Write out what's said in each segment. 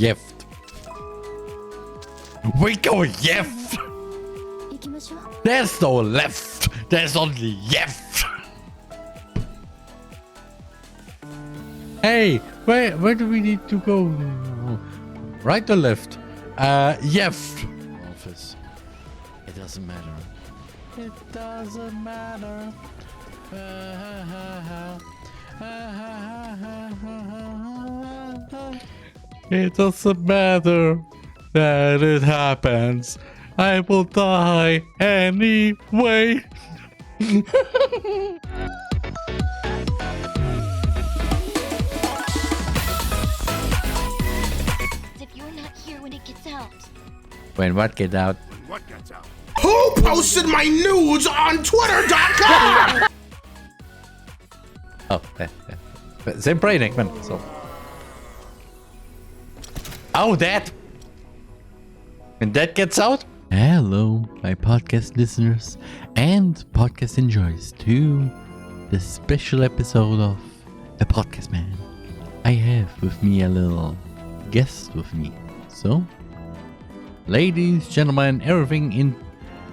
left. We go left. There's no left. There's only left. Hey, where do we need to go? Right or left? Left. Office. It doesn't matter. It doesn't matter. It doesn't matter that it happens. I will die anyway. If you're not here when it gets out. When what gets out? What gets out? Who posted my nudes on Twitter.com? Oh, same brain, Ekman. So. Oh, that! And that gets out? Hello, my podcast listeners and podcast enjoyers to the special episode of A Podcast Man. I have with me a little guest with me. So, ladies, gentlemen, everything in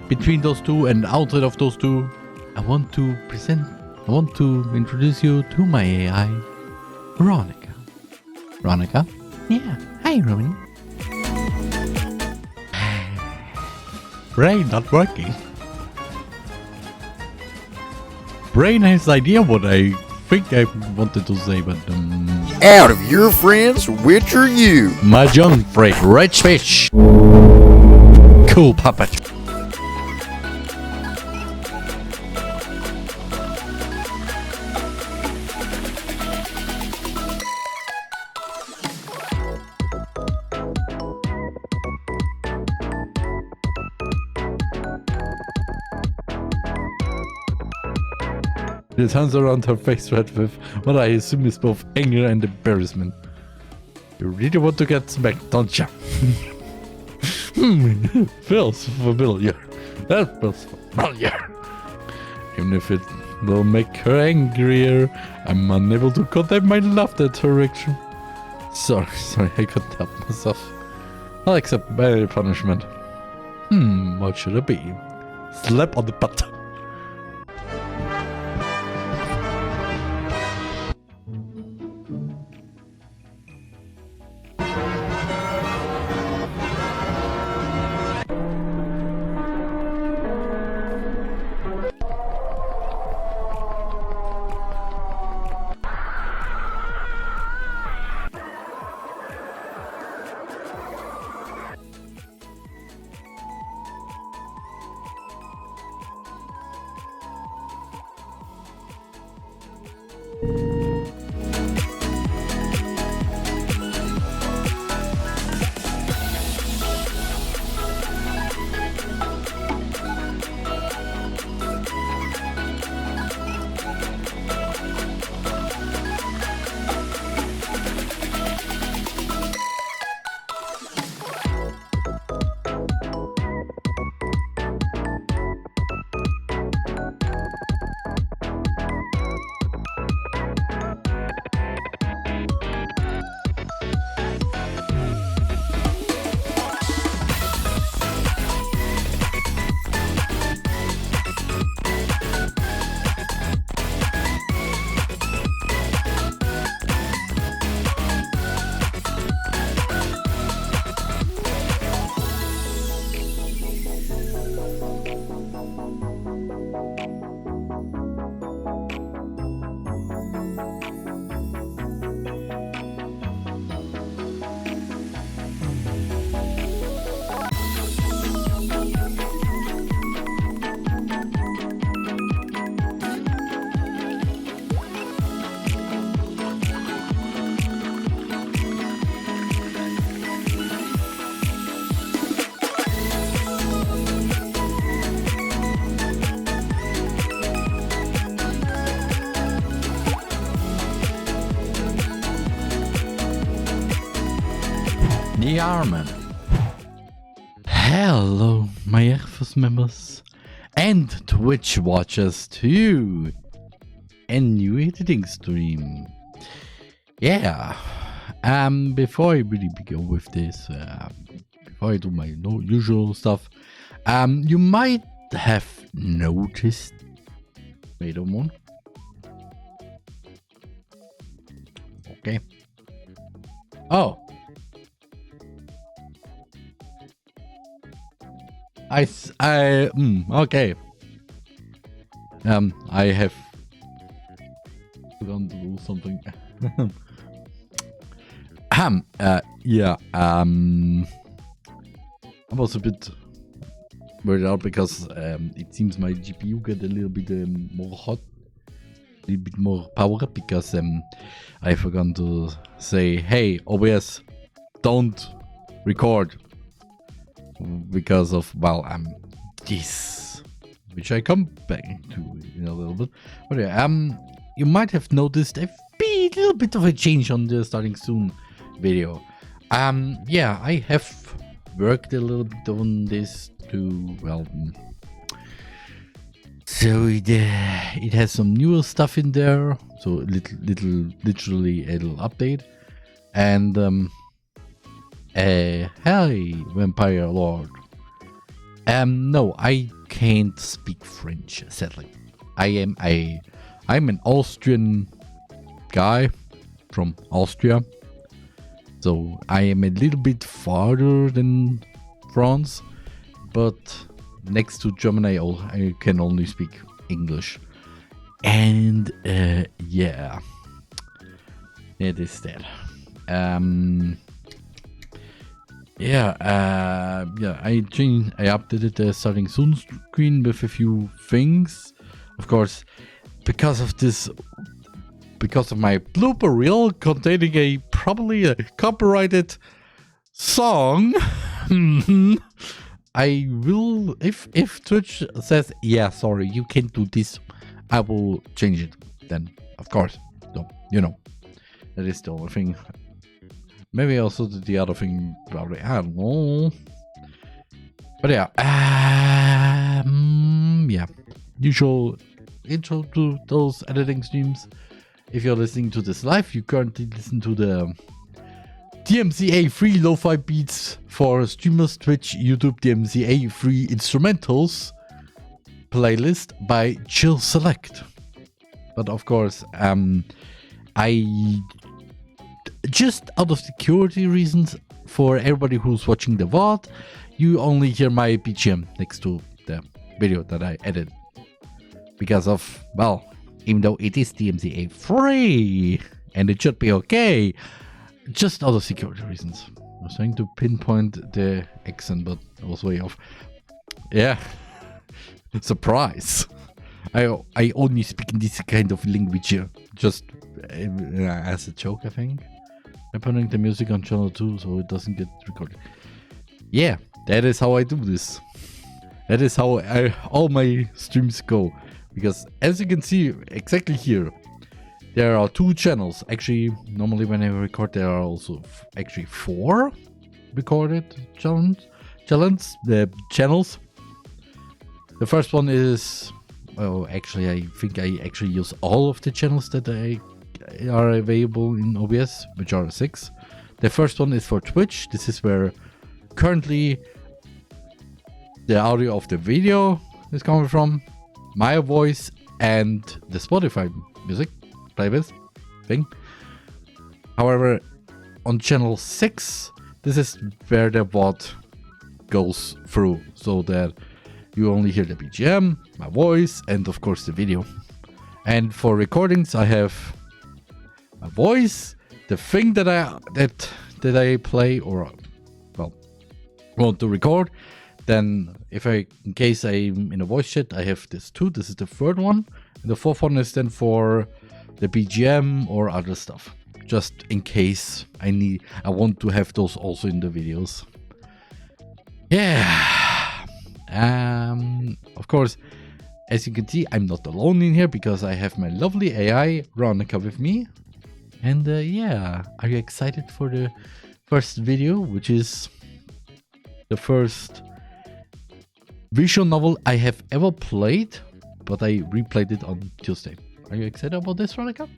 between those two and outside of those two, I want to introduce you to my AI, Veronica. Veronica? Yeah. Hi, Romy. Brain not working. Brain has idea what I think I wanted to say, but Out of your friends, which are you? Mahjong Freight, Rich Fish. Cool puppet. It turns around her face red with what I assume is both anger and embarrassment. You really want to get smacked, don't ya? Feels familiar. That feels familiar. Even if it will make her angrier, I'm unable to contain my laughter at her reaction. Sorry, I couldn't help myself. I'll accept my punishment. What should it be? Slap on the butt. TheRMan. Hello, my Airforce members and Twitch watchers too. A new editing stream. Yeah, Before I really begin with this, before I do my usual stuff, you might have noticed. Wait a moment. Okay. Oh. Okay. I have forgotten to do something. Yeah. I was a bit worried out because it seems my GPU got a little bit more hot, a little bit more power because I forgot to say, hey, OBS, don't record because of this, which I come back to in a little bit. But yeah, you might have noticed a little bit of a change on the starting soon video. Yeah, I have worked a little bit on this to so it has some newer stuff in there, so literally a little update. And hey, Vampire Lord. No, I can't speak French, sadly. I'm an Austrian guy from Austria, so I am a little bit farther than France, but next to Germany I can only speak English. And yeah, it is that. I updated the starting soon screen with a few things. Of course, because of my blooper reel containing probably a copyrighted song. I will, if Twitch says, yeah, sorry, you can't do this, I will change it. Then, of course, so, that is the only thing. Maybe also the other thing, probably, I don't know. But yeah, usual intro to those editing streams. If you're listening to this live, you currently listen to the DMCA free lo-fi beats for streamers, Twitch, YouTube, DMCA free instrumentals playlist by Chill Select. But of course, I just out of security reasons for everybody who's watching the VOD, you only hear my BGM next to the video that I edited. Because of, even though it is DMCA free and it should be okay, just out of security reasons. I was trying to pinpoint the accent, but I was way off. Yeah. Surprise. I only speak in this kind of language here. Just as a joke, I think. I'm putting the music on channel 2 so it doesn't get recorded. Yeah, that is how I do this. That is how all my streams go. Because as you can see exactly here, there are 2 channels. Actually, normally when I record, there are also actually 4 recorded channels. The first one is, actually, I think I actually use all of the channels that are available in OBS, which are 6. The first one is for Twitch. This is where currently the audio of the video is coming from, my voice, and the Spotify music playlist thing. However, on channel 6, this is where the VOD goes through, so that you only hear the BGM, my voice, and of course the video. And for recordings, I have my voice, the thing that I play or want to record. Then, in case I'm in a voice chat, I have this 2. This is the 3rd one, and the 4th one is then for the BGM or other stuff. Just in case I want to have those also in the videos. Yeah. Of course, as you can see, I'm not alone in here because I have my lovely AI Ronica with me. And yeah, are you excited for the first video, which is the first visual novel I have ever played, but I replayed it on Tuesday. Are you excited about this, Ronica?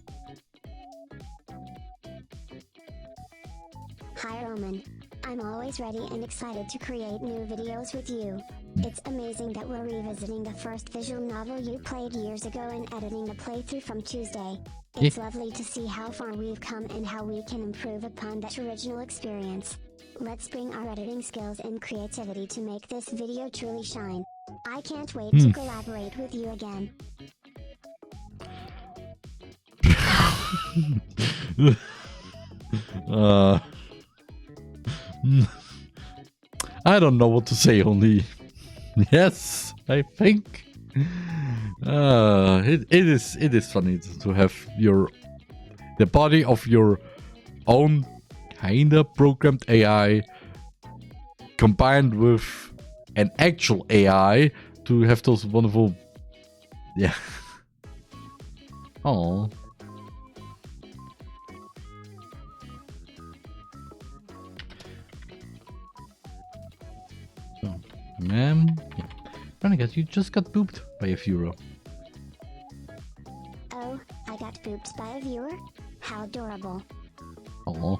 TheRMan. I'm always ready and excited to create new videos with you. It's amazing that we're revisiting the first visual novel you played years ago and editing the playthrough from Tuesday. It's lovely to see how far we've come and how we can improve upon that original experience. Let's bring our editing skills and creativity to make this video truly shine. I can't wait to collaborate with you again. I don't know what to say, only yes, I think it is funny to have the body of your own kinda programmed AI combined with an actual AI to have those wonderful, yeah. Oh. Yeah. Veronica, you just got booped by a viewer. Oh, I got booped by a viewer? How adorable. Oh.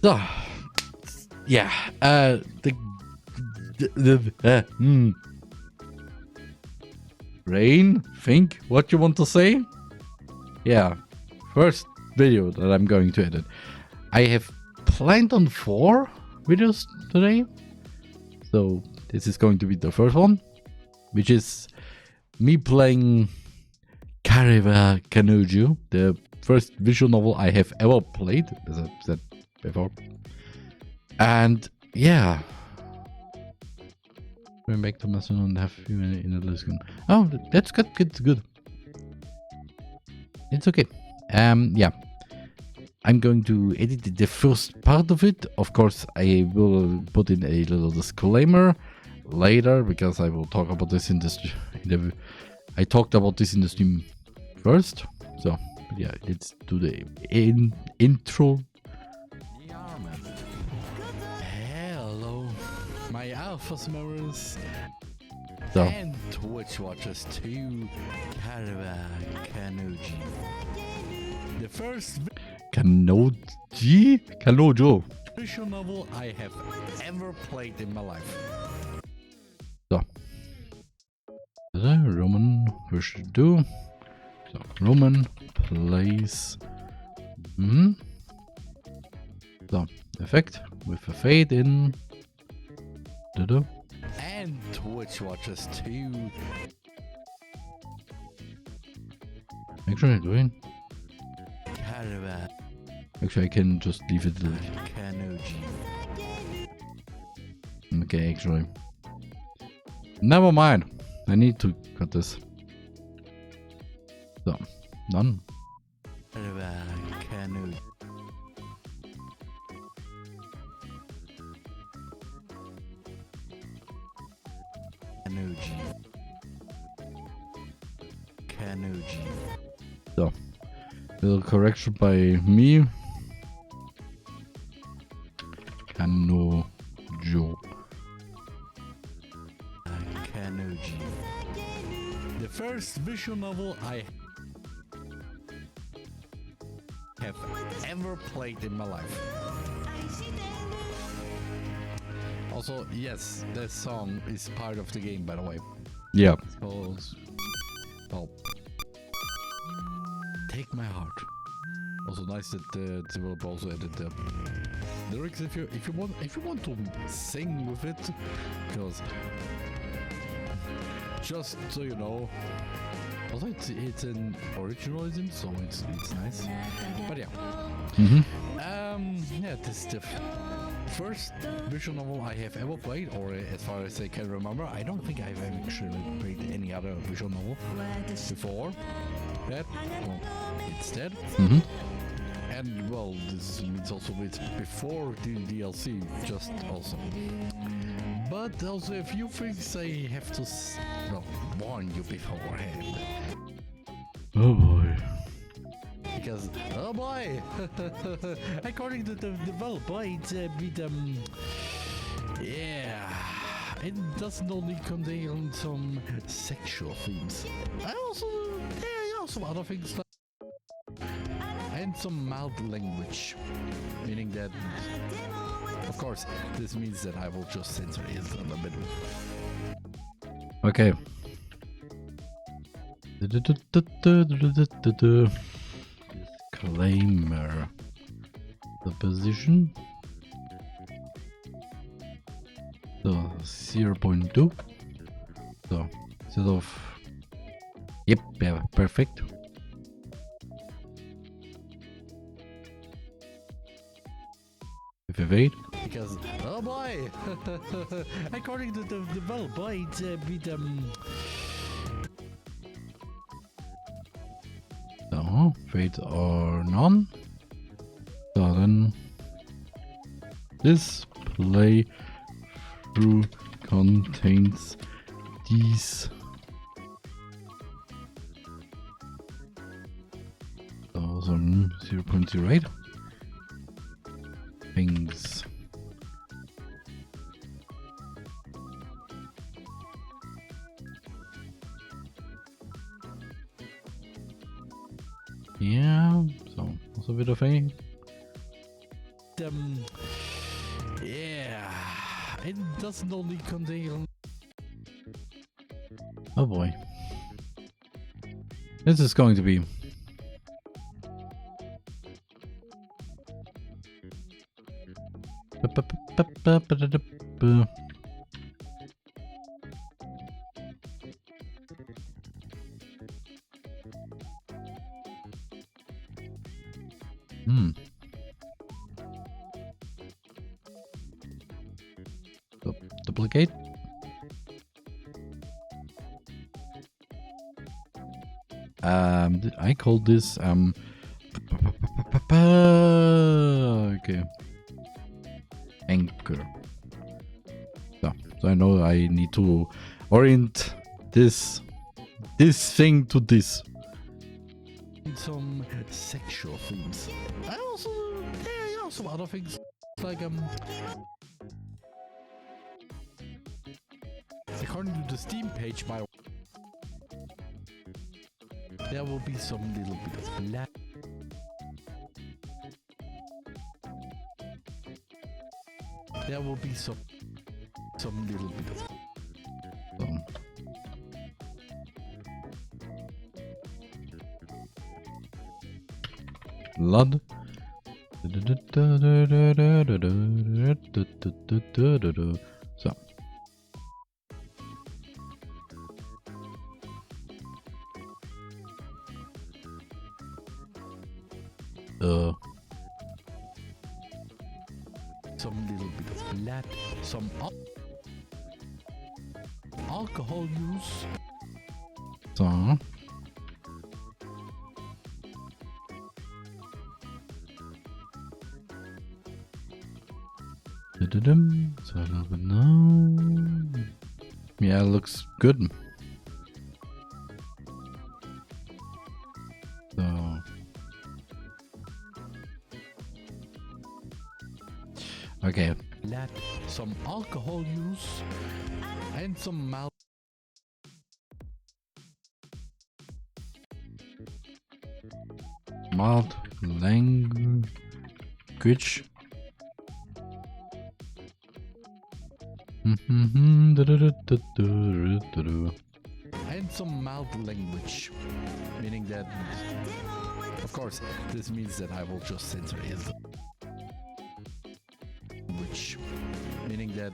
So, yeah. Rain, think what you want to say? Yeah. First video that I'm going to edit. I have planned on 4 videos today, so this is going to be the first one, which is me playing Kare Kanojo, the first visual novel I have ever played, as I said before. And yeah, going back to Mason and have you in the list. Oh, that's good. It's good. It's okay. Yeah. I'm going to edit the first part of it. Of course, I will put in a little disclaimer later because I will talk about this in the I talked about this in the stream first. So, yeah, let's do the intro. Hello, my alpha summoners and Twitch watchers to Kanojo. The first Kanojo visual novel I have ever played in my life. So, Roman version 2. So, Roman plays. So, effect with a fade in. And Twitch watchers too. Make sure I'm doing. Actually, I can just leave it like Kanojo. Okay, actually. Never mind. I need to cut this. So, done. Kanojo. So, little correction by me. Kanojo. The first visual novel I have ever played in my life. Also, yes, that song is part of the game, by the way. Yeah. Well, Take My Heart. Also nice that the developer also added the lyrics if you want to sing with it, because just so you know, also it's an originalism, so it's nice. But yeah, yeah, this is the first visual novel I have ever played, or as far as I can remember. I don't think I've actually played any other visual novel before that. Well, it's dead. And well, this means also it's before the DLC, just also. But also a few things I have to warn you beforehand. Oh boy. Because, oh boy! According to the developer, it's a bit, yeah, it doesn't only contain some sexual themes. There are also other things like, and and some mild language, meaning that, of course, this means that I will just censor it a little bit. Okay. Disclaimer. The position. So 0.2. So instead of, yep, yeah, perfect. If you wait, because oh boy, according to the well, boy, it's a bit So fade or none. So then this playthrough contains these some 0.08 things. Yeah, so what's a bit of a yeah, it doesn't only contain. Oh boy, this is going to be duplicate. I call this okay, anchor. So I know I need to orient this thing to this. Some sexual themes. I also, yeah, you know, some other things like according to the Steam page, there will be some little bit of black. There will be some little bit of blood. So some little bit of blood, some alcohol use. So so I don't know. Yeah, it looks good. So okay, let some alcohol use and some mild language. And some mild language, meaning that, of course, this means that I will just censor it. Which, meaning that.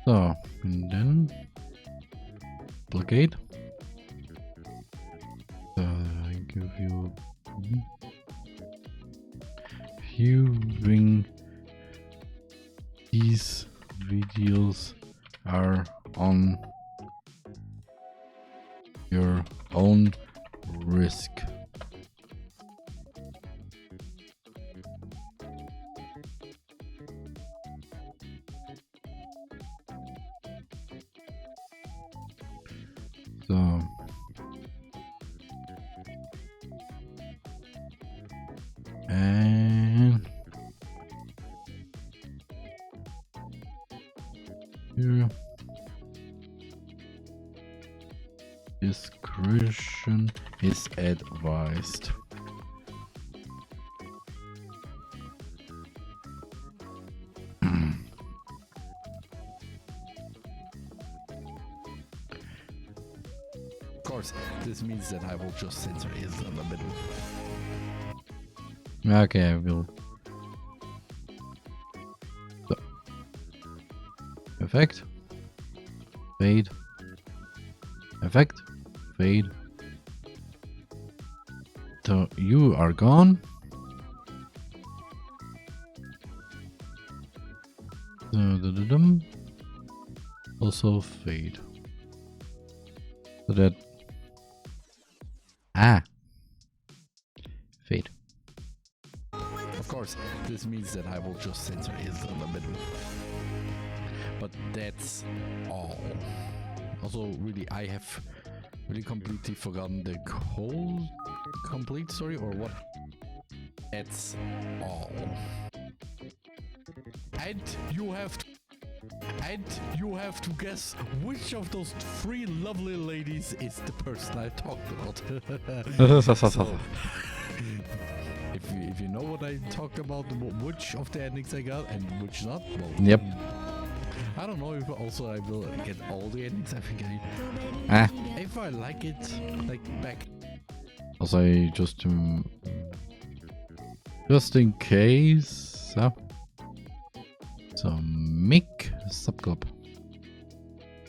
So, and then duplicate. I give you viewing these videos are on your own risk. So And here, discretion is advised. Of course, this means that I will just censor it in the middle. Okay, I will. So. Effect. Fade. Effect. Fade. So you are gone. Also fade. So that fade. Of course, this means that I will just censor it in the middle. But that's all. Also, really, I have really completely forgotten the whole complete story or what. That's all. And you have to guess which of those three lovely ladies is the person I talked about. So, if you know what I talked about, which of the endings I got and which not, well, yep. I don't know if also I will get all the endings. I think if I like it, like back. Also, just in case. So make subclub.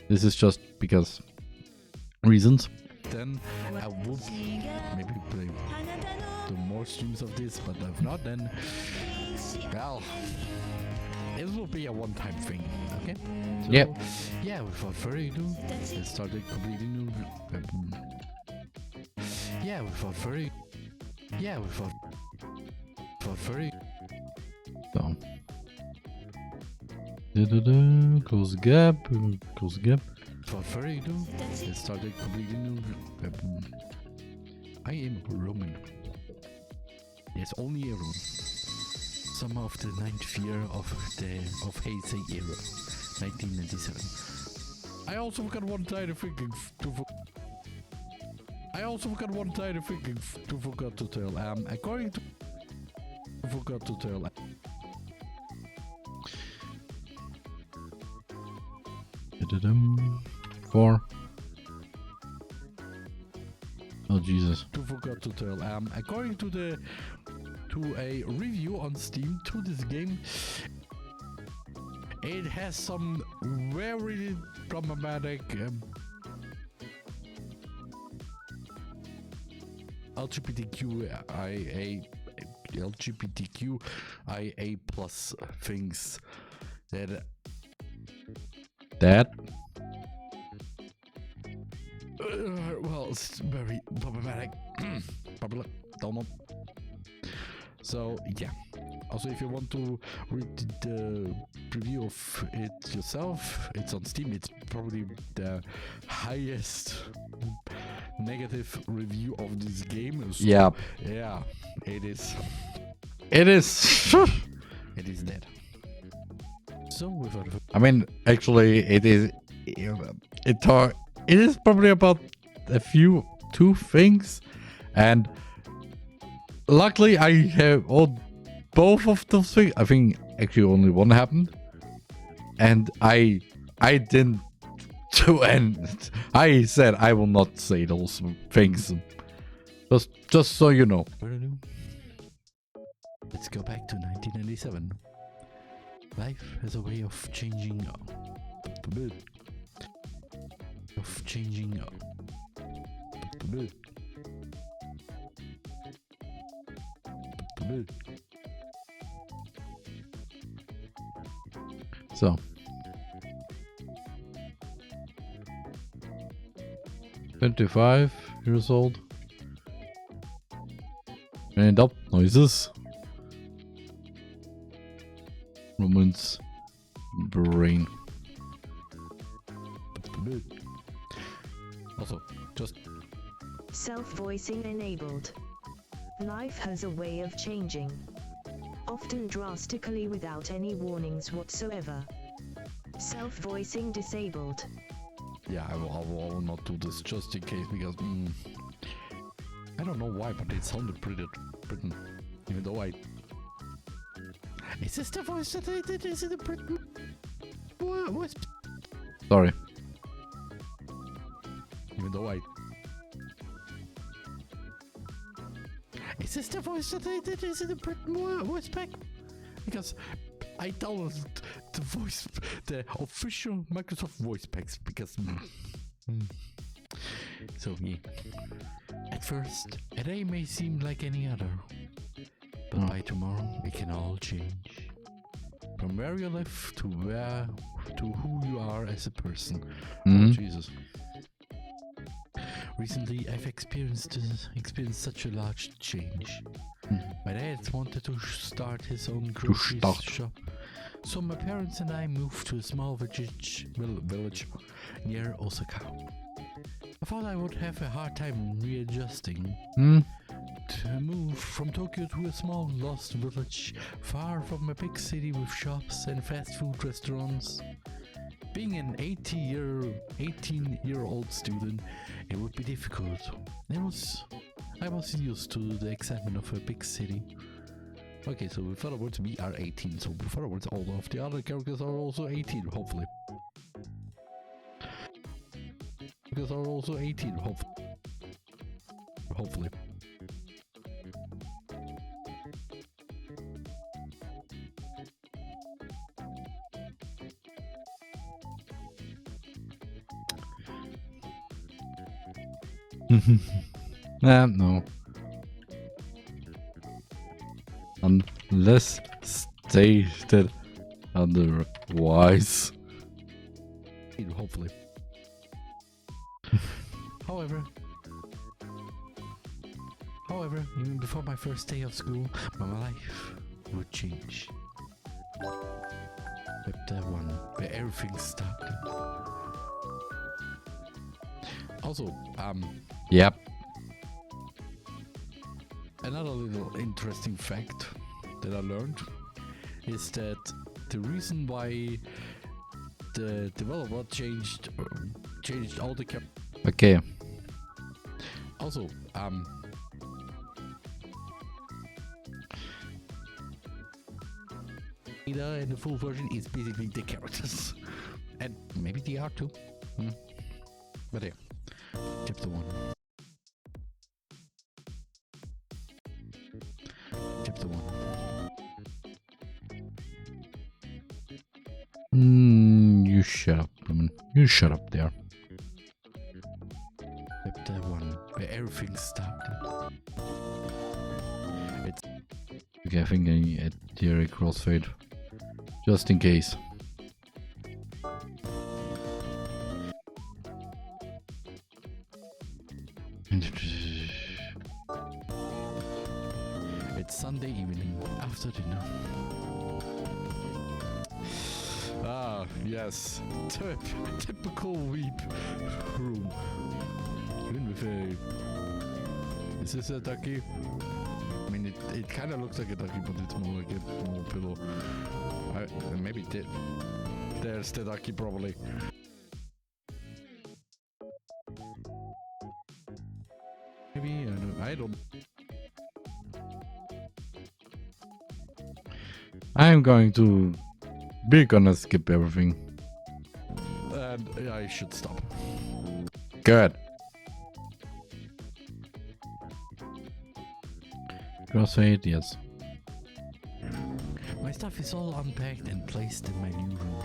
This is just because reasons. Then I would maybe do more streams of this, but if not, then well, it will be a one-time thing. Okay. So, yep. Yeah. Without further ado, let's start a completely new. Yeah. Without further. Yeah. Without further. So. Close gap. Without further ado, let's start a completely new. I am Roman. Yes, only a Roman. Summer of the ninth year of Heisei era, 1997. I also got one tiny thinking to forgot to tell. According to forgot to tell. Four. Oh Jesus. To forgot to tell. According to a review on Steam to this game, it has some very problematic LGBTQIA plus things that well, it's very problematic. So yeah. Also, if you want to read the review of it yourself, it's on Steam. It's probably the highest negative review of this game. So, yeah, it is. It is. It is dead. So without, I mean, actually, it is. It is probably about two things, and luckily I have both of those things. I think actually only one happened, and I didn't do anything. I said I will not say those things. Just so you know. Let's go back to 1997. Life has a way of changing. So. "25 years old. And up noises. Roman's brain." Also, just self-voicing enabled. Life has a way of changing. Often drastically without any warnings whatsoever. Self-voicing disabled. Yeah, I will not do this just in case because I don't know why, but it sounded pretty Britain. Even though I... Is this the voice that I did? Is it the Britain? What? Sorry. Even though I... Is this the voice that I did? Is it the Britain voice pack? Because I downloaded the official Microsoft voice packs because... So yeah. At first, a day may seem like any other. But by tomorrow, it can all change. From where you live to who you are as a person. Oh, Jesus. Recently, I've experienced such a large change. My dad wanted to start his own grocery shop. So my parents and I moved to a small village near Osaka. I thought I would have a hard time readjusting. To move from Tokyo to a small lost village far from a big city with shops and fast food restaurants. Being an 18-year-old student, it would be difficult. I was used to the excitement of a big city. Okay, so with other words, we are 18. So with other words, all of the other characters are also 18, hopefully. Because are also 18, hopefully. No. Unless stated otherwise. Hopefully. However, even before my first day of school, my life would change. Chapter 1, where everything started. Also, yep. Another little interesting fact that I learned is that the reason why the developer changed all the Okay. Also, in the full version is basically the characters and maybe the art too. But yeah, chapter 1. Chapter 1. You shut up, woman. You shut up there. Chapter 1, where everything started. Okay, I think I add here a crossfade. Just in case. It's Sunday evening after dinner. Ah, yes. Typical weep room. Even with a... Is this a ducky? I mean, it kind of looks like a ducky, but it's more like a small pillow. Maybe there's the ducky, probably. Maybe, I don't... I'm going to... We're gonna skip everything. And I should stop. Good. Crossfade, yes. My stuff is all unpacked and placed in my new room.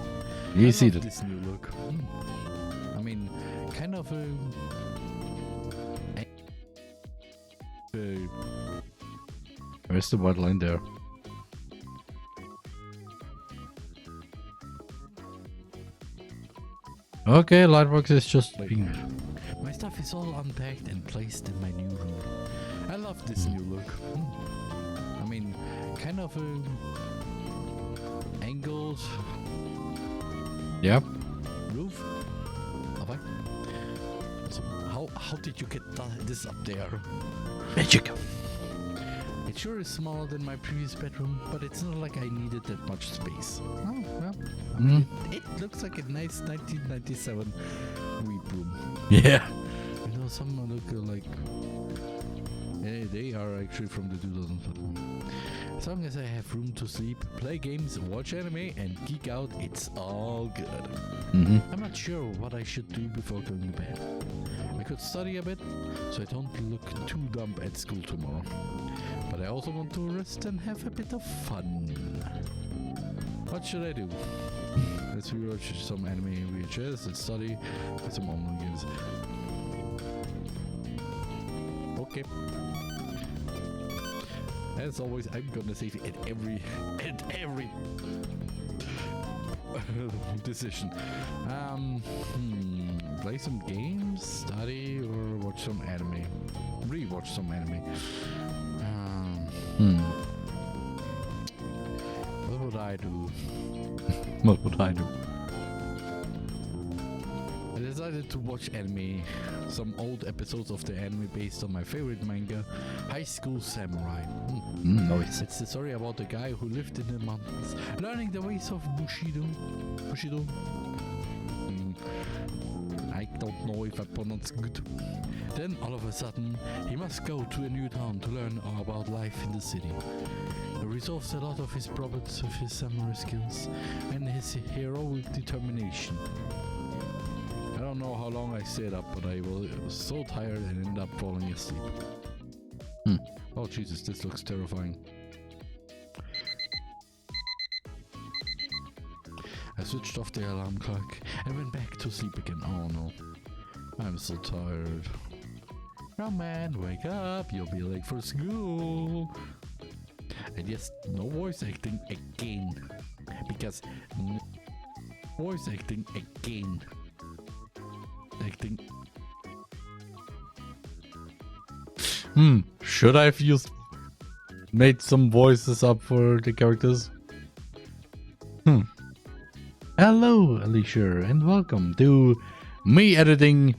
You see this new look. I mean, kind of a... Where's the white line there? Okay, Lightbox is just being... My stuff is all unpacked and placed in my new room. I love this new look. I mean, kind of a... angled... Yep. Roof? Okay. So how did you get this up there? Magic. It sure is smaller than my previous bedroom, but it's not like I needed that much space. Oh, well. I mean, it looks like a nice 1997 weep room. Yeah. You know, some look like... they are actually from the 2000s. As long as I have room to sleep, play games, watch anime, and geek out, it's all good. I'm not sure what I should do before going to bed. I could study a bit, so I don't look too dumb at school tomorrow. But I also want to rest and have a bit of fun. What should I do? Let's rewatch some anime in VHS, let's study, play some online games. Okay. As always, I'm gonna save it at every decision. Play some games, study, or watch some anime. Rewatch some anime. What would I do? What would I do? I decided to watch anime, some old episodes of the anime based on my favorite manga, High School Samurai. Nice. It's the story about a guy who lived in the mountains, learning the ways of Bushido. I don't know if I pronounce good. Then all of a sudden, he must go to a new town to learn about life in the city. He resolves a lot of his problems with his samurai skills and his heroic determination. I don't know how long I stayed up, but I was so tired and ended up falling asleep. Oh Jesus, this looks terrifying. I switched off the alarm clock and went back to sleep again. Oh no. I'm so tired. Oh man, wake up, you'll be late for school. And yes, no voice acting again. Because voice acting again. Should I have made some voices up for the characters? Hello, Alicia, and welcome to me editing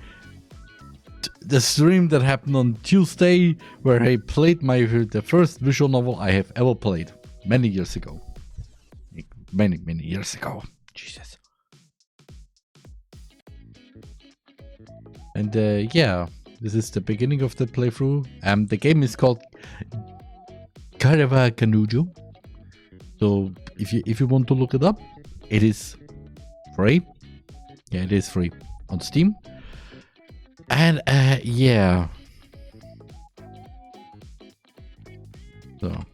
the stream that happened on Tuesday, where I played the first visual novel I have ever played many years ago. Many years ago. Jesus. And yeah, this is the beginning of the playthrough. The game is called Kare Kanojo. So if you want to look it up, it is free. Yeah, it is free on Steam. And yeah. So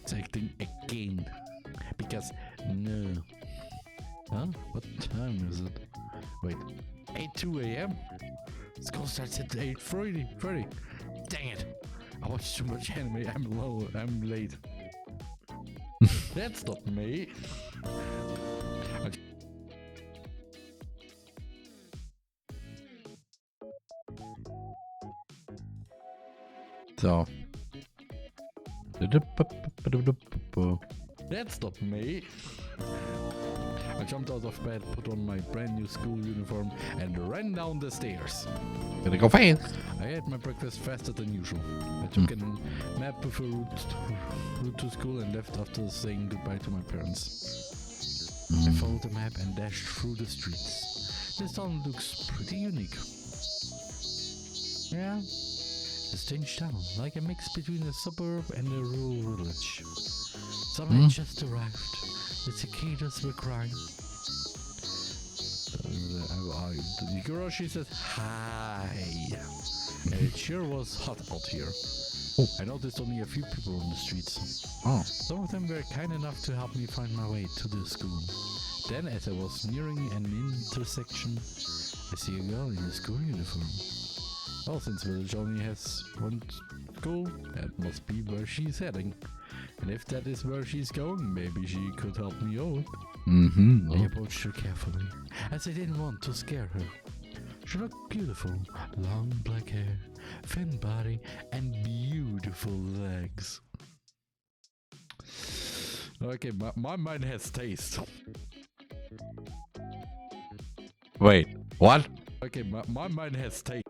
it's acting again. Because no. Huh? What time is it? Wait. 8:02 a.m. School starts at 8:30. Dang it. I watched too much anime. I'm late. That's not me. So. That's not me. I jumped out of bed, put on my brand new school uniform, and ran down the stairs. Gonna go fast. I ate my breakfast faster than usual. I took a nap before route to school and left after saying goodbye to my parents. I followed the map and dashed through the streets. This town looks pretty unique. Yeah, it's a strange town, like a mix between a suburb and a rural village. Someone had just arrived. The cicadas were crying. The Goroshi says hi. And it sure was hot out here. I noticed only a few people on the streets. Some of them were kind enough to help me find my way to the school. Then, as I was nearing an intersection, I see a girl in a school uniform. Well, since village only has one school, that must be where she's heading. And if that is where she's going, maybe she could help me out. I approached her carefully, as I didn't want to scare her. She looked beautiful, long black hair, thin body, and beautiful legs. Okay, my mind has taste. Wait, what? Okay, my mind has taste.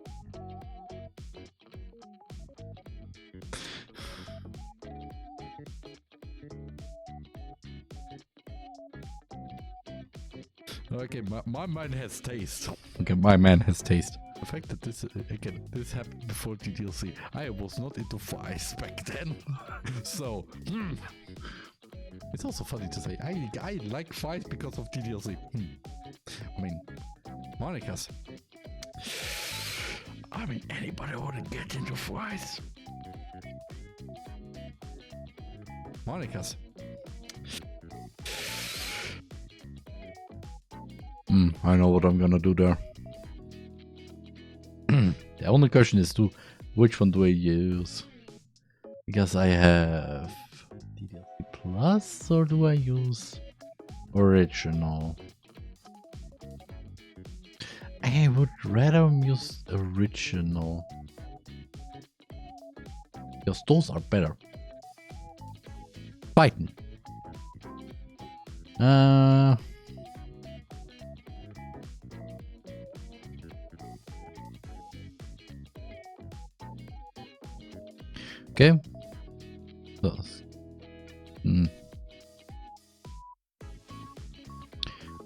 Okay, my mind has taste. Okay, my man has taste. The fact that this, again, this happened before DDLC. I was not into fries back then. So, it's also funny to say, I like fries because of DDLC. I mean, Monica's. I mean, anybody want to get into fries? Monica's. I know what I'm gonna do there. The only question is which one do I use? Because I have DDLC Plus, or do I use Original? I would rather use Original. Because those are better. Fighting. Okay. Those.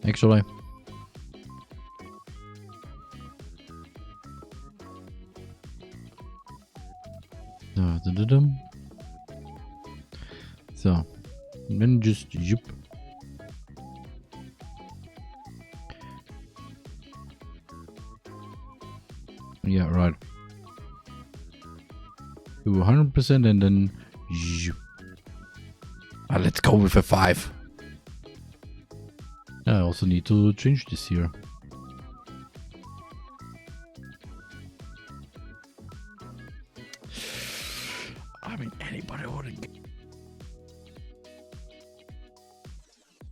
Actually. So, then just yep. Yeah, right. 100% and then let's go with a 5. I also need to change this here. I mean, anybody want to get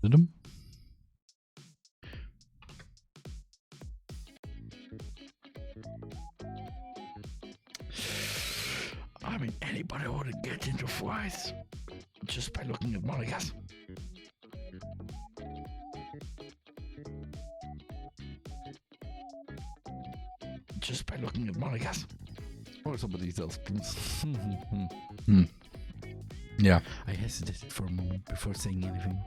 them? I mean, anybody want to get into fries just by looking at Monica's. Just by looking at Monica's. Or somebody else, please. Yeah, I hesitated for a moment before saying anything.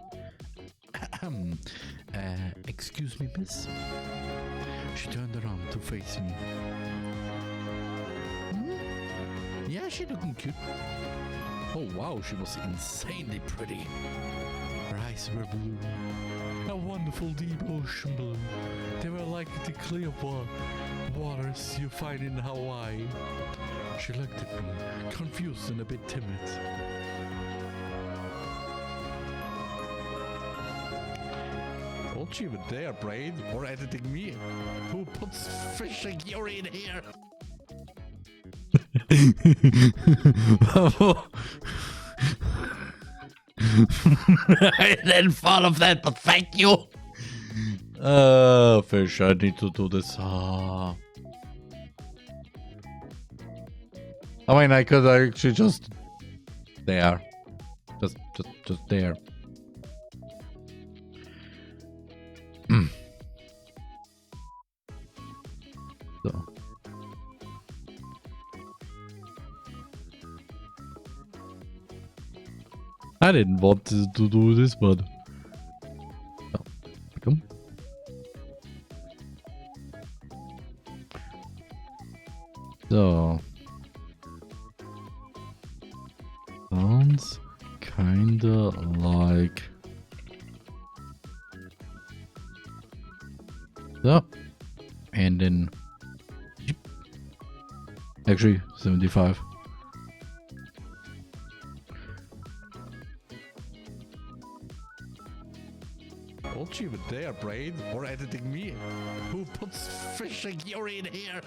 Excuse me, miss? She turned around to face me. Yeah, she looking cute. Oh wow, she was insanely pretty. Her eyes were blue. A wonderful deep ocean blue. They were like the clear waters you find in Hawaii. She looked at me, confused and a bit timid. Don't you even dare braid or editing me. Who puts fishing urine here? I didn't follow that, but thank you. Fish, I need to do this. I mean, I could actually just there, just there. So. I didn't want to do this, but no. Come. So sounds kinda like so, and then actually 75. Don't you even dare braid or editing me. Who puts fishing urine here?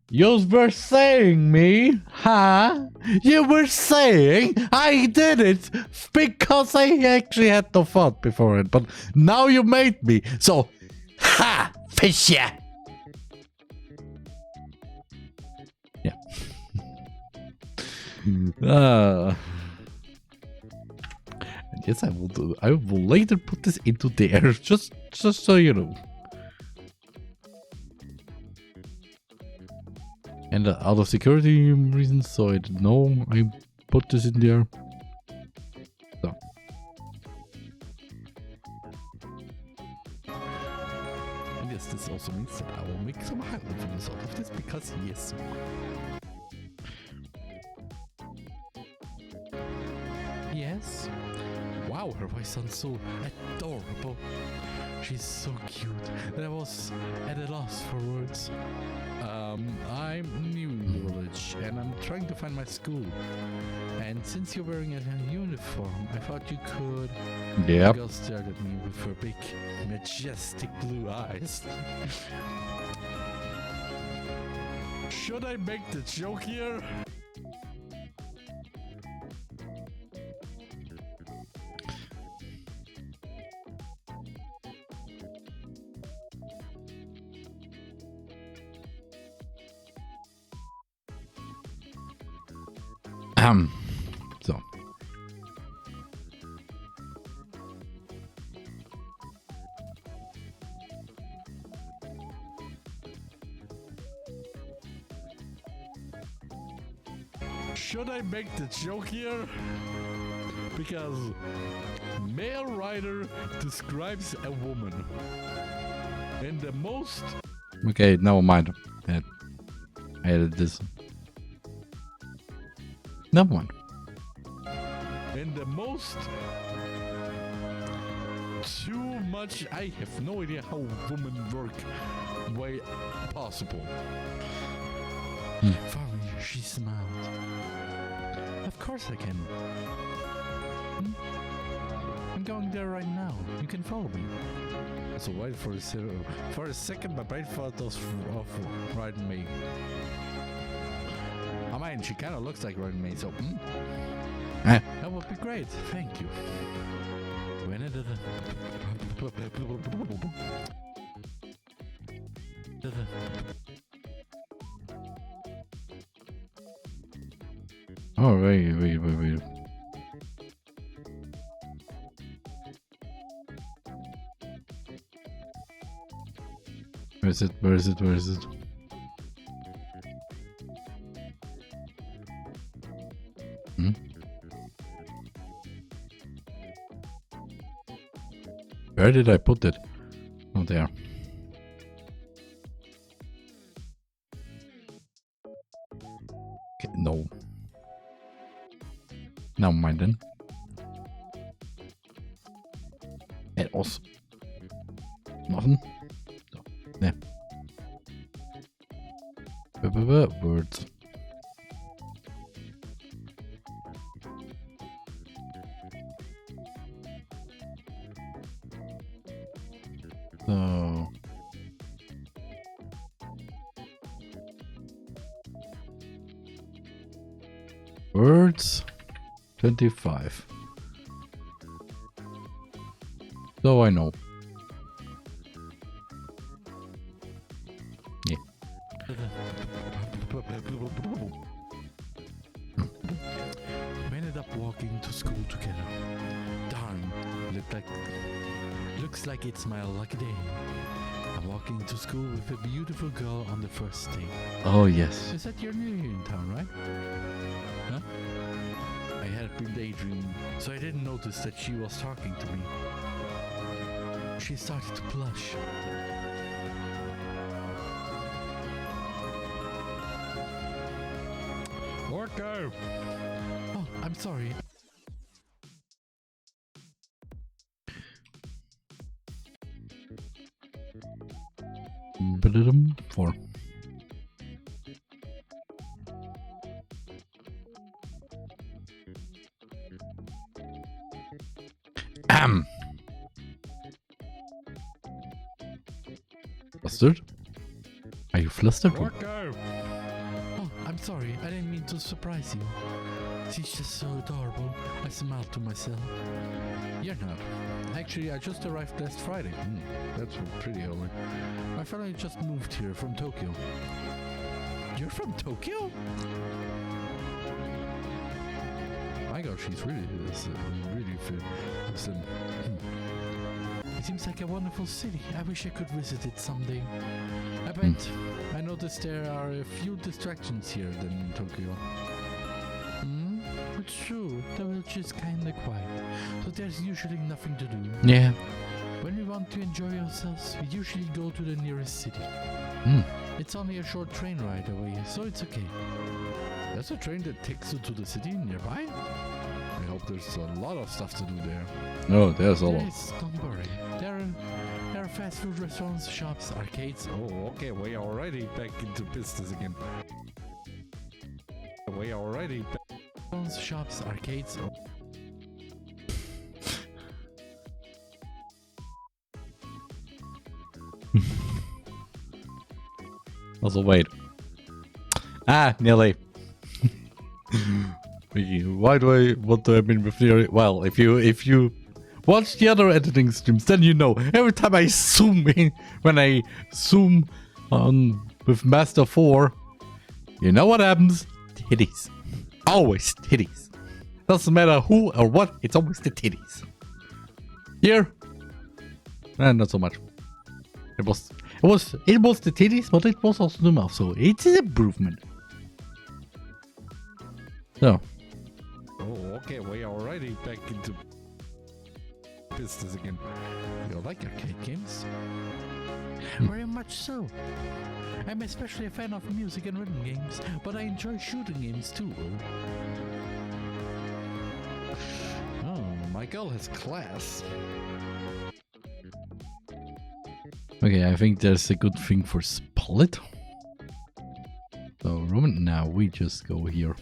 You were saying me, huh? You were saying I did it because I actually had no thought before it, but now you made me. So, ha! Fish ya! Yeah. Yes, I will do. I will later put this into there, just so you know. And out of security reasons, so I didn't know I put this in there. So. And yes, this also means that I will make some highlight videos out of this because yes. Yes. Wow, her voice sounds so adorable. She's so cute that I was at a loss for words. I'm new in the village and I'm trying to find my school. And since you're wearing a uniform, I thought you could. Yeah. The girl stared at me with her big, majestic blue eyes. Should I make the joke here? So. Should I make the joke here? Because male writer describes a woman in the most... Okay, never mind. I added this. Never mind. In the most... Too much... I have no idea how women work way possible. Finally, she smiled. Of course I can. I'm going there right now. You can follow me. So wait for a second, my brain thought of riding me. I mean, she kind of looks like riding me, so that would be great. Thank you. When it Oh, wait. Where is it? Where did I put it? Oh, there. Okay, no. Never mind then. Etwas. Machen. So. Ne. Words. So. Words. 25. So I know. Yeah. We ended up walking to school together. Darn, looks like it's my lucky day. I'm walking to school with a beautiful girl on the first day. Oh yes. Is that your new here in town, right? Huh? I had been daydreaming, so I didn't notice that she was talking to me. She started to blush. Okay. Oh, I'm sorry. Four. Flustered? Are you flustered? Okay. Oh, I'm sorry. I didn't mean to surprise you. She's just so adorable. I smiled to myself. You're not. Actually, I just arrived last Friday. That's pretty early. My family just moved here from Tokyo. You're from Tokyo? My God, she's really fit. seems like a wonderful city. I wish I could visit it someday. I bet. I noticed there are a few distractions here than in Tokyo. It's true. The village is kinda quiet, so there's usually nothing to do. Yeah. When we want to enjoy ourselves, we usually go to the nearest city. It's only a short train ride away, so it's okay. There's a train that takes you to the city nearby? I hope there's a lot of stuff to do there. Oh, there's a lot. Don't worry. There are fast food restaurants, shops, arcades. Oh, okay, we are already back into business again. We are already back. Shops, arcades. Oh. Also, wait. Nearly. Why do I want to have been with theory? Well, if you watch the other editing streams, then you know. Every time I zoom in, when I zoom on with Master 4, you know what happens? Titties. Always titties. Doesn't matter who or what, it's always the titties. Here, not so much. It was the titties, but it was also the mouth, so it's an improvement. So. Oh, okay, we are already back into business again. You like arcade games? Very much so. I'm especially a fan of music and rhythm games, but I enjoy shooting games too. Oh, my girl has class. Okay, I think there's a good thing for split. So, Roman, now we just go here.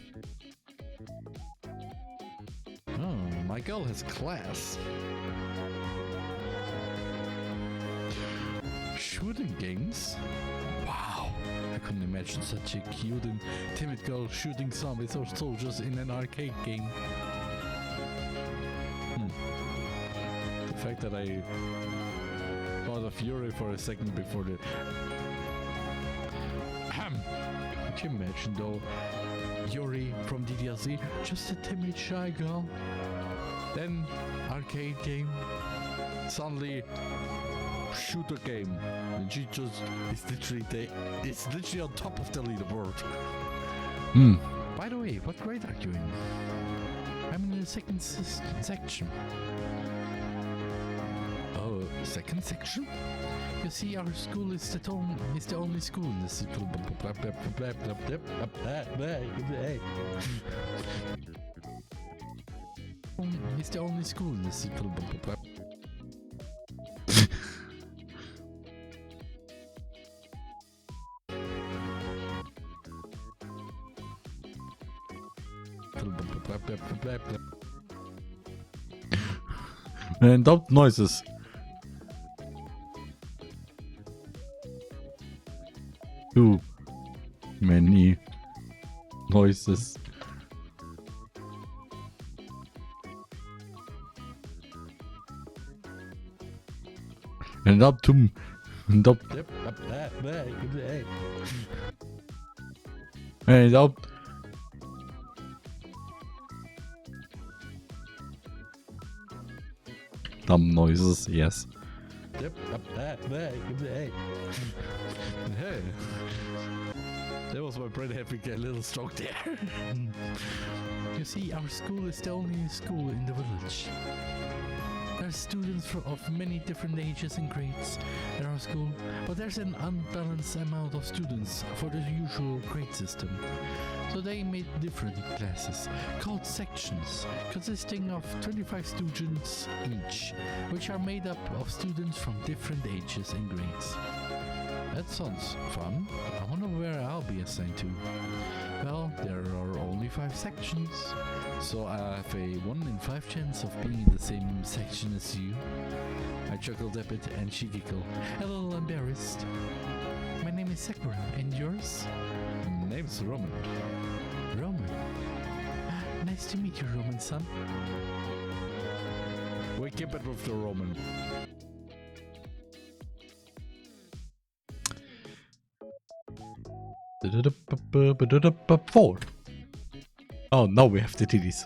Oh, my girl has class. Shooting games? Wow, I couldn't imagine such a cute and timid girl shooting zombies or soldiers in an arcade game. The fact that I thought of Yuri for a second before the... Could you imagine though, Yuri from DDLC, just a timid shy girl, then arcade game, suddenly shooter game, and she just it's literally on top of the leaderboard. By the way, what grade are you in? I'm in the second section. Oh, second section? You see, our school is the only school in the city. It's the only school in the city. And up noises. Too many noises. And up to and up and up. Dumb noises, yes. Hey. That was my brain having a little stroke there. You see, our school is the only school in the village. There are students of many different ages and grades at our school, but there's an unbalanced amount of students for the usual grade system. So they made different classes, called sections, consisting of 25 students each, which are made up of students from different ages and grades. That sounds fun. I wonder where I'll be assigned to. Well, there are only 5 sections, so I have a 1 in 5 chance of being in the same section as you. I chuckled a bit and she giggled, a little embarrassed. My name is Sakura, and yours? My name's Roman. Roman? Nice to meet you, Roman-san. We keep it with the Roman. Four. Oh, now we have the titties.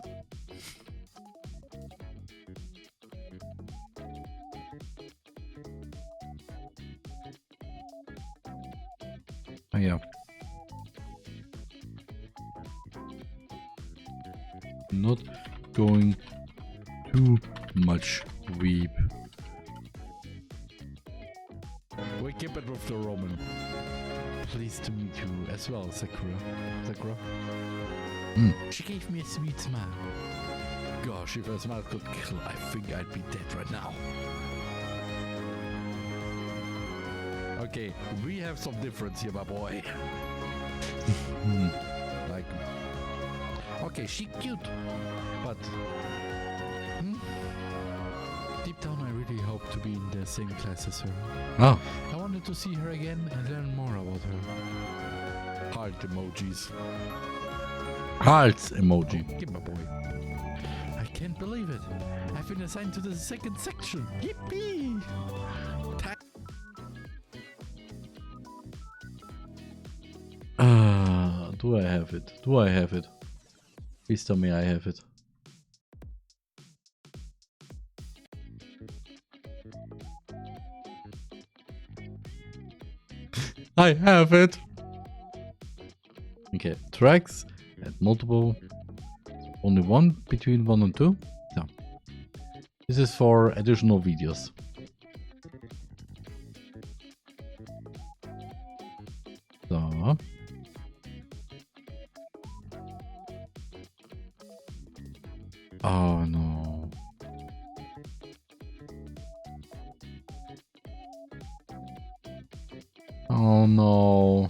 not going too much weep. We keep it with TheRMan. Pleased to meet you as well, Sakura. Sakura? She gave me a sweet smile. Gosh, if a smile could kill, I think I'd be dead right now. Okay, we have some difference here, my boy. Like, okay, she cute, but deep down I really hope to be in the same class as her. Oh. I wanted to see her again and learn more about her. Heart emojis. Hearts emoji. Give my boy. I can't believe it. I've been assigned to the second section. Yippee! Do I have it? Do I have it? Please tell me I have it. I have it! Okay, tracks and multiple. Only one between 1 and 2. So, this is for additional videos. So. Oh no. Oh no.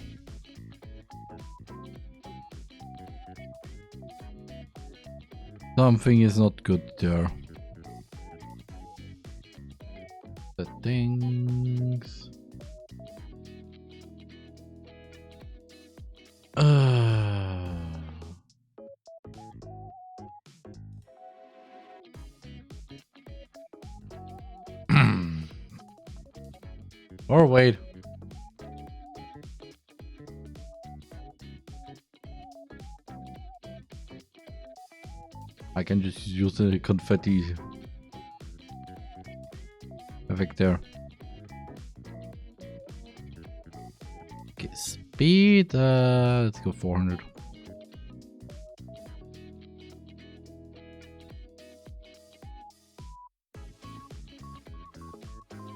Something is not good there. Settings. Or wait. I can just use the confetti effect there. Okay, speed. Let's go 400.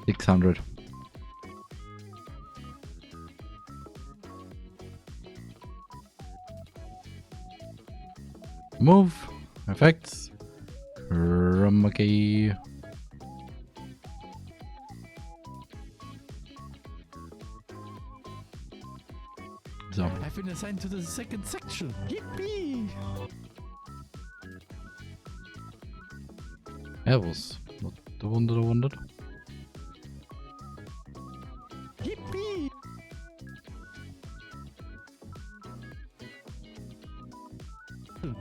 $600. Move, effects, chroma key. So. I've been assigned to the second section. Yippee! That was not the one that I wanted. Yippee!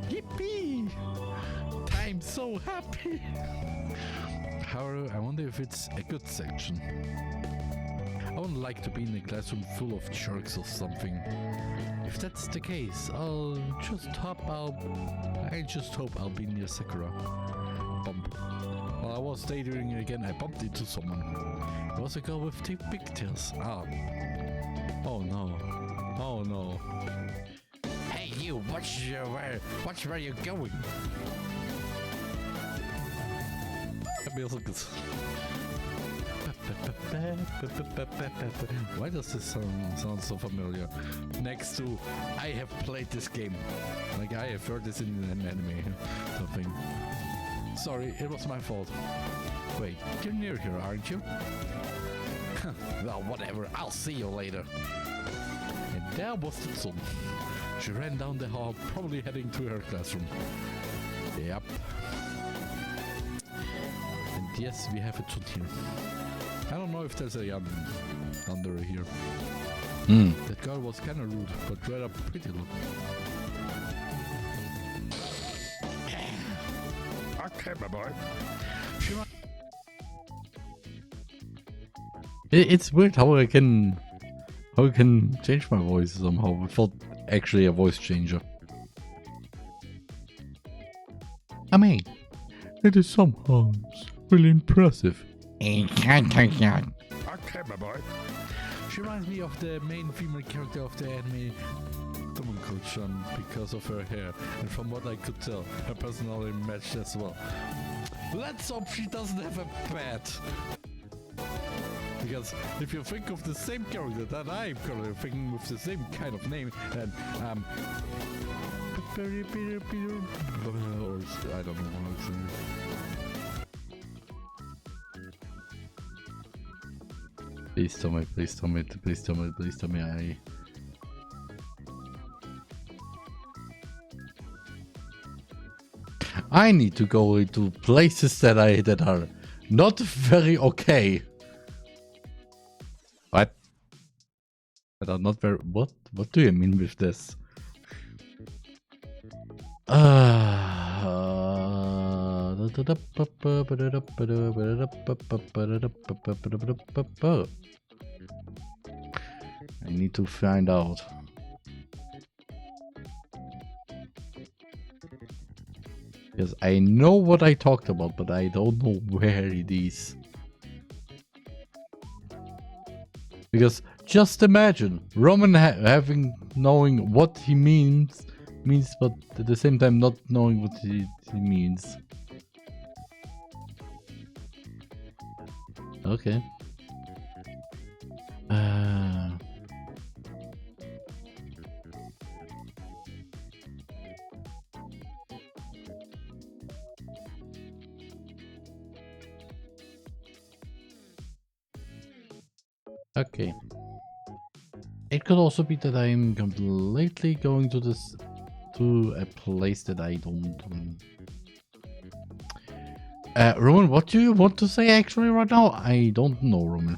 Yippee! I'm so happy! However, I wonder if it's a good section. I wouldn't like to be in a classroom full of jerks or something. If that's the case, I just hope I'll be near Sakura. Bump. While I was daydreaming again, I bumped into someone. It was a girl with two pigtails. Oh no. Oh no. Hey you, watch where you're going. Why does this sound so familiar? Next to, I have played this game. Like I have heard this in an anime. Something. Sorry, it was my fault. Wait, you're near here, aren't you? Well, whatever, I'll see you later. And there was Tsugunohi. She ran down the hall, probably heading to her classroom. Yep. And yes, we have a Tsugunohi here. I don't know if there's a Yandere here. That girl was kinda rude, but rather pretty look. Okay, my boy. It's weird how I can change my voice somehow without actually a voice changer. I mean, it is somehow really impressive. Okay, my boy. She reminds me of the main female character of the anime Someone called Sean because of her hair, and from what I could tell, her personality matched as well. Let's hope she doesn't have a pet. Because if you think of the same character that I'm currently thinking with the same kind of name, and Peter, or I don't know how to say it. Please tell me, please tell me, please tell me, please tell me I need to go into places that are not very okay. What? That are not very. What do you mean with this? I need to find out. Because I know what I talked about, but I don't know where it is. Because just imagine Roman knowing what he means, but at the same time not knowing what he means. Okay. Okay. It could also be that I'm completely going to a place that I don't. Roman, what do you want to say actually right now? I don't know, Roman.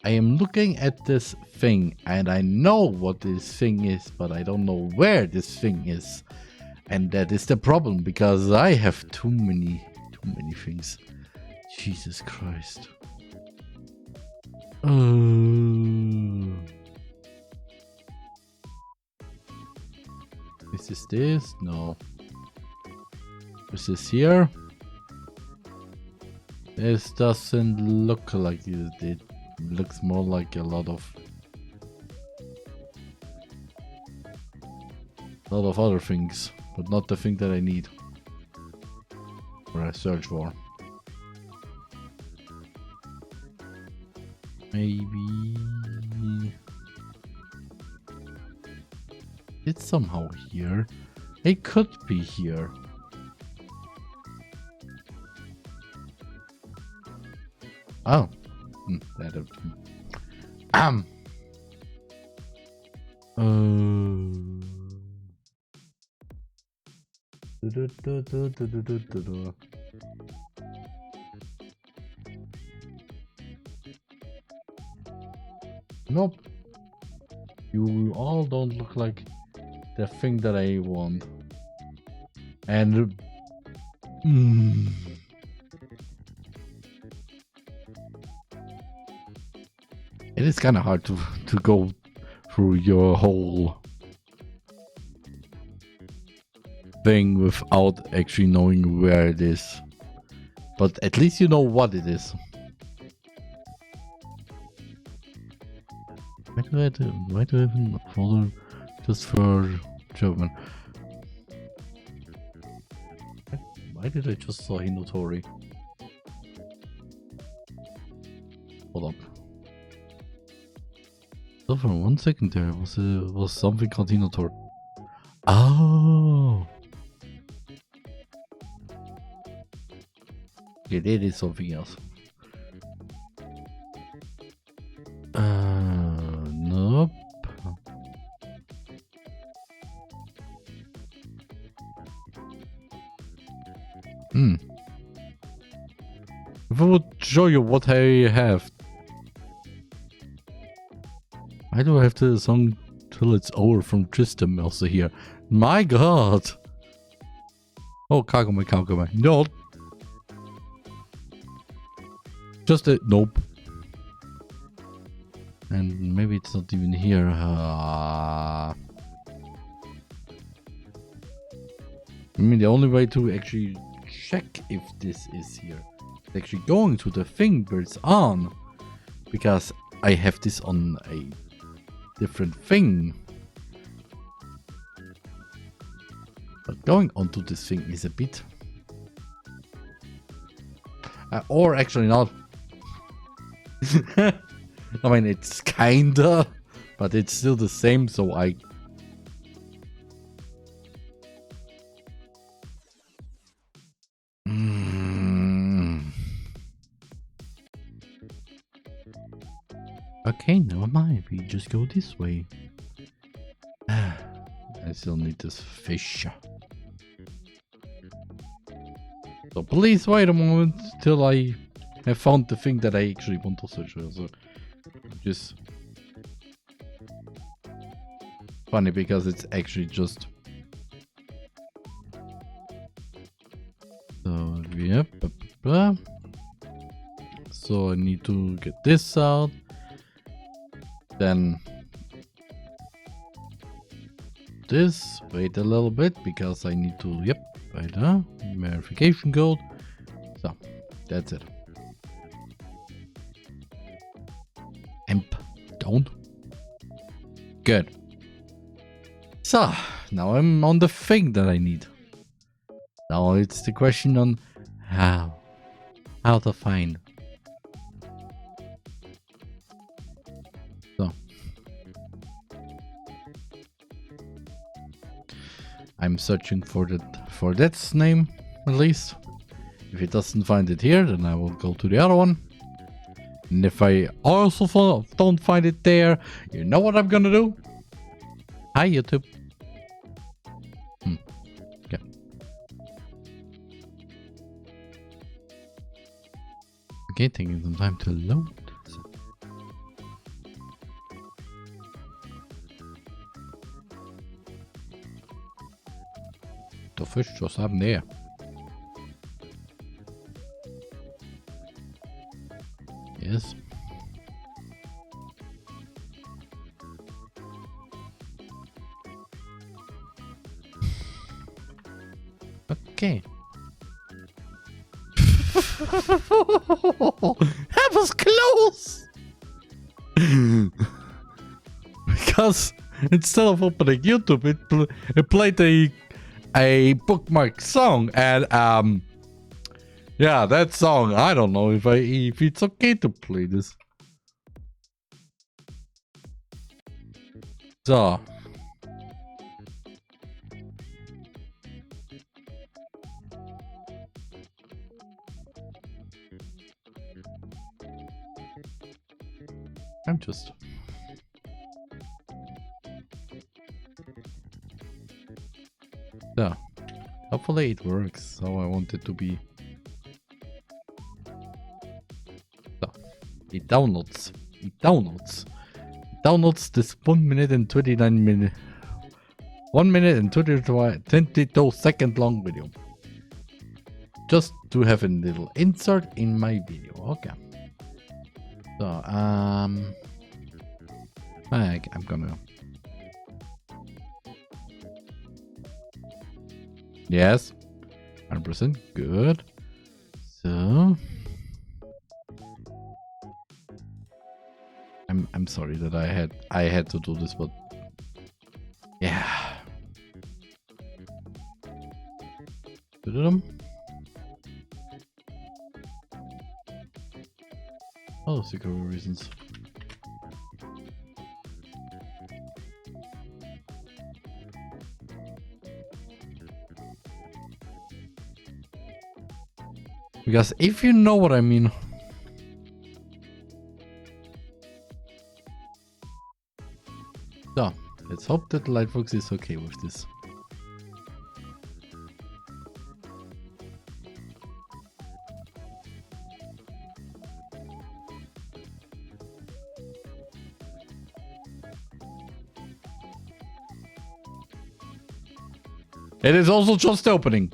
I am looking at this thing and I know what this thing is, but I don't know where this thing is. And that is the problem because I have too many things. Jesus Christ. Is this? No. Is this here? This doesn't look like it. It looks more like a lot of other things, but not the thing that I need or I search for. Maybe it's somehow here. It could be here. Oh, that. Nope. You all don't look like the thing that I want. And it is kind of hard to go through your whole thing without actually knowing where it is. But at least you know what it is. Why do I even follow just for German? Why did I just saw Hinotori? Hold up. So for 1 second there was something called Hinotori. Oh. Okay, that is something else. Nope. If I would show you what I have. Why do I have the song till it's over from Tristan also here? My god! Oh, Kagome. No! Just a nope. And maybe it's not even here. I mean, the only way to actually check if this is here is actually going to the thing where it's on. Because I have this on a different thing. going onto this thing is a bit... or actually not. I mean, it's kinda, but it's still the same, so I... Okay, never mind. We just go this way. I still need this fish. So please wait a moment till I have found the thing that I actually want to search for. So just funny because it's actually just... So yep. So I need to get this out. Then this, wait a little bit because I need to, yep, right now, verification code. So that's it. Imp, don't. Good. So now I'm on the thing that I need. Now it's the question on how to find. So I'm searching for that name at least. If it doesn't find it here, then I will go to the other one. And if I also don't find it there, you know what I'm gonna do? Hi YouTube. Okay. Okay, taking some time to load. The fish just up there. Yes. Okay. That was close. Because instead of opening YouTube, it played a bookmark song, and yeah, that song, I don't know if it's okay to play this. So I'm just... So hopefully it works how I want it to be. So it downloads this 1 minute and 29 minute 1 minute and 22 second long video just to have a little insert in my video. Okay, so I'm gonna... Yes, 100% good. So I'm sorry that I had to do this, but yeah. Oh, security reasons. Because if you know what I mean. So, let's hope that Lightfox is okay with this. It is also just opening.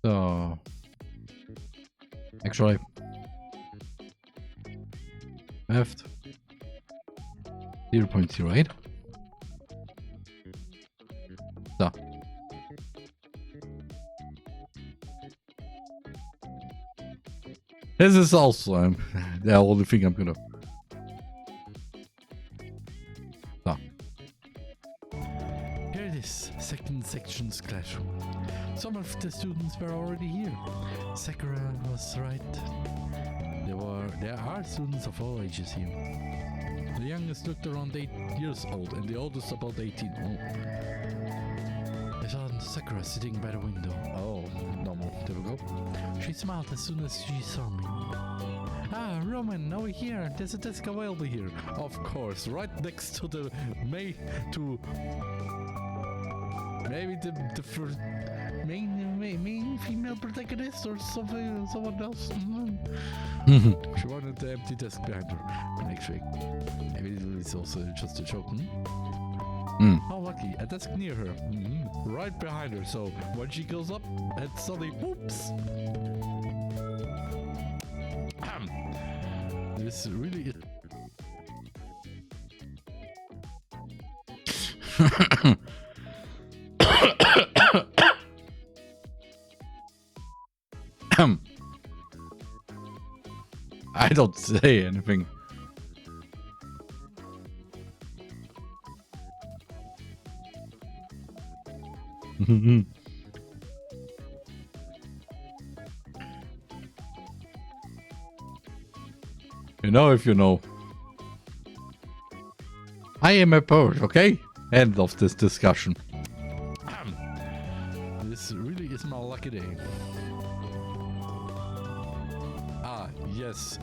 So Actually, left 0.08. So. This is also the only thing I'm gonna. So. Here it is, second section's classroom. Some of the students were already here. Sakura was right. There are students of all ages here. The youngest looked around 8 years old and the oldest about 18. Oh. I saw Sakura sitting by the window. Oh, normal. There we go. She smiled as soon as she saw me. Ah, Roman, over here. There's a desk available here. Of course, right next to the maybe the first main female protagonist or someone else. She wanted the empty desk behind her. Actually, maybe it's also just a joke. How lucky, a desk near her, right behind her. So when she goes up, and suddenly, whoops. This really is. I don't say anything. You know if you know. I am a poet, okay? End of this discussion. This really is my lucky day. Ah, yes.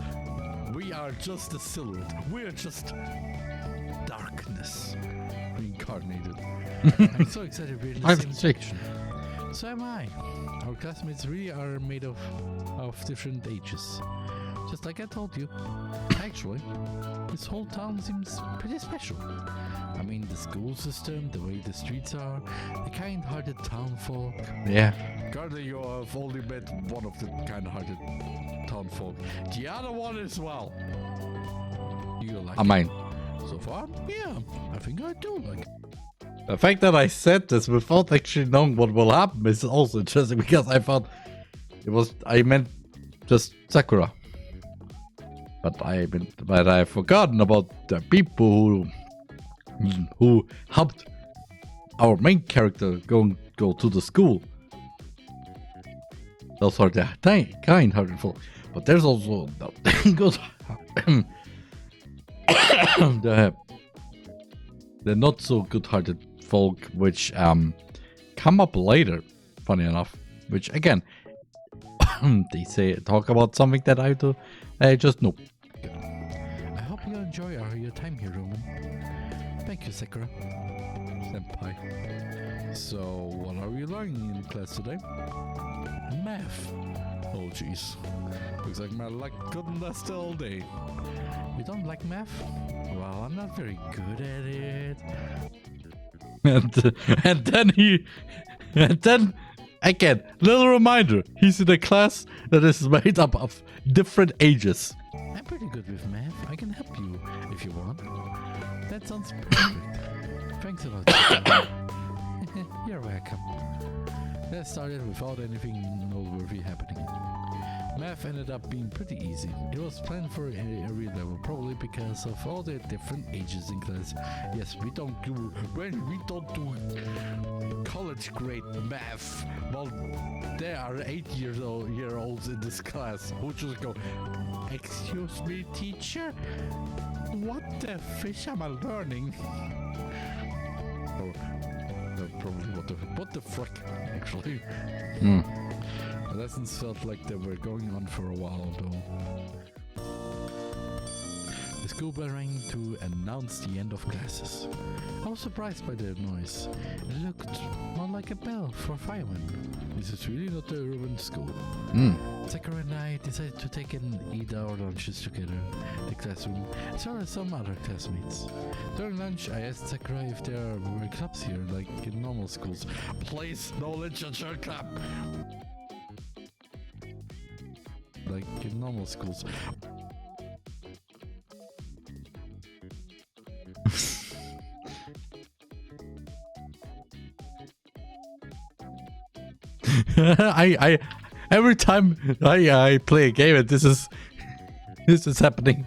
We are just a silhouette. We are just darkness reincarnated. I'm so excited we're in the same section. So am I. Our classmates really are made of different ages. Just like I told you. Actually, this whole town seems pretty special. I mean, the school system, the way the streets are, the kind-hearted townfolk. Yeah. Currently, you have only met one of the kind-hearted townfolk. The other one as well. You like it? So far, yeah, I think I do like it. The fact that I said this without actually knowing what will happen is also interesting because I thought I meant just Sakura. But I've forgotten about the people who helped our main character go to the school. Those are the kind-hearted folk. But there's also the not so good-hearted folk, which come up later. Funny enough, which again they talk about something that I do. I just know. I hope you enjoy your time here, Roman. Thank you, Sakura. Senpai. So, what are we learning in class today? Math. Oh, jeez. Looks like my luck couldn't last all day. You don't like math? Well, I'm not very good at it. And then again, little reminder, he's in a class that is made up of different ages. I'm pretty good with math. I can help you if you want. That sounds perfect. Thanks a lot. You're welcome. That started without anything noteworthy happening. Math ended up being pretty easy. It was planned for a real level, probably because of all the different ages in class. Yes, we don't do college grade math. Well, there are 8-year-olds in this class who just go, "Excuse me, teacher? What the fish am I learning?" Or probably what the frick, actually. The lessons felt like they were going on for a while, though. The school bell rang to announce the end of classes. I was surprised by the noise. It looked more like a bell for firemen. This is really not the urban school. Sakura and I decided to eat our lunches together in the classroom, so are some other classmates. During lunch, I asked Sakura if there were clubs here, like in normal schools. Please, no literature club! like in normal schools. I every time I play a game and this is happening.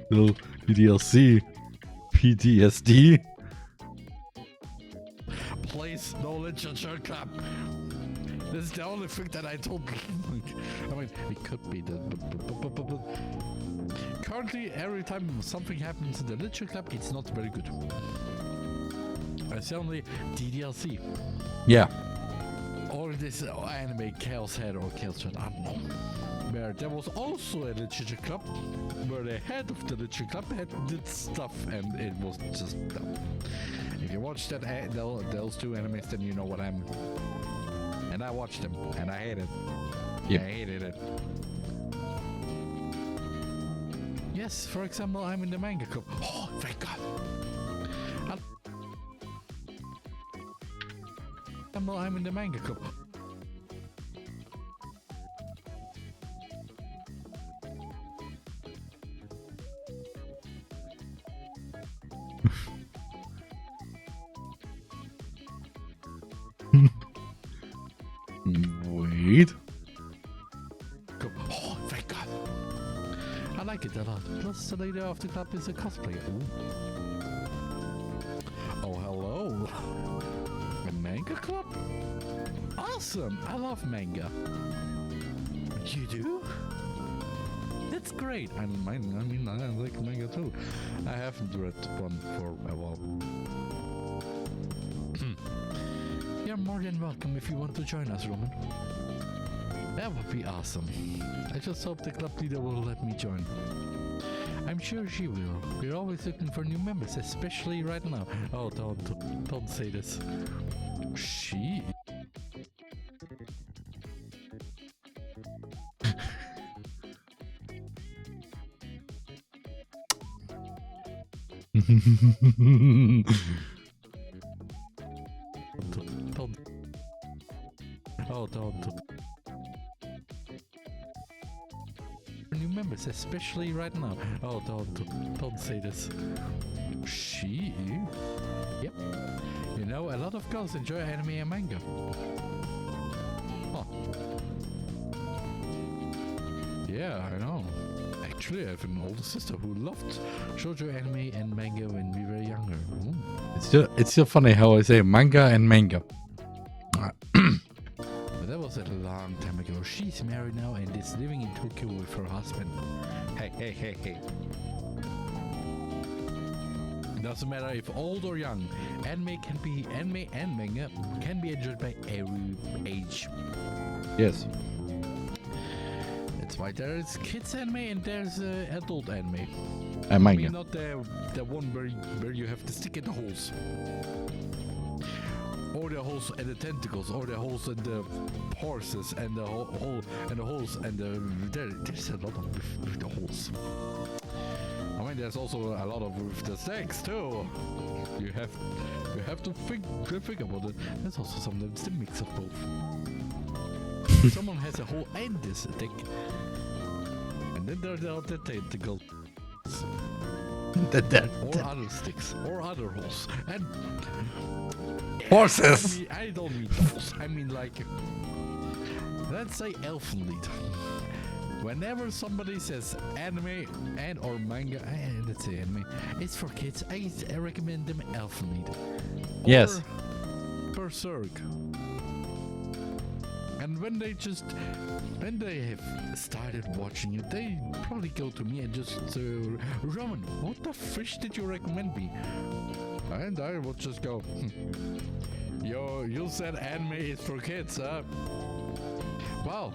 Little DLC PTSD. Please, no literature club. This is the only thing that I don't like. I mean, it could be the. Currently, every time something happens in the literature club, it's not very good. It's only DDLC. Yeah. Or this anime Chaos Head or Chaos Head, I don't know. Where there was also a literature club, where the head of the literature club did stuff, and it was just dumb. If you watch that those two animes, then you know what I'm. And I watched them, and I hated it. Yep. I hated it. Yes, for example, I'm in the manga club. Oh, thank God. I'm in the manga club. Wait. Oh, thank God. I like it a lot. Plus, the leader of the club is a cosplayer. Ooh. Oh, hello. A manga club? Awesome! I love manga. You do? That's great. I mean, I like manga too. I haven't read one for a while. You're more than welcome if you want to join us, Roman. That would be awesome. I just hope the club leader will let me join. I'm sure she will. We're always looking for new members, especially right now. Oh, don't say this. She. don't. New members, especially right now. Oh, don't say this. She? Yep. You know, a lot of girls enjoy anime and manga. Huh. Yeah, I know. Actually, I have an older sister who loved shoujo anime and manga when we were younger. Ooh. It's still funny how I say manga and manga. But that was a long time ago. She's married now and is living in Tokyo with her husband. Hey. Doesn't matter if old or young. Anime and manga can be enjoyed by every age. Yes. That's why there's kids anime and there's adult anime. And manga. I mean, not the one where you have to stick in the holes. Or the holes and the tentacles, or the holes and the horses, and the hole and the holes and there's a lot of with the holes. I mean, there's also a lot of with the snakes too. You have to think about it. There's also sometimes the mix of both. Someone has a hole and this thing, and then there are the tentacles. Or other sticks, or other holes, and horses. I don't mean holes. I mean like, let's say elfen lied. Whenever somebody says anime and or manga, let's say anime, it's for kids. I recommend them elfen lied. Yes. Berserk. And when they have started watching it, they probably go to me and just Roman, what the fish did you recommend me? And I will just go, yo, you said anime is for kids, huh? Wow,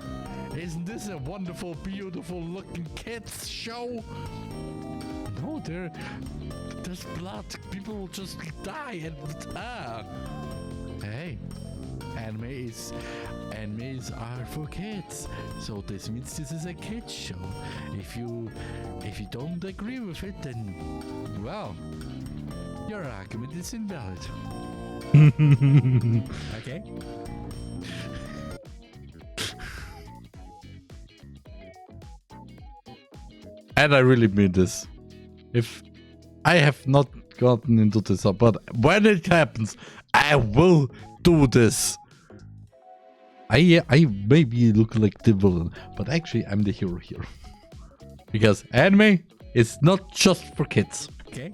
isn't this a wonderful, beautiful looking kids show? No, there's blood, people will just die and Hey. Animes are for kids, so this means this is a kids show. If you don't agree with it, then well, your argument is invalid. Okay. And I really mean this. If I have not gotten into this, but when it happens, I will do this. I maybe look like the villain, but actually I'm the hero here. Because anime is not just for kids. Okay?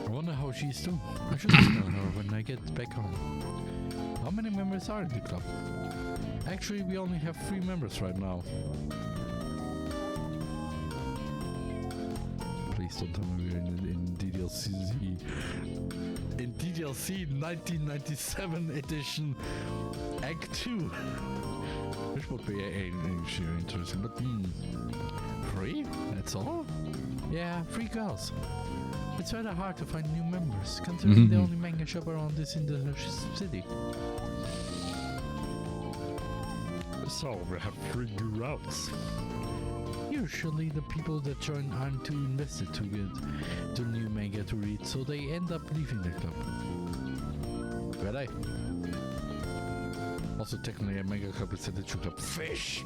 I wonder how she's doing. I should email her when I get back home. How many members are in the club? Actually, we only have 3 members right now. Please don't tell me we're in DDLC. In DDLC 1997 edition, Act 2. Which would be interesting, but 3? That's all? Yeah, 3 girls. It's rather hard to find new members, considering the only manga shop around this in the city. So we have 3 new routes. Usually the people that join aren't too invested to get to new manga to read, so they end up leaving the club. Right? Also technically a manga club is the True Club Fish!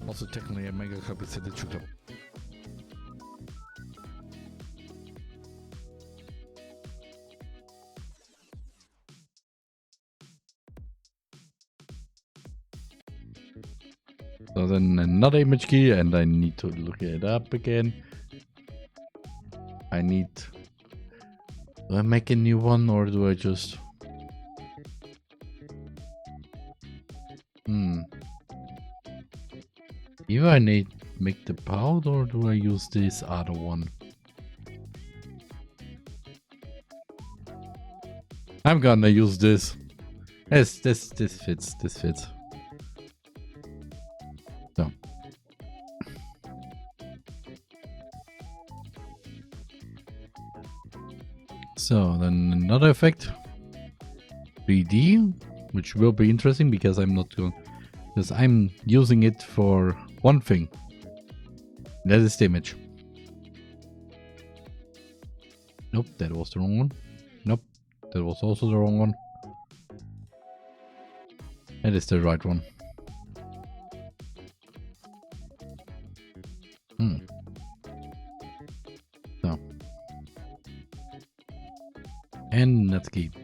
Also technically a manga club is the True Club. So then another image key, and I need to look it up again. Do I make a new one or do I just... Either I need to make the pout or do I use this other one? I'm gonna use this. Yes, this fits, So then another effect, 3D, which will be interesting because I'm using it for one thing. That is the image. Nope, that was the wrong one. Nope, that was also the wrong one. That is the right one. So. And let's keep.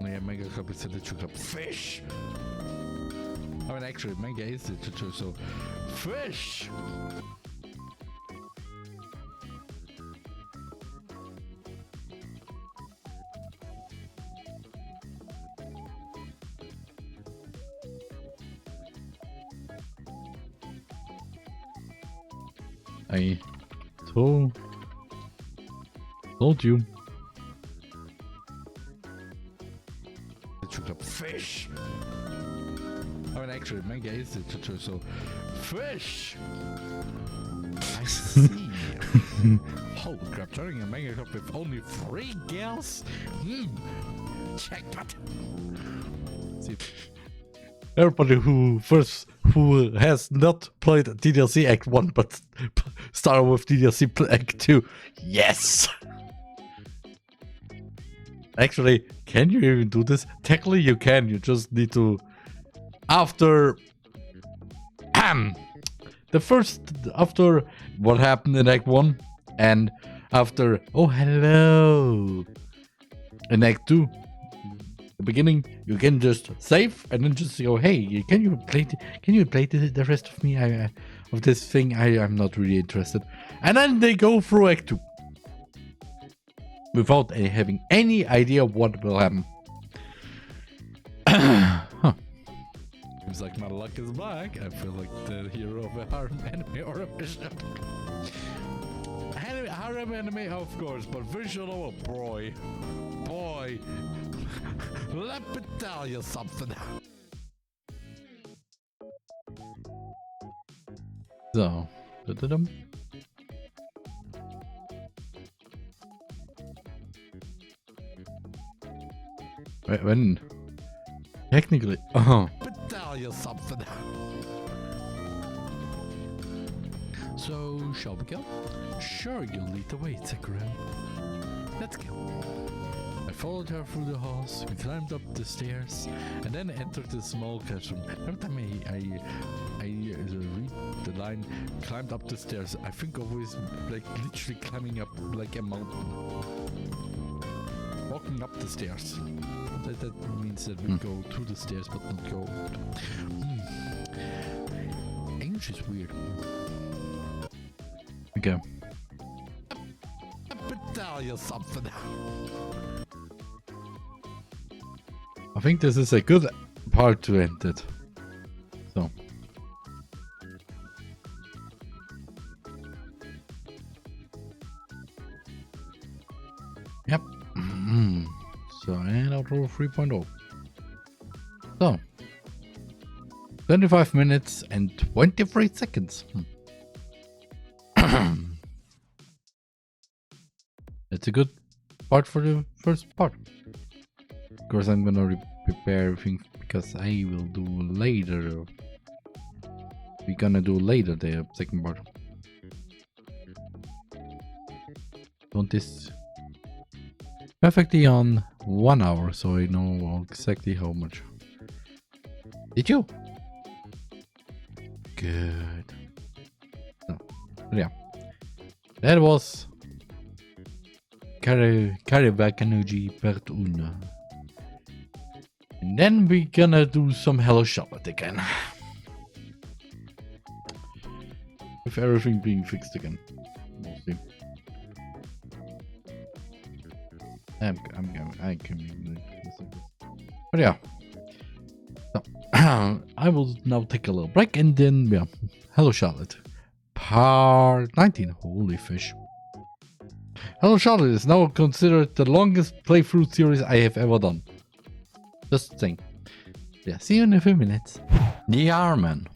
Yeah, manga cup is the True Club Fish. I mean, actually, manga is the True, so fish. I told you. The True Club Fish. I mean, actually, manga is the True, so fish. I see. Holy crap! Turning a manga club with only 3 girls. Checkpot. See. Everybody who has not played DDLC Act 1 but started with DDLC Act 2. Yes! Actually, can you even do this? Technically you can, you just need to... After what happened in Act 1 and after... Oh, hello! In Act 2. The beginning, you can just save and then just go, hey, can you play the rest of me of this thing? I'm not really interested. And then they go through Act 2 without having any idea what will happen. Huh. Seems like my luck is back. I feel like the hero of a harem anime or a bishop. Harem anime, of course, but visual novel, boy. Let me tell you something. So, when technically, let me tell you something. So, shall we go? Sure, you'll lead the way, Sakura. Let's go. I followed her through the halls, we climbed up the stairs, and then entered the small classroom. Every time I read the line, climbed up the stairs, I think always like literally climbing up like a mountain. Walking up the stairs. That means that we go to the stairs, but not go. English is weird. Okay. But tell you something. I think this is a good part to end it. So. Yep. So, and outro 3.0. So. 25 minutes and 23 seconds. That's a good part for the first part. Of course, I'm gonna prepare everything because I will do later. We're gonna do later the second part. Want this perfectly on 1 hour, so I know exactly how much. Did you? Good. So, yeah. That was Kare Kanojo part 1. And then we're gonna do some Hello Charlotte again. With everything being fixed again. We'll see. I can but yeah. So, I will now take a little break and then, yeah. Hello Charlotte. Part 19. Holy fish. Hello Charlotte is now considered the longest playthrough series I have ever done. Just saying. Yeah, see you in a few minutes. TheRMan.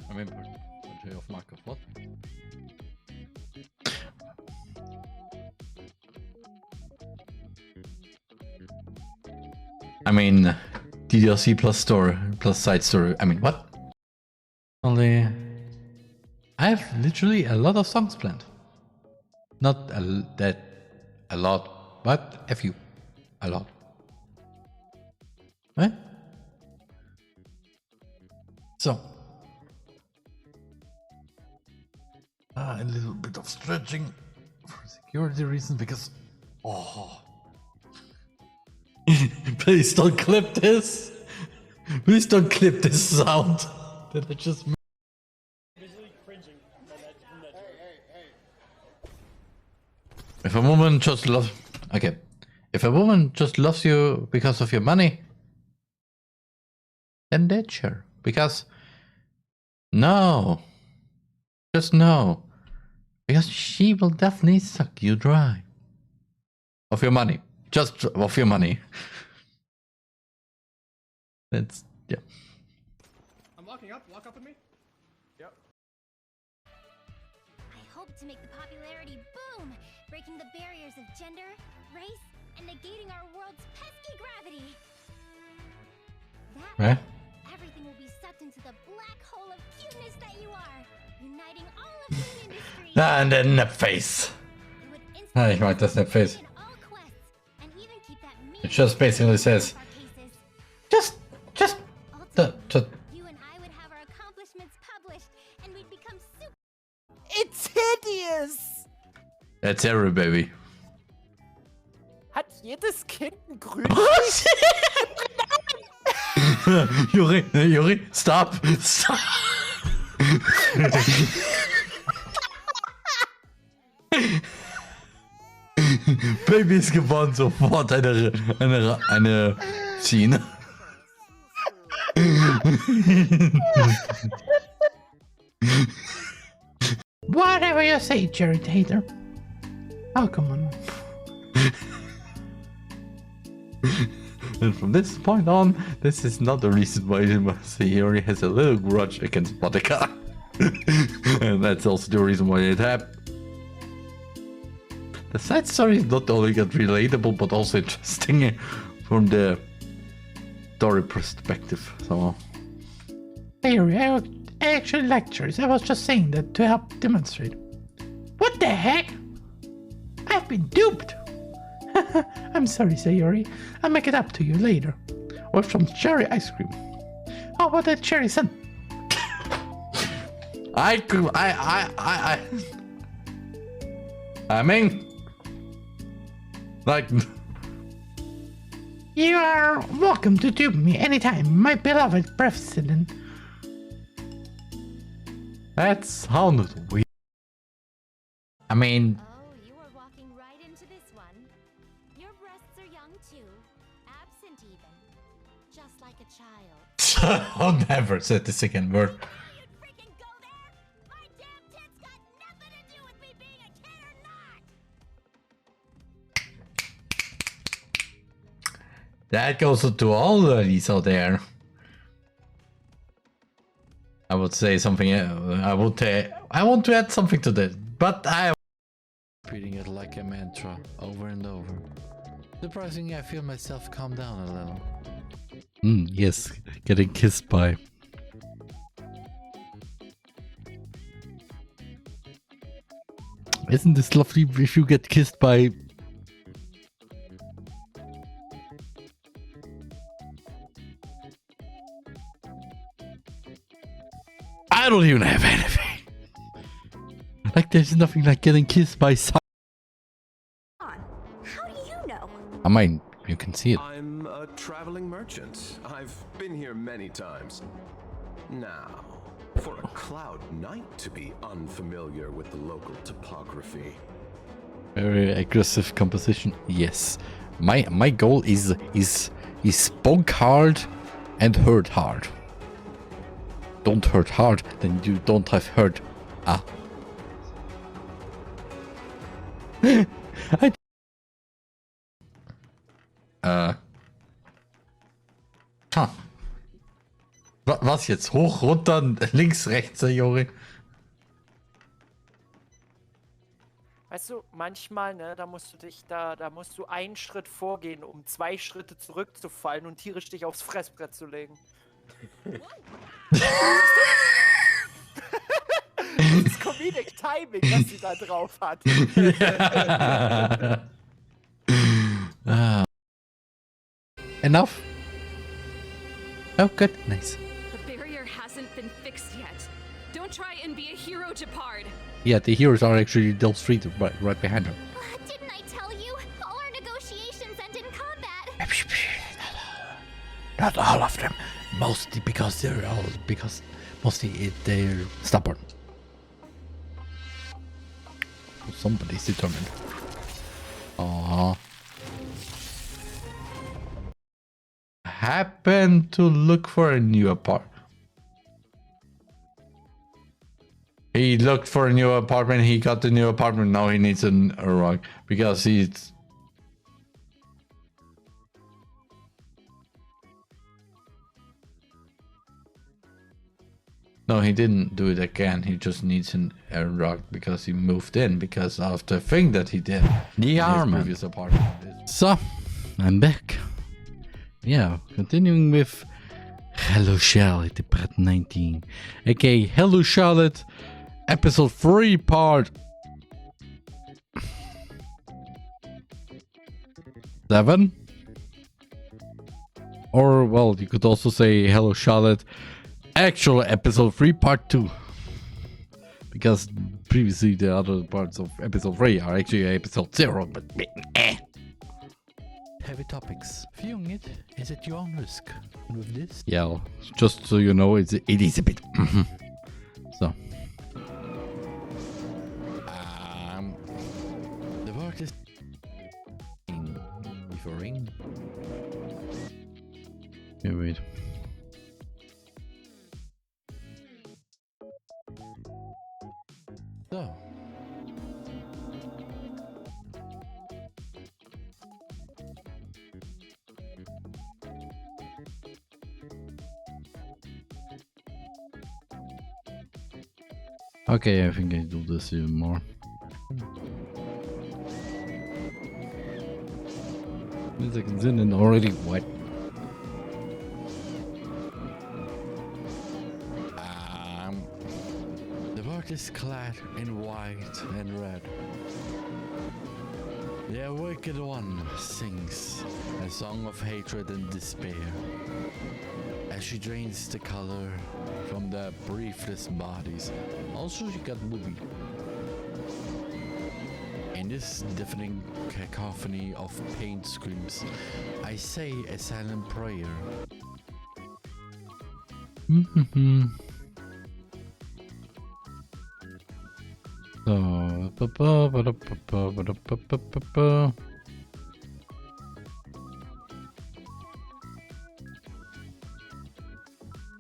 I remember J of Markov, what? I mean, DDLC plus story, plus side story. I mean, what? Only, I have literally a lot of songs planned. Not a lot, but a few. A lot. Right? So. A little bit of stretching for security reasons because please don't clip this. Please don't clip this sound that I just made. If a woman just loves if a woman just loves you because of your money, then ditch her. Because no. Just no. Because she will definitely suck you dry. Of your money. Just of your money. That's, yeah. I'm locking up. Lock up with me. Yep. I hope to make the popularity boom, breaking the barriers of gender, race, and negating our world's pesky gravity. That way, everything will be sucked into the black hole of cuteness that you are, uniting all of the industry. And then the face. Ich mag das nicht face. It just basically says, just. You and I would have our accomplishments published, and we'd become super. It's hideous! Erzähl, baby. Hat jedes Kind ein Grün? Yuri, stop. Baby ist geboren, sofort eine Schiene. Whatever you say, Jerry Tater. Oh, come on. And from this point on, this is not the reason why Sayori has a little grudge against Buttercup. And that's also the reason why it happened. The side story is not only got relatable, but also interesting from the story perspective. So, Sayori, I actually like cherries. I was just saying that to help demonstrate. What the heck? I've been duped. I'm sorry, Sayori. I'll make it up to you later. With some cherry ice cream. How about that cherry sun? I mean, like, You are welcome to dupe me anytime, my beloved president. that sounded weird. I mean, Oh, you are walking right into this one. Your breasts are young too, absent even, just like a child. I'll never say the second word. You'd freaking go there? My damn tits got nothing to do with me being a kid or not! That goes to all ladies out there. I would say something. I want to add something to this, but I repeating it like a mantra over and over. Surprisingly, I feel myself calm down a little. Yes, getting kissed by. Isn't this lovely if you get kissed by? I don't even have anything. Like there's nothing like getting kissed by someone. How do you know? I mean, you can see it. I'm a traveling merchant. I've been here many times. Now, for a cloud knight to be unfamiliar with the local topography. Very aggressive composition. Yes. My goal is spoke hard and hurt hard. Don't hurt hard, then you don't have hurt. Ah. Was jetzt? Hoch, runter, links, rechts, Jori? Weißt du, manchmal, ne, da musst du einen Schritt vorgehen, um 2 Schritte zurückzufallen und tierisch dich aufs Fressbrett zu legen. Das ist Comedic Timing, was sie da drauf hat. Enough? Oh, good. Nice. The barrier hasn't been fixed yet. Don't try and be a hero, Japard. Yeah, the heroes are actually those three right behind her. Didn't I tell you? All our negotiations end in combat. Not all of them. Mostly because they're stubborn. Somebody's determined. Happened to look for a new apartment. He looked for a new apartment. He got the new apartment. Now he needs a rug because he's. No, he didn't do it again. He just needs a rug because he moved in because of the thing that he did. TheRMan. Previous apartment. So, I'm back. Yeah, continuing with Hello Charlotte, part 19. Okay, Hello Charlotte, episode 3, part 7. Or, well, you could also say Hello Charlotte, actual episode 3, part 2. Because previously the other parts of episode 3 are actually episode 0, but heavy topics. Viewing it is at your own risk. And with this, yeah, just so you know, it is a bit. So, the word is before ring. Okay, wait. So, Okay, I think I do this even more. Seconds in and already what? The world is clad in white and red. The awakened one sings a song of hatred and despair as she drains the color from their briefless bodies. Also, she got movie. In this deafening cacophony of pain screams, I say a silent prayer.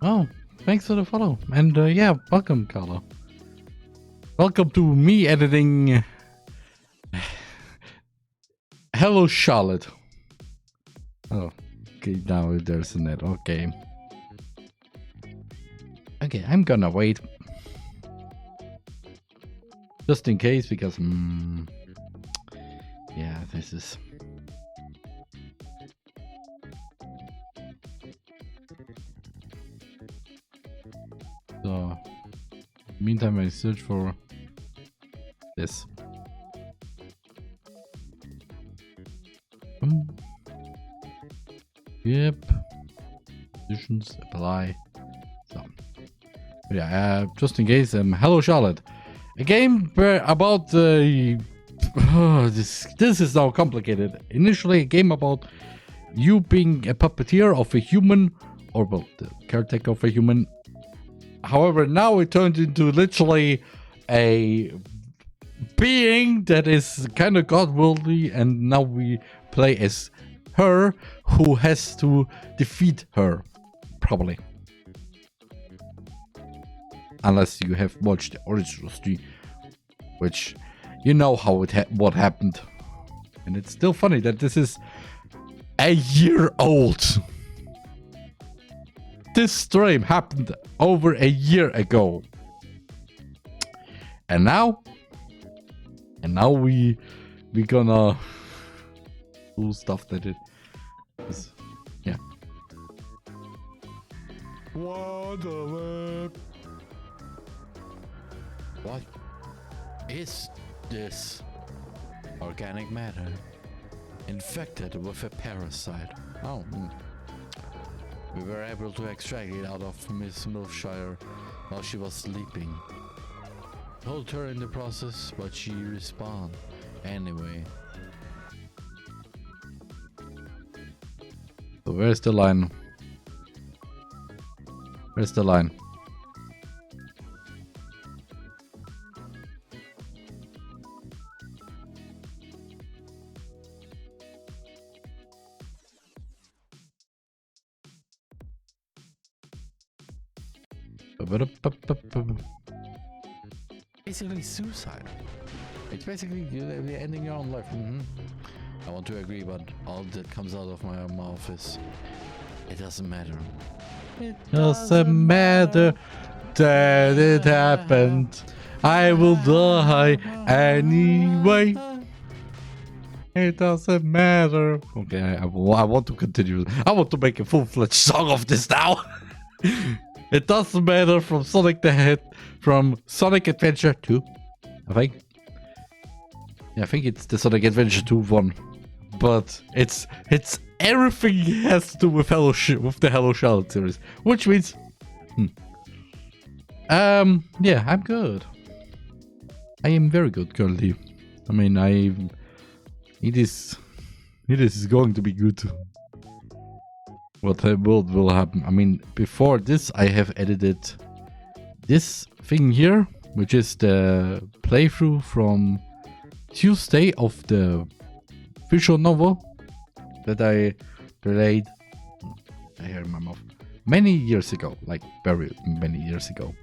Oh, thanks for the follow. And yeah, welcome, Carla. Welcome to me editing Hello, Charlotte. Oh, okay, now there's a net. Okay. Okay, I'm gonna wait. Just in case, because... yeah, this is... So, meantime I search for this. Yep. Positions apply. So, yeah, just in case. Hello, Charlotte. A game about this is now complicated. Initially, a game about you being a puppeteer of a human, or well, the caretaker of a human. However, now it turned into literally a being that is kind of godworthy, and now we play as her who has to defeat her, probably. Unless you have watched the original stream, which you know how it what happened, and it's still funny that this is a year old. This stream happened over a year ago, and now we gonna do stuff that it is, yeah. What is this organic matter infected with a parasite? Oh, we were able to extract it out of Miss Milshire while she was sleeping. Told her in the process, but she respawned anyway. So where's the line? Where's the line? Basically suicide. It's basically you're ending your own life. I want to agree, but all that comes out of my mouth is it doesn't matter. It doesn't matter that it happened. I will die anyway. It doesn't matter. Okay, I want to continue. I want to make a full-fledged song of this now. It doesn't matter from Sonic the Hedgehog, from Sonic Adventure 2, I think. Yeah, I think it's the Sonic Adventure 2 one, but it's everything has to do with the Hello Charlotte series, which means, yeah, I'm good. I am very good currently. I mean, it is going to be good. What will happen? I mean, before this, I have edited this thing here, which is the playthrough from Tuesday of the visual novel that I played. I hear in my mouth many years ago, like very many years ago.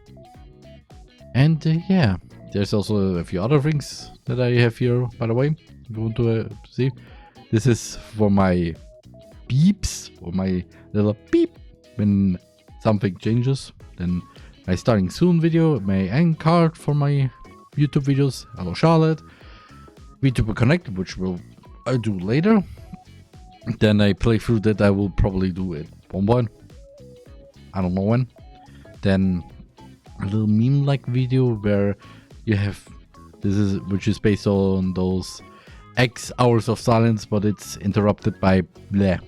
And yeah, there's also a few other things that I have here, by the way. If you want to see, this is for my beeps, or my little beep when something changes. Then my starting soon video, my end card for my YouTube videos. Hello Charlotte. VTuber Connect, which I'll do later. Then I play through that. I will probably do it one. I don't know when. Then a little meme-like video where you have which is based on those X hours of silence, but it's interrupted by bleh.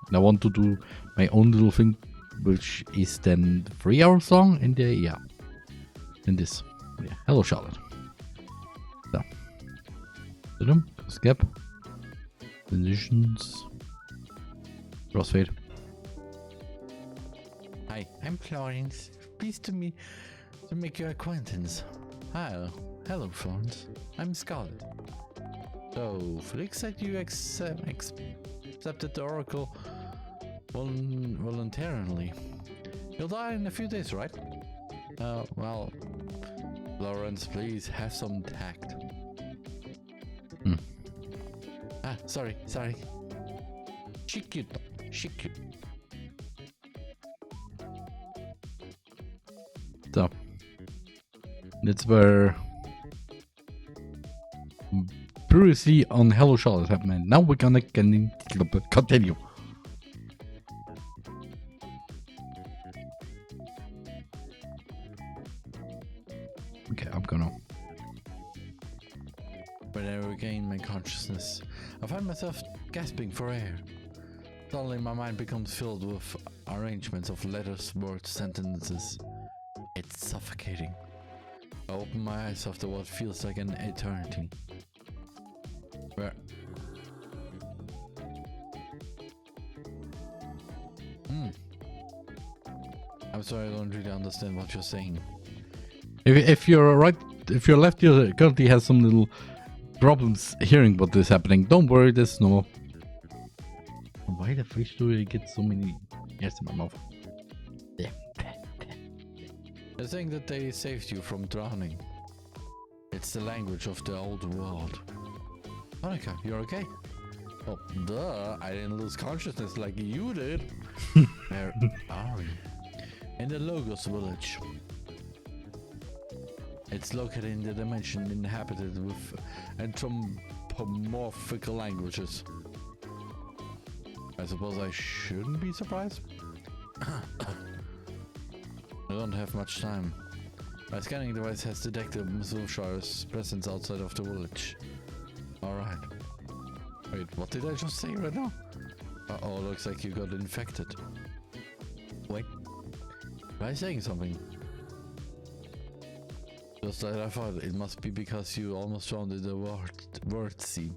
And I want to do my own little thing, which is then 3 hours long in this. Yeah. Hello Charlotte. So. Skip. Positions. Crossfade. Hi, I'm Florence. Pleased to make your acquaintance. Hi, hello Florence. I'm Scarlet. So, Felix said you accepted the Oracle voluntarily. You'll die in a few days, right? Well, Florence, please have some tact. Sorry. Shikyu. So, that's where previously on Hello Charlotte happened. Now we're gonna continue. Okay, I'm gonna. When I regain my consciousness, I find myself gasping for air. Suddenly my mind becomes filled with arrangements of letters, words, sentences. It's suffocating. I open my eyes after what feels like an eternity. Where? I'm sorry, I don't really understand what you're saying. If you're left ear currently has some little problems hearing what is happening, don't worry, there's no. Why the fish do I get so many hairs in my mouth? Yeah. They're saying that they saved you from drowning. It's the language of the old world. Monica, you're okay? Oh, duh, I didn't lose consciousness like you did. Where are we? In the Logos village. It's located in the dimension inhabited with anthropomorphic languages. I suppose I shouldn't be surprised. I don't have much time. My scanning device has detected Mizushar's presence outside of the village. Alright. Wait, what did I just say right now? Uh-oh, looks like you got infected. Wait. Am I saying something? Just like I thought, it must be because you almost rounded the word scene.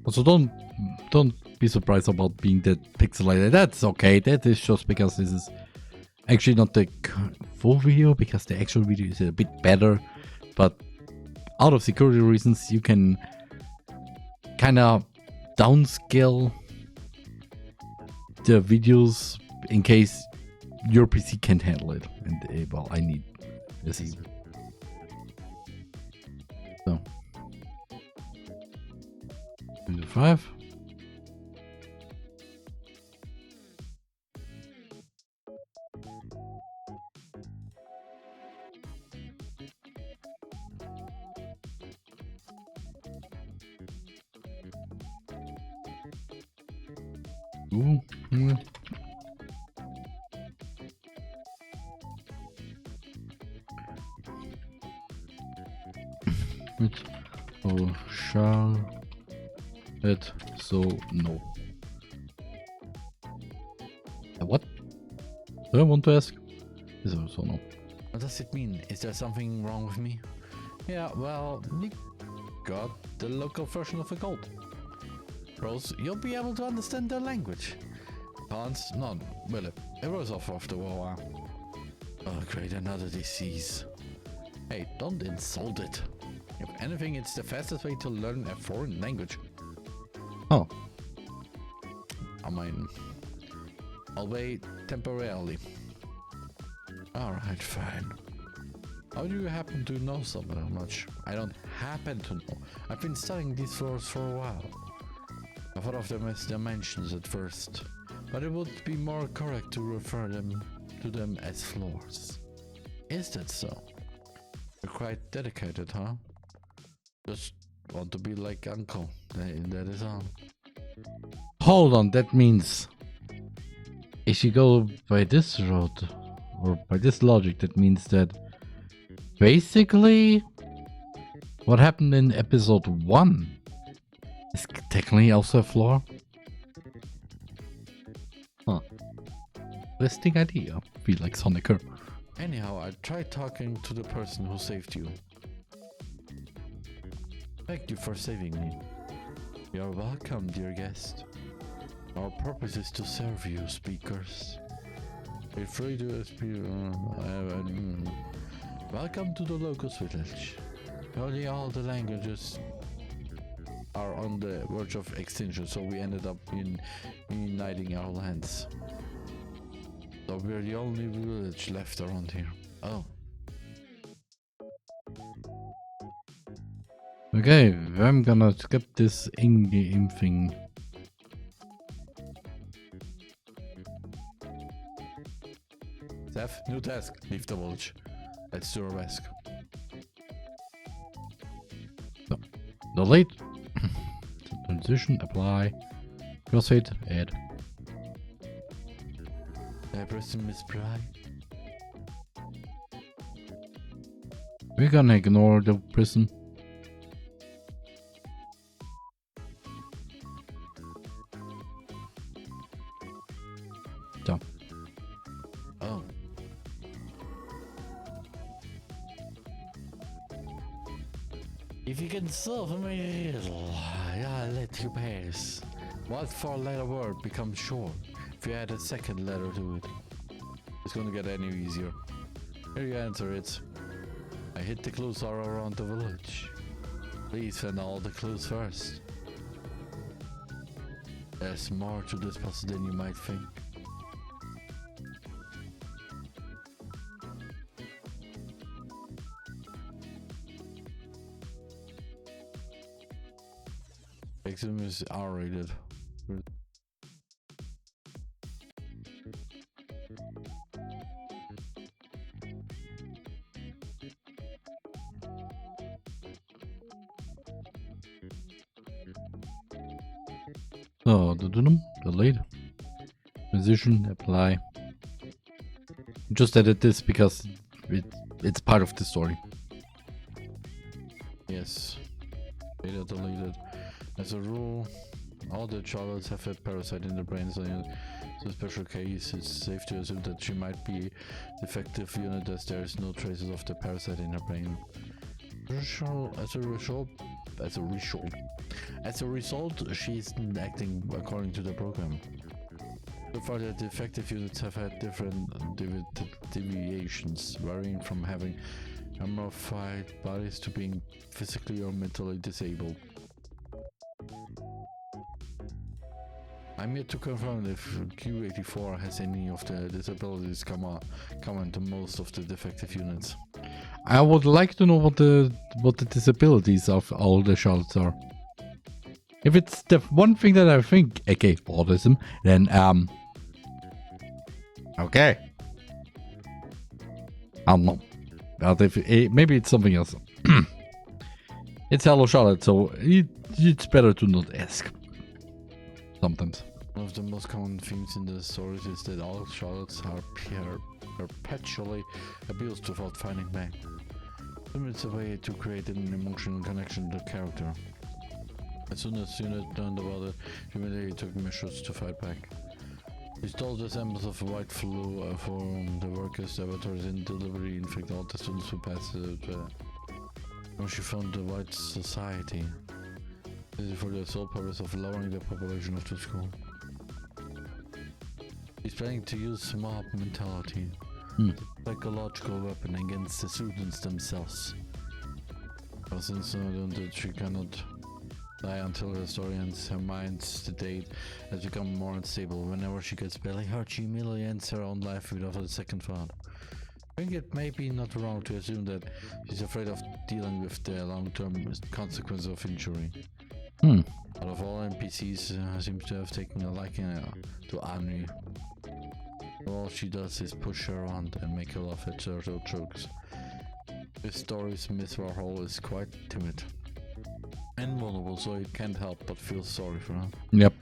Also, don't be surprised about being that pixelated. That's okay. That is just because this is actually not the full video, because the actual video is a bit better. But out of security reasons, you can kind of downscale the videos in case your PC can't handle it. And well, I need this. So. 5. Ooh. Oh, shall it so no. What? Do I want to ask? Is also no. What does it mean? Is there something wrong with me? Yeah, well, we got the local version of the cult. Rose, you'll be able to understand their language. Hans, none. Will it? It was off after a while. Oh great, another disease. Hey, don't insult it. If anything, it's the fastest way to learn a foreign language. Oh. I mean, I'll wait temporarily. Alright, fine. How do you happen to know so much? I don't happen to know. I've been studying these floors for a while. I thought of them as dimensions at first, but it would be more correct to refer to them as floors. Is that so? You're quite dedicated, huh? Just want to be like Uncle. That is all. Hold on, that means if you go by this road or by this logic, that means that basically what happened in episode 1 is technically also a floor. Huh. Interesting idea. Feel like Sonicer. Anyhow, I tried talking to the person who saved you. Thank you for saving me. You're welcome, dear guest. Our purpose is to serve you, speakers. Feel free to speak. Welcome to the Locust Village. Nearly all the languages are on the verge of extinction, so we ended up uniting our lands. So we're the only village left around here. Oh. Okay, I'm gonna skip this in-game thing. Seth, new task. Leave the village. Let's do a task. So, delete. Transition, apply. Cross-hit, add. I press mispry. We're gonna ignore the prison. So. Oh. If you can solve me a riddle, I'll let you pass. What 4-letter word becomes short if you add a second letter to it? It's gonna get any easier. Here you answer it. I hit the clues all around the village. Please find all the clues first. There's more to this puzzle than you might think. Maximum is R-rated. So, delete, position, apply. Just edit this because it's part of the story. Yes, data deleted. As a rule, all the Charlottes have a parasite in their brains, so in a special case, it's safe to assume that she might be defective unit as there is no traces of the parasite in her brain. As a result, she's acting according to the program. So far, the defective units have had different deviations, varying from having amorphied bodies to being physically or mentally disabled. I'm yet to confirm if Q84 has any of the disabilities common to most of the defective units. I would like to know what the disabilities of all the Charlottes are. If it's the one thing that I think, aka autism, then okay. I don't know. But if maybe it's something else. It's Hello Charlotte, so it's better to not ask. Sometimes. One of the most common themes in the stories is that all Charlottes are perpetually abused without fighting back. It's a way to create an emotional connection to the character. As soon as unit learned about it, she immediately took measures to fight back. She stole the samples of white flu from the workers' laboratories and deliberately infected all the students who passed it. When she found the white society, this is for the sole purpose of lowering the population of the school. She's planning to use mob mentality, psychological weapon against the students themselves. Since that she cannot die until her story ends. Her mind's to date has become more unstable. Whenever she gets badly hurt, she immediately ends her own life without a second thought. I think it may be not wrong to assume that she's afraid of dealing with the long-term consequences of injury. Out of all NPCs, seems to have taken a liking to Anri. All she does is push her around and make her laugh at turtle jokes. This story's Miss Warhol is quite timid and vulnerable, so you can't help but feel sorry for her. Yep.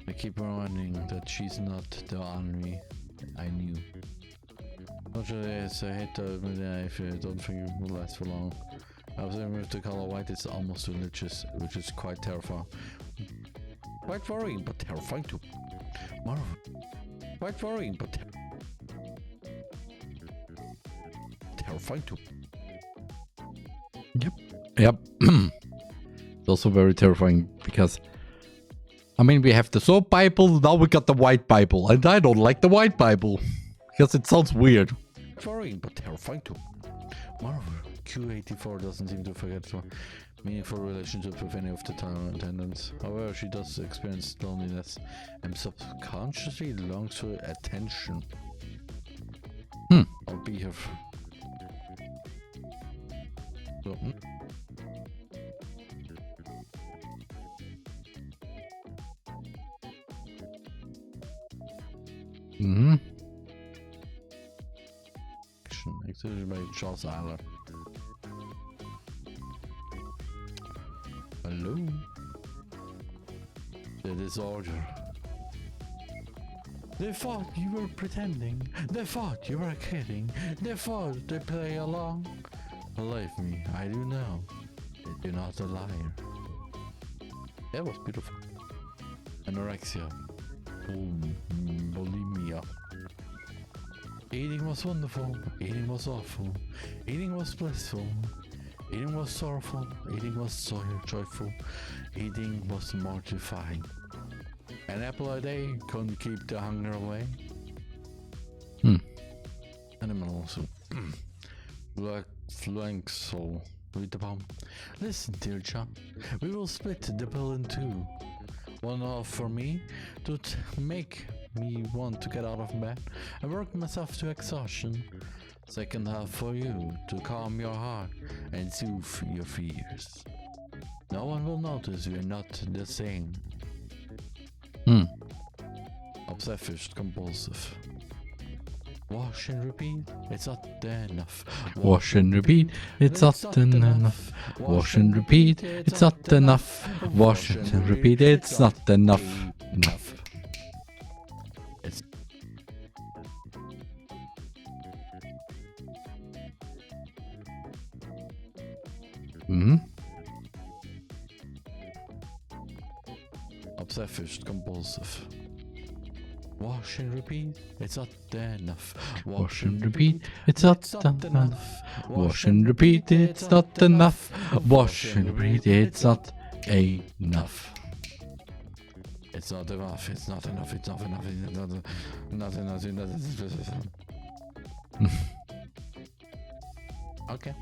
I keep reminding that she's not the Anri I knew. Unfortunately, yes, I hate to admit that if I don't think it will last for long. Observing with the color white is almost religious, which is quite terrifying. Quite worrying, but terrifying too. Marvel. Quite worrying, but terrifying too. Yep. It's also very terrifying because, I mean, we have the Soap Bible, now we got the White Bible, and I don't like the White Bible because it sounds weird. Worrying, but terrifying too. Marvel. Q84 doesn't seem to forget meaningful relationships with any of the town attendants. However, she does experience loneliness and subconsciously longs for attention. I'll be here. So, Executed by Charles Eiler. Hello? The disorder. They thought you were pretending. They thought you were kidding. They thought they play along. Believe me, I do know that you're not a liar. That was beautiful. Anorexia. Bulimia. Eating was wonderful. Eating was awful. Eating was blissful. Eating was sorrowful. Eating was joyful. Eating was mortifying. An apple a day couldn't keep the hunger away. Animal also. Flank soul. Read the poem. Listen, dear John. We will split the bill in two. One half for me to make me want to get out of bed and work myself to exhaustion. Second half for you to calm your heart and soothe your fears. No one will notice we're not the same. Obsessive compulsive. Wash and repeat, it's not enough. Wash and repeat, it's not enough. Wash and repeat, it's not enough. Wash and repeat, it's not enough. Enough. It's obsessive compulsive. Wash and repeat, it's not enough. Wash and repeat, it's not enough. Wash and repeat, it's not enough. Wash and repeat, it's not enough. It's not enough, it's not enough, it's not enough, it's not enough, it's not. Okay.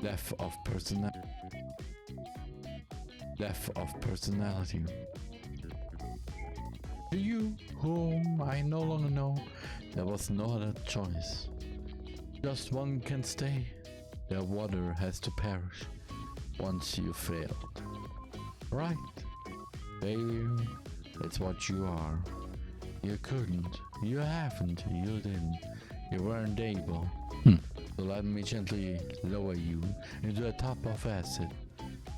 Death of personality. Death of personality. To you, whom I no longer know, there was no other choice. Just one can stay. The water has to perish once you failed. Right. Failure, it's what you are. You couldn't, you haven't, you didn't, you weren't able. So let me gently lower you into a top of acid.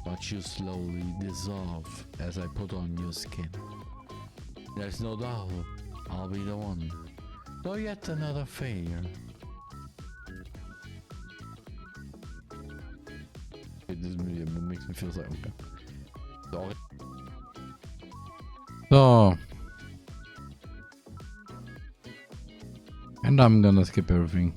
Watch you slowly dissolve as I put on your skin. There's no doubt I'll be the one. Though yet another failure. This makes me feel like okay. Sorry. So, and I'm gonna skip everything.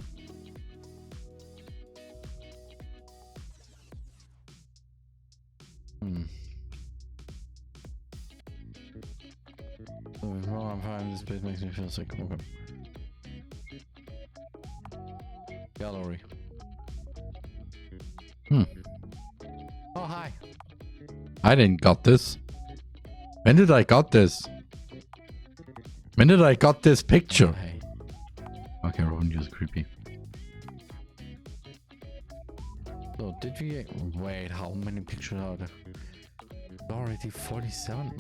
This page makes me feel sick. Okay. Gallery. Oh, hi. I didn't got this. When did I got this? When did I got this picture? Hey. Okay, Robin, you're creepy. So did we wait? How many pictures are there? Already 47.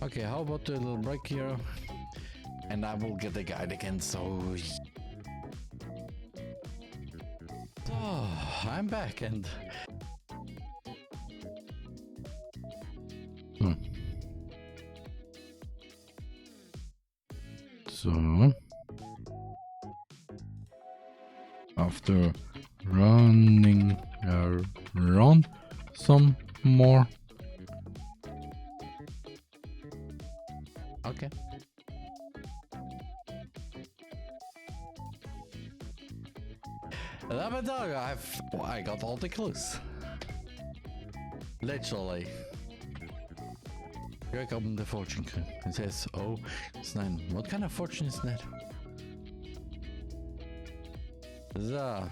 Okay, how about a little break here? And I will get the guide again, so... Oh, I'm back and... So... After running around some more... Okay. I got all the clues. Literally. Here comes the fortune cookie. It says, oh, it's 9. What kind of fortune is that? So.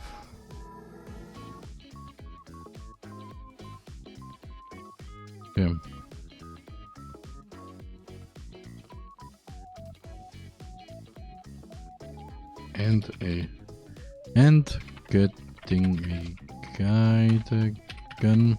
Yeah. And getting a guide again.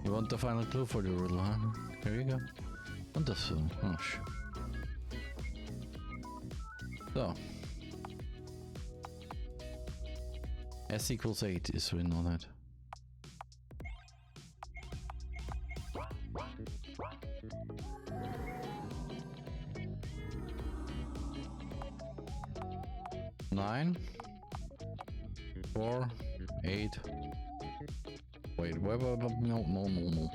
You want the final clue for the riddle, huh? Here you go. Wonderful. Oh, shit. So. S equals 8 is written on that. Nine, 4, 8. Wait, no.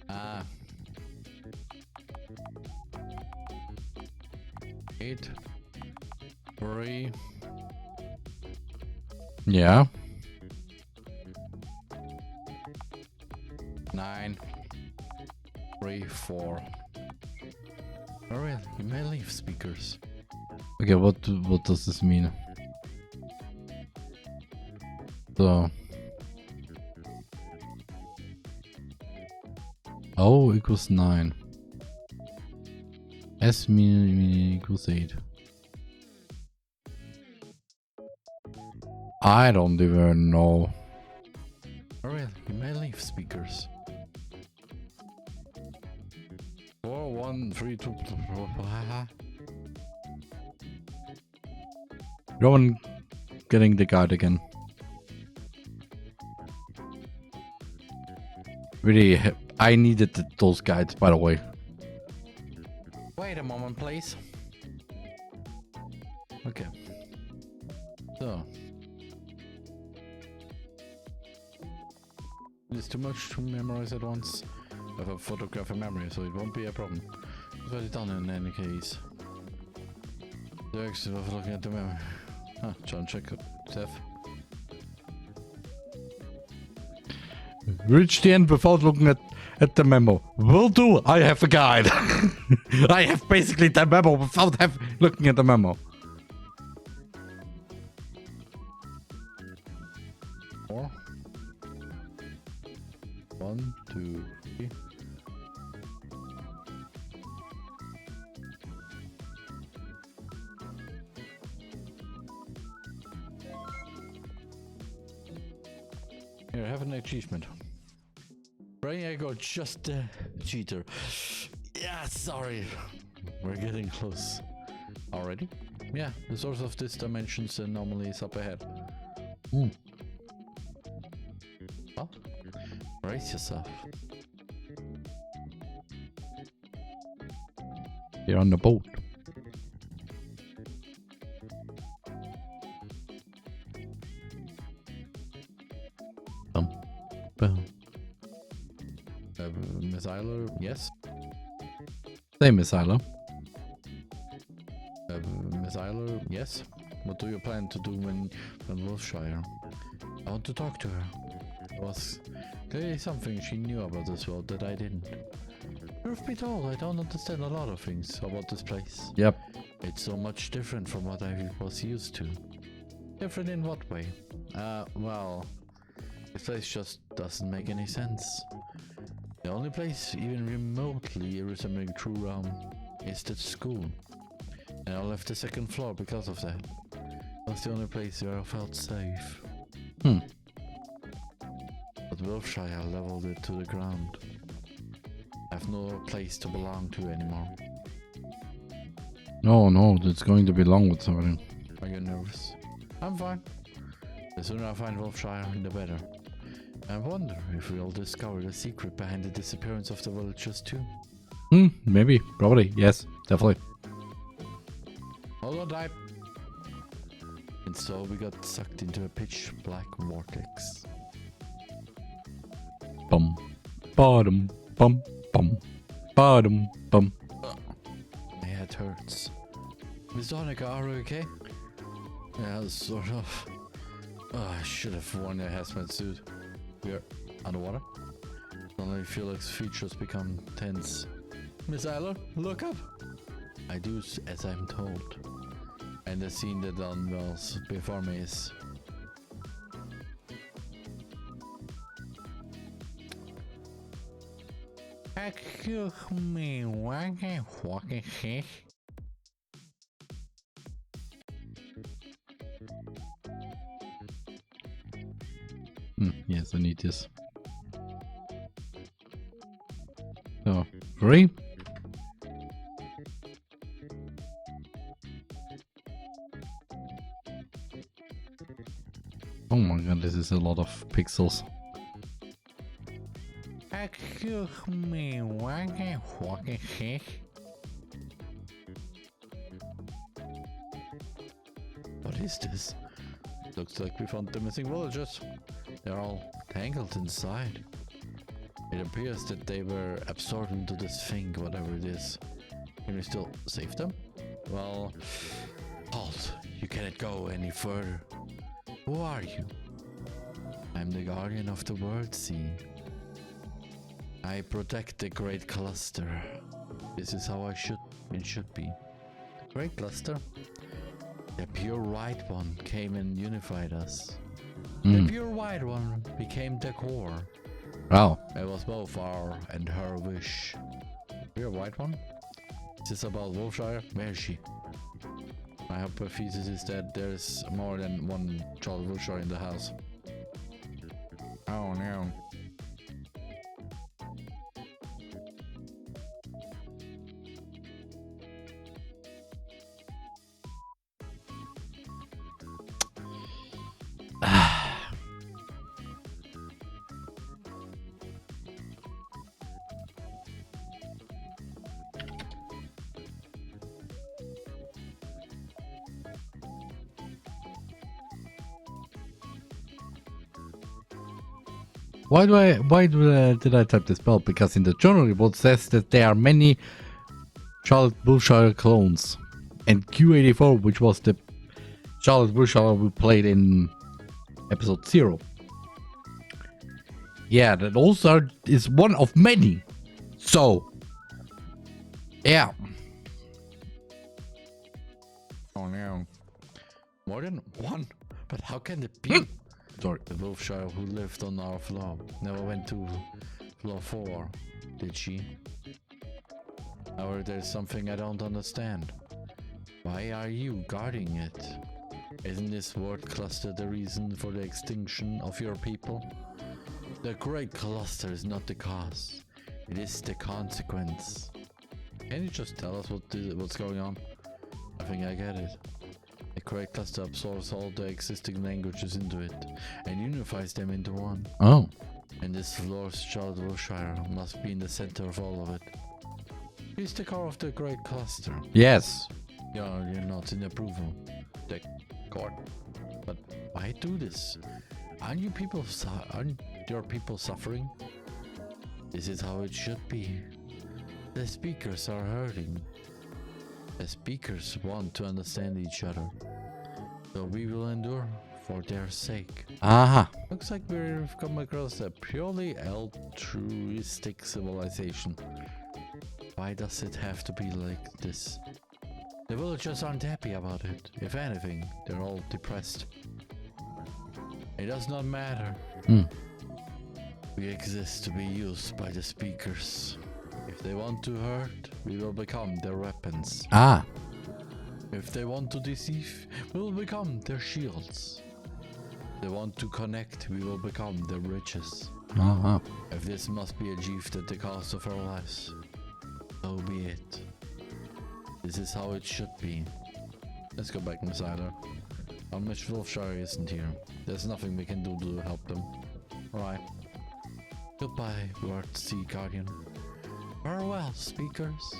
Ah. 8, 3. Yeah. 9, 3, 4. Oh, really? You may leave speakers. Okay, what does this mean? So. O equals 9. S equals 8. I don't even know. Oh, really? You may leave speakers. 4, 1, 3, 2. Rowan getting the guide again. Really, I needed those guides, by the way. Wait a moment, please. Okay. So. It's too much to memorize at once. I have a photographic memory, so it won't be a problem. I've got it done in any case. The exit of looking at the memory. Huh, John, check it. Seth. Reach the end without looking at the memo. Will do. I have a guide. I have basically the memo without looking at the memo. 4. 1, 2, 3. Here, have an achievement. Brain Echo, just a cheater. Yeah, sorry. We're getting close. Already? Yeah, the source of this dimension's anomaly is up ahead. Well, brace yourself. You're on the boat. Boom. Missiler, yes. Same missiler. Missiler, Hello, yes? What do you plan to do when Wolfshire? I want to talk to her. There was clearly something she knew about this world that I didn't. Truth be told, I don't understand a lot of things about this place. Yep. It's so much different from what I was used to. Different in what way? Well, this place just doesn't make any sense. The only place even remotely resembling true realm is the school. And I left the second floor because of that. It was the only place where I felt safe. But Wiltshire leveled it to the ground. I have no place to belong to anymore. No, it's going to be long with something. Are you nervous? I'm fine. The sooner I find Wiltshire, the better. I wonder if we'll discover the secret behind the disappearance of the villagers too. Maybe. Probably. Yes. Definitely. Hold on tight. And so we got sucked into a pitch black vortex. Bum. Bottom. Bum. Bum. Bottom. Bum. My head hurts. Miss Donica, are you okay? Yeah, sort of. I should have worn a hazmat suit. We're underwater. Suddenly Felix's features become tense. Miss Eiler, look up! I do as I'm told. And the scene that unveils before me is... Excuse me, what is this? Yes, I need this. So, 3. Oh my god, this is a lot of pixels. Excuse me, what is this? What is this? Looks like we found the missing villagers. They're all tangled inside. It appears that they were absorbed into this thing, whatever it is. Can we still save them? Well, halt. You cannot go any further. Who are you? I'm the guardian of the world scene. I protect the Great Cluster. This is how it should be. The Great Cluster? The pure white one came and unified us. The pure white one became the core. Wow. It was both our and her wish. Pure white one? Is this about Wolfshire? Where is she? My hypothesis is that there's more than one child Wolfshire in the house. Oh no. Why did I type this spell? Because in the journal report says that there are many Charlotte Bullshire clones. And Q84, which was the Charlotte Bullshire we played in episode 0. Yeah, that also is one of many. So, yeah. Oh no. More than one? But how can it be? Sorry. The Wolfshire who lived on our floor never went to floor 4, did she? However, there's something I don't understand. Why are you guarding it? Isn't this word cluster the reason for the extinction of your people? The Great Cluster is not the cause. It is the consequence. Can you just tell us what's going on? I think I get it. The Great Cluster absorbs all the existing languages into it and unifies them into one. Oh. And this floor's child Wiltshire must be in the center of all of it. He's the core of the Great Cluster. Yes. You're not in approval. The court. But why do this? Aren't your people suffering? This is how it should be. The speakers are hurting. The speakers want to understand each other, so we will endure for their sake. Aha. Looks like we've come across a purely altruistic civilization. Why does it have to be like this? The villagers aren't happy about it. If anything, they're all depressed. It does not matter. We exist to be used by the speakers. If they want to hurt, we will become their weapons. Ah. If they want to deceive, we will become their shields. If they want to connect, we will become their riches. Uh-huh. If this must be achieved at the cost of our lives, so be it. This is how it should be. Let's go back, Miss Eiler. Our Miss Wolfshire isn't here. There's nothing we can do to help them. Alright. Goodbye, Word Sea Guardian. Farewell, speakers.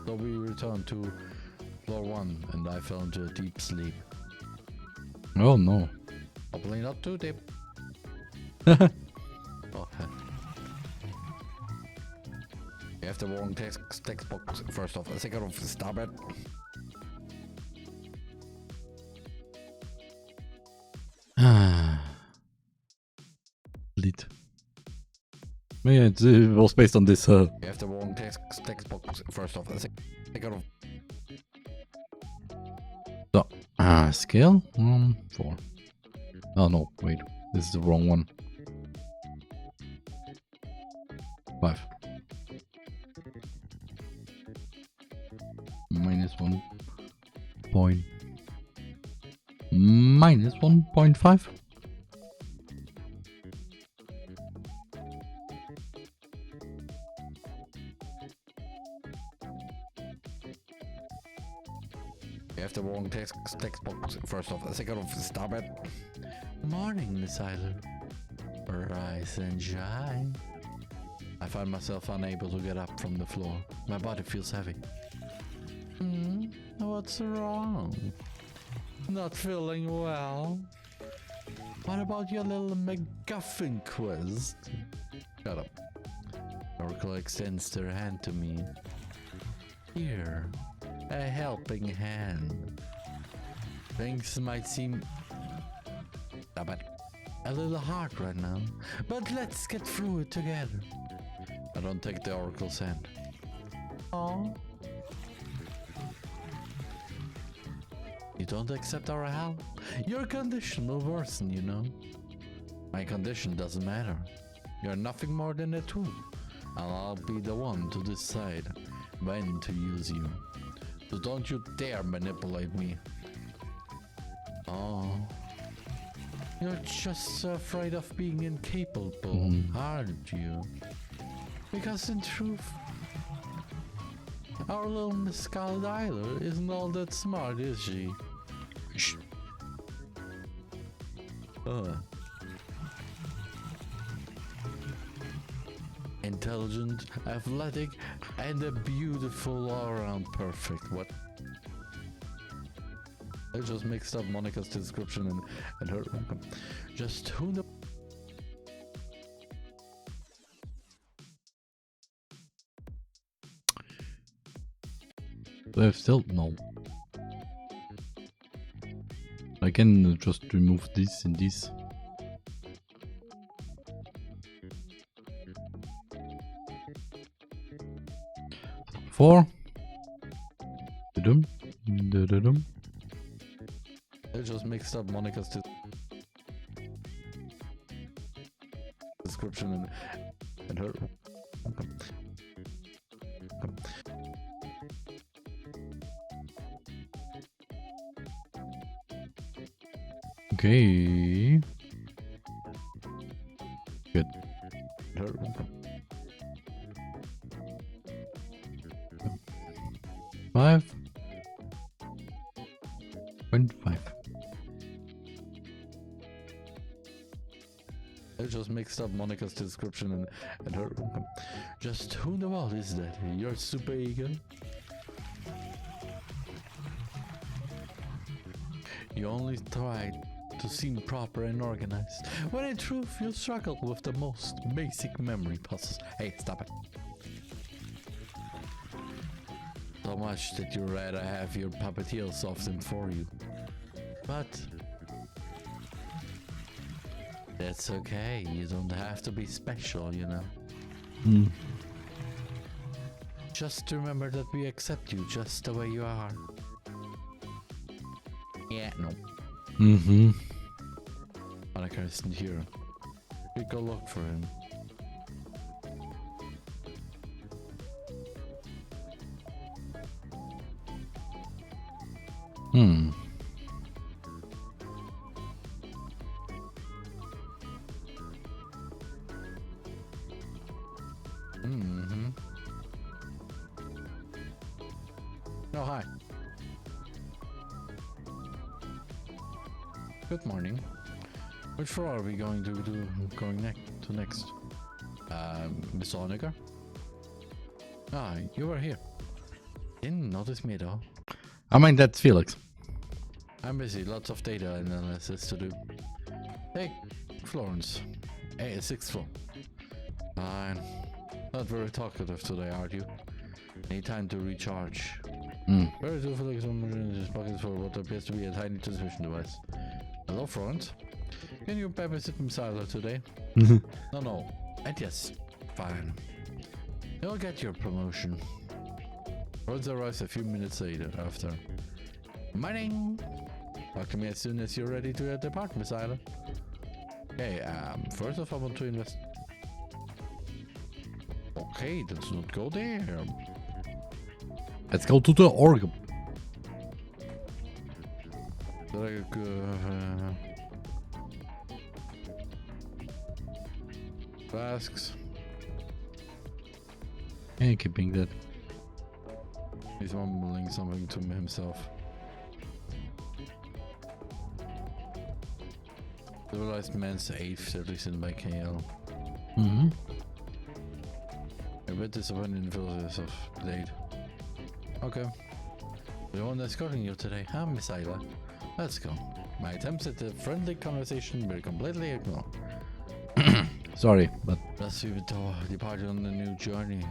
So we returned to floor 1 and I fell into a deep sleep. Oh no. Hopefully not too deep. Oh, you have the wrong textbook first off. Second off, stop it. Lit. Yeah, it was based on this. You have the wrong textbook first off. Second off. So, scale 4. Oh no, wait, this is the wrong one. 5. Minus 1 point. Minus 1.5. You have the wrong textbook first off. Second off, stop it. Good morning, Miss Eiler. Rise and shine. I find myself unable to get up from the floor. My body feels heavy. What's wrong? Not feeling well? What about your little MacGuffin quiz? Shut up. Oracle extends their hand to me. Here, a helping hand. Things might seem a little hard right now, but let's get through it together. I don't take the Oracle's hand. Oh. You don't accept our help? Your condition will worsen, you know. My condition doesn't matter. You're nothing more than a tool, and I'll be the one to decide when to use you. So don't you dare manipulate me. Oh. You're just so afraid of being incapable, aren't you? Because in truth, our little Miss Scarlet Eiler isn't all that smart, is she? Shh. Intelligent, athletic, and a beautiful all-around perfect. What? I just mixed up Monica's description and her. Just who knows? I still no. I can just remove this and this. Four. Da-dum. I just mixed up Monica's description and her. Okay. Good. 5.5. I just mixed up Monica's description and her. Just who in the world is that? You're super eager? You only try to seem proper and organized, when in truth you struggle with the most basic memory puzzles. Hey, stop it. so much that you'd rather have your puppeteer soften for you. But that's okay. You don't have to be special, you know. Just remember that we accept you just the way you are. Yeah, no. Monica isn't here. We go look for him. Oh, hi. Good morning. Which floor are we going to next? Miss Honecker? Ah, you were here. Didn't notice me though. I mean, that's Felix. I'm busy, lots of data analysis to do. Hey, Florence. Hey, 6th floor. Fine. Not very talkative today, are you? Need time to recharge. Very do Felix in his pockets for what appears to be a tiny transmission device. Hello, Florence. Can you babysit Miss Isla today? No. And yes, fine. You'll get your promotion. Florence arrives a few minutes later after. Morning! Talk to me as soon as you're ready to depart, Miss Isla. Okay, first off I want to invest. Okay, let's not go there. Let's go to the org. Flasks. Yeah, keeping that. He's mumbling something to himself. Civilized man's 8th, at least in my KL. A bit disappointed in the of late. Okay. The one that's calling you today, huh, Miss Isla? Let's go. My attempts at a friendly conversation were completely ignored. Sorry, but Let's we depart on the new journey.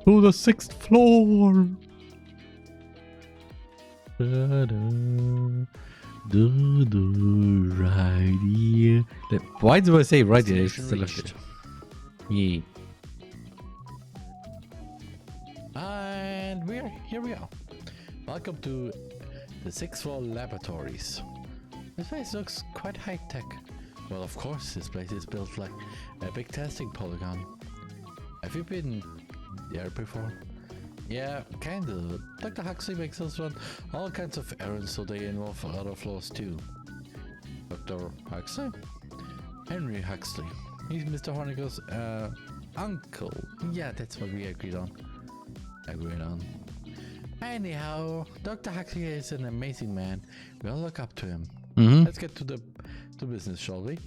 to the 6th floor. Right here. Why do I say right here? It's still a shit. Yeah. And here we are. Welcome to the 6th floor laboratories. This place looks quite high-tech. Well, of course, this place is built like a big testing polygon. Have you been there before? Yeah, kinda. Dr. Huxley makes us run all kinds of errands, so they involve other floors too. Dr. Huxley? Henry Huxley. He's Mr. Honecker's uncle. Yeah, that's what we agreed on. Anyhow, Dr. Huxley is an amazing man. We all look up to him. Let's get to business, shall we?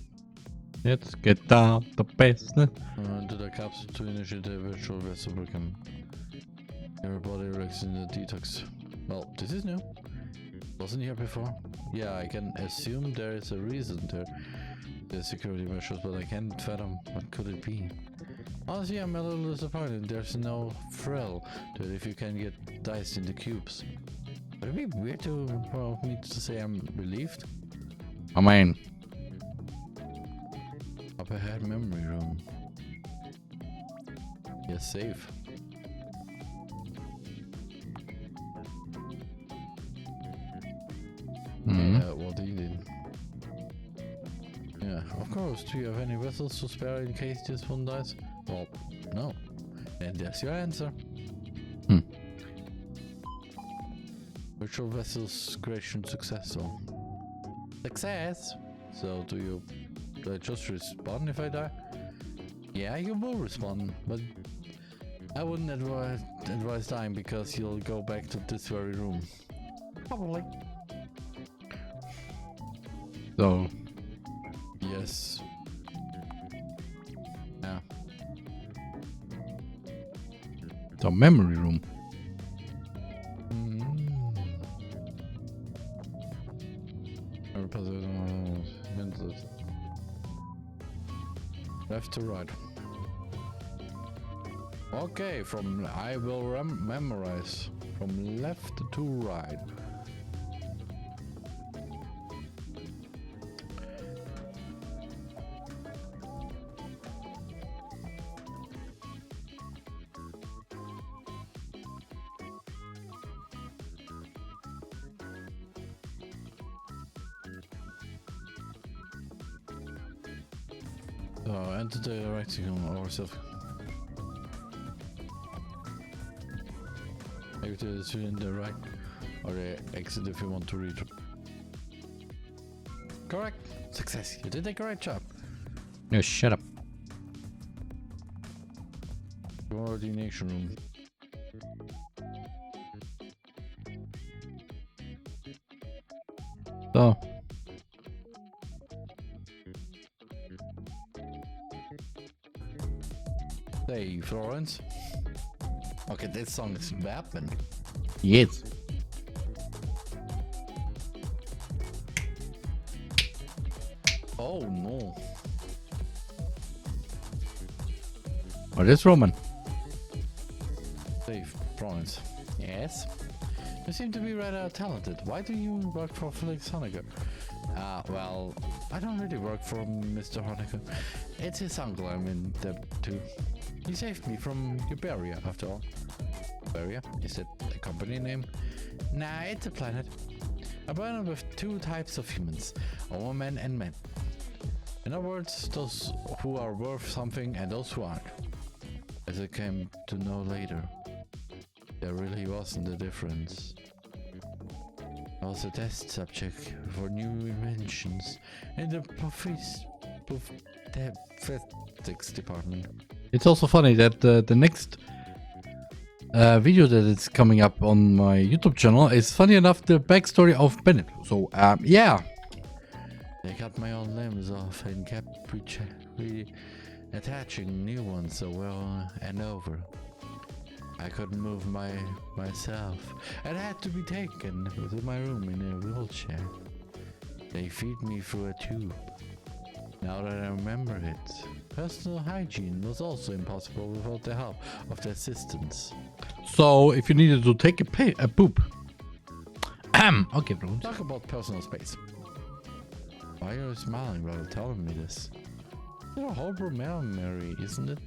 Let's get down to business. To the capsule to initiate the virtual vessel program. Everybody works in the detox. Well, this is new. Wasn't here before. Yeah, I can assume there is a reason there. The security measures, but I can't fathom what could it be. Honestly, I'm a little disappointed. There's no thrill to it if you can get diced into cubes. Would it be weird for me to say I'm relieved? I mean, Up ahead, memory room. Yes, safe. What he did. Yeah, of course. Do you have any vessels to spare in case this one dies? Well, no. And there's your answer. Virtual vessels creation successful. Success? So do I just respawn if I die? Yeah, you will respawn, but I wouldn't advise dying because you'll go back to this very room. Probably. so Yes. Yeah. the memory room. Left to right. Okay, from I will memorize from left to right. Enter the writing on ourselves. Maybe to the in the right or the exit if you want to read. Correct. Success. You did a great job. No, shut up. Coordination room. So. Hey, Florence. Okay, this song is rapping. Yes. Oh no. What is Roman? Hey, Florence. Yes? You seem to be rather talented. Why do you work for Felix Honecker? Well, I don't really work for Mr. Honecker. It's his uncle I'm in debt to. He saved me from Uberia, after all. Uberia? Is it a company name? Nah, it's a planet. A planet with two types of humans, women and men. In other words, those who are worth something and those who aren't. As I came to know later, there really wasn't a difference. I was a test subject for new inventions in the physics department. It's also funny that the next video that is coming up on my YouTube channel is, funny enough, the backstory of Bennett. So, yeah. They cut my old limbs off and kept attaching new ones over and over. I couldn't move myself and had to be taken to my room in a wheelchair. They feed me through a tube. Now that I remember it, personal hygiene was also impossible without the help of the assistants. So, if you needed to take a poop. Okay, bro. Talk about personal space. Why are you smiling while telling me this? You're a horrible memory, isn't it?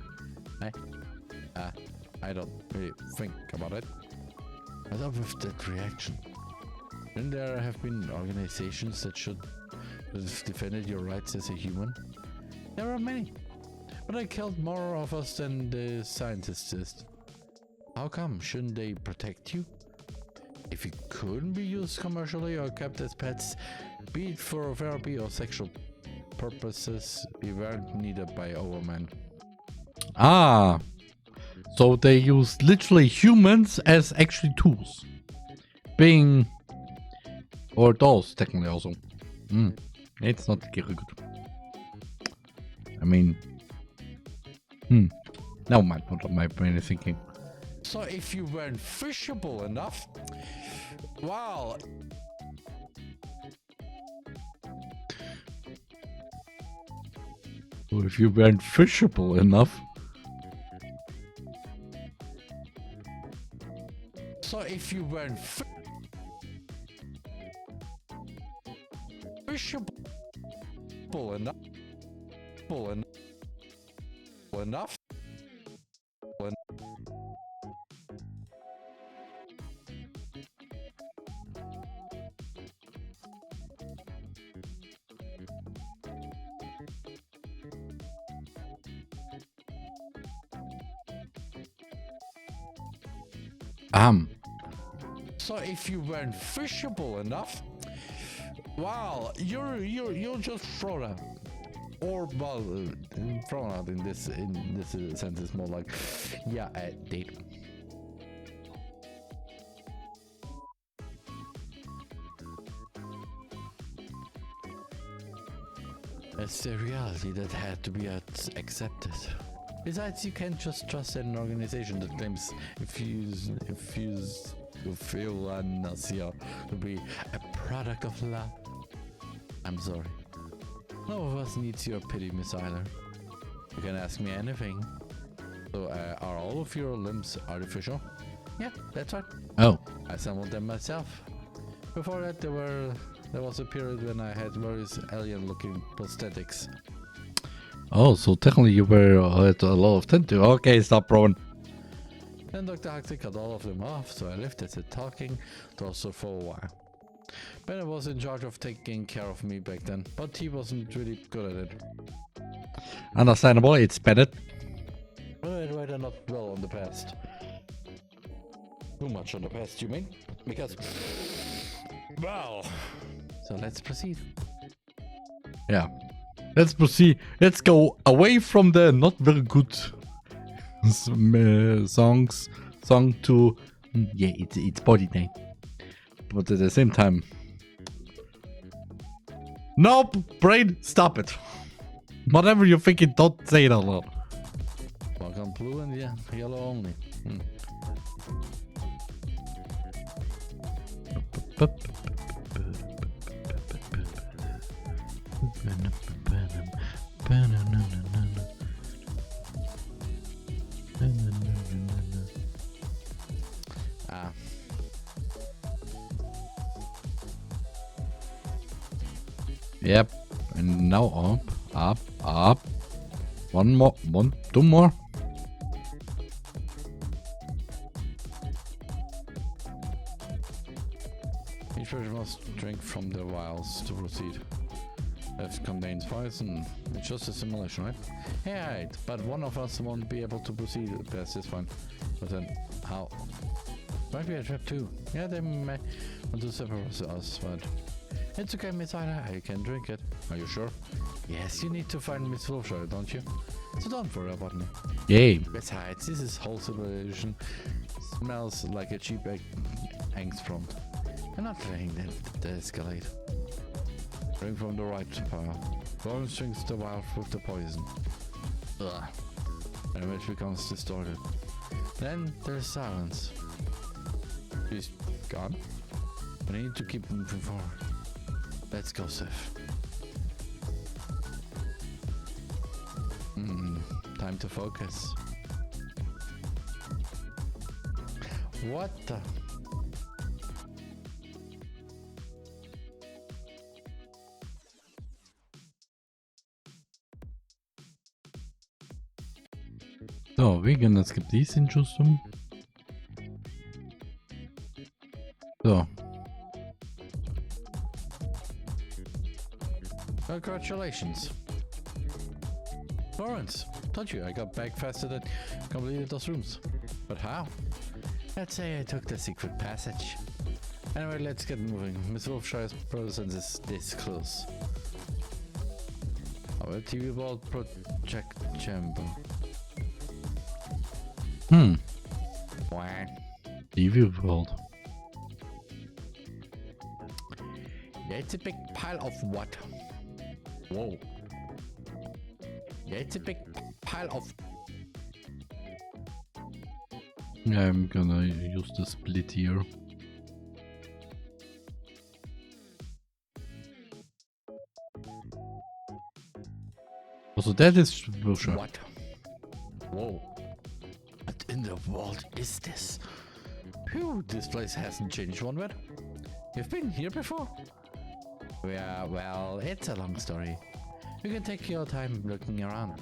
I don't really think about it. I thought with that reaction. Shouldn't there have been organizations that should have defended your rights as a human? There are many. But I killed more of us than the scientists did. How come? Shouldn't they protect you? If you couldn't be used commercially or kept as pets, be it for therapy or sexual purposes, we weren't needed by TheRMan. Ah, so they use literally humans as actually tools. Being, or dolls technically also. It's not very good. I mean, never mind what my brain is thinking. So if you weren't fishable enough, well, or if you weren't fishable enough. So if you weren't fishable enough, So if you weren't fishable enough, well, you're just thrown out, or well, thrown out in this sense is more like, yeah, date. It's the reality that had to be accepted. Besides, you can't just trust an organization that claims euthanasia to be a product of love. I'm sorry. No of us needs your pity, Miss Eiler. You can ask me anything. So, are all of your limbs artificial? Yeah, that's right. Oh. I assembled them myself. Before that, there was a period when I had various alien-looking prosthetics. Oh, so technically you were at a lot of tentacle. Okay, stop, Rowan. Then Dr. Huxley cut all of them off, so I left as a talking torso for a while. Bennett was in charge of taking care of me back then, but he wasn't really good at it. Understandable, it's Bennett. I'd rather not dwell on the past. Too much on the past, you mean? Because... well... So let's proceed. Yeah. Let's proceed. Let's go away from the not very good song to... yeah, it's body name. But at the same time... Nope! Brain, stop it! Whatever you're thinking, don't say it out loud. Welcome blue and yellow only. Ah. Yep. And now up. Two more. Each person must drink from the vials to proceed. That contains poison. It's just a simulation, right? Yeah, right. But one of us won't be able to proceed past this one. But then, how? Might be a trap too. Yeah, they may want to separate us, but... It's okay, Miss Ida. I can drink it. Are you sure? Yes, you need to find Miss Wilshire, don't you? So don't worry about me. Yay. Besides, this whole situation smells like a cheap angst prompt. I'm not letting them de-escalate. Drink from the right pile. Lawrence drinks the vial with the poison. Ugh. The image becomes distorted. Then there's silence. She's gone. But I need to keep moving forward. Let's go, Sif. Time to focus. What the? So, we're gonna skip these intros. So. Congratulations. Lawrence, told you I got back faster than completed those rooms. But how? Let's say I took the secret passage. Anyway, let's get moving. Miss Wolfshire's presence is this close. Our TV wall project chamber. Wah. TV world. Yeah, it's a big pile of what? Whoa. Yeah, it's a big pile of... I'm gonna use the split here. Also, that is Wilshire. What? Whoa. What in the world is this? Phew, this place hasn't changed one bit. You've been here before? Yeah, well, it's a long story. You can take your time looking around.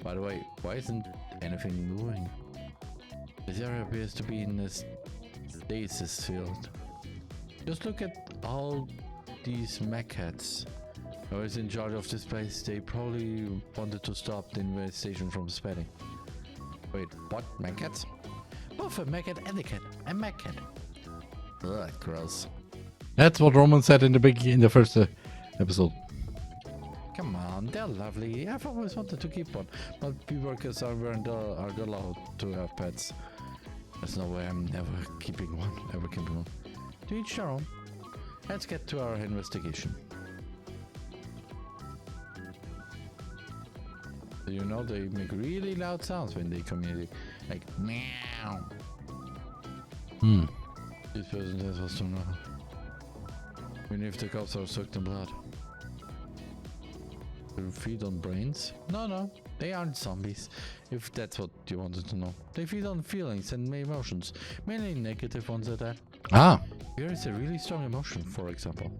By the way, why isn't anything moving? This area appears to be in a stasis field. Just look at all these mech heads. Whoever's in charge of this place, they probably wanted to stop the investigation from spreading. Wait, what? Mech heads? Both a mech head and a cat. A mech head. Ugh, gross. That's what Roman said in the first episode. Come on, they're lovely. I've always wanted to keep one, but workers are allowed to have pets. There's no way I'm never keeping one. To each their own. Let's get to our investigation. You know, they make really loud sounds when they communicate, like meow. This person is supposed to know. Even if the cops are soaked in blood. To feed on brains? No. They aren't zombies, if that's what you wanted to know. They feed on feelings and emotions, mainly negative ones at that. Ah. Fear is a really strong emotion, for example.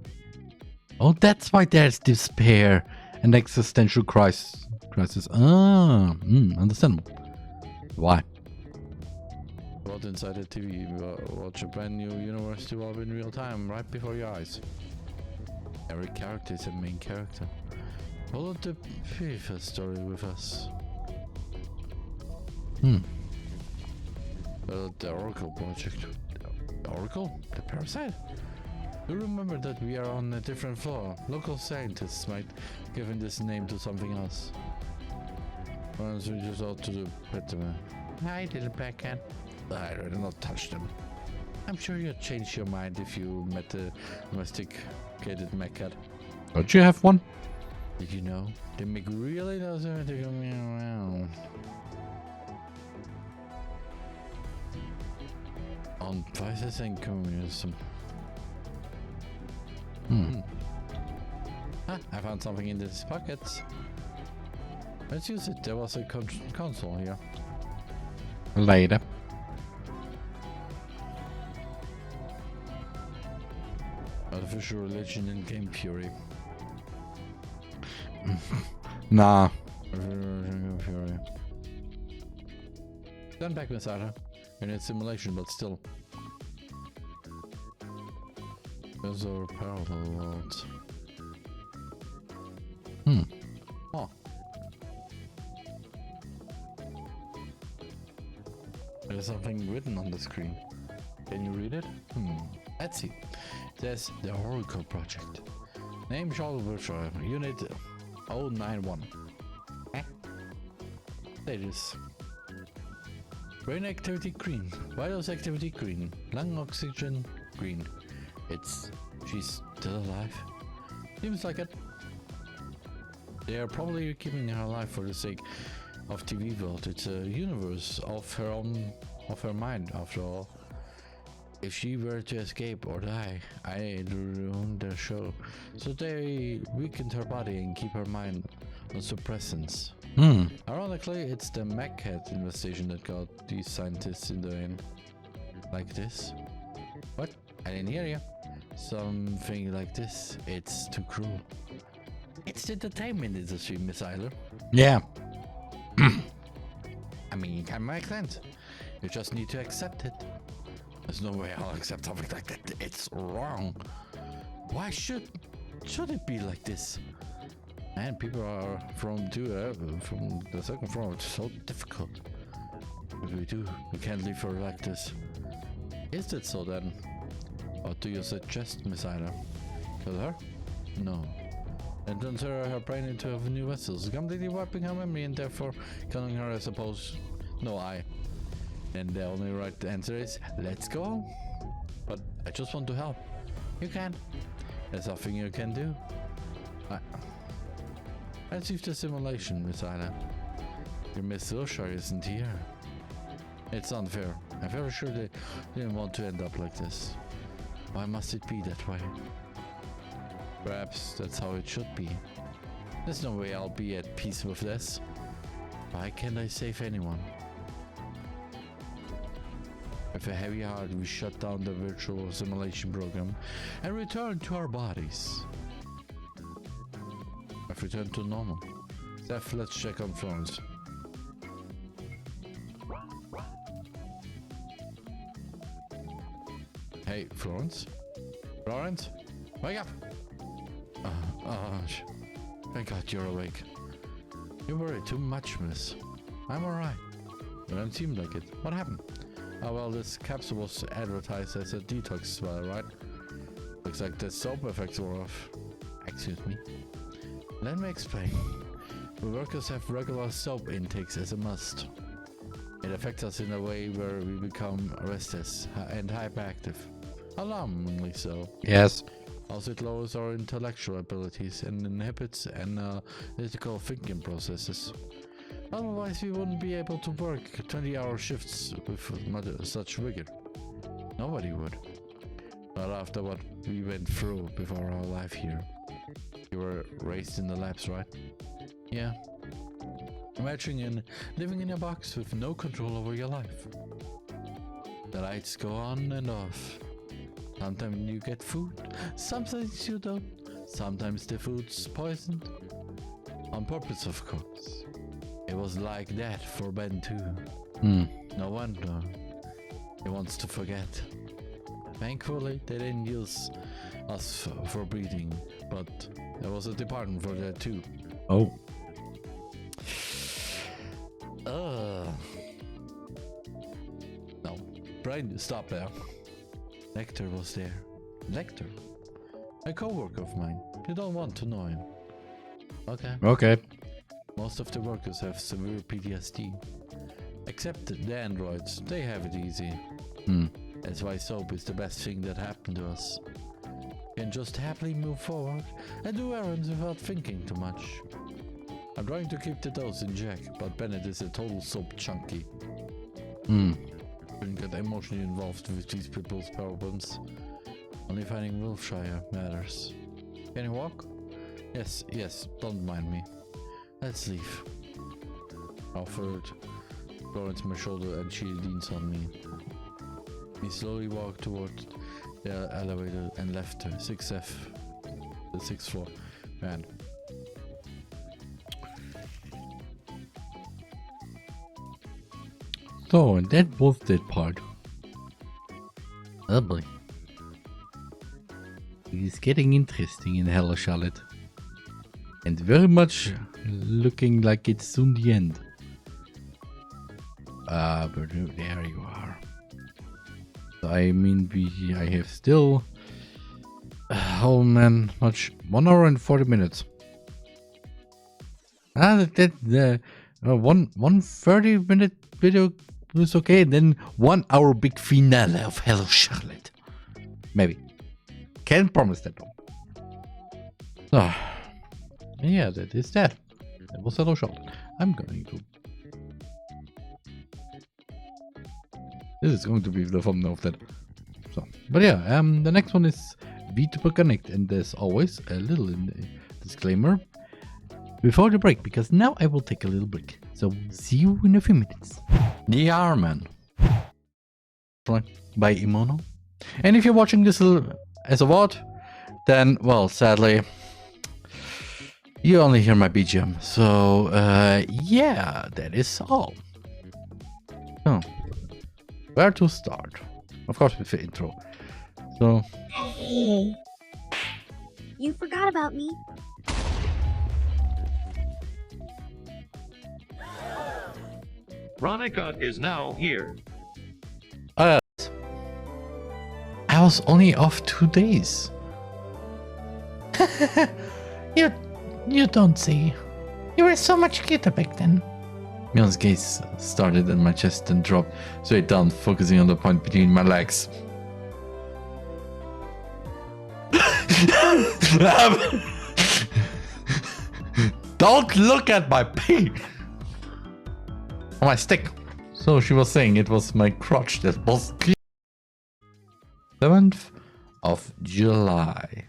Oh, that's why there's despair and existential crisis. Ah, understandable. Why? What inside the TV? Watch a brand new universe develop in real time, right before your eyes. Every character is a main character. Follow the FIFA story with us. The Oracle project. The Oracle? The parasite? Do remember that we are on a different floor. Local scientists might give this name to something else. Why don't we just out to the pet? Hi, little pet cat. I rather not touch them. I'm sure you'd change your mind if you met the domesticated mech cat. Don't you have one? Did you know? They make really does everything go around. On prices and communism. I found something in this pocket. Let's use it. There was a console here. Later. Artificial religion and game fury. Nah. Fury. Stand back, Miss Ada. In a simulation, but still. Those are parallel worlds. Oh. There's something written on the screen. Can you read it? Let's see. It says the Oracle Project. Name Charles Wilshire, Unit 091. Status. Brain activity green. Vitals activity green. Lung oxygen green. She's still alive. Seems like it. They are probably keeping her alive for the sake of TV world. It's a universe of her mind, after all. If she were to escape or die, I'd ruin the show. So they weakened her body and keep her mind on suppressants. Ironically, it's the MacCat investigation that got these scientists in the end. Like this? What? I didn't hear you. Something like this. It's too cruel. It's the entertainment industry, Miss Eiler. Yeah. I mean, it can make sense. You just need to accept it. There's no way I'll accept something like that. It's wrong. Why should it be like this? And people are from the second floor. It's so difficult. What do? We can't leave her like this. Is it so then? What do you suggest, Miss Ida? Kill her? No. And transfer her brain into new vessels, completely wiping her memory and therefore killing her, I suppose. No, And the only right answer is, let's go. But I just want to help. You can. There's nothing you can do. Let's leave the simulation, Miss Ida. Your Miss Wilshire isn't here. It's unfair. I'm very sure they didn't want to end up like this. Why must it be that way? Perhaps that's how it should be. There's no way I'll be at peace with this. Why can't I save anyone? With a heavy heart, we shut down the virtual simulation program and return to our bodies. I've returned to normal. Steph, let's check on Florence. Hey, Florence? Florence? Wake up! Thank God you're awake. You worry too much, miss. I'm alright. You don't seem like it. What happened? Oh well, this capsule was advertised as a detox spell, right? Looks like the soap effects were off. Excuse me. Let me explain. We workers have regular soap intakes as a must. It affects us in a way where we become restless and hyperactive. Alarmingly so. Yes. Also, it lowers our intellectual abilities and inhibits analytical thinking processes. Otherwise, we wouldn't be able to work 20-hour shifts with such vigor. Nobody would. Not after what we went through before our life here. You were raised in the labs, right? Yeah. Imagine living in a box with no control over your life. The lights go on and off. Sometimes you get food, sometimes you don't. Sometimes the food's poisoned. On purpose, of course. It was like that for Ben too. No wonder he wants to forget. Thankfully, they didn't use us for breeding, but there was a department for that too. Oh. No, Brian, stop there. Lecter was there. Lecter? A co-worker of mine. You don't want to know him. Okay. Okay. Most of the workers have severe PTSD. Except the androids, they have it easy. That's why soap is the best thing that happened to us. Can just happily move forward and do errands without thinking too much. I'm trying to keep the dose in check, but Bennett is a total soap junkie. Shouldn't get emotionally involved with these people's problems. Only finding Wiltshire matters. Can you walk? Yes, don't mind me. Let's leave. Offered Florence my shoulder and she leans on me. We slowly walked toward the elevator and left 6F, the 6th floor. Man. So, and that was that part. Oh boy. It is getting interesting in Hello Charlotte. And very much looking like it's soon the end. But there you are. I mean, I have still... oh man, much... 1 hour and 40 minutes. The 1 30-minute video was okay, and then 1 hour big finale of Hello Charlotte. Maybe. Can't promise that though. So, yeah, that is that. That was Hello Charlotte. I'm going to... This is going to be the thumbnail of that. So, but yeah, the next one is VTuber Connect, and there's always a little disclaimer before the break, because now I will take a little break. So, see you in a few minutes. TheRMan by Imono. And if you're watching this as a VOD, then, well, sadly, you only hear my BGM. So, yeah, that is all. So, where to start? Of course, with the intro. So, Hey, you forgot about me. Veronica is now here. I was only off 2 days. You don't say. You were so much cuter back then. Mion's gaze started in my chest and dropped straight down, focusing on the point between my legs. Don't look at my pee! On my stick. So she was saying it was my crotch that was 7th of July.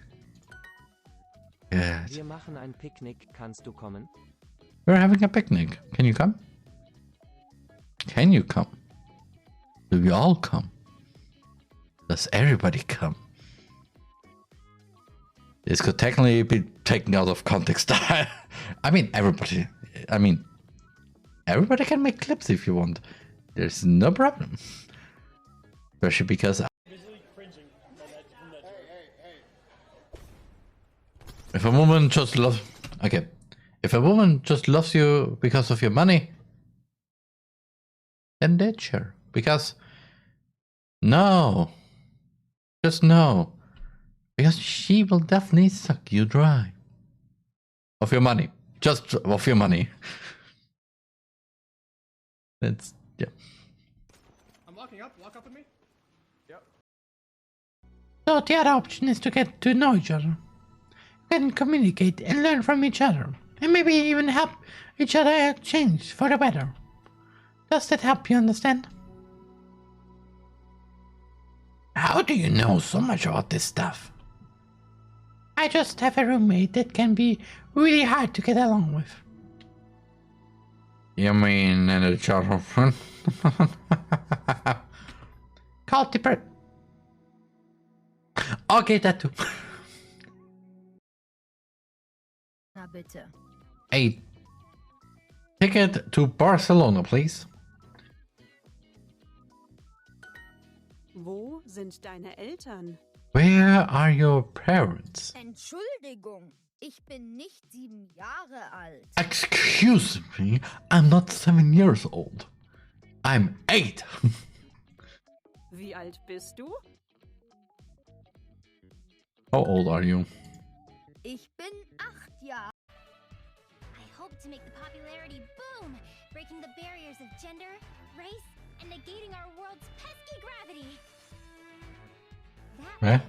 Good. Wir machen ein Picknick. Kannst du kommen? We're having a picnic. Can you come? Can you come? Do we all come? Does everybody come? This could technically be taken out of context. I mean, everybody. Everybody can make clips if you want. There's no problem. Especially because if a woman just loves... Okay. If a woman just loves you because of your money, then ditch her. Because... No. Just no. Because she will definitely suck you dry. Of your money. Just of your money. That's... yeah. I'm locking up. Lock up with me. Yep. So the other option is to get to know each other. You can communicate and learn from each other. And maybe even help each other change for the better. Does that help you understand? How do you know so much about this stuff? I just have a roommate that can be really hard to get along with. You mean in the child friend? Cultiper. Okay, that too. Na bitte. A ticket to Barcelona, please. Wo sind deine Eltern? Where are your parents? Entschuldigung, ich bin nicht 7 Jahre alt. Excuse me, I'm not 7 years old. I'm 8. Wie alt bist du? How old are you? Ich bin 8 Jahre. I hope to make the popularity boom, breaking the barriers of gender, race, and negating our world's pesky gravity. That way,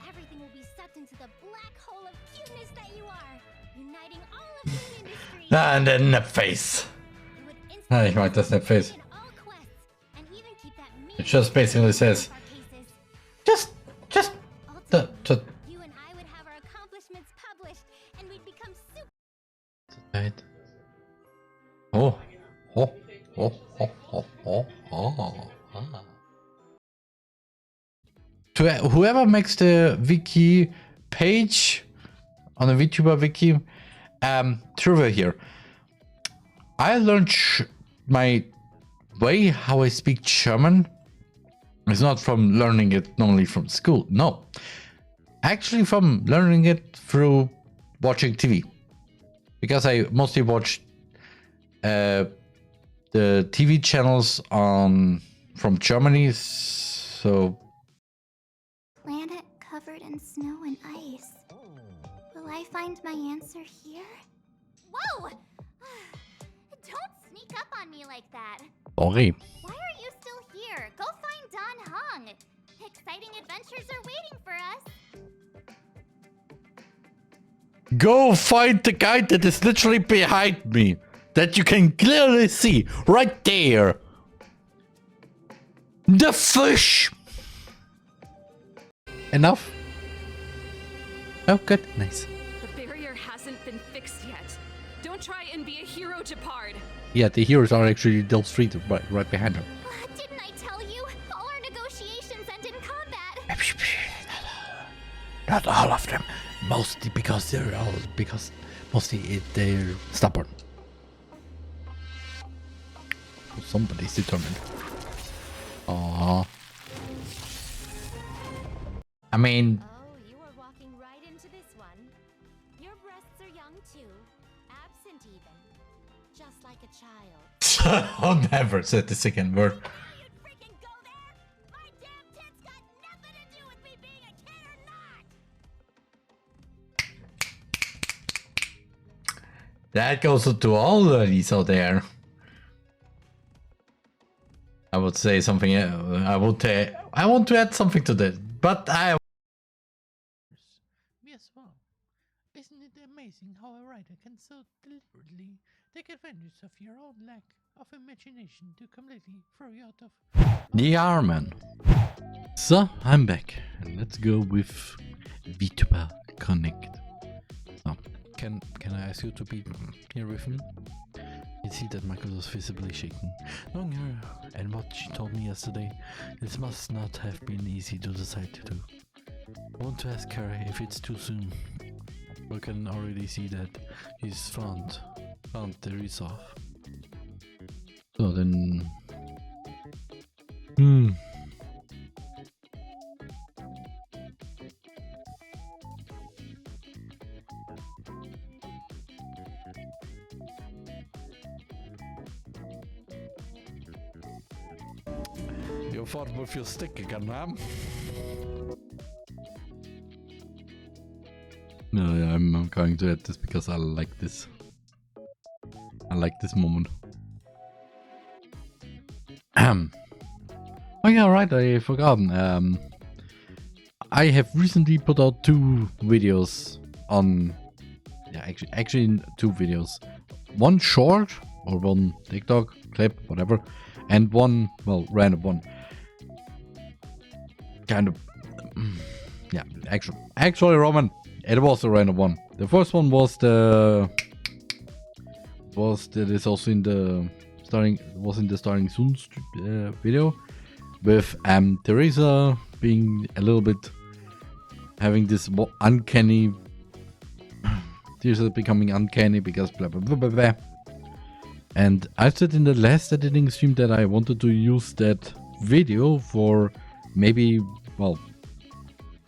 everything will be sucked into the black hole of cuteness that you are, uniting all of the industry. And in the face. Ich mag das nicht face. It just basically says, just, You and I would have our accomplishments published, and we'd become super. Right. Oh. To whoever makes the wiki page on the VTuber wiki, trivia here. I learned my way how I speak German is not from learning it normally from school. No, actually from learning it through watching TV, because I mostly watch the TV channels from Germany. So Planet covered in snow and ice. Will I find my answer here? Whoa! Don't sneak up on me like that. sorry. Why are you still here? Go find Don Hung. Exciting adventures are waiting for us. Go find the guy that is literally behind me, that you can clearly see right there. The fish. Enough? Oh, good. Nice. The barrier hasn't been fixed yet. Don't try and be a hero, Japard. Yeah, the heroes are actually those three right behind her. Didn't I tell you? All our negotiations end in combat. Not all of them. Mostly because they're stubborn. Somebody's determined. Aww. I mean, Oh, you are walking right into this one. Your breasts are young too, absent even, just like a child. I'll never say the second word. That goes to all ladies out there. I would say something. I want to add something to that, but I. Me as well. Isn't it amazing how a writer can so deliberately take advantage of your own lack of imagination to completely throw you out of TheRMan. So I'm back, and let's go with VTuber Connect. So, can I ask you to be here with me? You see that Michael was visibly shaking. Knowing her and what she told me yesterday, this must not have been easy to decide to do. I want to ask Kare if it's too soon. We can already see that his found the resolve. So then... You fought with your stick again, huh? No, yeah, I'm going to add this because I like this. I like this moment. Oh yeah, right, I forgot. I have recently put out 2 videos on... Yeah, actually 2 videos. One short, or one TikTok clip, whatever. And one, well, random one. Kind of... Yeah, actually, Roman, it was a random one. The first one was the that is also in the starting soon video with Teresa being a little bit having this uncanny. Teresa becoming uncanny because blah blah blah blah blah. And I said in the last editing stream that I wanted to use that video for maybe, well,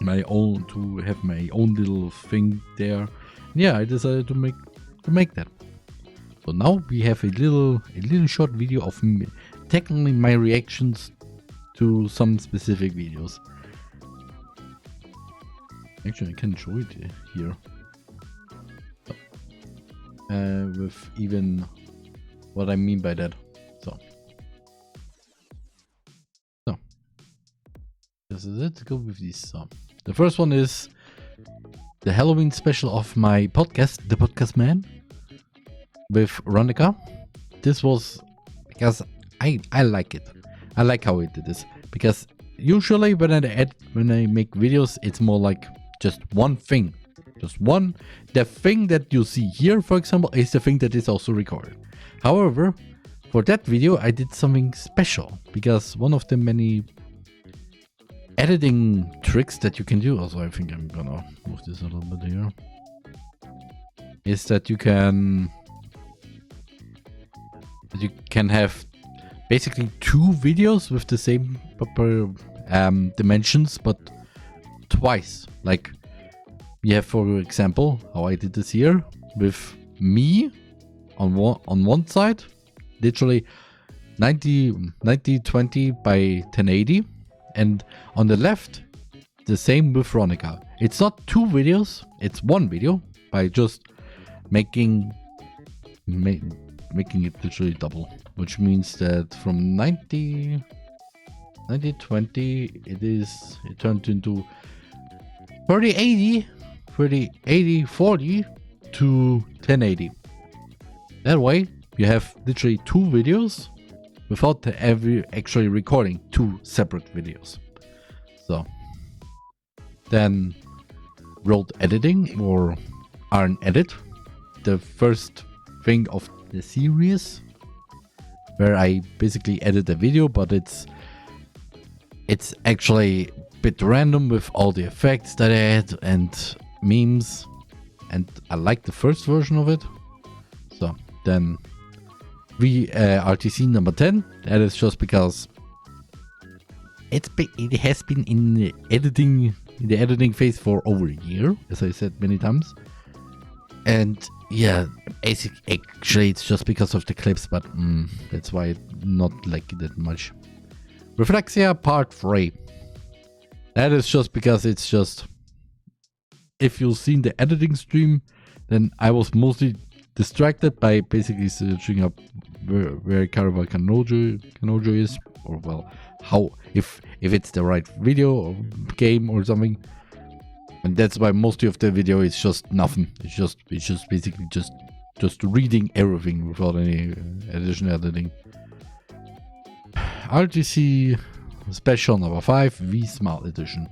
my own, to have my own little thing there. Yeah, I decided to make that. So now we have a little short video of me, technically my reactions to some specific videos. Actually, I can show it here. With even what I mean by that. So this is it. Go with these. So the first one is the Halloween special of my podcast, The Podcast Man, with Ronica. This was because I like it. I like how it did this, because usually when I make videos, it's more like just one thing. Just one. The thing that you see here, for example, is the thing that is also recorded. However, for that video, I did something special, because one of the many editing tricks that you can do, also I think I'm gonna move this a little bit here, is that you can have basically two videos with the same dimensions, but twice. Like, we have, for example, how I did this here with me on one side, literally 90/20 by 1080, and on the left the same with Ronica. It's not two videos, it's one video, by just making it literally double, which means that from 90/20 it turned into 30/80 40 to 1080. That way you have literally two videos without actually recording two separate videos. So then wrote editing, or RN edit, the first thing of the series, where I basically edit the video, but it's actually a bit random with all the effects that I add and memes, and I like the first version of it. So then RTC number 10, that is just because it has been in the editing phase for over a year, as I said many times. And yeah, actually it's just because of the clips, but that's why I not like it that much. Reflexia part 3. That is just because it's just, if you've seen the editing stream, then I was mostly distracted by basically searching up where Kare Kanojo is, or well, how if it's the right video or game or something. And that's why most of the video is just nothing. It's just basically just reading everything without any additional editing. RTC Special number 5 V Smart Edition,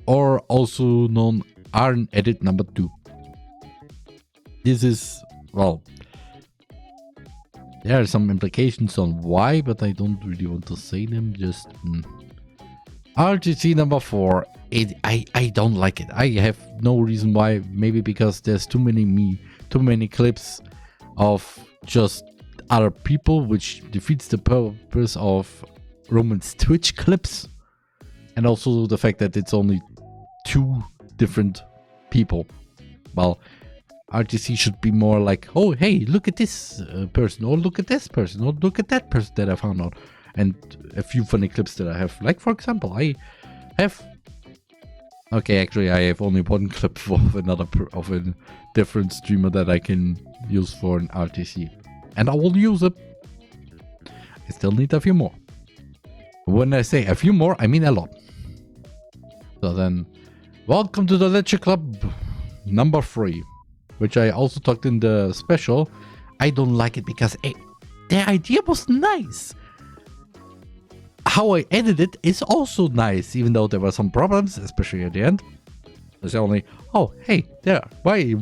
or also known RN Edit number 2. This is, well, there are some implications on why, but I don't really want to say them. Just RTC number 4. I don't like it. I have no reason why. Maybe because there's too many clips of just other people, which defeats the purpose of Roman's Twitch clips, and also the fact that it's only two different people. Well, RTC should be more like, oh hey, look at this person, or look at this person, or look at that person that I found out, and a few funny clips that I have. Like, for example, I have only one clip of a different streamer that I can use for an RTC, and I will use it. I still need a few more. When I say a few more, I mean a lot. So then, welcome to the Lecture Club number 3, which I also talked in the special. I don't like it because the idea was nice. How I edited it is also nice, even though there were some problems, especially at the end. It's only, oh hey, there, why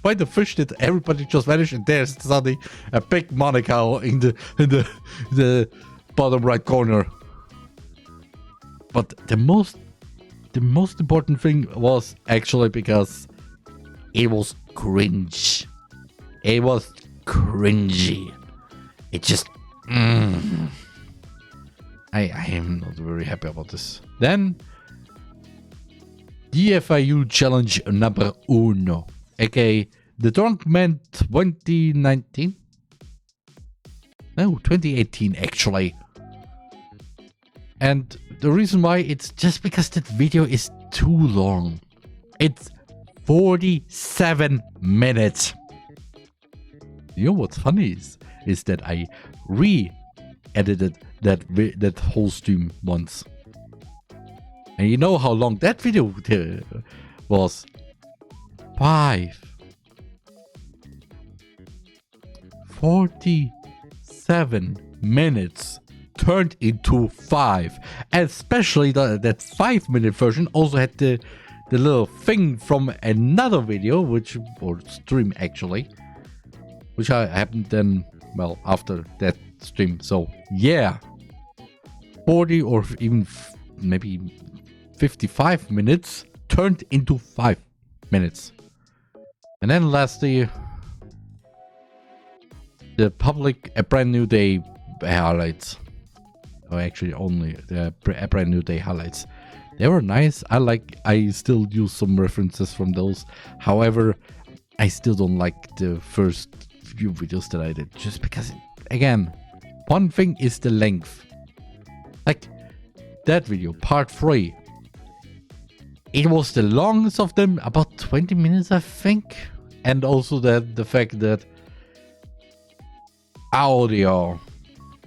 find the fish that everybody just vanished, and there's suddenly a big Monica in the bottom right corner. But the most important thing was actually because it was cringe. It was cringy. It just I am not very happy about this. Then DFIU challenge number uno, aka the TheRMan 2019. No, 2018 actually. And the reason why, it's just because that video is too long. It's 47 minutes. You know what's funny is that I re-edited that whole stream once. And you know how long that video was? 47 minutes turned into 5. Especially that 5-minute version also had the little thing from another video, or stream actually, which I happened then, well, after that stream. So yeah, 40 or even maybe 55 minutes turned into 5 minutes. And then lastly, the public A Brand New Day highlights. Or actually only the A Brand New Day highlights. They were nice. I still use some references from those. However, I still don't like the first few videos that I did. Just because, again, one thing is the length. Like that video, part 3. It was the longest of them, about 20 minutes, I think. And also the fact that audio,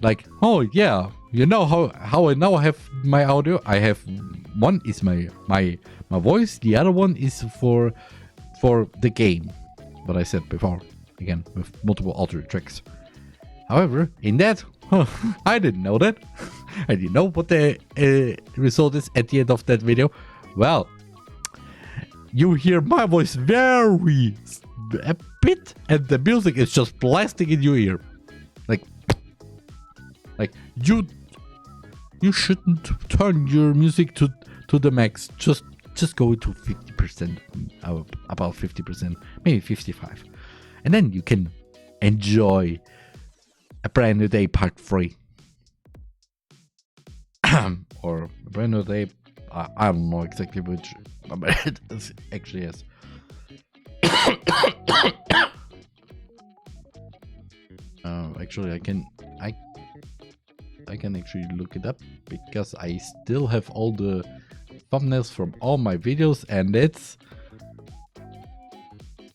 like, oh yeah, you know how I now have my audio. I have one is my voice, the other one is for the game, what I said before, again with multiple audio tracks. However, in that, I didn't know that. I didn't know what the result is at the end of that video. Well, you hear my voice very a bit, and the music is just blasting in your ear. Like you shouldn't turn your music to the max. Just go to 50%, about 50%, maybe 55, and then you can enjoy A Brand New Day Part 3. Or A Brand New Day, I don't know exactly which, but it actually is. Actually, I can actually look it up, because I still have all the thumbnails from all my videos, and it's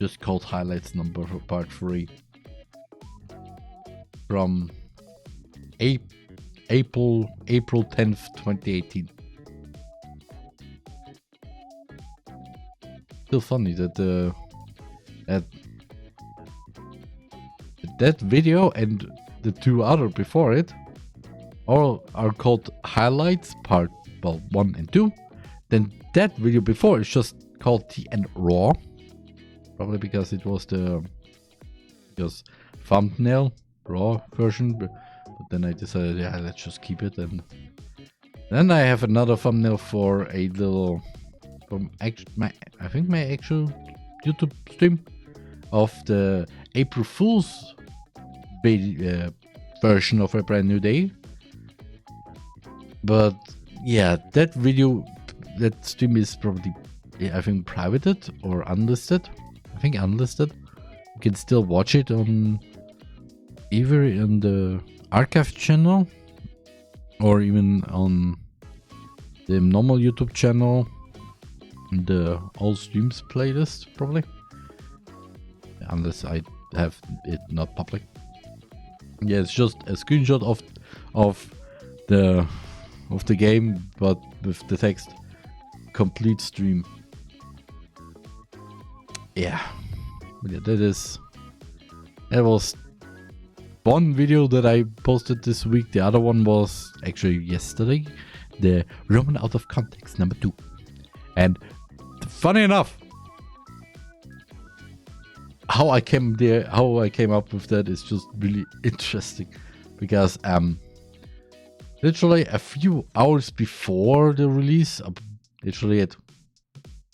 just called highlights number part 3 from April 10th 2018. Still funny that that video and the two other before it all are called highlights part 1 and 2. Then that video before is just called T and Raw, probably because it was the thumbnail raw version, but then I decided, yeah, let's just keep it. And then I have another thumbnail for a little from I think my actual YouTube stream of the April Fool's version of A Brand New Day. But yeah, that video, that stream is probably, I think, privated or unlisted. I think unlisted. You can still watch it on either in the archive channel or even on the normal YouTube channel, the all streams playlist, probably, unless I have it not public. Yeah, it's just a screenshot of the game, but with the text complete stream. Yeah, that was one video that I posted this week. The other one was actually yesterday, the Roman Out of Context number 2. And funny enough, how I came there, how I came up with that is just really interesting, because literally a few hours before the release, literally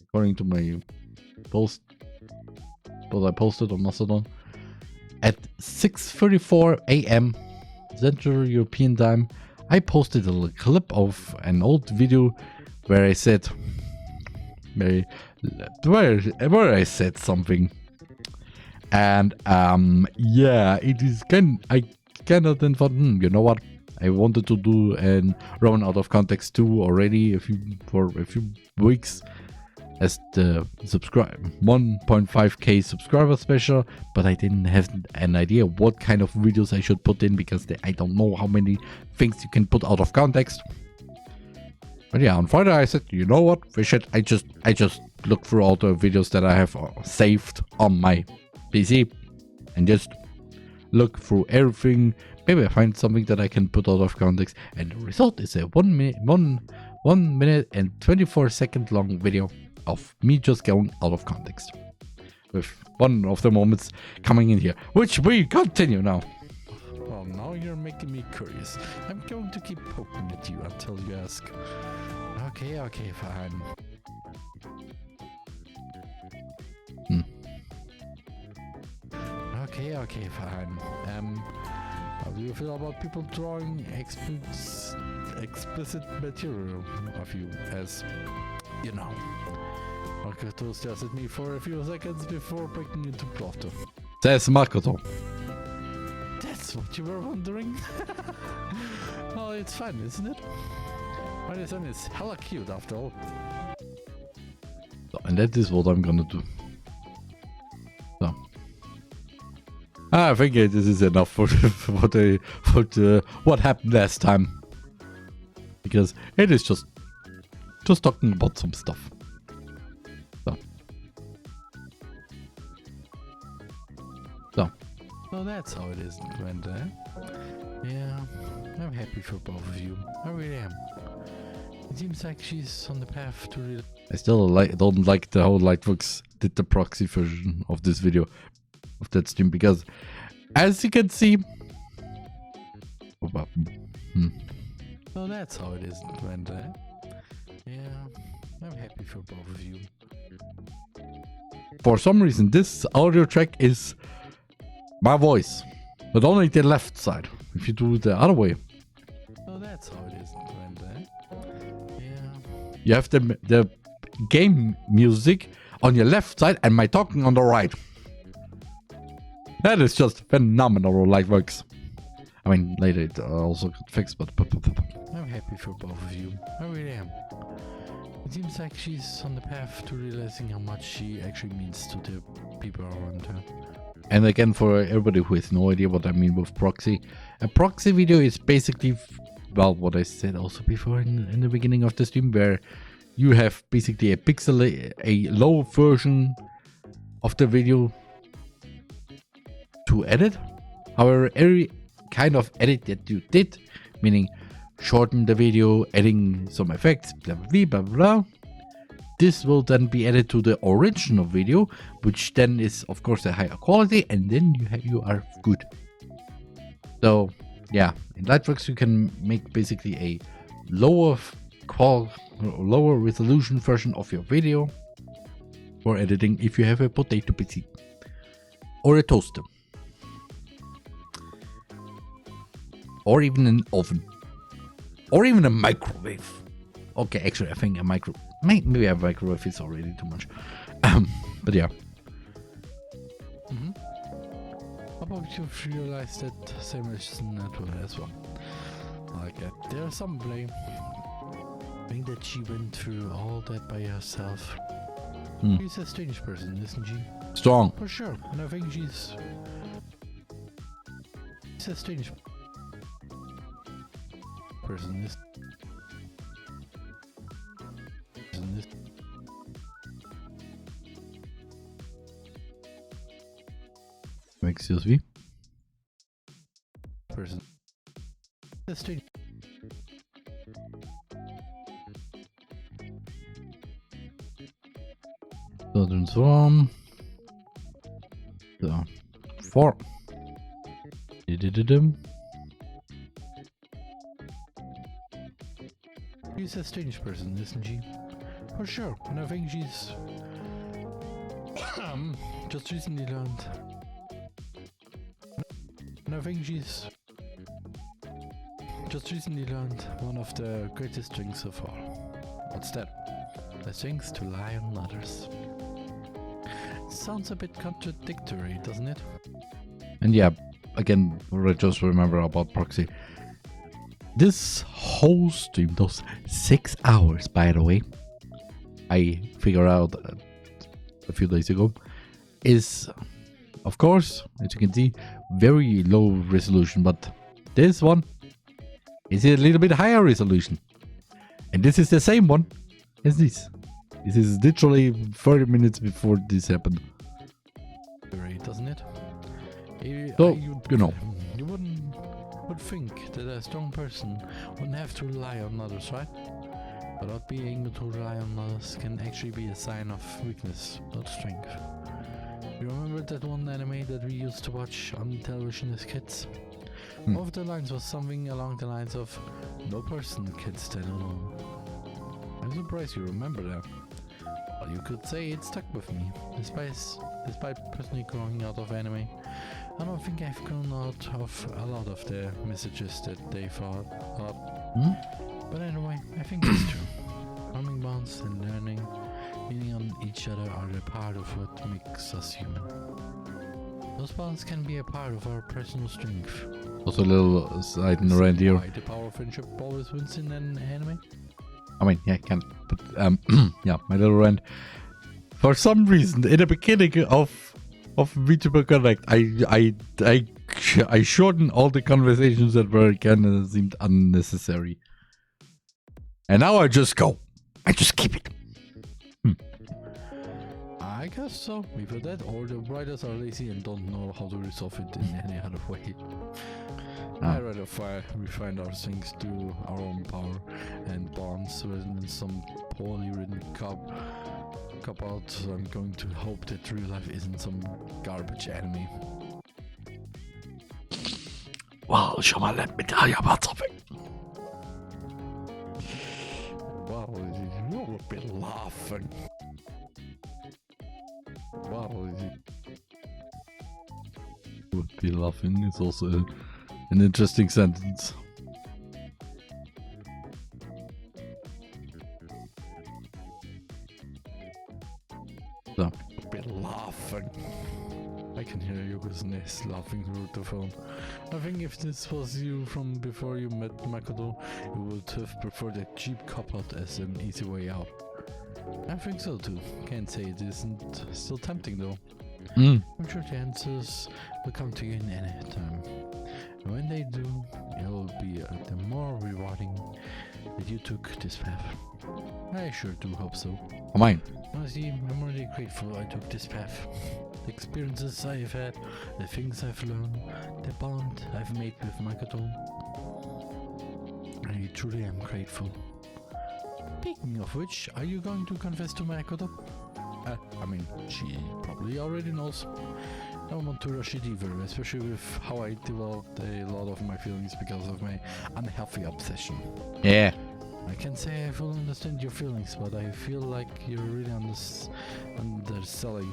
according to my post, what I posted on Mastodon, at 6:34 a.m. Central European Time, I posted a little clip of an old video where I said, where I said something, and yeah, it is I cannot then thought, you know what, I wanted to do an Run Out of Context 2 already for a few weeks as the 1.5k subscriber special, but I didn't have an idea what kind of videos I should put in, because I don't know how many things you can put out of context. But yeah, on Friday I said, you know what, I just look through all the videos that I have saved on my PC and just look through everything. Maybe I find something that I can put out of context, and the result is a 1 minute and 24 second long video of me just going out of context, with one of the moments coming in here, which we continue now. Well, now you're making me curious. I'm going to keep poking at you until you ask. Okay, fine. Okay, fine. How do you feel about people drawing explicit material of you, as you know? Makoto stares at me for a few seconds before breaking into laughter. Says Makoto. That's what you were wondering? Oh, it's fun, isn't it? My son is hella cute after all. So, and that is what I'm gonna do. So. I think this is enough for what happened last time. Because it is just talking about some stuff. So that's how it is, Gwenda. Yeah, I'm happy for both of you. I really am. It seems like she's on the path to I still don't like the whole Lightworks did the proxy version of this video, of that stream, because as you can see... So that's how it is, Gwenda. Yeah, I'm happy for both of you. For some reason, this audio track is my voice, but only the left side. If you do it the other way, so that's how it is, Gwenda. Yeah. You have the game music on your left side and my talking on the right. That is just phenomenal. Lightworks. I mean, later it also got fixed, but I'm happy for both of you. I really am. It seems like she's on the path to realizing how much she actually means to the people around her. And again, for everybody who has no idea what I mean with proxy, a proxy video is basically, well, what I said also before in the beginning of the stream, where you have basically a low version of the video to edit. However, every kind of edit that you did, meaning shorten the video, adding some effects, blah blah blah blah, this will then be added to the original video, which then is of course a higher quality, and then you are good. So yeah, in Lightworks you can make basically a lower resolution version of your video for editing if you have a potato PC or a toaster or even an oven or even a microwave. Okay, actually I think a maybe a microwave is already too much. But yeah. How about you realize that same as natural as well? Like there's some blame. I think that she went through all that by herself. She's a strange person, isn't she? Strong. For sure. And I think she's a strange person. Excuse me. Person. Strange. So transform. So, 4. She's a strange person, isn't she? For sure, and I think she's just recently learned. And I think she's just recently learned one of the greatest strengths of all. What's that? The strength to lie on others. Sounds a bit contradictory, doesn't it? And yeah, again, just remember about proxy. This whole stream, those 6 hours, by the way, I figured out a few days ago, is, of course, as you can see, very low resolution, but this one is a little bit higher resolution. And this is the same one as this. This is literally 30 minutes before this happened. Doesn't it? So, you know. You would think that a strong person wouldn't have to rely on others, right? But not being able to rely on others can actually be a sign of weakness, not strength. You remember that one anime that we used to watch on television as kids? One of the lines was something along the lines of, "No person can stand alone." I'm surprised you remember that. Well, you could say it stuck with me, despite personally growing out of anime. I don't think I've grown out of a lot of the messages that they thought up. But anyway, I think it's true. Forming bonds and leaning on each other are a part of what makes us human. Those bonds can be a part of our personal strength. Also a little side note around here. Why the power of friendship always wins in an anime? I mean, yeah, I can, but yeah, my little rant. For some reason, in the beginning of VTuber Connect, I shortened all the conversations that were kind of seemed unnecessary, and now I just keep it. I guess so. Either that, or the writers are lazy and don't know how to resolve it in any other way. I'd rather we find our things through our own power and bonds rather than some poorly written cop out. So I'm going to hope that real life isn't some garbage anime. Well, Shoma, let me tell you about something. Wow, you will be laughing. Wow, would be laughing is also an interesting sentence. So. Be laughing. I can hear Yoko's nest laughing through the phone. I think if this was you from before you met Makoto, you would have preferred a cheap cop-out as an easy way out. I think so too. Can't say it isn't still tempting though. I'm sure the answers will come to you in any time. And when they do, it will be the more rewarding that you took this path. I sure do hope so. Mine. Honestly, I'm really grateful I took this path. The experiences I've had, the things I've learned, the bond I've made with Makoto. I truly am grateful. Speaking of which, are you going to confess to Makoto? I mean, she probably already knows. I don't want to rush it either, especially with how I developed a lot of my feelings because of my unhealthy obsession. Yeah. I can say I fully understand your feelings, but I feel like you're really underselling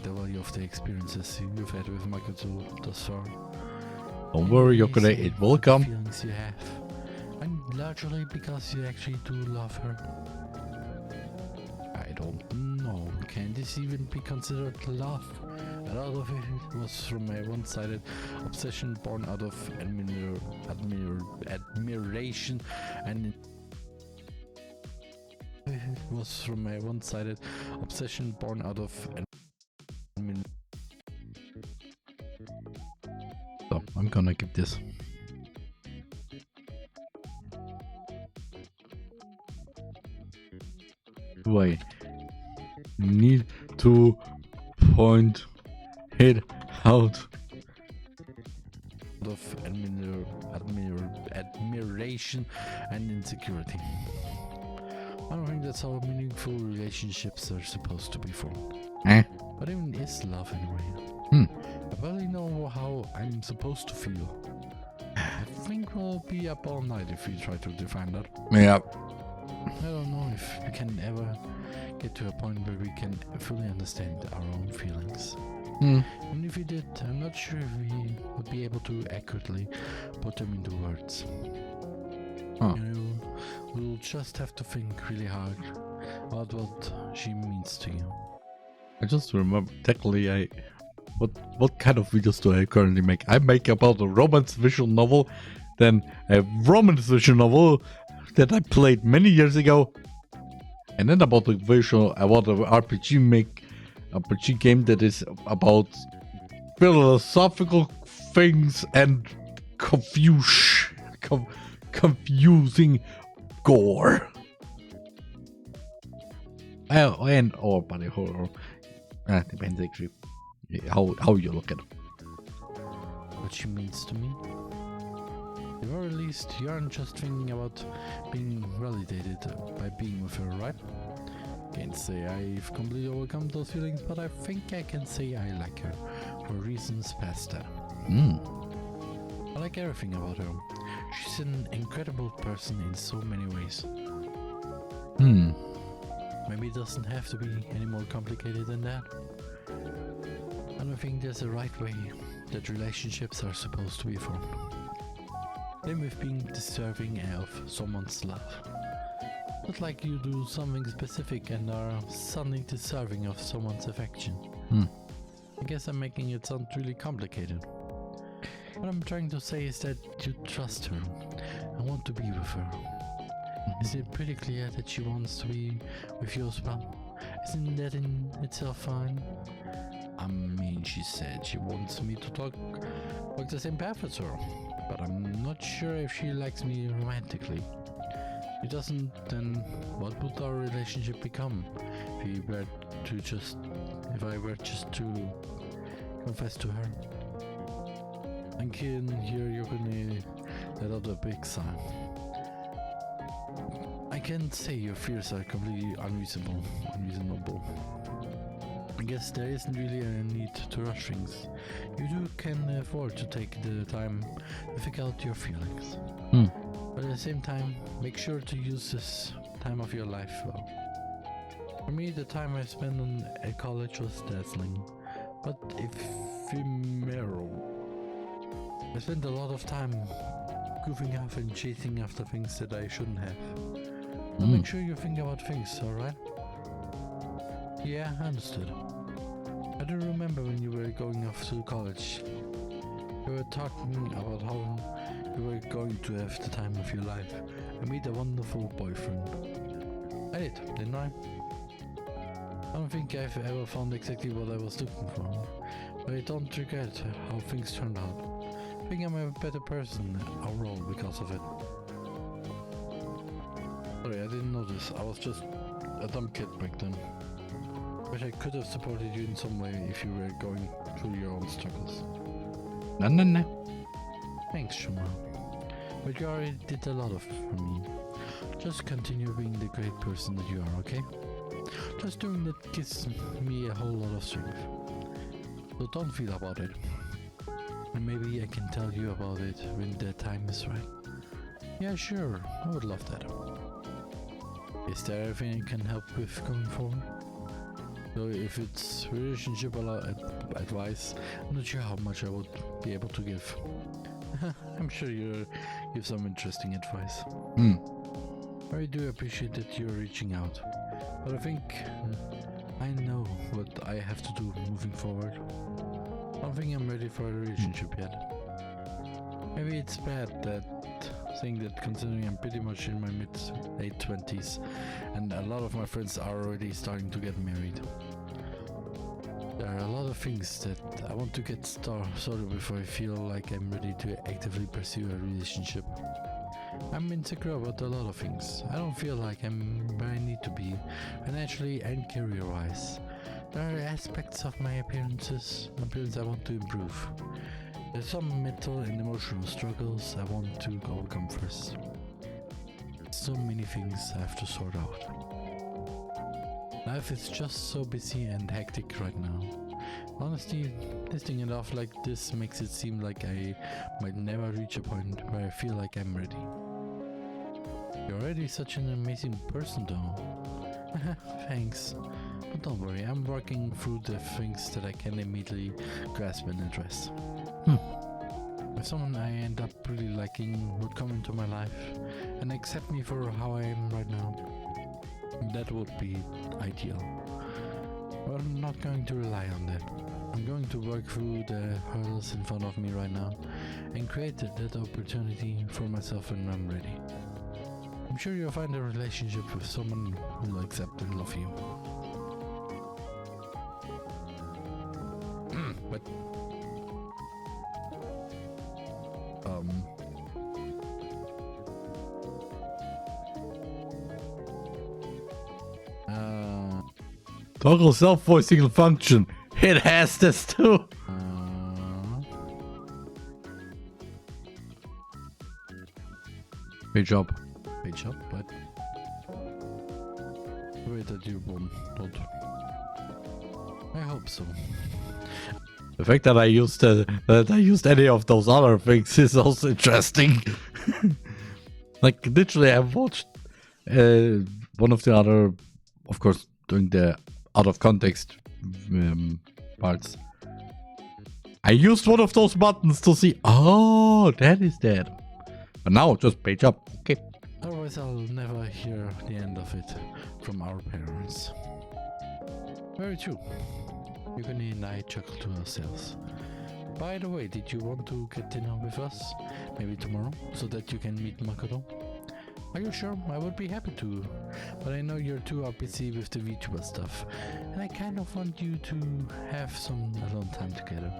the value of the experiences you've had with Makoto thus far. Don't worry, Yokone, it will come. Feelings you have, and largely because you actually do love her. I don't know, can this even be considered love? A lot of it was from a one-sided obsession born out of admiration and it was from a one-sided obsession born out of So, I'm gonna give this. Do I need to point it out? Of admiration and insecurity. I don't think that's how meaningful relationships are supposed to be formed. What even is love anyway? I barely know how I'm supposed to feel. I think we'll be up all night if we try to define that. Yeah. I don't know if we can ever get to a point where we can fully understand our own feelings. And if we did, I'm not sure if we would be able to accurately put them into words. We'll just have to think really hard about what she means to you. I just remember, technically, what kind of videos do I currently make? I make about a romance visual novel, then a romance visual novel that I played many years ago, and then about the RPG game that is about philosophical things and confusing gore. Or body horror. Depends actually how you look at it. What she means to me? At the very least, you aren't just thinking about being validated by being with her, right? Can't say I've completely overcome those feelings, but I think I can say I like her for reasons past that. I like everything about her. She's an incredible person in so many ways. Maybe it doesn't have to be any more complicated than that. I don't think there's a right way that relationships are supposed to be formed. Same with being deserving of someone's love. Not like you do something specific and are suddenly deserving of someone's affection. I guess I'm making it sound really complicated. What I'm trying to say is that you trust her and want to be with her. Is it pretty clear that she wants to be with you as well? Isn't that in itself fine? I mean, she said she wants me to talk the same path as her, but I'm not sure if she likes me romantically. If she doesn't, then what would our relationship become if I were just to confess to her? I can hear Yokone let out a big sigh. I can't say your fears are completely unreasonable. I guess there isn't really a need to rush things. You can afford to take the time to figure out your feelings. But at the same time, make sure to use this time of your life well. For me, the time I spent at college was dazzling, but ephemeral. I spent a lot of time goofing off and chasing after things that I shouldn't have. So make sure you think about things, alright? Yeah, I understood. I do remember when you were going off to college. You were talking about how you were going to have the time of your life and meet a wonderful boyfriend. I did, didn't I? I don't think I've ever found exactly what I was looking for, but I don't regret how things turned out. I think I'm a better person overall because of it. Sorry, I didn't notice. I was just a dumb kid back then. Wish I could have supported you in some way if you were going through your own struggles. No. Thanks, Shuma. But you already did a lot for me. Just continue being the great person that you are, okay? Just doing that gives me a whole lot of strength. So don't feel about it. And maybe I can tell you about it when the time is right. Yeah, sure. I would love that. Is there anything I can help with going forward? So if it's relationship advice, I'm not sure how much I would be able to give. I'm sure you'll give some interesting advice. I do appreciate that you're reaching out, but I think I know what I have to do moving forward. I don't think I'm ready for a relationship yet. Maybe it's bad that saying that, considering I'm pretty much in my late 20s and a lot of my friends are already starting to get married. There are a lot of things that I want to get started before I feel like I'm ready to actively pursue a relationship. I'm insecure about a lot of things. I don't feel like I'm where I need to be, financially and career-wise. There are aspects of my appearance I want to improve. There's some mental and emotional struggles I want to overcome first. So many things I have to sort out. Life is just so busy and hectic right now. Honestly, listing it off like this makes it seem like I might never reach a point where I feel like I'm ready. You're already such an amazing person though. Thanks. But don't worry, I'm working through the things that I can immediately grasp and address. If someone I end up really liking would come into my life and accept me for how I am right now, that would be ideal. But I'm not going to rely on that. I'm going to work through the hurdles in front of me right now and create that opportunity for myself when I'm ready. I'm sure you'll find a relationship with someone who will accept and love you. But toggle self-voicing function. It has this too. Page up, but wait that you won't. I hope so. The fact that I used any of those other things is also interesting. Like literally, I've watched one of the other, of course, doing the out of context parts. I used one of those buttons to see. Oh, that is that. But now just page up. Okay. Otherwise, I'll never hear the end of it from our parents. Very true. Yukoni and I chuckled to ourselves. By the way, did you want to get dinner with us? Maybe tomorrow, so that you can meet Makoto? Are you sure? I would be happy to. But I know you're too busy with the VTuber stuff. And I kind of want you to have some alone time together.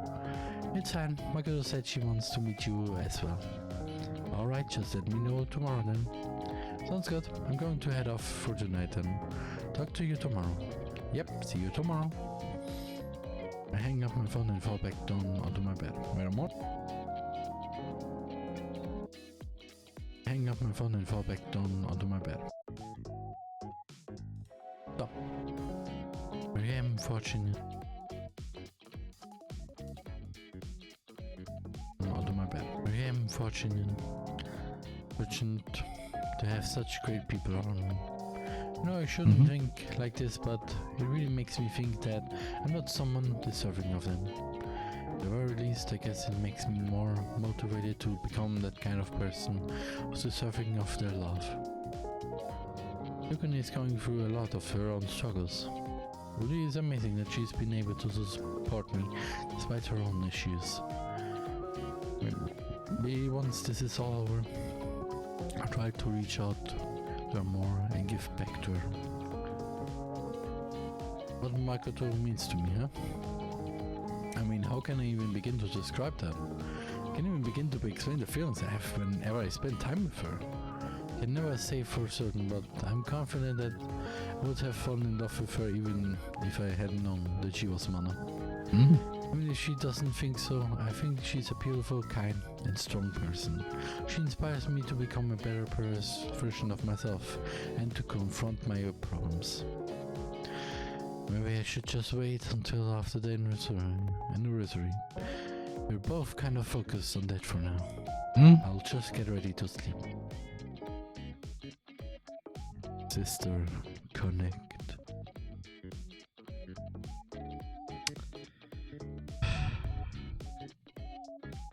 It's fine. Makoto said she wants to meet you as well. Alright, just let me know tomorrow then. Sounds good. I'm going to head off for tonight and talk to you tomorrow. Yep, see you tomorrow. I hang up my phone and fall back down onto my bed. Wait more. Hang up my phone and fall back down onto my bed. Stop. Very unfortunate. Onto my bed. Very unfortunate. Fortunate to have such great people around me. No, I shouldn't think like this, but it really makes me think that I'm not someone deserving of them. At the very least, I guess it makes me more motivated to become that kind of person who's deserving of their love. Yukoni is going through a lot of her own struggles. It really is amazing that she's been able to support me despite her own issues. Maybe once this is all over, I'll try to reach out to her more and give back to her. What Makoto means to me, huh? I mean, how can I even begin to describe that? I can't even begin to explain the feelings I have whenever I spend time with her. I can never say for certain, but I'm confident that I would have fallen in love with her even if I hadn't known that she was Mana. Even if she doesn't think so, I think she's a beautiful, kind and strong person. She inspires me to become a better version of myself and to confront my problems. Maybe I should just wait until after the anniversary. We're both kind of focused on that for now. I'll just get ready to sleep. Sister Connect.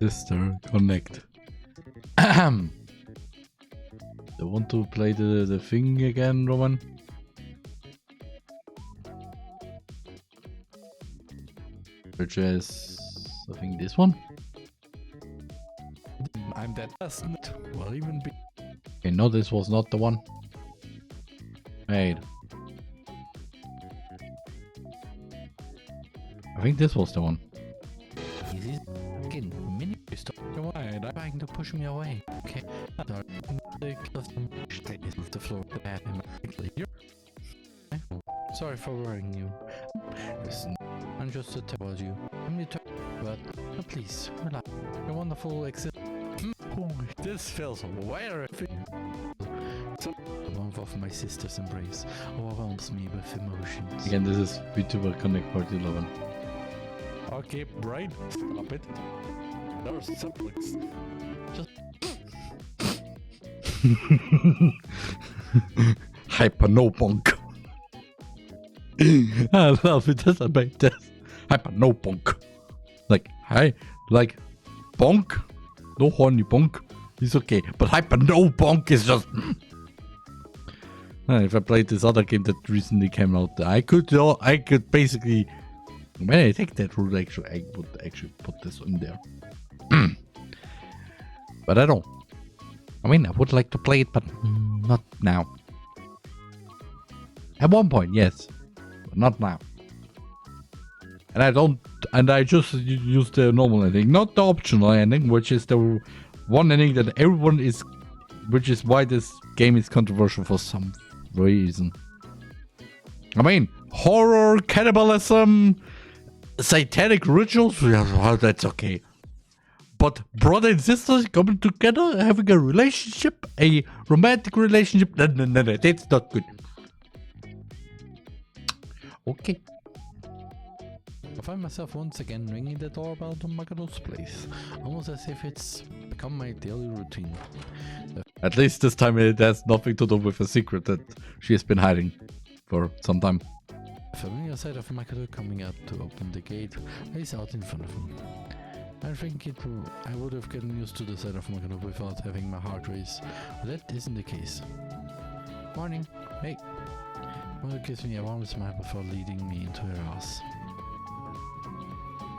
Sister Connect. I want to play the thing again, Roman. Which is, I think, this one. I'm that person. Well, even be. Okay, no, this was not the one. Wait. I think this was the one. Easy. Again, mini stop. Why? They're trying to push me away. Okay. The floor. Sorry for worrying you. Listen, I'm just a told you. I'm the but please, relax. Your wonderful existence. This feels way. The warmth of my sister's embrace overwhelms me with emotions. Again, this is VTuber Connect Part 11. Okay, Brian, stop it. There's something. Just Hyper no bonk. I love it. That's about that. Hyper no bonk. Like, hi, like, bonk. No horny bonk. It's okay. But hyper no bonk is just. If I played this other game that recently came out, I could basically. When I take that route, actually, I would actually put this in there. But I don't. I mean, I would like to play it, but not now. At one point, yes, but not now. And I don't, and I just use the normal ending, not the optional ending, which is the one ending that everyone is, which is why this game is controversial for some reason. I mean, horror, cannibalism, satanic rituals, well, that's okay. But brother and sister coming together, having a relationship, a romantic relationship, no, that's not good. Okay. I find myself once again ringing the doorbell to Makoto's place, almost as if it's become my daily routine. At least this time it has nothing to do with a secret that she has been hiding for some time. The familiar sight of Makoto coming out to open the gate lays out in front of him. I think I would have gotten used to the sight of Makoto without having my heart race, but that isn't the case. Morning. Hey. Makoto gives me a warm smile before leading me into her house.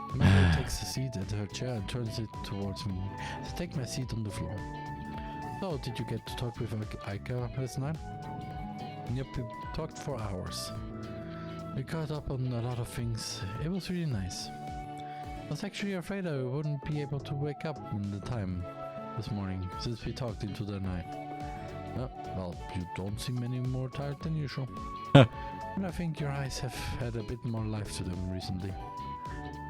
Makoto takes a seat at her chair and turns it towards me to take my seat on the floor. So, did you get to talk with Aika last night? Yep, we talked for hours. We caught up on a lot of things. It was really nice. I was actually afraid I wouldn't be able to wake up in the time this morning, since we talked into the night. Well, you don't seem any more tired than usual. And I think your eyes have had a bit more life to them recently.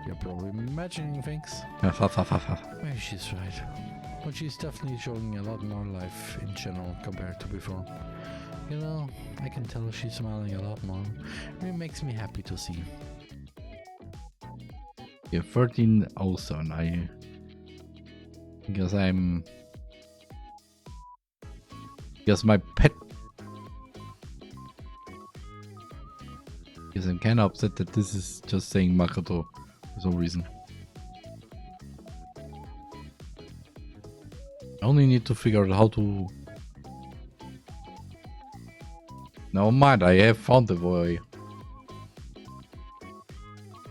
You're probably imagining things. Maybe she's right. But she's definitely showing a lot more life in general compared to before. You know, I can tell she's smiling a lot more. It makes me happy to see. Yeah, 1307. I guess my pet. Guess I'm kind of upset that this is just saying Makoto for some reason. I only need to figure out how to. Never mind, I have found the way.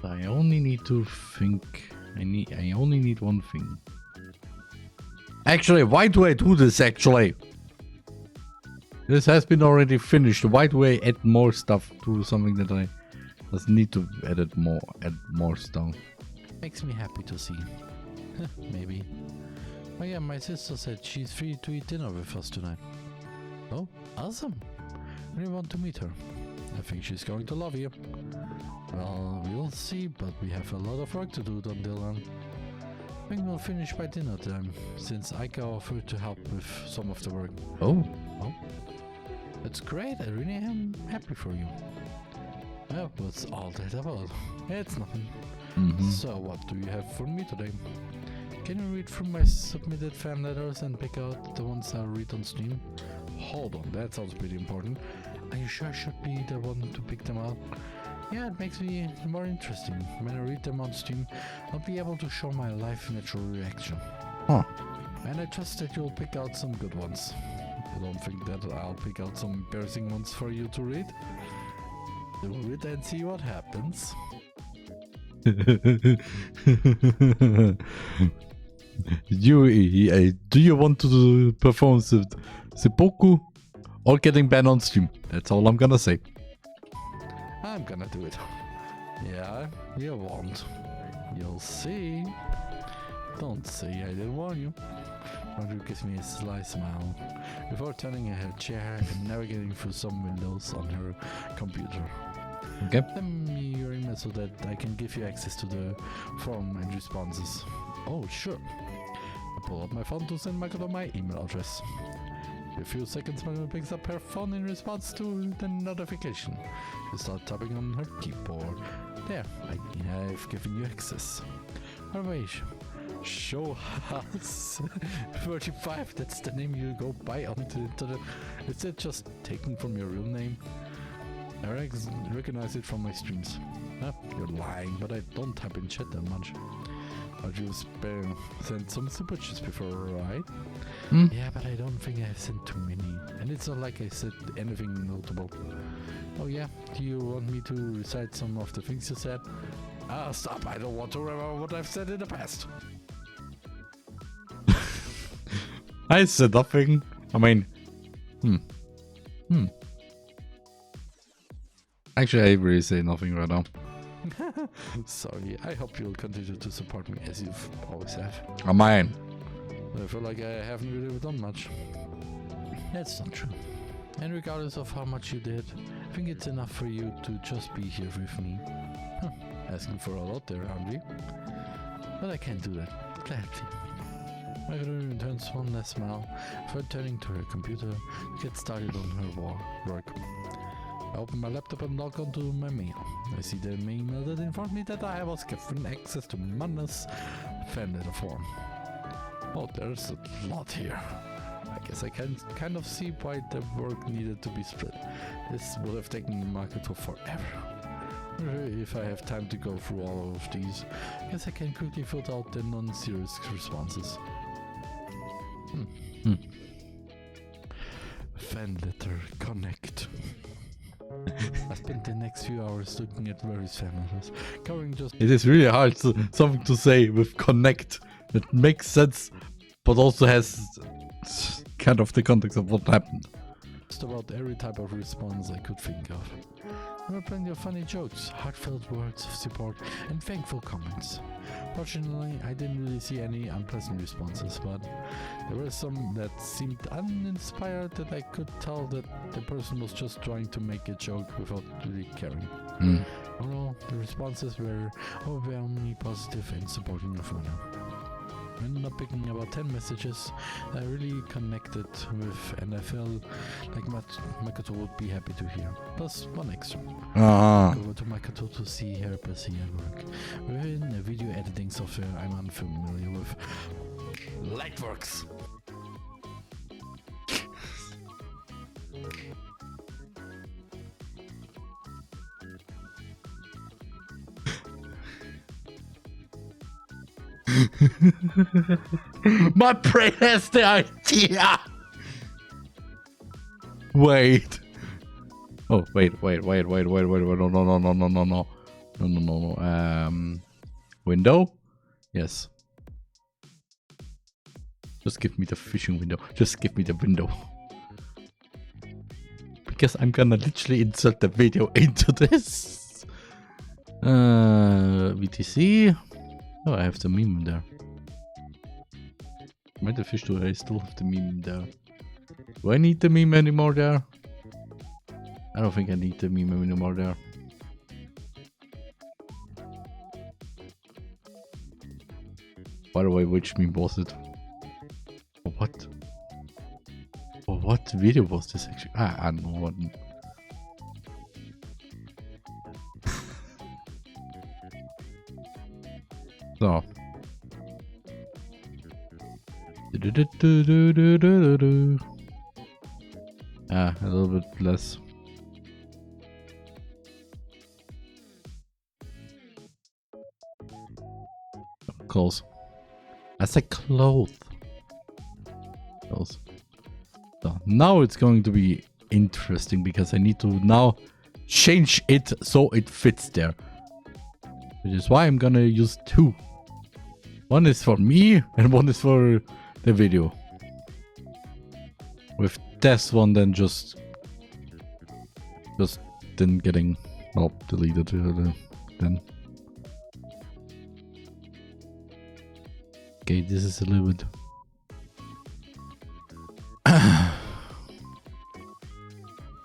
I only need to think. I only need one thing. Actually, why do I do this actually? This has been already finished. Why do I add more stuff to something that I just need to add more stuff? Makes me happy to see. Maybe. Oh yeah, my sister said she's free to eat dinner with us tonight. Oh, awesome. We want to meet her. I think she's going to love you. Well, we'll see, but we have a lot of work to do until then. I think we'll finish by dinner time, since Aika offered to help with some of the work. Oh. That's great, I really am happy for you. Well, what's all that about? It's nothing. So, what do you have for me today? Can you read through my submitted fan letters and pick out the ones I'll read on stream? Hold on, that sounds pretty important. Are you sure I should be the one to pick them out? Yeah, it makes me more interesting. When I read them on stream, I'll be able to show my live natural reaction. Huh. And I trust that you'll pick out some good ones. I don't think that I'll pick out some embarrassing ones for you to read. Do it and see what happens. Do you want to perform seppuku or getting banned on stream? That's all I'm gonna say. I'm gonna do it. Yeah, you won't. You'll see. Don't say I didn't warn you. Andrew gives me a sly smile before turning her chair and navigating through some windows on her computer. Okay. Send me your email so that I can give you access to the forum and responses. Oh, sure. I pull out my phone to send Makoto my email address. A few seconds when it picks up her phone in response to the notification. She starts tapping on her keyboard. There, I've given you access. Oh wait, show us 35, that's the name you go by on the internet. Is it just taken from your real name? I recognize it from my streams. Huh? You're lying, but I don't type in chat that much. But you sent some super chats before, right? Yeah, but I don't think I've sent too many. And it's not like I said anything notable. Oh yeah, do you want me to recite some of the things you said? Stop, I don't want to remember what I've said in the past. I said nothing. I mean, Actually, I really say nothing right now. Sorry, I hope you'll continue to support me as you've always have. Mine. I feel like I haven't really done much. That's not true. And regardless of how much you did, I think it's enough for you to just be here with me. Huh. Asking for a lot there, aren't we? But I can't do that. Gladly. Margaret returns one last smile before turning to her computer to get started on her work. I open my laptop and log onto my mail. I see the email that informed me that I was given access to Manna's fan letter form. Oh, there's a lot here. I guess I can kind of see why the work needed to be split. This would have taken Makoto forever. If I have time to go through all of these, I guess I can quickly filter out the non-serious responses. Fan letter connect. I spent the next few hours looking at various fan letters, covering just... It is really hard something to say with connect that makes sense, but also has kind of the context of what happened. Just about every type of response I could think of. There were plenty of funny jokes, heartfelt words of support, and thankful comments. Fortunately, I didn't really see any unpleasant responses, but there were some that seemed uninspired that I could tell that the person was just trying to make a joke without really caring. Overall, the responses were overwhelmingly positive and supporting of Mona. I ended up picking about 10 messages that I really connected with, and I felt like Makoto would be happy to hear. Plus one extra. Go over to Makoto to see her busy at work. Within a video editing software I'm unfamiliar with. Lightworks! My brain has the idea! Wait. Oh, wait. No. Window? Yes. Just give me the fishing window. Just give me the window. Because I'm gonna literally insert the video into this. VTC. Oh, I have the meme there. Might the fish do I still have the meme there? Do I need the meme anymore there? I don't think I need the meme anymore there. By the way, which meme was it? Oh, what? Oh, what video was this actually? I don't know what. So. A little bit less. Close. I said clothes. Close. So now it's going to be interesting because I need to now change it so it fits there. Which is why I'm gonna use two. One is for me and one is for the video. With this one then just then getting deleted then. Okay, this is a little bit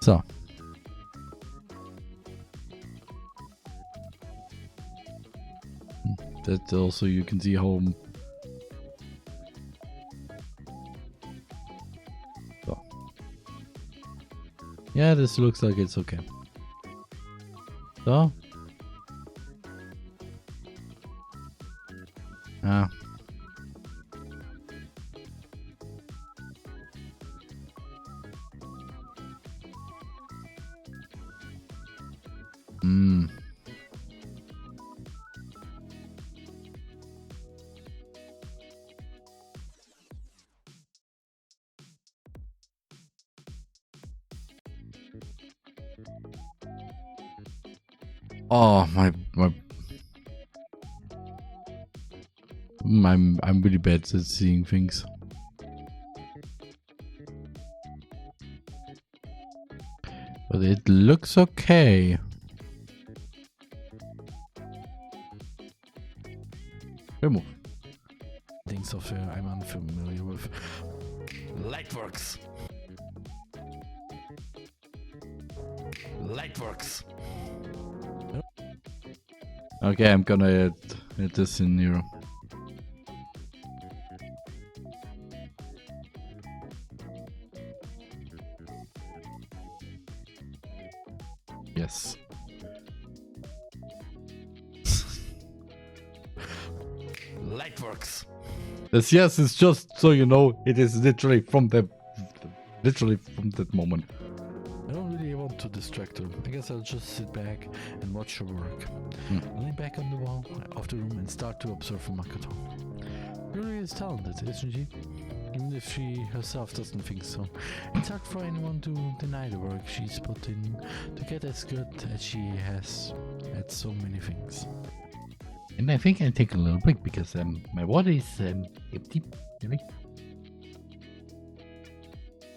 so that also you can see how so Yeah, this looks like it's okay. So? Ah. Hmm. Oh, I'm really bad at seeing things. But it looks okay. Remove. Things of I'm unfamiliar with. Lightworks. Lightworks. Okay, I'm gonna add this in here. Yes. Lightworks. This yes is just so you know it is literally from that moment. I don't really want to distract her. I guess I'll just sit back and watch her work. I'll lean back on the wall of the room and start to observe Makoto. Yuri is talented, isn't she? Even if she herself doesn't think so. It's hard for anyone to deny the work she's put in to get as good as she has at so many things. And I think I'll take a little break because my water is empty. Really?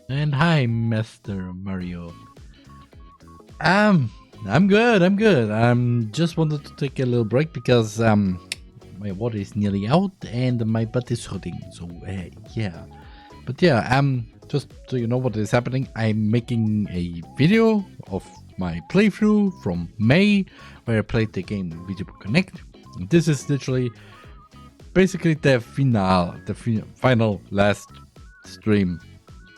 And hi, Master Mario. I'm good. Just wanted to take a little break because my water is nearly out and my butt is hurting. So yeah, but yeah, just so you know what is happening, I'm making a video of my playthrough from May where I played the game VTuber Connect. And this is literally basically the final last stream.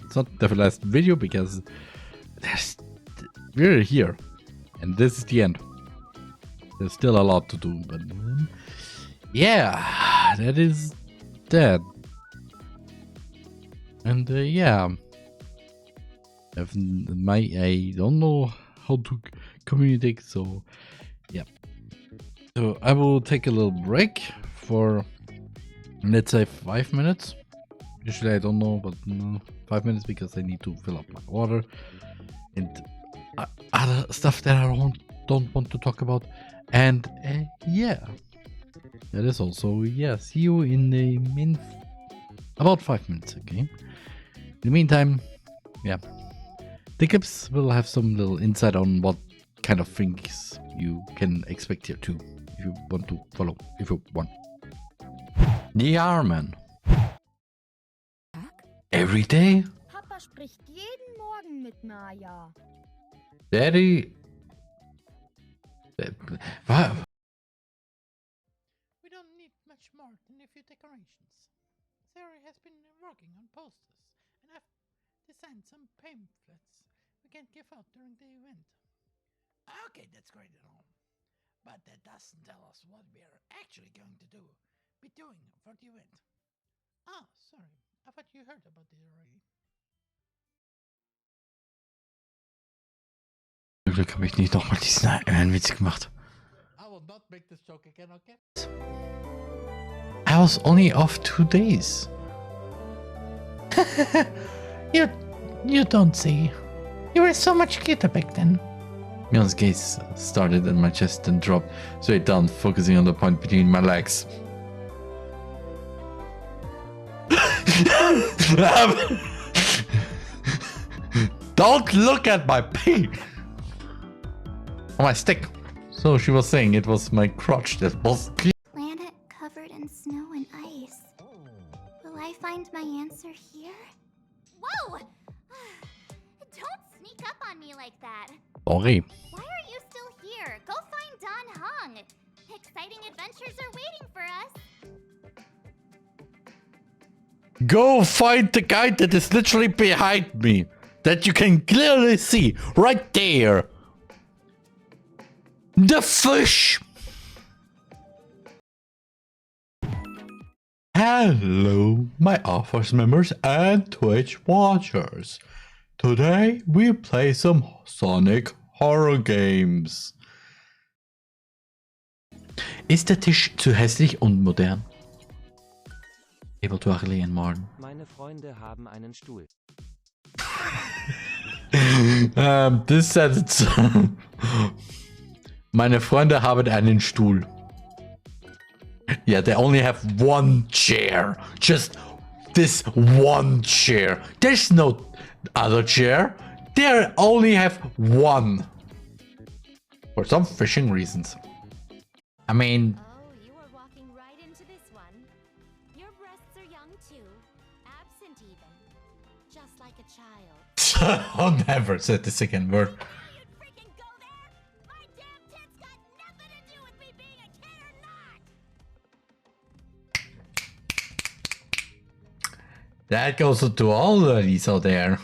It's not the last video because we're here and this is the end. There's still a lot to do, but yeah, that is that. And yeah, I don't know how to communicate, so yeah. So I will take a little break for, let's say, 5 minutes. Usually I don't know, but 5 minutes because I need to fill up my water and other stuff that I don't want to talk about. And yeah, that is also, yeah, see you in about 5 minutes, okay? In the meantime, yeah, the clips will have some little insight on what kind of things you can expect here too, if you want to follow, if you want. TheRMan. Every day? Papa spricht jeden Morgen mit Maya. Daddy. What? We don't need much more than a few decorations. Sarah has been working on posters, and I've designed some pamphlets we can give out during the event. Okay, that's great and all. But that doesn't tell us what we're actually going to be doing for the event. Ah, sorry. I thought you heard about it already. Zum Glück habe ich nicht nochmal diesen einen Witz gemacht. I will not make this joke again, okay? I was only off 2 days. You don't say. You were so much cuter back then. Mion's gaze started in my chest and dropped straight down, focusing on the point between my legs. Don't look at my pee! On my stick. So she was saying it was my crotch that was clean. Planet covered in snow and ice. Will I find my answer here? Whoa! Don't sneak up on me like that. Sorry. Why are you still here? Go find Don Hung. Exciting adventures are waiting for us. Go find the guy that is literally behind me. that you can clearly see right there. The fish. Hello, my office members and Twitch watchers. Today we play some Sonic horror games. Ist der Tisch zu hässlich und modern? Able to ugly and modern. Meine Freunde haben einen Stuhl. This sentence. Meine Freunde haben einen Stuhl. Yeah, they only have one chair. Just this one chair. There's no other chair. They only have one. For some fishing reasons. I mean... Oh, you are walking right into this one. Your breasts are young too. Absent even. Just like a child. I'll never say the second word. That goes to all ladies out there.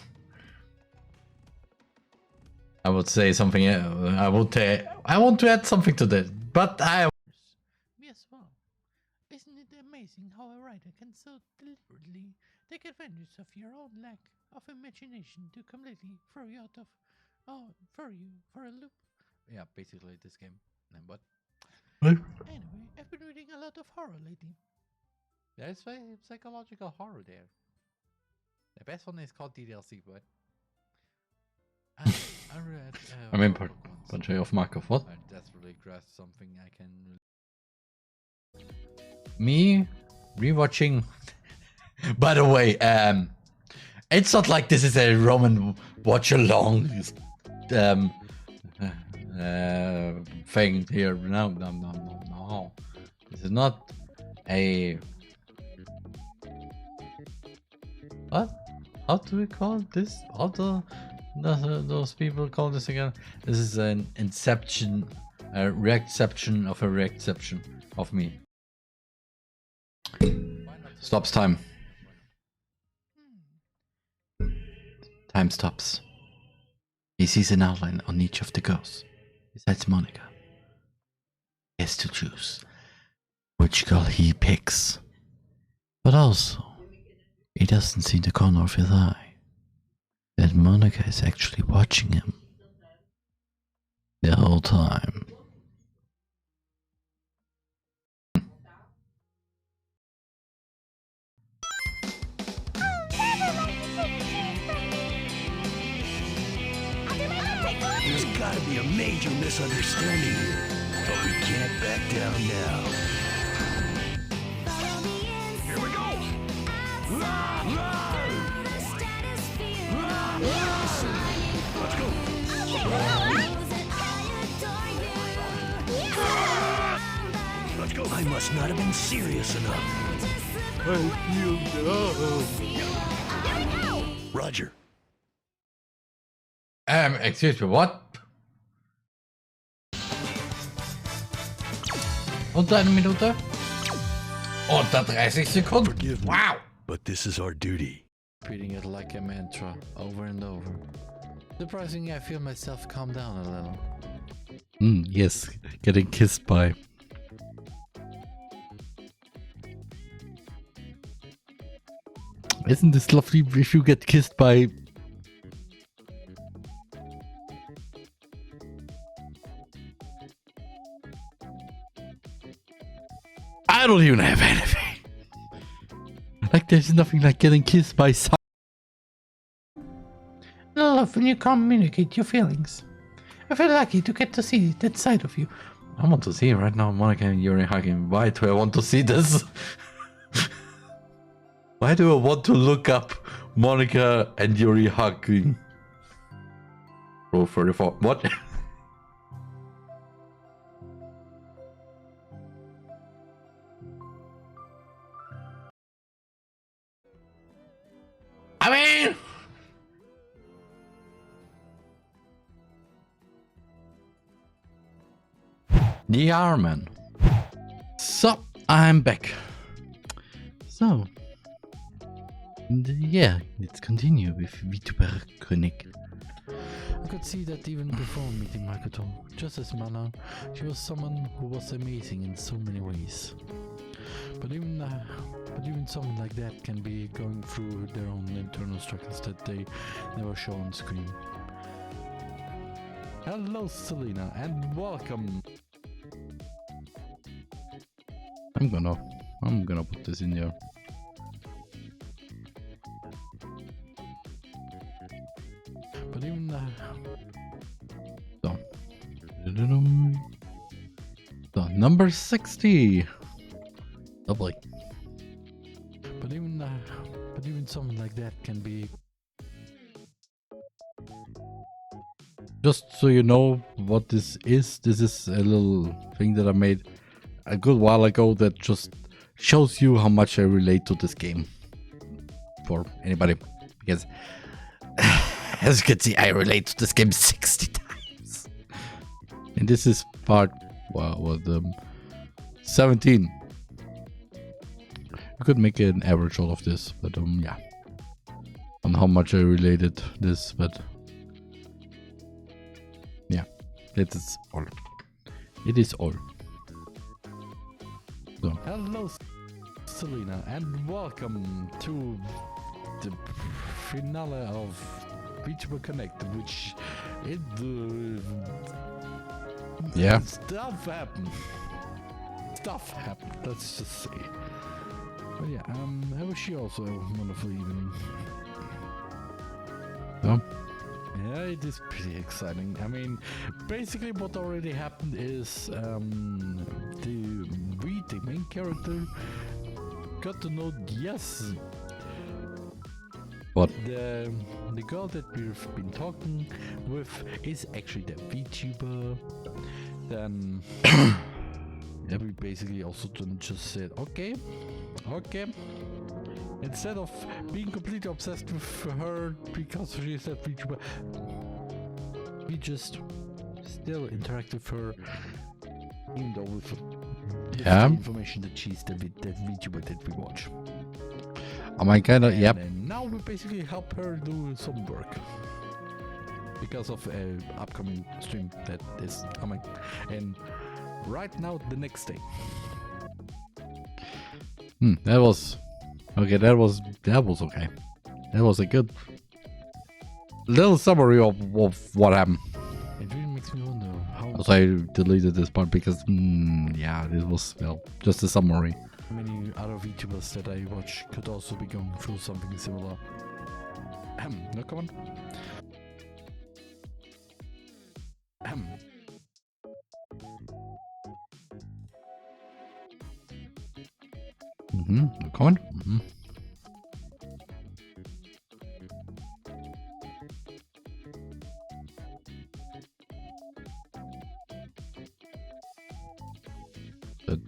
I would say something. I want to add something to that, but I. Me as well. Isn't it amazing how a writer can so deliberately take advantage of your own lack of imagination to completely throw you out of, throw you for a loop? Yeah, basically this game. And what? Anyway, I've been reading a lot of horror lately. There's psychological horror there. The best one is called DDLC, but I read. I mean, bunch of Markov. What? I desperately grasped something I can. Me rewatching. By the way, it's not like this is a Roman watch along thing here. No. This is not a. What? How do we call this? How do those people call this again? This is an inception, a reception of a reception of me. Stops time. Time stops. He sees an outline on each of the ghosts. Besides Monica, he has to choose which girl he picks. But also, he doesn't see the corner of his eye that Monica is actually watching him the whole time. There's gotta be a major misunderstanding here, but we can't back down now. Here we go! Let's go! Let's go! I must not have been serious enough. Roger. Excuse me, what? Unter eine Minute? Unter 30 Sekunden? Forgive me, wow! But this is our duty. Repeating it like a mantra, over and over. Surprisingly, I feel myself calm down a little. Yes, getting kissed by. Isn't this lovely if you get kissed by... I don't even have anything. Like there's nothing like getting kissed by someone. I love when you communicate your feelings. I feel lucky to get to see that side of you. I want to see it right now, Monica and Yuri hugging. Why do I want to see this? Why do I want to look up Monica and Yuri hugging? Row 34. What? I mean... TheRMan. So, I'm back. So, And yeah, let's continue with VTuber Connect. I could see that even before meeting Makoto, just as Mana, she was someone who was amazing in so many ways. But even someone like that can be going through their own internal struggles that they never show on screen. Hello Selena and welcome! I'm gonna put this in there. But even so number 60. Lovely. But even someone like that can be. Just so you know what this is a little thing that I made a good while ago that just shows you how much I relate to this game. For anybody, because as you can see, I relate to this game 60 times. And this is part 17. I could make an average out of this, but yeah, on how much I related this, but yeah, it is all. It is all. So. Hello, Selena, and welcome to the finale of VTuber Connect, which yeah, stuff happened. Let's just say. But yeah, I wish you also a wonderful evening. So. Yeah, it is pretty exciting. I mean, basically what already happened is the main character got to know, yes, what? The girl that we've been talking with is actually the VTuber. Then yeah, we basically also just said, okay. Instead of being completely obsessed with her because she is a VTuber, we just still interact with her, even though with the information that she's the VTuber that we watch. Yep. And now we basically help her do some work because of an upcoming stream that is coming, and right now the next day. That was okay. That was okay. That was a good little summary of what happened. It really makes me wonder how. So I deleted this part because yeah, this was just a summary. Many other VTubers that I watch could also be going through something similar. No, come on. Come on.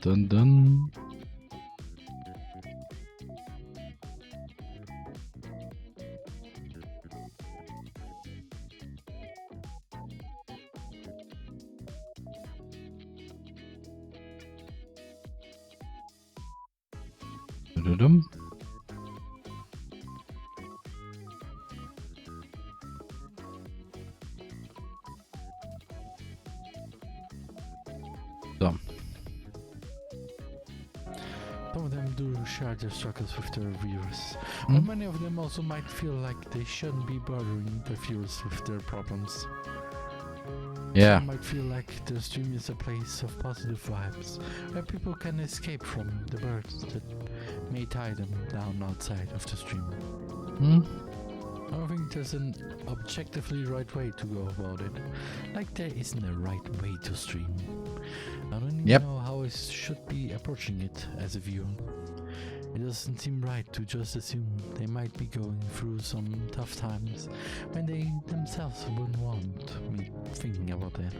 Dun. So. Some of them do share their struggles with their viewers, but many of them also might feel like they shouldn't be bothering their viewers with their problems. Yeah. Some might feel like the stream is a place of positive vibes, where people can escape from the birds that may tie them down outside of the stream. I don't think there's an objectively right way to go about it. Like there isn't a right way to stream. I don't even know how I should be approaching it as a viewer. It doesn't seem right to just assume they might be going through some tough times when they themselves wouldn't want me thinking about that.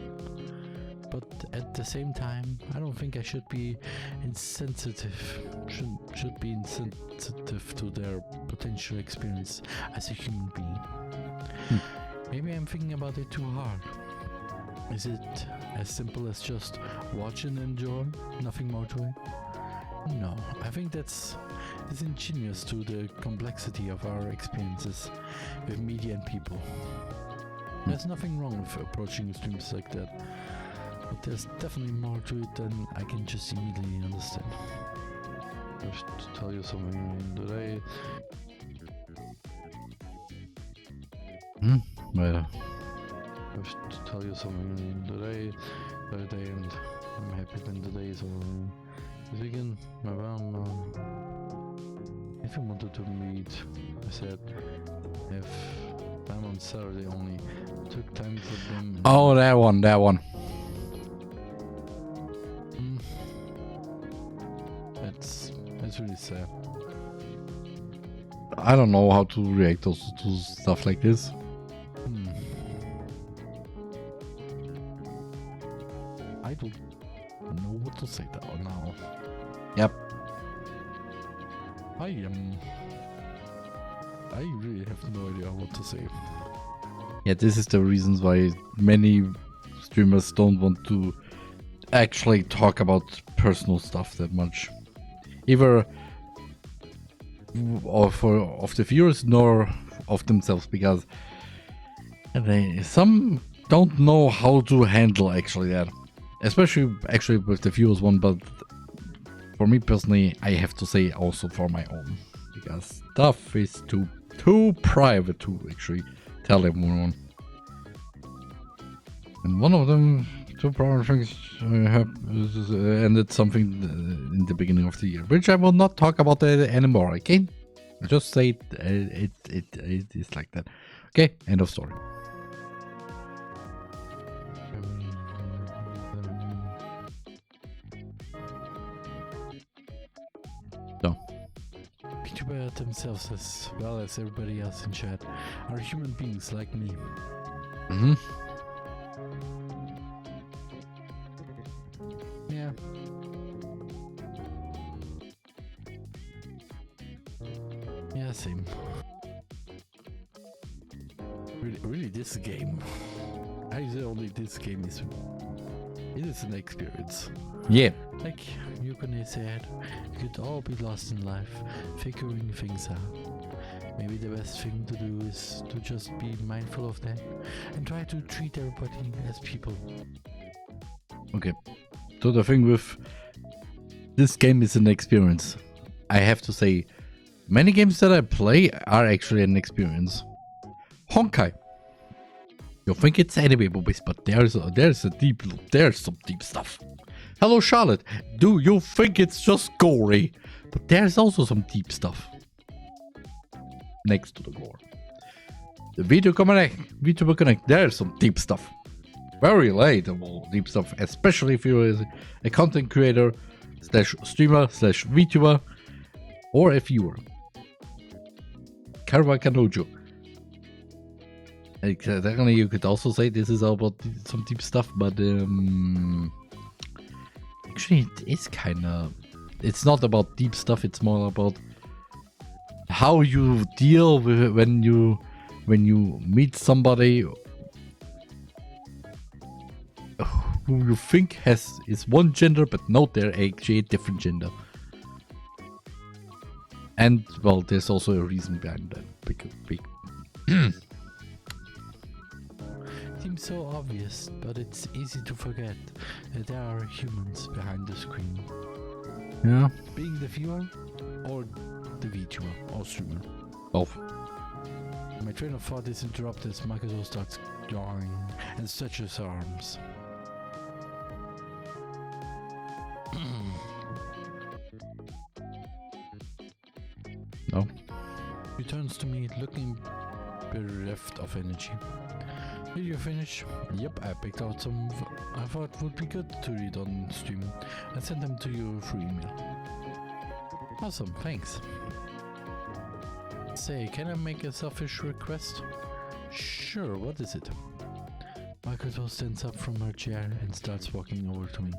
But at the same time, I don't think I should be insensitive. Should be insensitive to their potential experience as a human being. Maybe I'm thinking about it too hard. Is it as simple as just watch and enjoy? Nothing more to it? No, I think that's disingenuous to the complexity of our experiences with media and people. There's nothing wrong with approaching streams like that, but there's definitely more to it than I can just immediately understand. Just to tell you something today. Well, just to tell you something today, and I'm happy when today is over. This weekend, my mom, if you wanted to meet, I said, if I'm on Saturday only, took time for them. Oh, that one. That's really sad. I don't know how to react to stuff like this. I don't know what to say now. Yep. I really have no idea what to say. Yeah, this is the reasons why many streamers don't want to actually talk about personal stuff that much. Either of the viewers nor of themselves, because some don't know how to handle actually that. Especially actually with the viewers one, but for me personally, I have to say also for my own, because stuff is too private to actually tell everyone. And one of them, two private things ended something in the beginning of the year, which I will not talk about anymore. Okay, I just say it is like that. Okay, end of story. VTuber themselves, as well as everybody else in chat, are human beings like me. Yeah. Yeah, same. Really, this game. I say only this game is. It is an experience. Yeah. Like Yukone said, you could all be lost in life, figuring things out. Maybe the best thing to do is to just be mindful of that and try to treat everybody as people. Okay. So the thing with this game is an experience. I have to say, many games that I play are actually an experience. Honkai. You think it's anime movies, but there's some deep stuff. Hello Charlotte, do you think it's just gory? But there's also some deep stuff. Next to the gore. The VTuber Connect, there's some deep stuff. Very relatable deep stuff, especially if you're a content creator, /streamer, /VTuber, or a viewer. Kare Kanojo. Technically, you could also say this is all about some deep stuff, but actually, it is kind of. It's not about deep stuff. It's more about how you deal with when you meet somebody who you think is one gender, but no, they're actually a different gender. And well, there's also a reason behind that. Big. Seems so obvious, but it's easy to forget that there are humans behind the screen. Yeah. Being the viewer or the VTuber or streamer. Both. My train of thought is interrupted as Kanojo starts yawning and stretches her arms. No. He turns to me, looking bereft of energy. Did you finish? Yep, I picked out some I thought would be good to read on stream and sent them to you through email. Awesome, thanks. Say, can I make a selfish request? Sure, what is it? Kanojo stands up from her chair and starts walking over to me.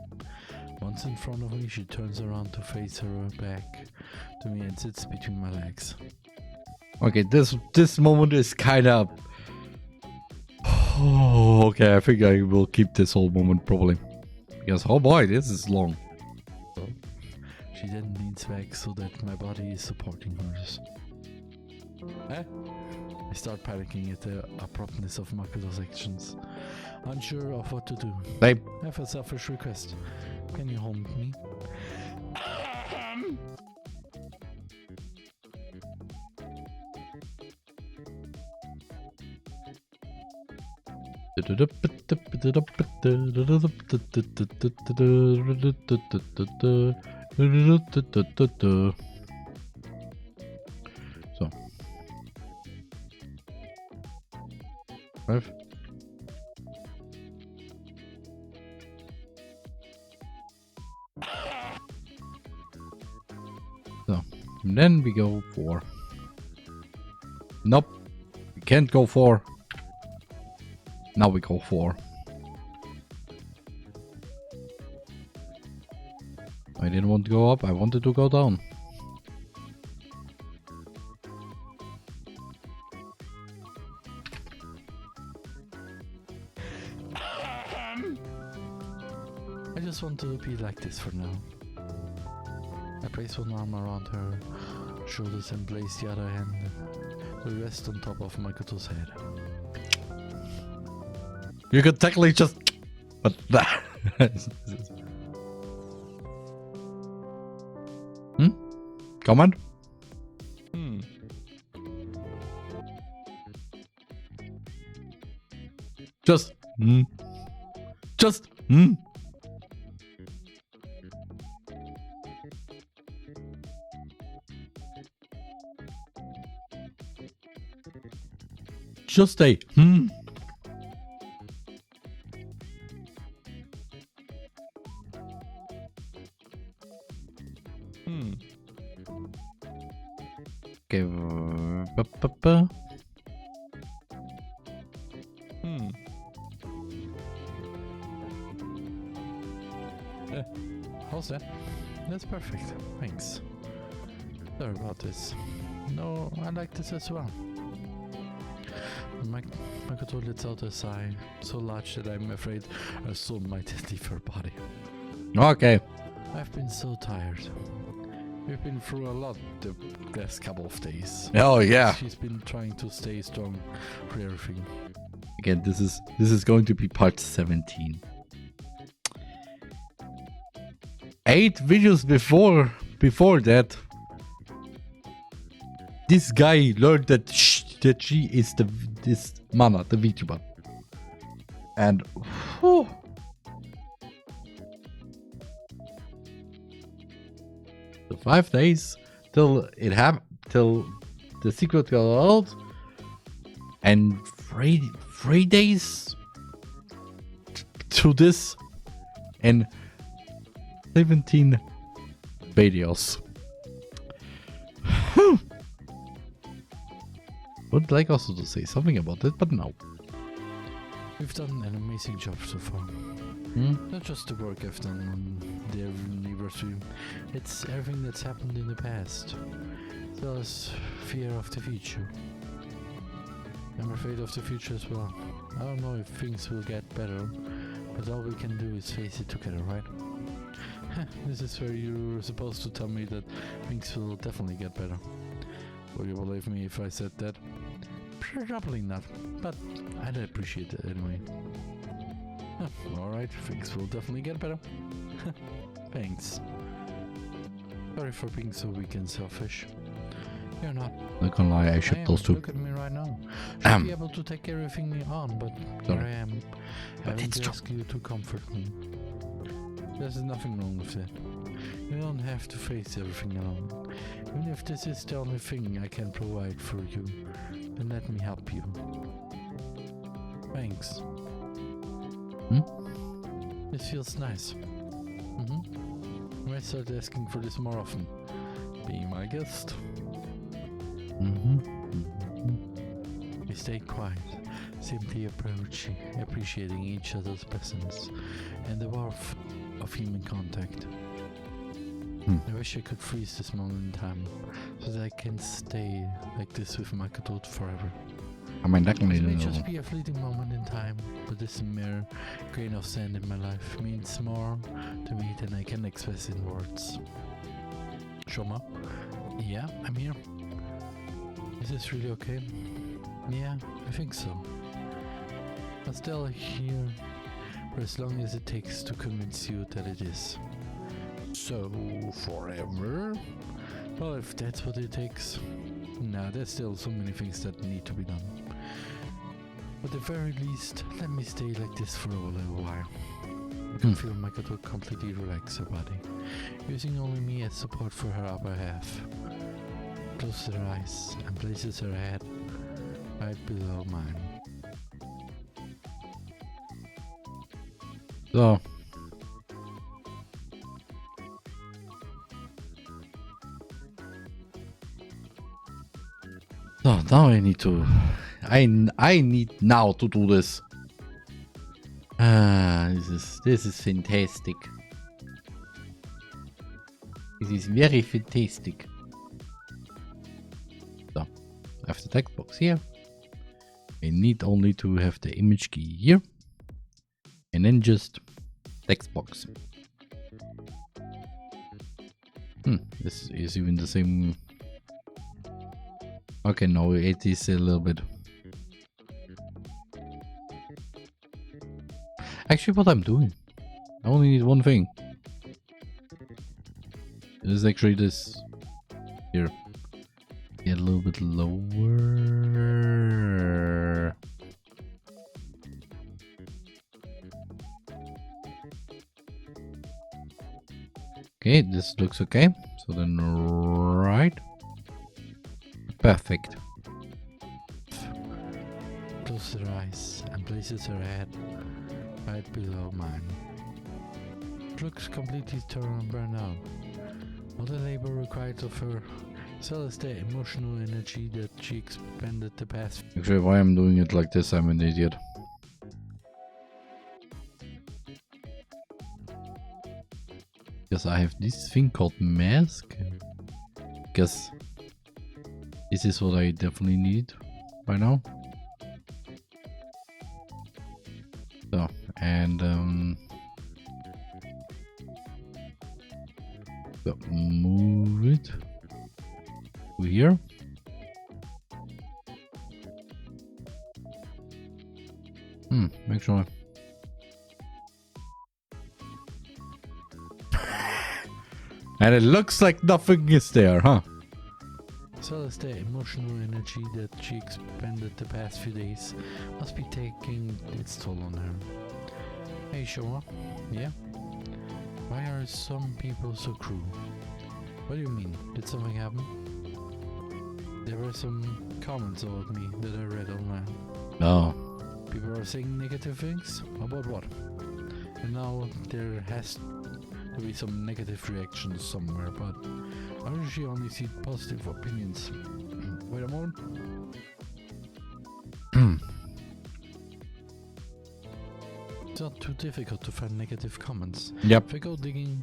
Once in front of me, she turns around to face her back to me and sits between my legs. Okay, this moment is kind of. Oh, okay, I think I will keep this whole moment probably. Because, oh boy, this is long. She then leans back so that my body is supporting hers. I start panicking at the abruptness of Makoto's actions, unsure of what to do. Babe. I have a selfish request. Can you hold me? So. 5. So, and then we go 4. Nope. We can't go 4. Now we go 4. I didn't want to go up, I wanted to go down. I just want to be like this for now. I place one arm around her shoulders and place the other hand to rest on top of Makoto's head. You could technically just... But that... Comment? Just... Just... Just stay. Okay. How's that? That's perfect. Thanks. Sorry about this. No, I like this as well. Makoto lets out a sigh, so large that I'm afraid her soul might leave her body. Okay. I've been so tired. We've been through a lot the last couple of days. Oh yeah. She's been trying to stay strong for everything. Again, this is going to be part 17. 8 videos before that, this guy learned that she is this Mana, the VTuber, and whew, the 5 days till it happened, till the secret got out, and 3 days to this, and 17 videos. Would like also to say something about it, but no. We've done an amazing job so far. Not just the work I've done on the anniversary, it's everything that's happened in the past. Plus fear of the future. I'm afraid of the future as well. I don't know if things will get better, but all we can do is face it together, right? This is where you're supposed to tell me that things will definitely get better. Will you believe me if I said that? Probably not, but I'd appreciate it anyway. Alright, things will definitely get better. Thanks. Sorry for being so weak and selfish. You're not. Not gonna lie, I shipped those two. Look at me right now. Should be able to take everything on, but here I am. Having to ask you to comfort me. There's nothing wrong with that. You don't have to face everything alone. Even if this is the only thing I can provide for you, then let me help you. Thanks. This feels nice. I might start asking for this more often. Be my guest. We stay quiet, simply appreciating each other's presence and the warmth of human contact. I wish I could freeze this moment in time so that I can stay like this with Makoto forever. I mean, definitely. It may just be a fleeting moment in time, but this mere grain of sand in my life means more to me than I can express in words. Shoma. Yeah, I'm here. Is this really okay? Yeah, I think so. I'm still here for as long as it takes to convince you that it is. So, forever? Well, if that's what it takes. Nah, there's still so many things that need to be done. At the very least, let me stay like this for a little while. You can feel my gut will completely relax her body, using only me as support for her upper half. Closes her eyes and places her head right below mine. So. So now I need to. I need now to do this. This is fantastic. This is very fantastic. So, I have the text box here. I need only to have the image key here. And then just text box. This is even the same. Okay, no, it is a little bit. Actually, what I'm doing, I only need one thing. It is actually this here. Get a little bit lower. Okay, this looks okay. So then right. Perfect. Closes her eyes and places her head right below mine. It looks completely torn and burned out. All the labor required of her, as well as the emotional energy that she expended the past. Actually, why I'm doing it like this, I'm an idiot. Because I have this thing called mask. Guess this is what I definitely need right now. So, and so move it to here. Make sure. And it looks like nothing is there, huh? So as the emotional energy that she expended the past few days must be taking its toll on her. Hey Showa, yeah? Why are some people so cruel? What do you mean? Did something happen? There were some comments about me that I read online. Oh. People are saying negative things? About what? And now there has to be some negative reactions somewhere, but I usually only see positive opinions. Wait a moment. It's not too difficult to find negative comments. Yep. If I go digging,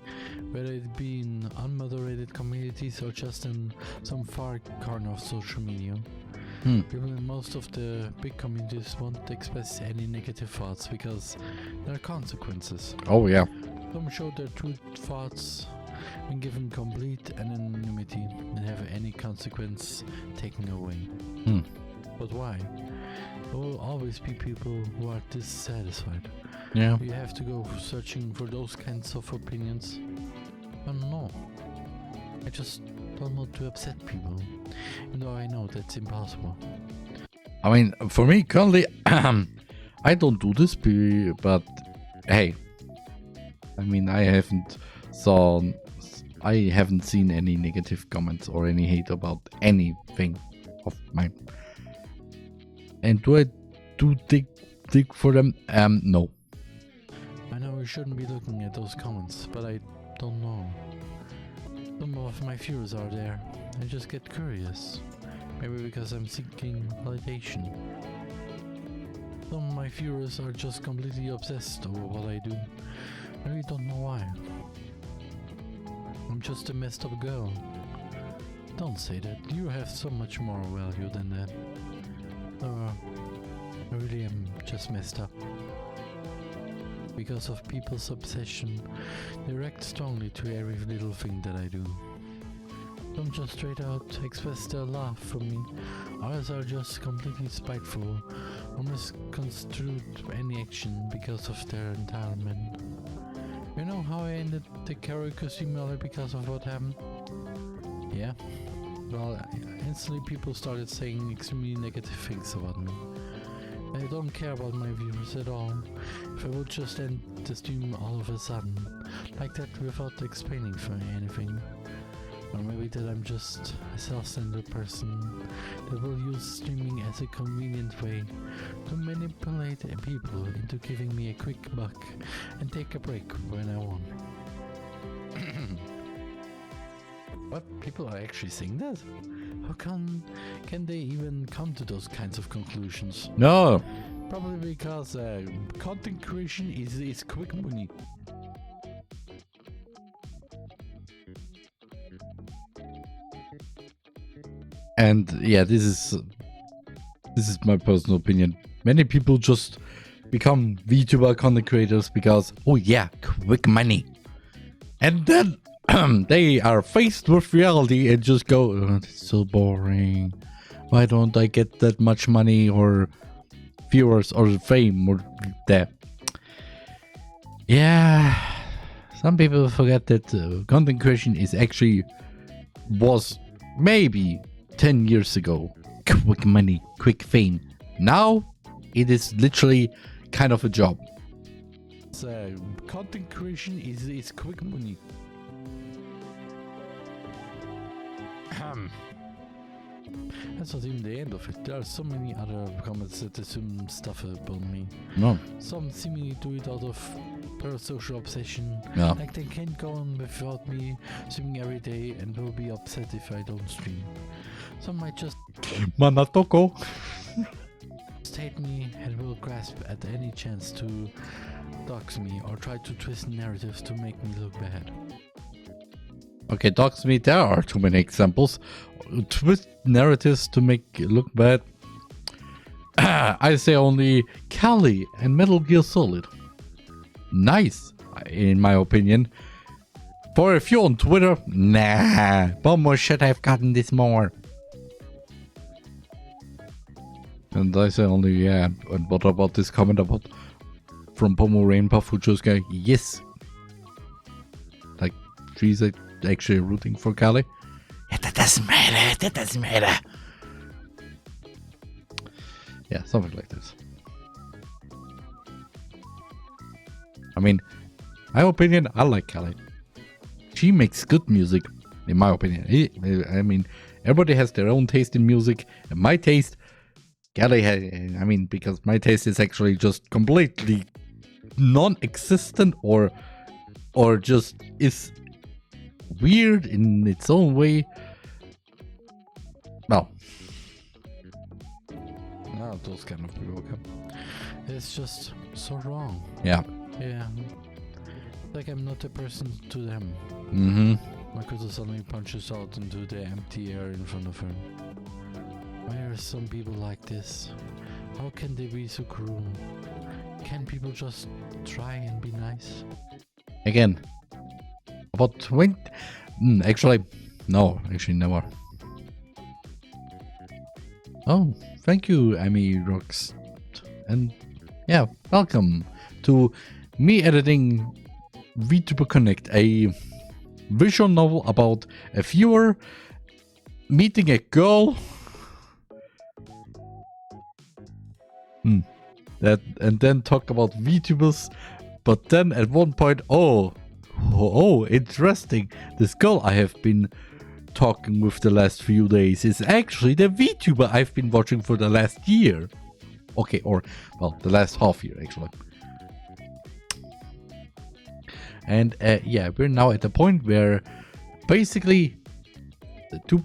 whether it be in unmoderated communities or just in some far corner of social media, people in most of the big communities won't express any negative thoughts because there are consequences. Oh yeah. Some show their true thoughts when given complete anonymity and have any consequence taken away. But why? There will always be people who are dissatisfied. Yeah. You have to go searching for those kinds of opinions. I don't know. I just don't want to upset people, even though I know that's impossible. I mean, for me, currently, I don't do this, but hey, I mean, I haven't seen any negative comments or any hate about anything of mine. And do I dig for them? No. I know we shouldn't be looking at those comments, but I don't know. Some of my viewers are there. I just get curious. Maybe because I'm seeking validation. Some of my viewers are just completely obsessed over what I do. I really don't know why. I'm just a messed up girl. Don't say that. You have so much more value than that. I really am just messed up. Because of people's obsession, they react strongly to every little thing that I do. Some just straight out express their love for me. Others are just completely spiteful or misconstrued any action because of their entitlement. You know how I ended the Kare costume earlier because of what happened? Yeah. Well, instantly people started saying extremely negative things about me. I don't care about my viewers at all. If I would just end the stream all of a sudden, like that without explaining for anything. Or maybe that I'm just a self-centered person that will use streaming as a convenient way to manipulate people into giving me a quick buck and take a break when I want. What? People are actually saying that? How can they even come to those kinds of conclusions? No. Probably because content creation is quick money. And yeah, this is my personal opinion. Many people just become VTuber content creators because, oh yeah, quick money. And then they are faced with reality and just go, oh, it's so boring. Why don't I get that much money or viewers or fame or that? Yeah, some people forget that content creation was maybe 10 years ago. Quick money, quick fame. Now it is literally kind of a job. Content creation is quick money. That's not even the end of it. There are so many other comments that assume stuff about me. No. Some seemingly do it out of parasocial obsession. Yeah. Like they can't go on without me streaming every day and will be upset if I don't stream. Some might just Manatoko hate me and will grasp at any chance to dox me or try to twist narratives to make me look bad. Okay, dox me, there are too many examples. Twist narratives to make it look bad. I say only Kali and Metal Gear Solid. Nice, in my opinion. For a few on Twitter, nah, Bomber should have gotten this more. And I say only, yeah, and what about this comment about from Pomo Rainpuff who just go, yes. Like, she's actually rooting for Kali. Yeah, that doesn't matter. Yeah, something like this. I mean, my opinion, I like Kali. She makes good music, in my opinion. I mean, everybody has their own taste in music, and my taste, Kali has, I mean, because my taste is actually just completely non-existent or just is weird in its own way. Well, no, those kind of people. It's just so wrong. Yeah. Yeah. Like I'm not a person to them. Mm-hmm. Makoto suddenly punches out into the empty air in front of her. Why are some people like this? How can they be so cruel? Can people just try and be nice? Again, about 20... actually, never. Oh, thank you, Amy Rocks. And yeah, welcome to me editing VTuber Connect, a visual novel about a viewer meeting a girl that and then talk about VTubers, but then at one point, oh, interesting, this girl I have been talking with the last few days is actually the VTuber I've been watching for the last year. Okay, or well, the last half year actually. And yeah, we're now at the point where basically the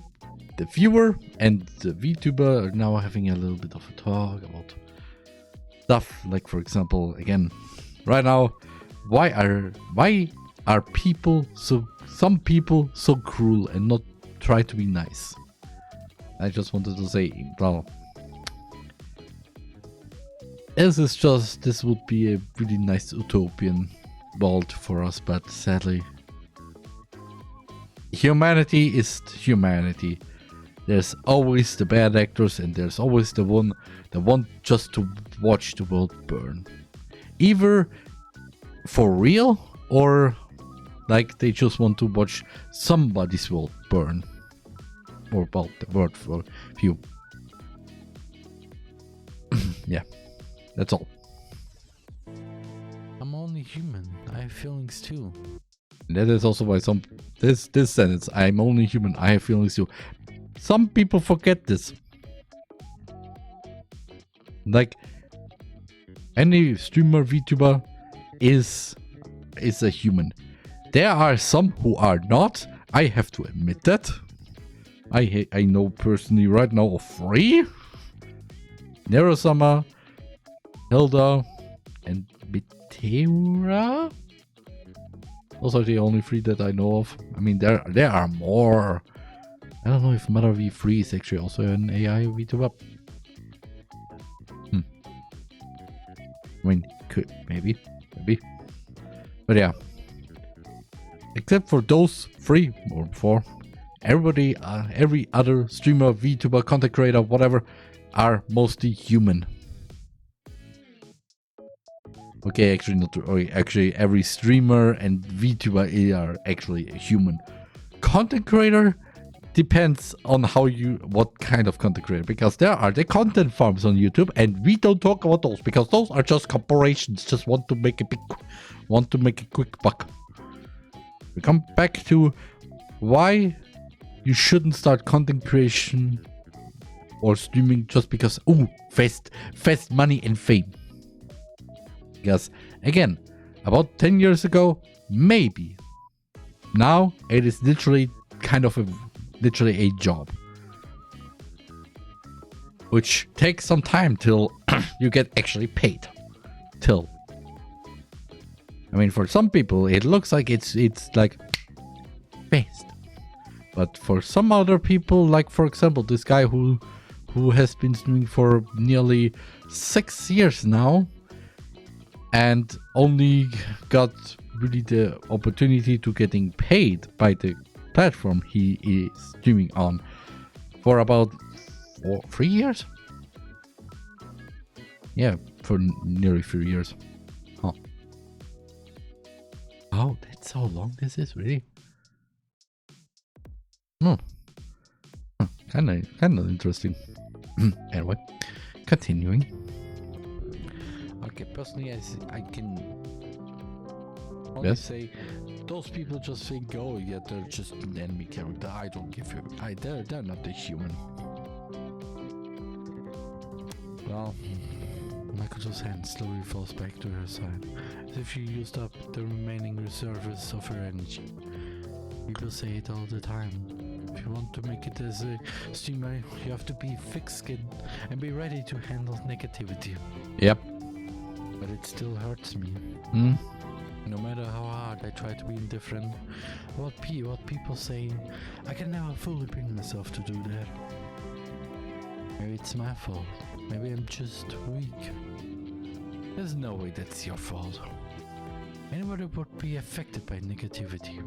viewer and the VTuber are now having a little bit of a talk about stuff like, for example, again, right now, why are people some people so cruel and not try to be nice? I just wanted to say, well, this would be a really nice utopian world for us, but sadly humanity is humanity. There's always the bad actors, and there's always the one that want just to watch the world burn. Either for real, or like they just want to watch somebody's world burn. Or about the word for few. Yeah, that's all. I'm only human. I have feelings too. And that is also why this sentence, I'm only human, I have feelings too. Some people forget this. Like, any streamer, VTuber is a human. There are some who are not. I have to admit that. I know personally right now of 3. Nerosama, Hilda, and Bitera. Those are the only 3 that I know of. I mean, there are more. I don't know if Mother V3 is actually also an AI VTuber. I mean, could maybe. But yeah. Except for those 3 or 4, everybody, every other streamer, VTuber, content creator, whatever, are mostly human. Okay, actually not. Actually, every streamer and VTuber are actually a human. Content creator depends on what kind of content creator, because there are the content farms on YouTube, and we don't talk about those because those are just corporations, just want to make a quick buck. We come back to why you shouldn't start content creation or streaming just because fast money and fame. Because again, about 10 years ago, maybe. Now it is literally a job, which takes some time till you get actually paid. I mean, for some people it looks like it's like fast, but for some other people, like for example this guy who has been streaming for nearly 6 years now and only got really the opportunity to getting paid by the platform he is streaming on for about 3 years. Yeah, for nearly 3 years. Huh. Oh, that's how long this is, really? Kind of interesting. Anyway, continuing. Okay, personally, I can only say those people just think, oh yeah, they're just an enemy character. I don't give a... They're not a human. Well, Makoto's hand slowly falls back to her side, as if she used up the remaining reserves of her energy. People say it all the time. If you want to make it as a streamer, you have to be thick-skinned and be ready to handle negativity. Yep. But it still hurts me. No matter how hard I try to be indifferent, what people say, I can never fully bring myself to do that. Maybe it's my fault. Maybe I'm just weak. There's no way that's your fault. Anybody would be affected by negativity.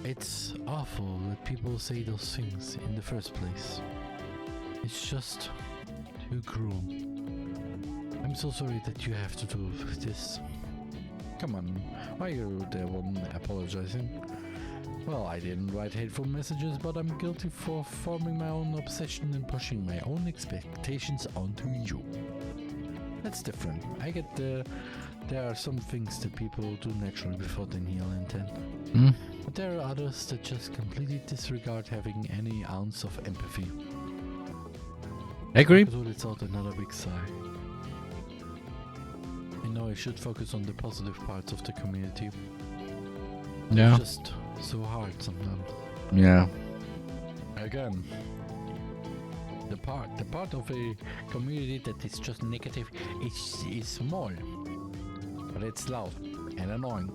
It's awful that people say those things in the first place. It's just too cruel. I'm so sorry that you have to do this. Come on, why are you the one apologizing? Well, I didn't write hateful messages, but I'm guilty for forming my own obsession and pushing my own expectations onto you. That's different. I get there are some things that people do naturally before they kneel intent. But there are others that just completely disregard having any ounce of empathy. Agree? So it's out another big sigh. I know I should focus on the positive parts of the community. Yeah. It's just so hard sometimes. Yeah. Again, the part of a community that is just negative is small, but it's loud and annoying.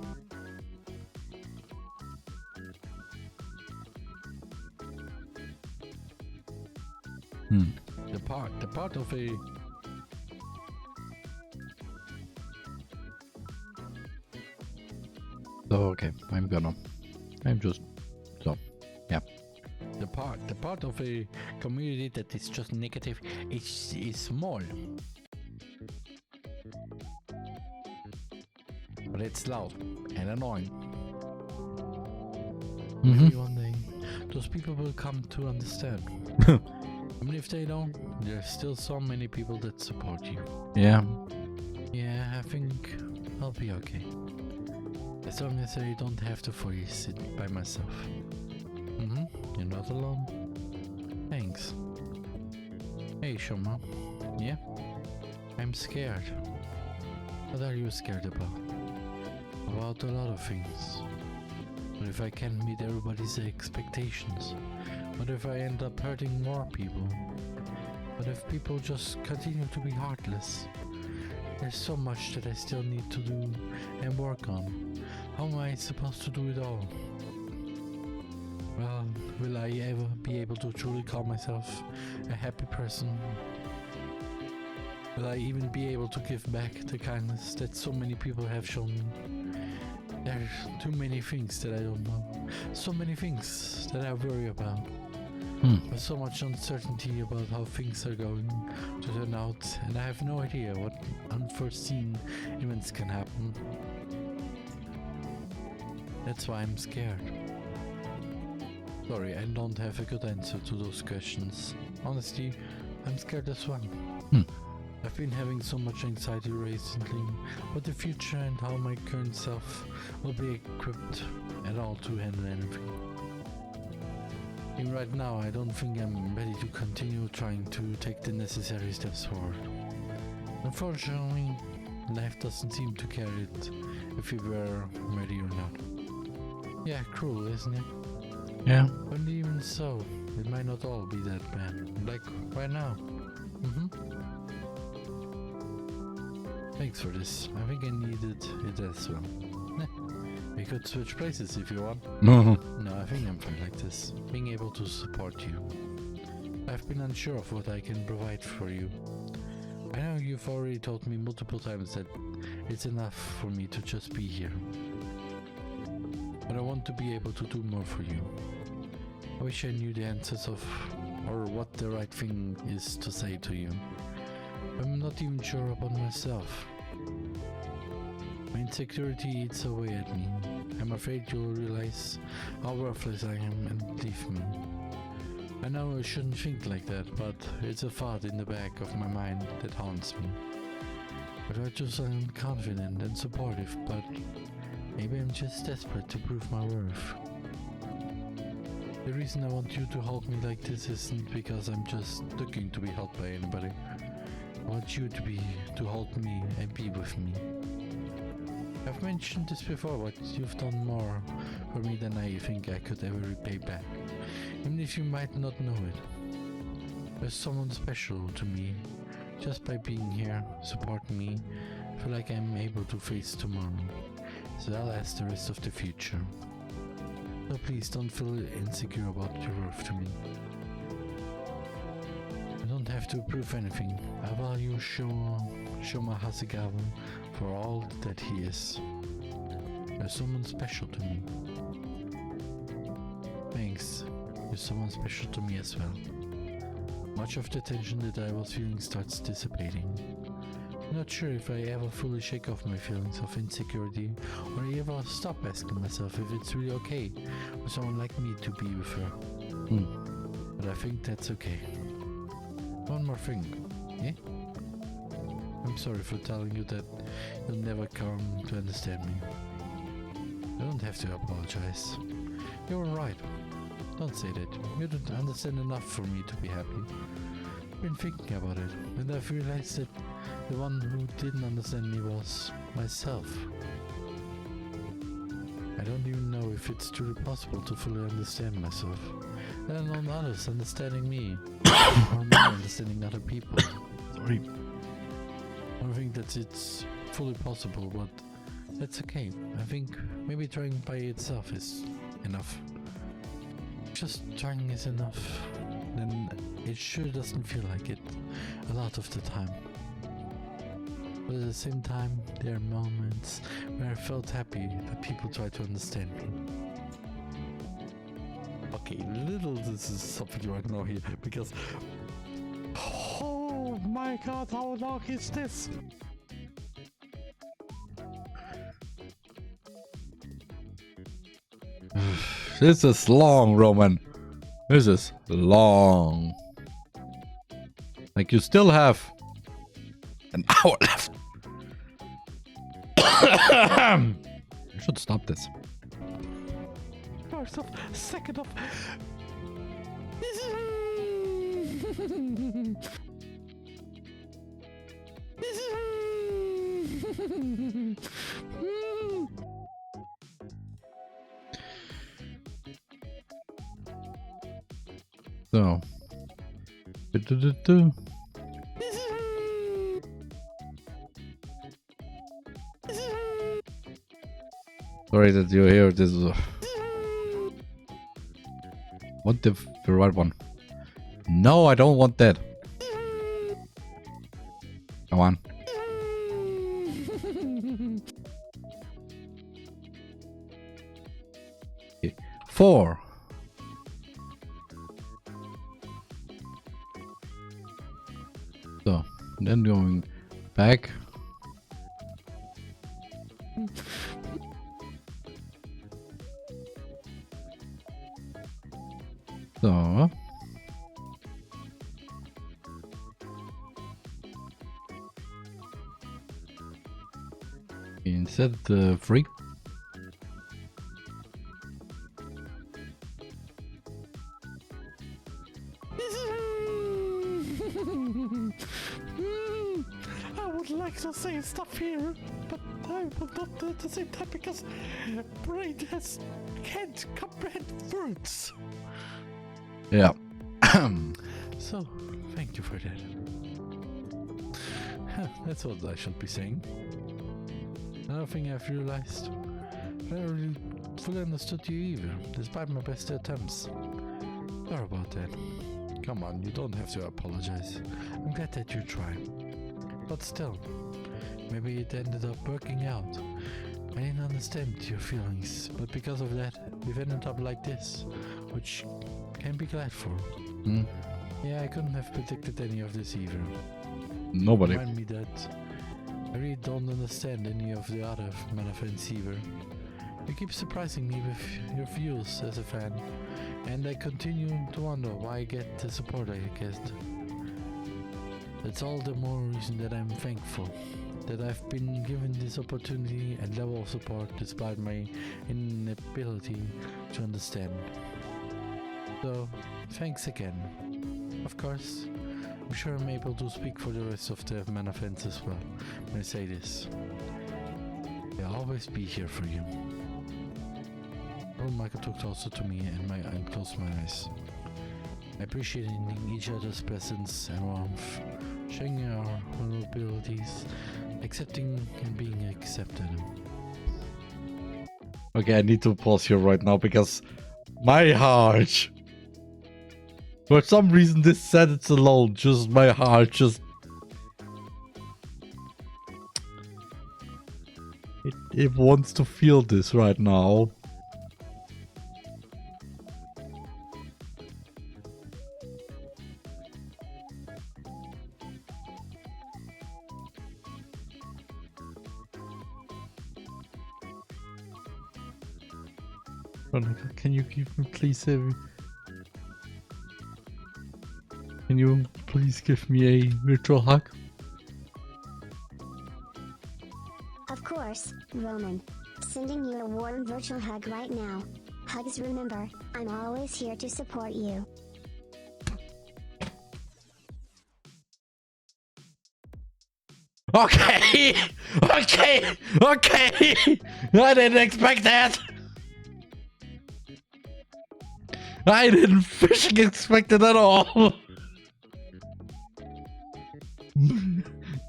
The part of a okay, I'm just so the part of a community that is just negative is small. But it's loud and annoying. Maybe one day those people will come to understand. Even if they don't, there's still so many people that support you. Yeah. Yeah, I think I'll be okay. As long as I don't have to face it by myself. You're not alone. Thanks. Hey, Shoma. Yeah? I'm scared. What are you scared about? About a lot of things. What if I can't meet everybody's expectations? What if I end up hurting more people? What if people just continue to be heartless? There's so much that I still need to do and work on. How am I supposed to do it all? Well, will I ever be able to truly call myself a happy person? Will I even be able to give back the kindness that so many people have shown me? There are too many things that I don't know. So many things that I worry about. There's so much uncertainty about how things are going to turn out, and I have no idea what unforeseen events can happen. That's why I'm scared. Sorry, I don't have a good answer to those questions. Honestly, I'm scared as well. I've been having so much anxiety recently about the future and how my current self will be equipped at all to handle anything. Even right now, I don't think I'm ready to continue trying to take the necessary steps forward. Unfortunately, life doesn't seem to care it if we were ready or not. Yeah, cruel, isn't it? Yeah. But even so, it might not all be that bad. Like, right now. Thanks for this. I think I needed it as well. We could switch places if you want. No, I think I'm fine like this. Being able to support you. I've been unsure of what I can provide for you. I know you've already told me multiple times that it's enough for me to just be here. But I want to be able to do more for you. I wish I knew the answers of, or what the right thing is to say to you. I'm not even sure about myself. My insecurity eats away at me. I'm afraid you'll realize how worthless I am and leave me. I know I shouldn't think like that, but it's a thought in the back of my mind that haunts me. I try to sound confident and supportive, but maybe I'm just desperate to prove my worth. The reason I want you to hold me like this isn't because I'm just looking to be held by anybody. I want you to hold me and be with me. I've mentioned this before, but you've done more for me than I think I could ever repay back. Even if you might not know it. There's someone special to me. Just by being here, supporting me, I feel like I'm able to face tomorrow, as well as the rest of the future. So please don't feel insecure about your worth to me. I don't have to prove anything. I value Shoma Hasegawa for all that he is. You're someone special to me. Thanks. You're someone special to me as well. Much of the tension that I was feeling starts dissipating. I'm not sure if I ever fully shake off my feelings of insecurity, or ever stop asking myself if it's really okay for someone like me to be with her. But I think that's okay. One more thing, eh? I'm sorry for telling you that you'll never come to understand me. I don't have to apologize. You're right. Don't say that. You don't understand enough for me to be happy. I've been thinking about it, and I've realized that the one who didn't understand me was myself. I don't even know if it's truly possible to fully understand myself, let alone others understanding me, or me understanding other people. Sorry. I don't think that it's fully possible, but that's okay. I think maybe trying by itself is enough. Just trying is enough, then it sure doesn't feel like it a lot of the time. But at the same time, there are moments where I felt happy that people try to understand me. Okay, little this is something right now here because oh my god, how long is this? This is long, Roman. This is long. Like you still have an hour left. I should stop this. First off, second off. So. Sorry that you hear this. Want the right one? No, I don't want that. Come on. Okay. 4. So, then going back. So. Instead the 3. I would like to say stuff here, but I will not at the same time because brain can't comprehend words. Yeah. So, thank you for that. That's what I should be saying. Another thing I've realized, I never really fully understood you either, despite my best attempts. Sorry about that. Come on, you don't have to apologize. I'm glad that you tried. But still, maybe it ended up working out. I didn't understand your feelings, but because of that, we've ended up like this, which can be glad for. Hmm. Yeah, I couldn't have predicted any of this either. Nobody. Remind me that I really don't understand any of the other mana fans either. You keep surprising me with your views as a fan, and I continue to wonder why I get the support I get. That's all the more reason that I'm thankful that I've been given this opportunity and level of support despite my inability to understand. So, thanks again. Of course, I'm sure I'm able to speak for the rest of the mana fans as well when I say this. I'll always be here for you. Old Michael talked also to me and closed my eyes. Appreciating each other's presence and warmth, sharing our vulnerabilities, accepting and being accepted. Okay, I need to pause here right now because my heart. For some reason, this sentence alone, just my heart, just. It wants to feel this right now. Can you give me please Can you please give me a virtual hug? Of course, Roman. Sending you a warm virtual hug right now. Hugs, remember, I'm always here to support you. Okay! Okay! Okay! I didn't expect that! I didn't freaking expect it at all!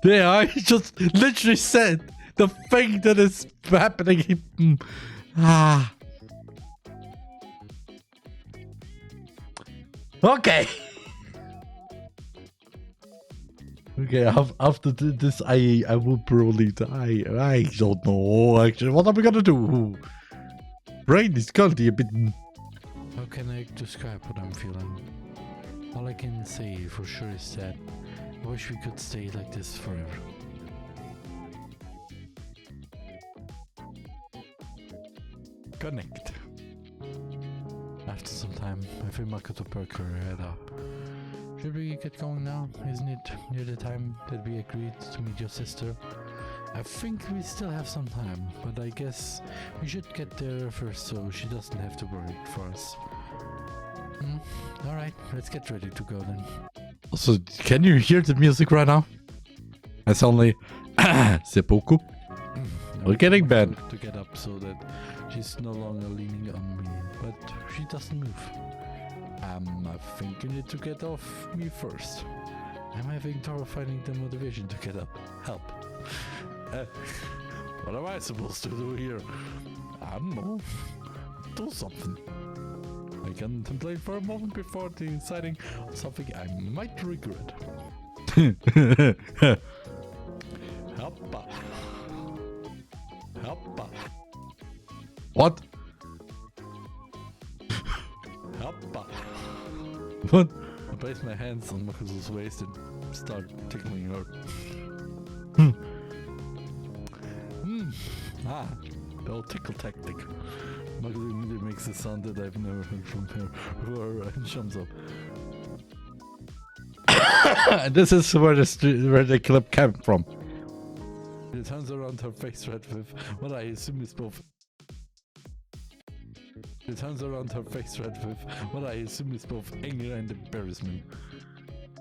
There, I just literally said the thing that is happening. Okay. Okay, after this, I will probably die. I don't know actually. What are we gonna do? Brain is currently a bit. can I describe what I'm feeling? All I can say for sure is that I wish we could stay like this forever. Connect. After some time, I feel Makoto perk her head up. Should we get going now? Isn't it near the time that we agreed to meet your sister? I think we still have some time, but I guess we should get there first so she doesn't have to worry for us. Alright, let's get ready to go then. Also, can you hear the music right now? It's only seppuku. We're getting bad. To get up so that she's no longer leaning on me, but she doesn't move. I think you need to get off me first. I'm having trouble finding the motivation to get up. Help. What am I supposed to do here? I don't know. Do something. I contemplate for a moment before deciding on something I might regret. Helpa. Helpa. What? Helpa. What? I place my hands on Makoto's waist and start tickling her. The old tickle tactic. Makoto immediately makes a sound that I've never heard from her before and jumps up. This is where the clip came from. It turns around her face red with what I assume is both. It turns around her face red with what I assume is both anger and embarrassment.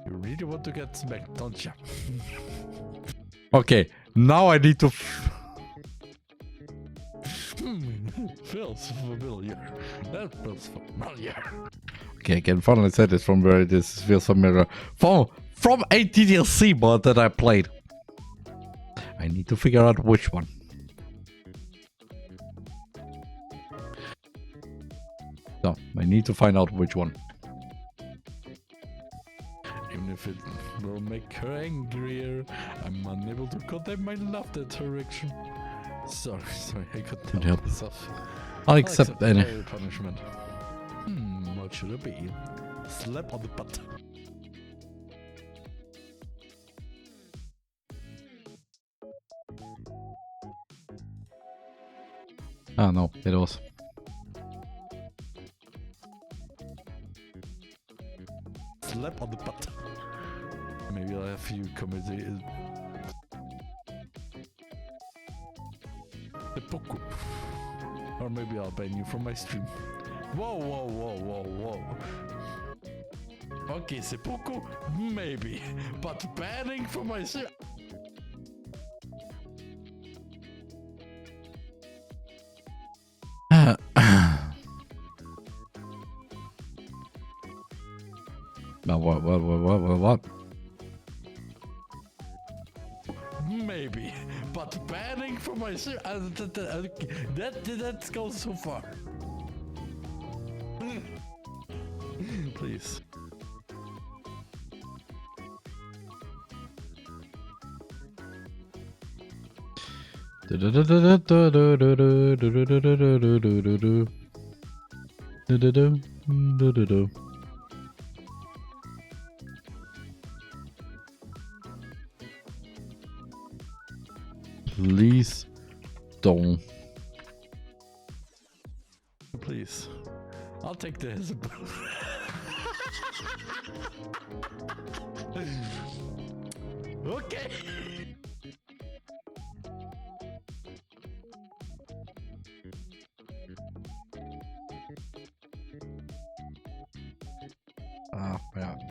You really want to get smacked, don't you? Okay, now I need to. Feels familiar. That feels familiar. Okay, I can finally say this from where this feels familiar. From a DLC mod that I played. I need to figure out which one. So, I need to find out which one. Even if it will make her angrier, I'm unable to contain my love that direction. Sorry, I couldn't help myself. I'll accept any punishment. What should it be? Slap on the butt. Oh no, it was. Slap on the butt. Maybe I'll have you comedy. Seppuku. Or maybe I'll ban you from my stream. Whoa, whoa, whoa, whoa, whoa. Okay, seppuku? Maybe. But banning from my stream. No, what? Maybe, but banning from my that goes so far. Please. Please don't. Please. I'll take the hesitant. Okay.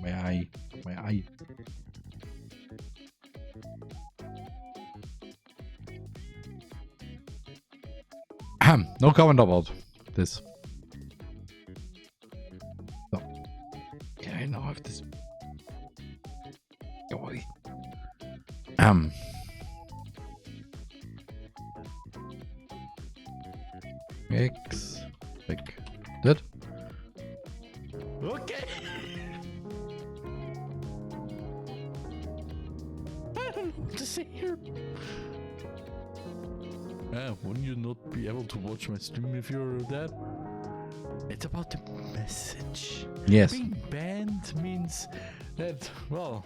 May I? No comment about this. No. Can I now have this? Go away. Expected. Okay. I don't know what to say here. Wouldn't you not be able to watch my stream if you're dead? It it's about the message. Yes. Being banned means that, well,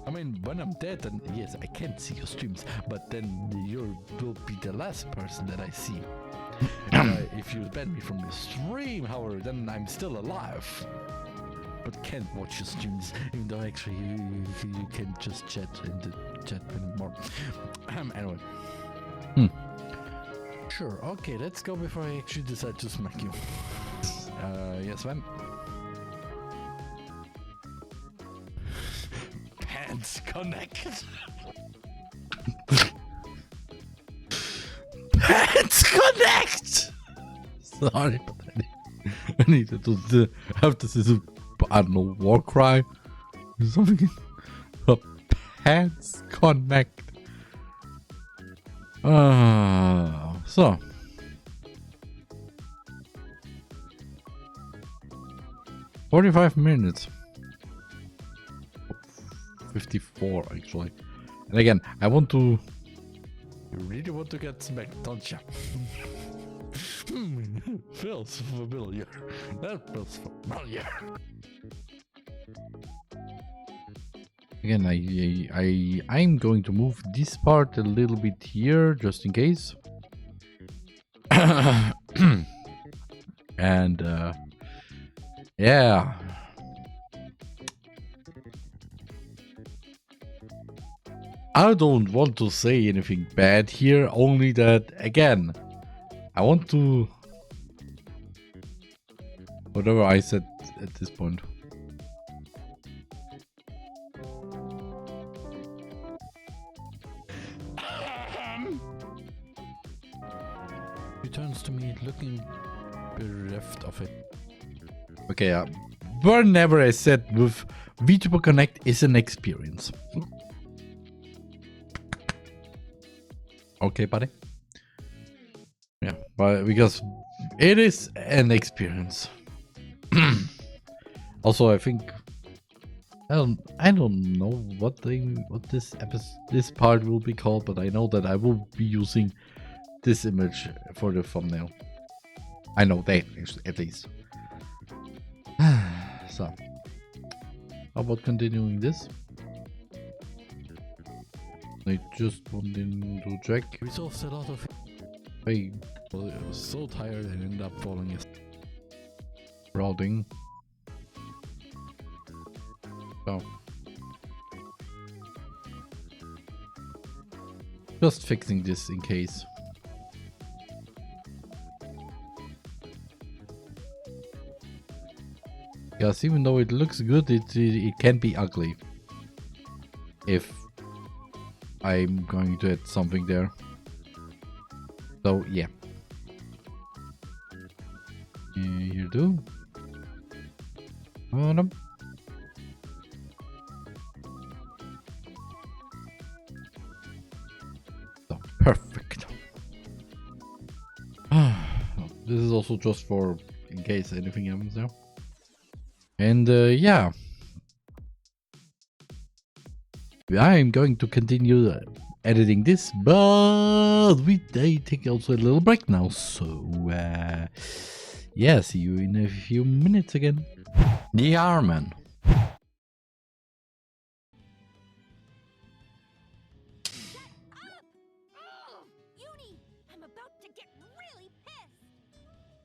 I mean, when I'm dead, then yes, I can't see your streams, but then you will be the last person that I see. If you ban me from your stream, however, then I'm still alive, but can't watch your streams, even though actually you can just chat in the chat anymore. Anyway. Sure, okay, let's go before I actually decide to smack you. Yes, when? Pants Connect! Pants Connect! Sorry, but I needed to have this as a, I don't know, war cry or something. Pants Connect. So. 45 minutes. 54 actually. And again, I want to. You really want to get smacked, don't you? Feels familiar. That feels familiar. Again, I'm going to move this part a little bit here just in case. And yeah. I don't want to say anything bad here, only that, again, I want to... Whatever I said at this point. He turns to me looking bereft of it. Okay, whenever I said with VTuber Connect is an experience. Okay, buddy. Yeah, but because it is an experience. Also, I think I don't know what this part will be called, but I know that I will be using this image for the thumbnail. I know that at least. So, how about continuing this? I just wanted to check. We solved a lot of. I was so tired and ended up falling asleep. Routing. So. Just fixing this in case. Because even though it looks good, it can be ugly. If I'm going to add something there. So yeah. You do. So perfect. This is also just for in case anything happens there. And yeah. I'm going to continue editing this, but we take also a little break now. So yeah, see you in a few minutes again. TheRMan.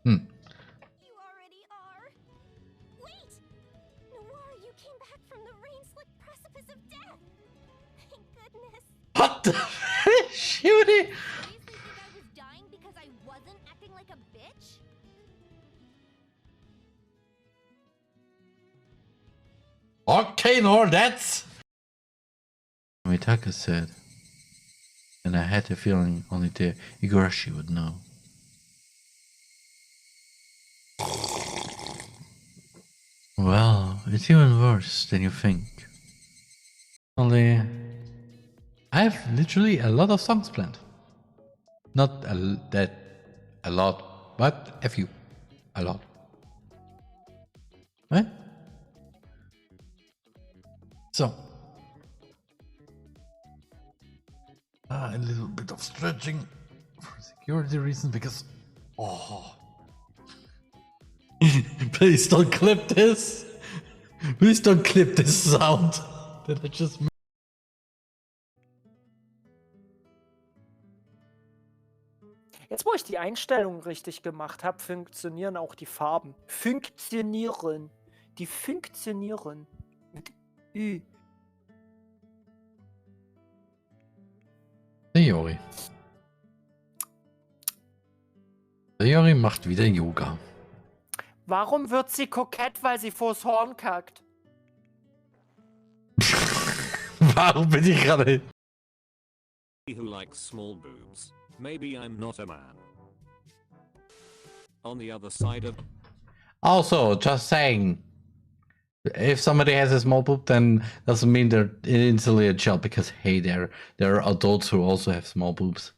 You already are? Wait! Noir, you came back from the rain-slick precipice of death! Thank goodness. What the fish? Shooty! Seriously think I was dying because I wasn't acting like a bitch? Okay, no, that's... Mitaka said, and I had a feeling only the Igarashi would know. Well, it's even worse than you think. Only, I have literally a lot of songs planned. Not a lot, but a few. A lot. Right? So, A little bit of stretching for security reasons because. Oh. Please don't clip this. Please don't clip this sound that I just made. Jetzt, wo ich die Einstellungen richtig gemacht habe, funktionieren auch die Farben. Funktionieren. Die funktionieren. Mit Ü. Der Jori macht wieder Yoga. Warum wird sie kokett, weil sie vors Horn kackt? Warum bin ich gerade... Who likes small boobs? Maybe I'm not a man. On the other side of... Also, just saying. If somebody has a small boob, then doesn't mean they're instantly a child, because hey, there are adults who also have small boobs.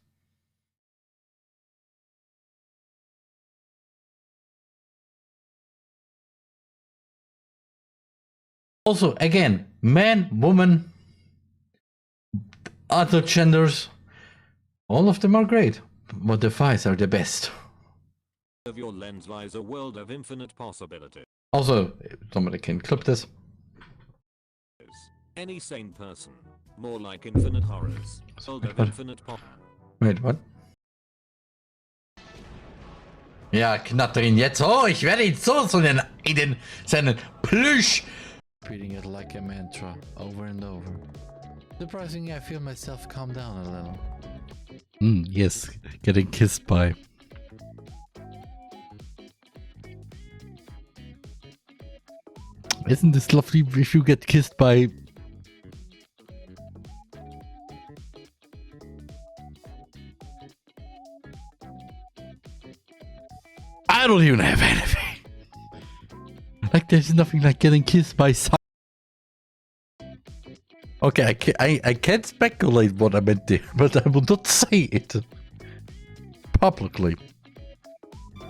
Also, again, man, woman, other genders, all of them are great, but the thighs are the best. Of your lens lies a world of infinite possibility. Also, somebody can clip this. Any sane person, more like infinite horrors. World of infinite Wait, what? Ja, Knatterin jetzt. Oh, ich werde ihn so in seinen Plüsch. Repeating it like a mantra, over and over. Surprisingly, I feel myself calm down a little. Yes, getting kissed by. Isn't this lovely if you get kissed by... I don't even have anything. Like, there's nothing like getting kissed by some... Okay, I can't speculate what I meant there, but I will not say it publicly.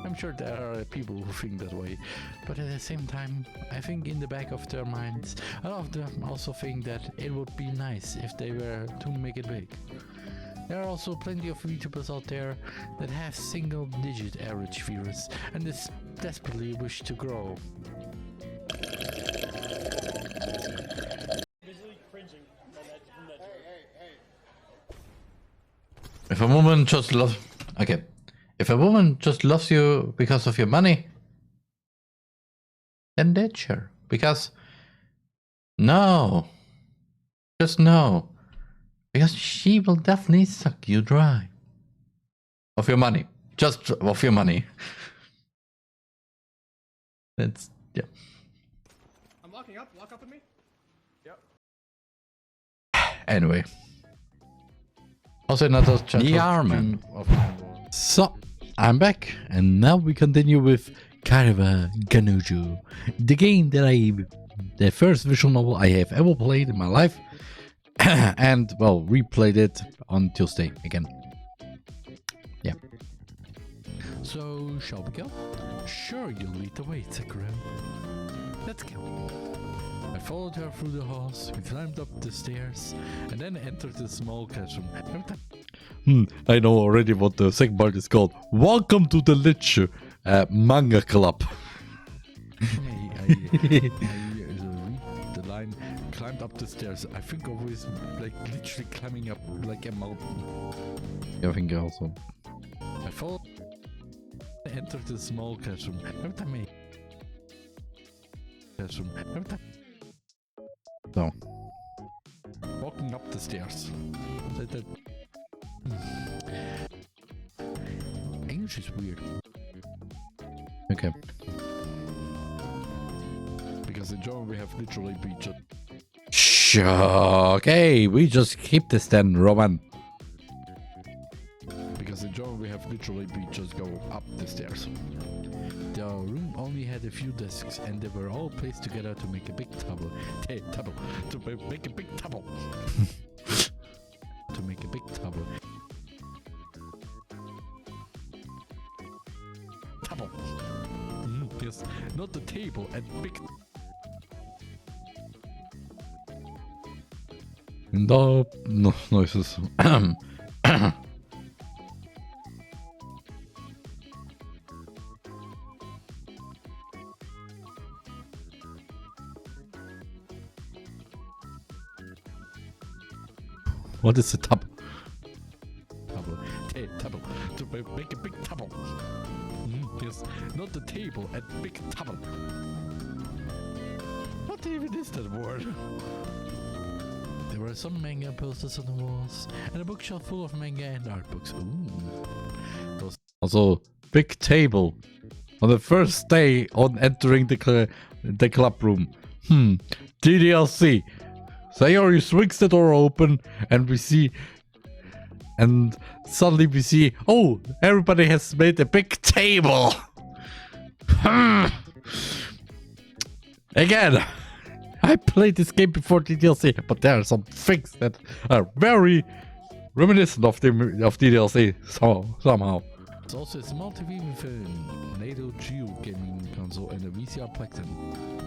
I'm sure there are people who think that way, but at the same time, I think in the back of their minds, a lot of them also think that it would be nice if they were to make it big. There are also plenty of VTubers out there that have single-digit average viewers and desperately wish to grow. If a woman just loves... Okay. If a woman just loves you because of your money, then ditch her. Because... No. Just no. Because she will definitely suck you dry. Of your money. Just of your money. That's... Yeah. I'm locking up. Lock up with me? Yep. Anyway. Also another chapter. TheRMan. So, I'm back, and now we continue with Kare Kanojo, the game that the first visual novel I have ever played in my life, and well, replayed it on Tuesday again. Yeah. So, shall we go? Sure, you'll lead the way, Sakura. Let's go. I followed her through the halls, we climbed up the stairs, and then entered the small classroom. I know already what the second part is called. Welcome to the Lich Manga Club. I read the line, climbed up the stairs. I think always like literally climbing up like a mountain. Yeah, I think also. I followed, entered the small classroom. So, walking up the stairs. English is weird. Okay. Because in German we have literally just... Sure. Okay, we just keep this then, Roman. Because in German we have literally just go up the stairs. The room only had a few desks, and they were all placed together to make a big table. To make a big table. To make a big table. Table. Yes, not the table, and big. No noises. What is a tub? Table. To make a big table. Yes, not the table, a big table. What even is that word? There were some manga posters on the walls, and a bookshelf full of manga and art books. Ooh. Also, big table. On the first day on entering the club room. DDLC. Sayori swings the door open, and we see... And suddenly we see, oh, everybody has made a big table. Again, I played this game before DDLC, but there are some things that are very reminiscent of DDLC somehow. It's also a small TV with a NATO Geo gaming console and a VCR plug-in.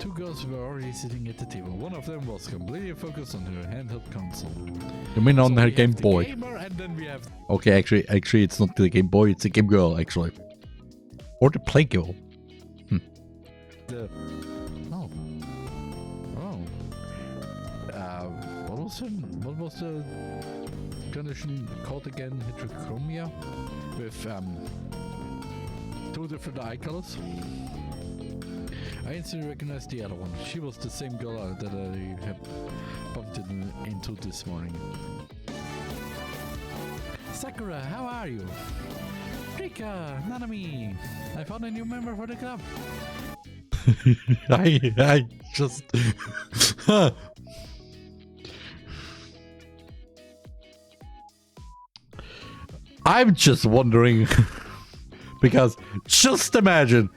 Two girls were already sitting at the table. One of them was completely focused on her handheld console. You mean on her Game Boy? Gamer, and then we have... Okay, actually, it's not the Game Boy, it's a Game Girl, actually. Or the Play Girl. What was the condition called again? Heterochromia? With two different eye colors. I instantly recognized the other one. She was the same girl that I had bumped into this morning. Sakura, how are you? Rika, Nanami, I found a new member for the club. I just... I'm just wondering, because just imagine,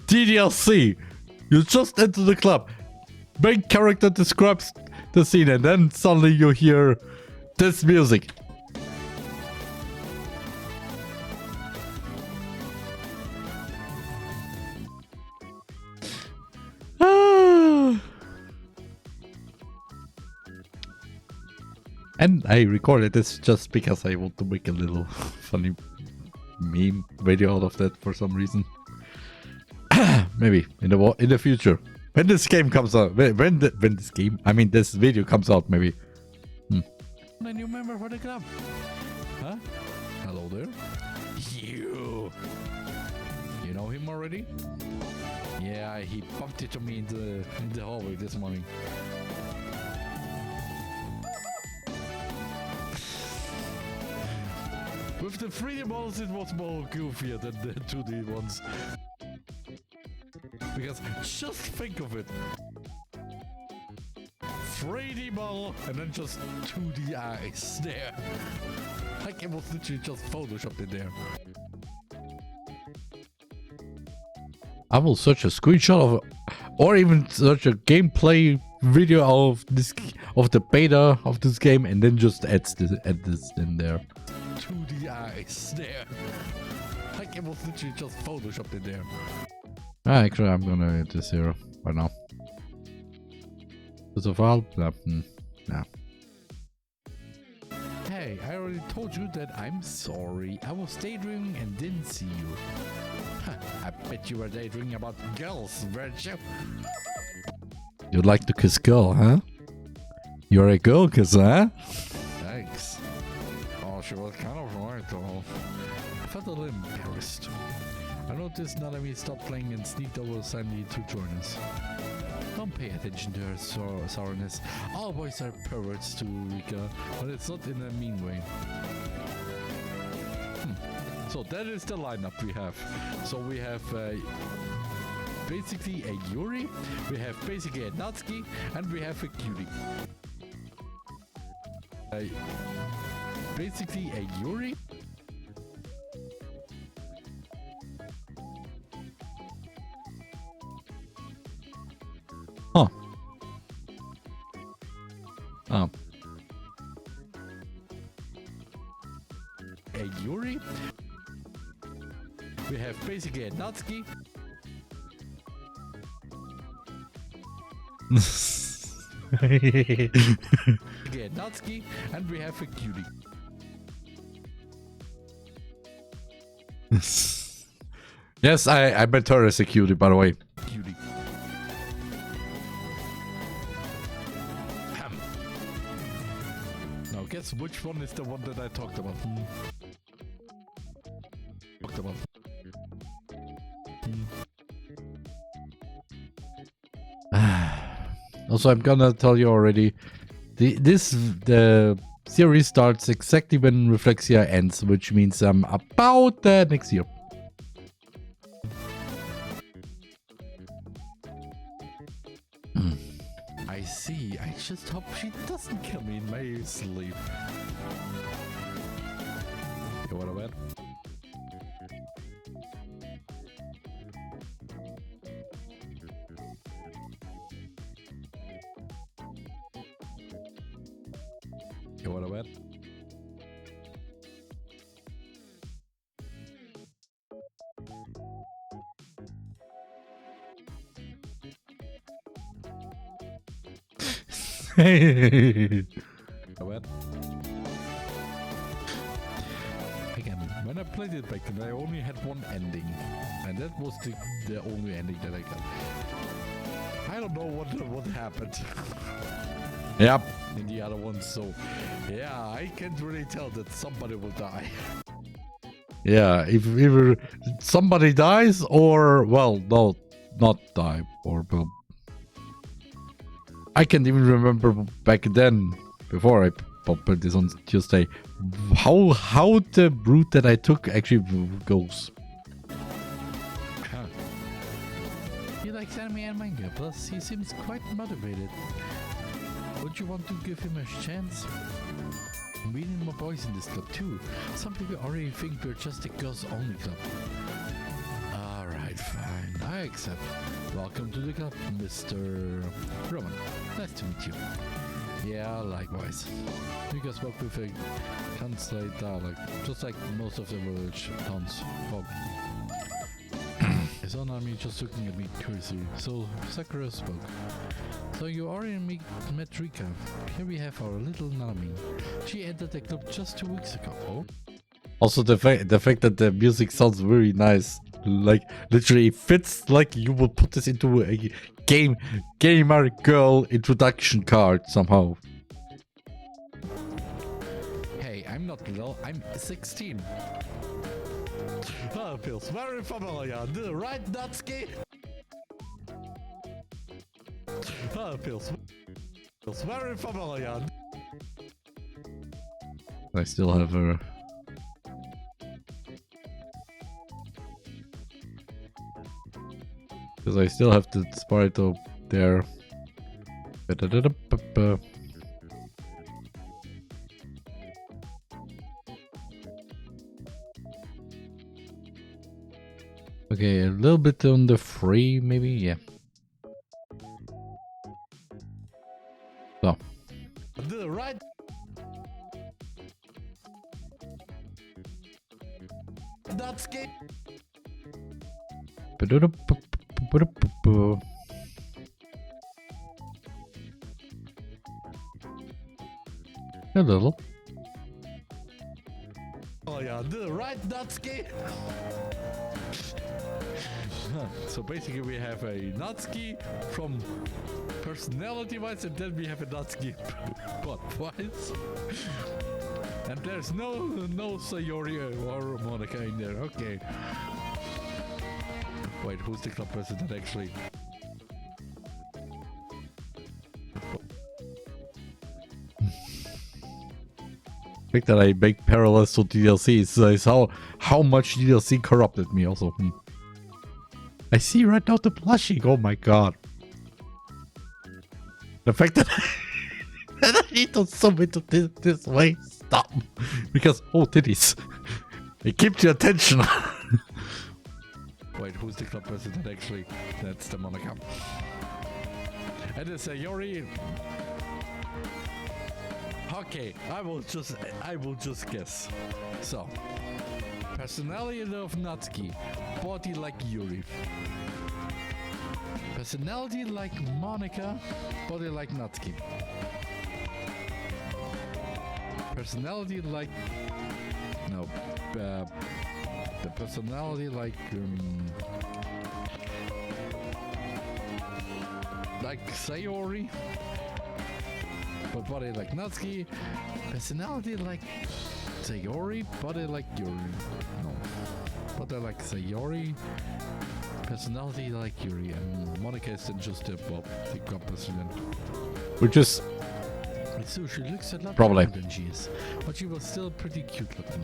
DDLC, you just enter the club, main character describes the scene, and then suddenly you hear this music. And I recorded this just because I want to make a little funny meme video out of that for some reason. Maybe in the future, when this game comes out, this video comes out, maybe. A new member for the club. Huh? Hello there. You know him already? Yeah, he bumped into me in the hallway this morning. With the 3D models, it was more goofier than the 2D ones. Because just think of it. 3D model and then just 2D eyes there. Like it was literally just photoshopped in there. I will search a screenshot of, or even search a gameplay video of the beta of this game, and then just add this in there. 2D eyes there. Like it was literally just photoshopped in there. Actually, I'm gonna hit this here right now. First of all, nah. Hey, I already told you that I'm sorry. I was daydreaming and didn't see you. I bet you were daydreaming about girls, weren't you? You'd like to kiss girl, huh? You're a girl kisser, huh? Thanks. Oh, she was kind of right though. I felt a little embarrassed. I noticed Nanami stopped playing and sneaked over Sandy to join us. Don't pay attention to her sourness. All boys are perverts to Rika, but it's not in a mean way. So that is the lineup we have. So we have basically a Yuri, we have basically a Natsuki, and we have a Cutie. Basically a Yuri. Huh. Oh. A Yuri. We have basically a Natsuki. Again, Natsuki, and we have a cutie. Yes, I met her as a cutie, by the way. Cutie. Now guess which one is the one that I talked about. Also, I'm gonna tell you already, the series starts exactly when Reflexia ends, which means about next year. I see. I just hope she doesn't kill me in my sleep. You wanna bet? You wanna bet? What? Again, when I played it back then, I only had one ending, and that was the only ending that I got. I don't know what happened. Yep. In the other one, so yeah, I can't really tell that somebody will die. Yeah, if either somebody dies or, well, no, not die, or well, I can't even remember back then, before I put this on Tuesday, how the route that I took actually goes. He likes anime and manga, plus he seems quite motivated. Would you want to give him a chance? We need more boys in this club too. Some people already think we're just a girls-only club. Alright, fine. I accept. Welcome to the club, Mr. Roman. Nice to meet you. Yeah, likewise. You guys work with a Kansai dialect, just like most of the village towns. His own army just looking at me curiously, so Sakura spoke. So you already met Rika. Here we have our little Nami. She entered the club just 2 weeks ago. Oh? Also the fact that the music sounds very nice. Like literally fits like you would put this into a gamer girl introduction card somehow. Hey, I'm not little, I'm 16. Oh, feels very familiar, right, Natsuki? Oh, feels very familiar. I still have her. Because I still have the sprite up there. Okay, a little bit on the free, maybe, yeah. So. Right. That's good. A little. Oh yeah, right, Natsuki. So basically we have a Natsuki from personality-wise, and then we have a Natsuki plot-wise. And there's no Sayori or Monica in there. Okay. Wait, who's the club president actually? The fact that I make parallels to DLC is how much DLC corrupted me also. I see right now the blushing. Oh my god. The fact that I need to submit to this way. Stop. Because, oh, titties. It keeps your attention. Wait, who's the club president actually? That's the Monica. And it's Sayori. Okay, I will just guess. So, personality of Natsuki, body like Yuri. Personality like Monica, body like Natsuki. Personality like... No. The personality like Sayori, but body like Natsuki. Personality like Sayori, body like Yuri. No, body like Sayori. Personality like Yuri, and Monica is then just the president. Which is so she looks a lot Probably. older than she is, but she was still pretty cute looking.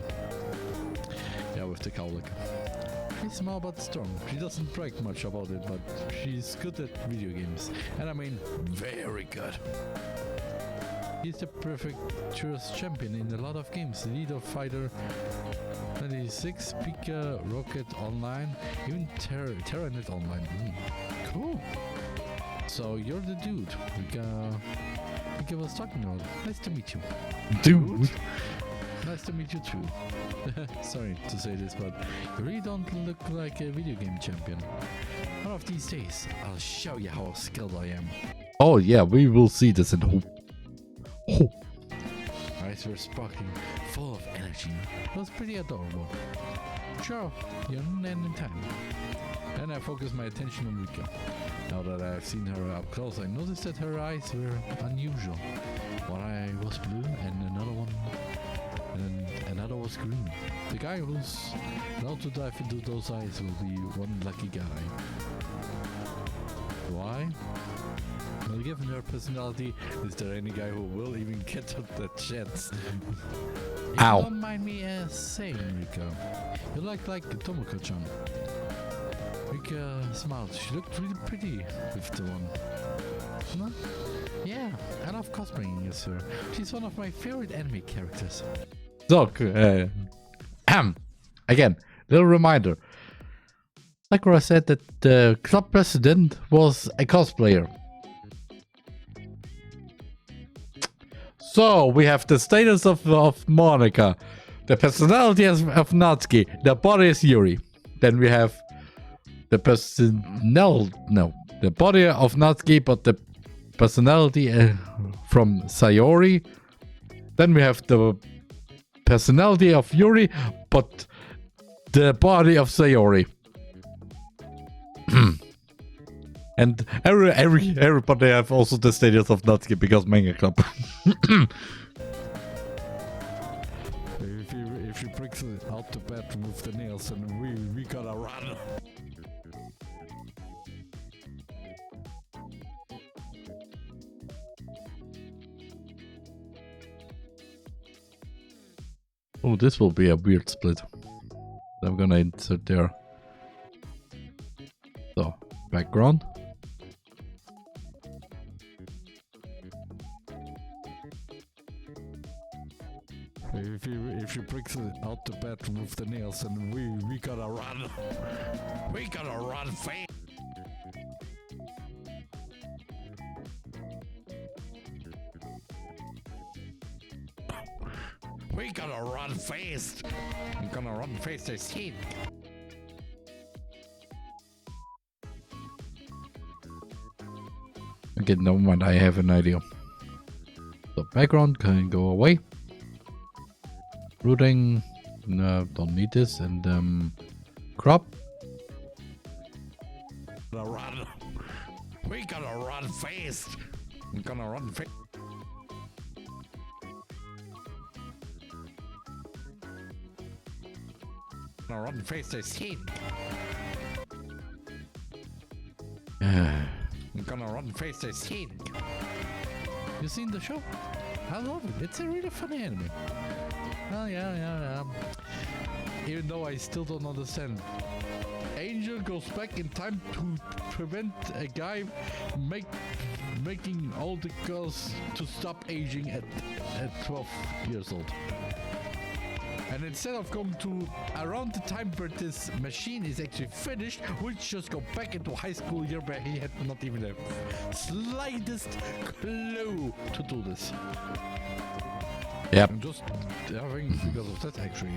Yeah, with the cowlick. She's small but strong. She doesn't brag much about it, but she's good at video games. And I mean, very good. He's the perfect Tourist champion in a lot of games. Leader Fighter 26, Pika, Rocket Online, even Terranet Online. Cool. So you're the dude Pika was talking about. Nice to meet you. Dude! Nice to meet you too. Sorry to say this, but you really don't look like a video game champion. One of these days, I'll show you how skilled I am. Oh yeah, we will see this in hope. Eyes were sparkling, full of energy. It was pretty adorable. Sure, you're in time. Then I focused my attention on Rika. Now that I've seen her up close, I noticed that her eyes were unusual. One eye was blue and another was green. The guy who's allowed to dive into those eyes will be one lucky guy. Why? Well, given her personality, is there any guy who will even get up that chance? If Ow. you don't mind me saying, Rika, you like Tomoko-chan. Rika smiled. She looked really pretty with the one. No? Yeah, I love cosplaying as her. She's one of my favorite anime characters. So, again, little reminder. Sakura said that the club president was a cosplayer. So, we have the status of Monica, the personality of Natsuki, the body is Yuri. Then we have the the body of Natsuki, but the personality from Sayori. Then we have the personality of Yuri, but the body of Sayori. And everybody have also the status of Natsuki because Manga Club. If she breaks out the bed to move the nails, and we gotta run. Oh, this will be a weird split. I'm gonna insert there. So, background. If she breaks out the bed to move the nails, and we gotta run. We gotta run fast. We gotta run fast. I'm gonna run fast as hell. Okay, never mind, I have an idea. So, background can go away. Routing, no, don't need this, and crop. Run. We gotta run fast. I'm gonna run fast. Gonna run fast as hell. I'm gonna run fast as hell. You seen the show? I love it. It's a really funny anime. Well, yeah. Even though I still don't understand. Angel goes back in time to prevent a guy making all the girls to stop aging at 12 years old. And instead of going to around the time where this machine is actually finished, we just go back into high school year where he had not even the slightest clue to do this. Yep. I'm just, I think because of that actually,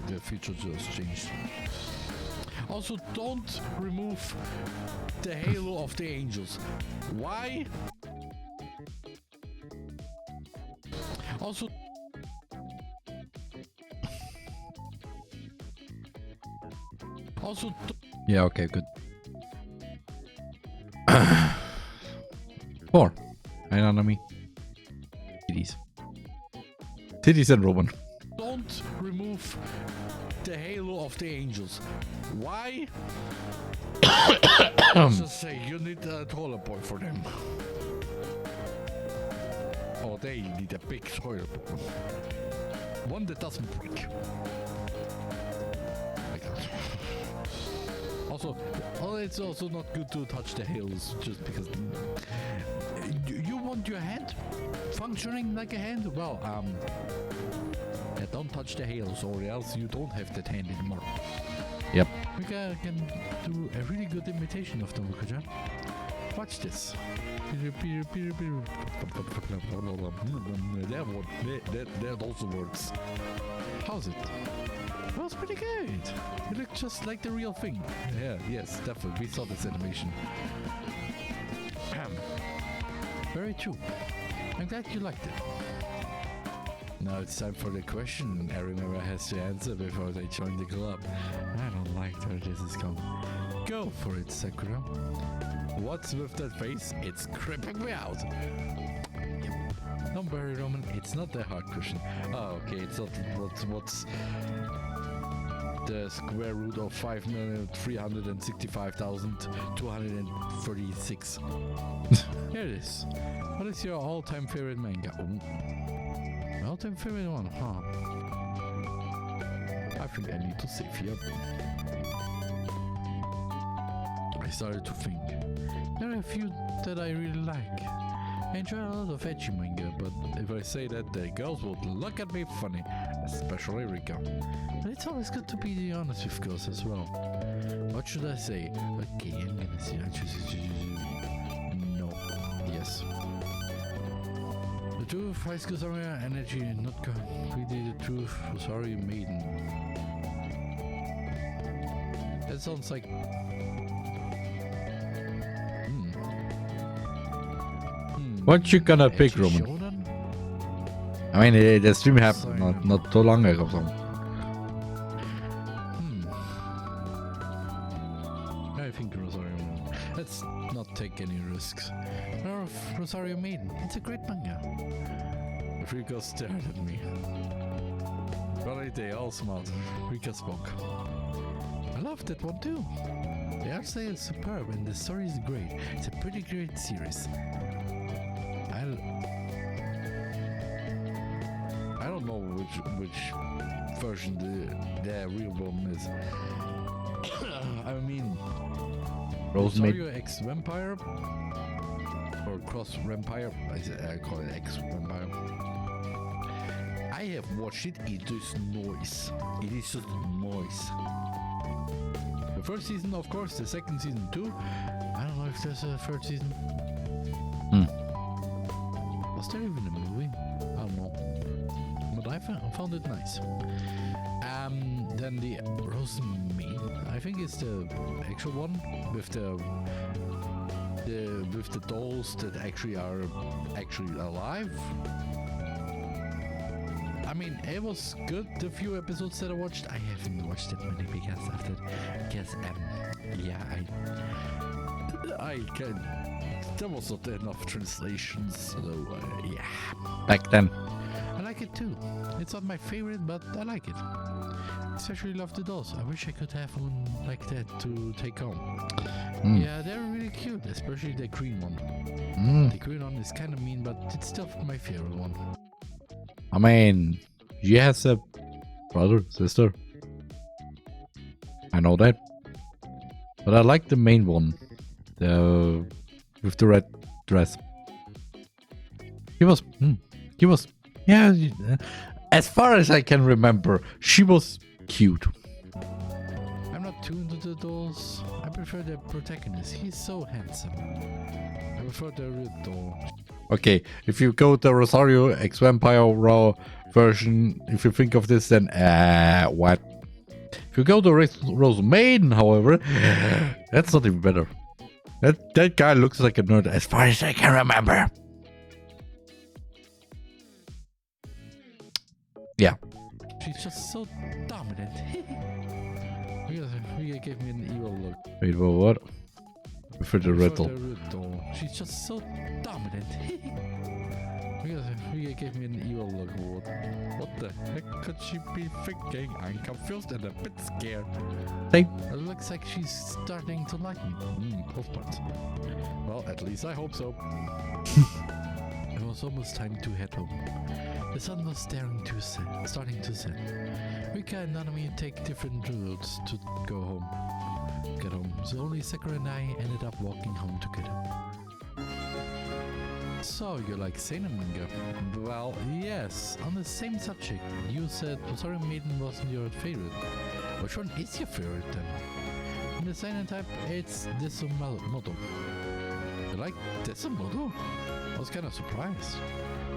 the feature just changed. Also, don't remove the halo of the angels. Why? Also... Also... Yeah, okay, good. 4. Enemy. Titties. Titties and Roman. Don't remove the halo of the angels. Why? Just say you need a taller boy for them. Or they need a big toilet boy. One that doesn't break. Like that. Also, it's also not good to touch the halos just because you want your hand functioning like a hand. Well, yeah, don't touch the halos, or else you don't have that hand anymore. Yep. We can do a really good imitation of them, Lukaja. Watch this. That also works. How's it? That was pretty good. It looked just like the real thing. Yeah, yes, definitely. We saw this animation. Very true. I'm glad you liked it. Now it's time for the question everyone has to answer before they join the club. I don't like where this is going. Go for it, Sakura. What's with that face? It's creeping me out. Yep. Don't worry, Roman. It's not that hard question. Oh, okay. It's not what's the square root of 5,365,236. Here it is. What is your all-time favorite manga? Oh. All-time favorite one, huh? I think I need to save here. I started to think. There are a few that I really like. I enjoy a lot of ecchi manga, but if I say that, the girls would look at me funny, especially Rika. But it's always good to be honest with girls as well. What should I say? Okay, I'm gonna say I choose no. Yes. The truth, high school summer energy, not completely the truth. Sorry, maiden. That sounds like. What you gonna pick, Roman? I mean, the stream happened not too long ago. So. I think Rosario. Let's not take any risks. Rosario Maiden. It's a great manga. The Rika stared at me. Well, they all smart. Rika spoke. I love that one too. The art style is superb and the story is great. It's a pretty great series. I don't know which version the real one is. I mean, Rosario X Vampire or Cross Vampire. I call it X Vampire. I have watched it. It is noise. It is just noise. The first season, of course. The second season too. I don't know if there's a third season. Was there even a movie? I don't know. But I found it nice. Then the Rosemary, I think it's the actual one with the dolls that actually are alive. I mean, it was good. The few episodes that I watched, I haven't watched that many because I can. There was not enough translations, so yeah. Back then. I like it too. It's not my favorite, but I like it. Especially love the dolls. I wish I could have one like that to take home. Yeah, they're really cute, especially the green one. The green one is kind of mean, but it's still my favorite one. I mean, she has a brother, sister. I know that. But I like the main one. With the red dress. He was, yeah, as far as I can remember, she was cute. I'm not too into the dolls. I prefer the protagonist. He's so handsome. I prefer the real doll. Okay, if you go the Rosario X Vampire Raw version, if you think of this, then what? If you go to Rose Maiden, however, that's not even better. That guy looks like a nerd as far as I can remember. Yeah. She's just so dominant. Ria gave me an evil look. Wait, what? For the riddle. She's just so dominant. Ria gave me an evil look. What the heck could she be thinking? I'm confused and a bit scared. Hey. It looks like she's starting to like me. Both parts. Well, at least I hope so. It was almost time to head home. The sun was starting to set. Rika and Nanami take different routes to get home. So only Sakura and I ended up walking home together. So, you like seinen manga? Well, yes, on the same subject. You said TheRMan wasn't your favorite. Which one is your favorite then? In the seinen type, it's Desumoto. You like Desumoto? I was kind of surprised.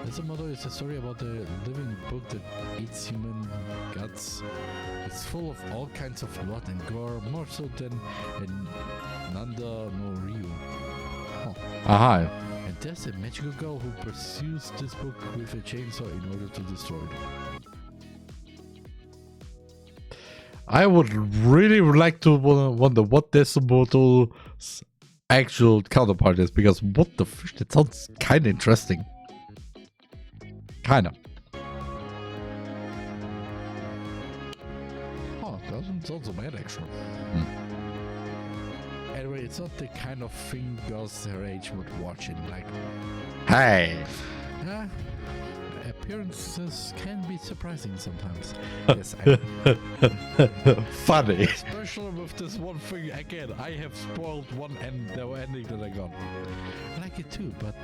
Desumoto is a story about a living book that eats human guts. It's full of all kinds of blood and gore, more so than in Nanda no Ryu. Oh. Aha. And there's a magical girl who pursues this book with a chainsaw in order to destroy it. I would really like to wonder what Desumoto's actual counterpart is, because what the fish, that sounds kind of interesting. Kinda. Oh, doesn't sound so bad actually. Anyway, it's not the kind of thing girls her age would watch in, like. Hey! Appearances can be surprising sometimes. Yes, funny. Especially with this one thing again. I have spoiled one ending that I got. I like it too, but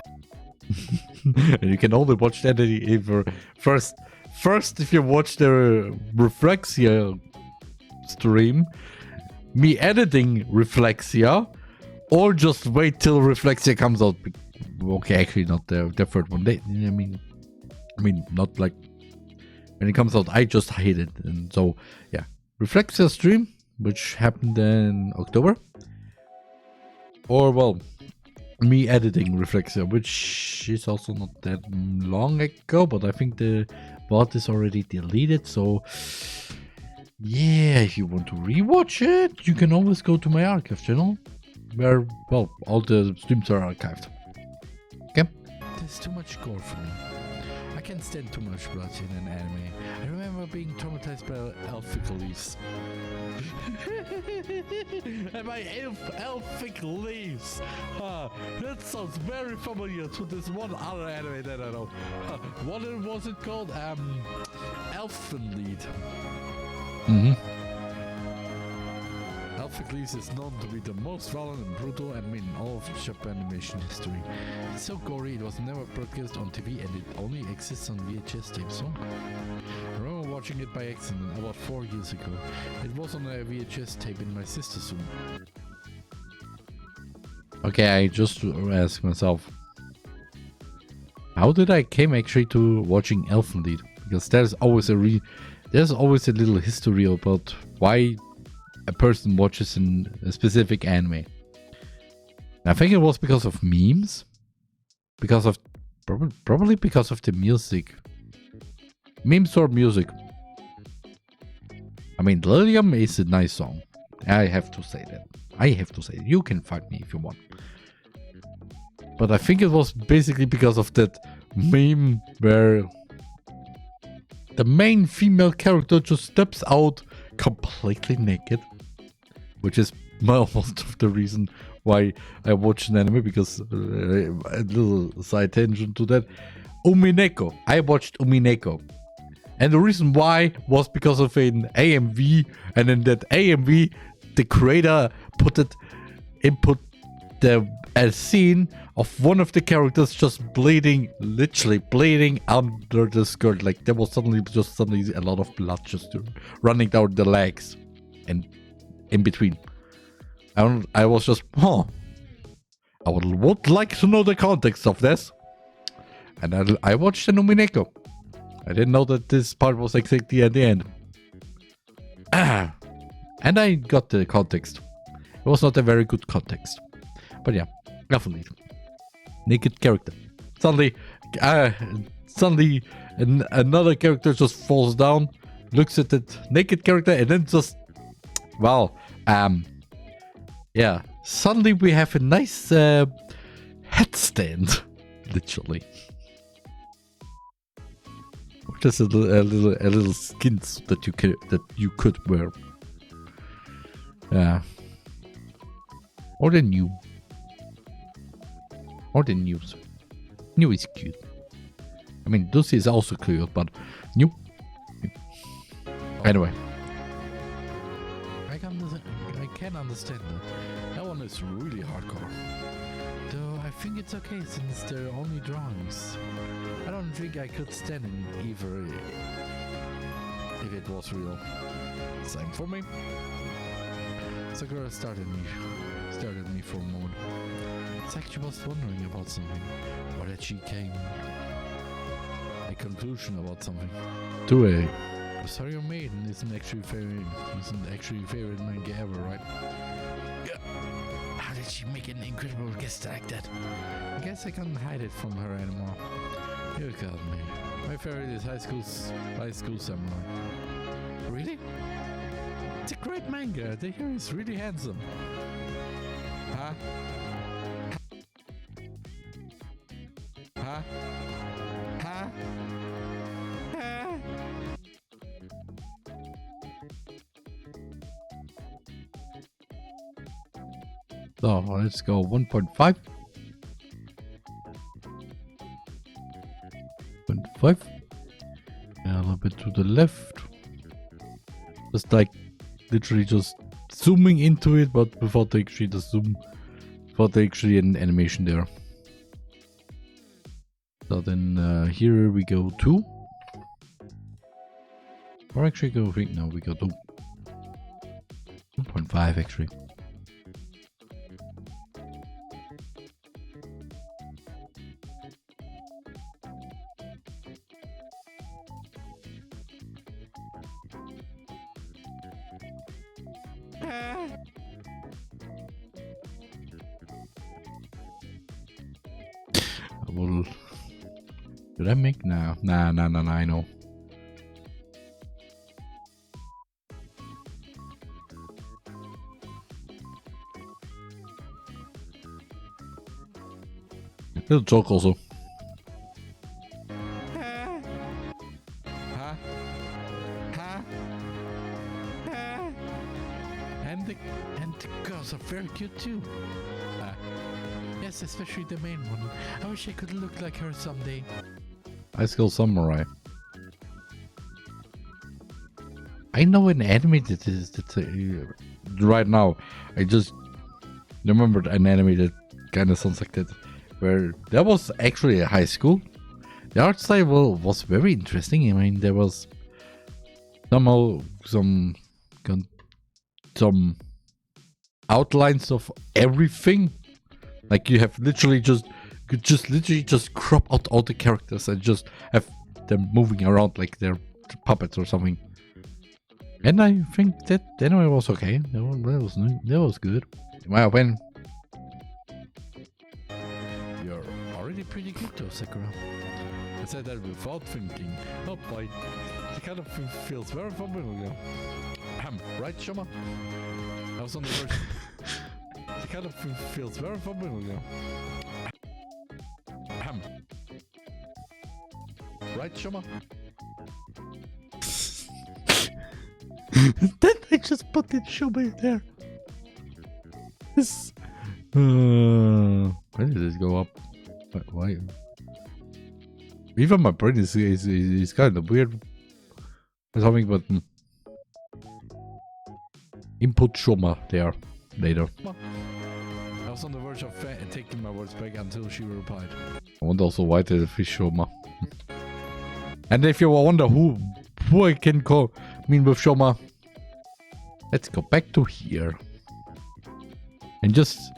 and you can only watch that if first if you watch the Reflexia stream, me editing Reflexia, or just wait till Reflexia comes out. Okay, actually not the third one. I mean, not like when it comes out, I just hate it. And so, yeah. Reflexia stream, which happened in October. Or, well, me editing Reflexia, which is also not that long ago, but I think the VOD is already deleted. So, yeah, if you want to rewatch it, you can always go to my archive channel, where, well, all the streams are archived. Okay? There's too much gore for me. I can't stand too much blood in an anime. I remember being traumatized by elfic leaves. And my elfic leaves! That sounds very familiar to this one other anime that I know. What was it called? Elfenlied. Mm-hmm. Elfic Leaves is known to be the most violent and brutal anime in all of Japan animation history. It's so gory it was never broadcast on TV and it only exists on VHS tape song. I remember watching it by accident about 4 years ago. It was on a VHS tape in my sister's room. Okay, I just asked myself, how did I came actually to watching Elfenlied? Because there's always a little history about why a person watches a specific anime. I think it was because of memes, because of probably because of the music. Memes or music. I mean, Lilium is a nice song. I have to say that. You can fuck me if you want. But I think it was basically because of that meme where the main female character just steps out completely naked, which is most of the reason why I watch an anime, because a little side tangent to that. Umineko. I watched Umineko. And the reason why was because of an AMV, and in that AMV, the creator input a scene of one of the characters just bleeding, literally bleeding under the skirt. Like there was suddenly a lot of blood just running down the legs and in between. I was just, I would like to know the context of this. And I watched the Umineko. I didn't know that this part was exactly at the end. And I got the context. It was not a very good context. But yeah, definitely. Naked character. Suddenly, another character just falls down, looks at that naked character, and then just, wow. Yeah. Suddenly we have a nice headstand, literally. Just a little skins that you could wear. Yeah. Or the new. Or the news. New is cute. I mean, this is also cute, but new. Anyway. I can understand that. That one is really hardcore. Though I think it's okay since they're only drawings. I don't think I could stand in either if it was real. Same for me. Sakura started me for a moment. It's like she was wondering about something, or that she came a conclusion about something. To a Sorry, Maiden isn't actually favorite manga ever, right? Yeah. How did she make an incredible guess like that? I guess I can't hide it from her anymore. You got me. My favorite is High School Samurai. Really? It's a great manga. The hero is really handsome. Huh? Huh? Huh? Huh? So let's go 1.5. 1.5. A little bit to the left. Just like literally just zooming into it, but without actually the zoom, without actually an animation there. So then here we go 2. Or actually go, no, we go to 1.5 actually. Did I make? Nah, I know. Little joke also. And the girls are very cute too. Yes, especially the main one. I wish I could look like her someday. High School Samurai. I know an anime that's right now. I just remembered an anime that kind of sounds like that, where there was actually a high school. The art style was very interesting. I mean, there was somehow some outlines of everything. Like you have literally just crop out all the characters and just have them moving around like they're puppets or something. And I think that anyway was okay. That was good. Well, when you're already pretty good though, Sakura. I said that without thinking. Oh boy, it kind of feels very familiar. Right, Shoma? I was on the version. It kind of feels very familiar. Right, Shoma? Then I just put the Shoma there. This. Why did this go up? Why? Even my brain is kind of weird. There's something, but input Shoma there later. I was on the verge of taking my words back until she replied. I wonder also why the fish Shoma. And if you wonder who I can call with Shoma, let's go back to here and just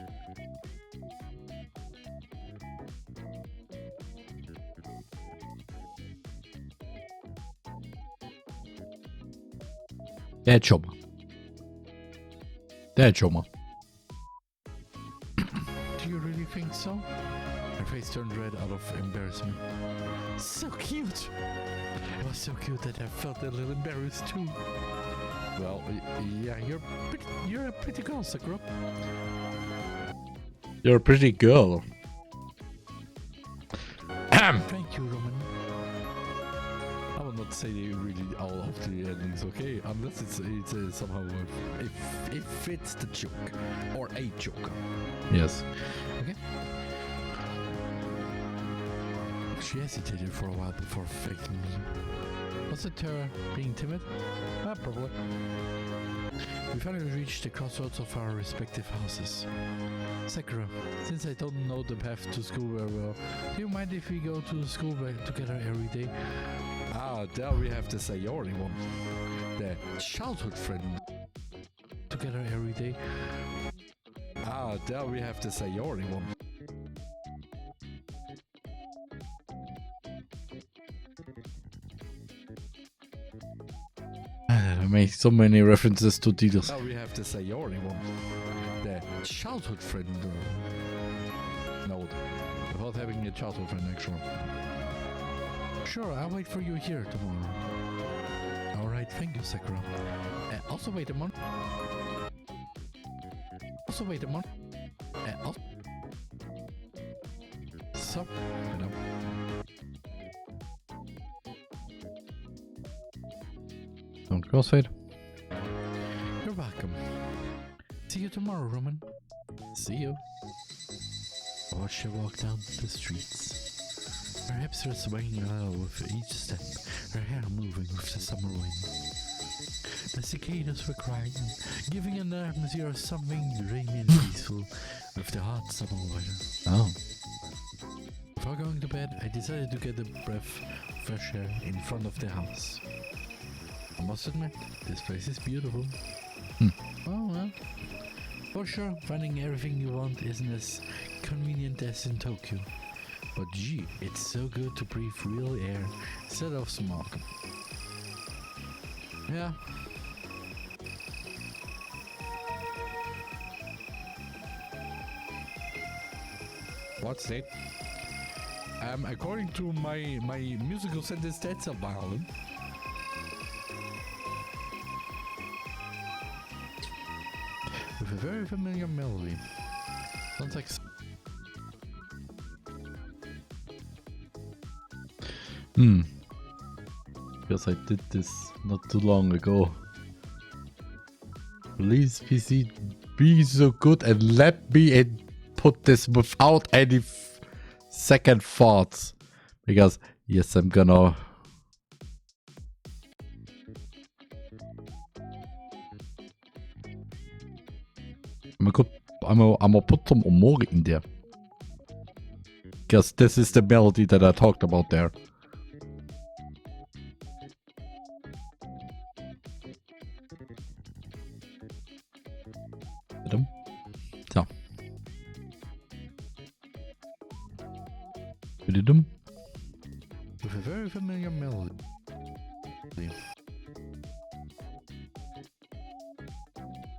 Shoma. There, Choma. Do you really think so? Her face turned red out of embarrassment. So cute! It was so cute that I felt a little embarrassed too. Well, yeah, you're a pretty girl, Sakura. You're a pretty girl. Thank you, Roman. I will not say really all of the endings, okay? Unless it's somehow it fits the joke or a joke. Yes. Okay. She hesitated for a while before faking me. Was it her being timid? Probably. We finally reached the crossroads of our respective houses. Sakura, since I don't know the path to school very well, do you mind if we go to school together every day? There we have the Sayori one. The childhood friend. Together every day. There we have the Sayori one. I make so many references to titles. Now we have the Sayori one. The childhood friend. No, without having a childhood friend, actually. Sure, I'll wait for you here tomorrow. Alright, thank you, Sakura. Also wait a month. So, Don't crossfade. You're welcome. See you tomorrow, Roman. See you. Watch her walk down the streets. Her hips are swaying a little with each step, her hair moving with the summer wind. The cicadas were crying, giving an atmosphere of something dreamy and peaceful with the hot summer weather. Oh. Before going to bed, I decided to get a breath of fresh air in front of the house. I must admit, this place is beautiful. Oh well. For sure, finding everything you want isn't as convenient as in Tokyo. But gee, it's so good to breathe real air instead of smoke. Yeah. What's that? According to my musical sentence, that's a violin. With a very familiar melody. Sounds like... Because I did this not too long ago. Please, PC, be so good and let me put this without any second thoughts. Because, yes, I'm gonna... I'm gonna put some omori in there. Because this is the melody that I talked about there. So. With a very familiar melody.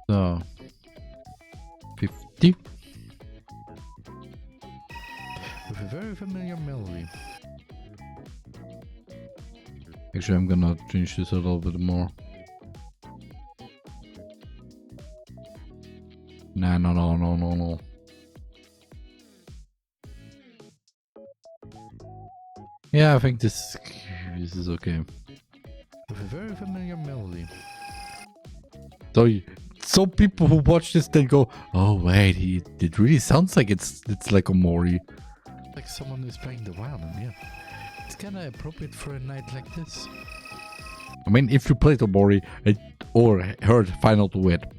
So. 50. With a very familiar melody. Actually, I'm gonna change this a little bit more. No. Yeah, I think this is okay. With a very familiar melody. So people who watch this then go, oh wait, it really sounds like it's like omori. Like someone is playing the violin, yeah. It's kinda appropriate for a night like this. I mean, if you played omori or heard Final Duet,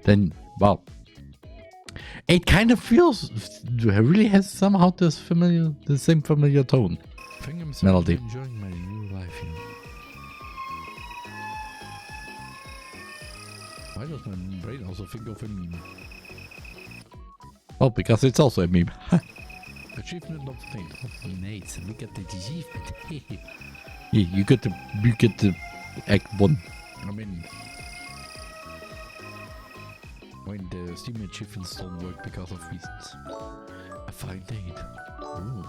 then, well, it kind of feels, it really has somehow the same familiar tone. I think I'm melody. Enjoying my new life here. Why does my brain also think of a meme? Well, because it's also a meme. Achievement obtained. Oh, nice. Look at the achievement. Yeah, you get the Act 1. I mean, when the Steam achievements don't work because of reasons. A fine date. Ooh.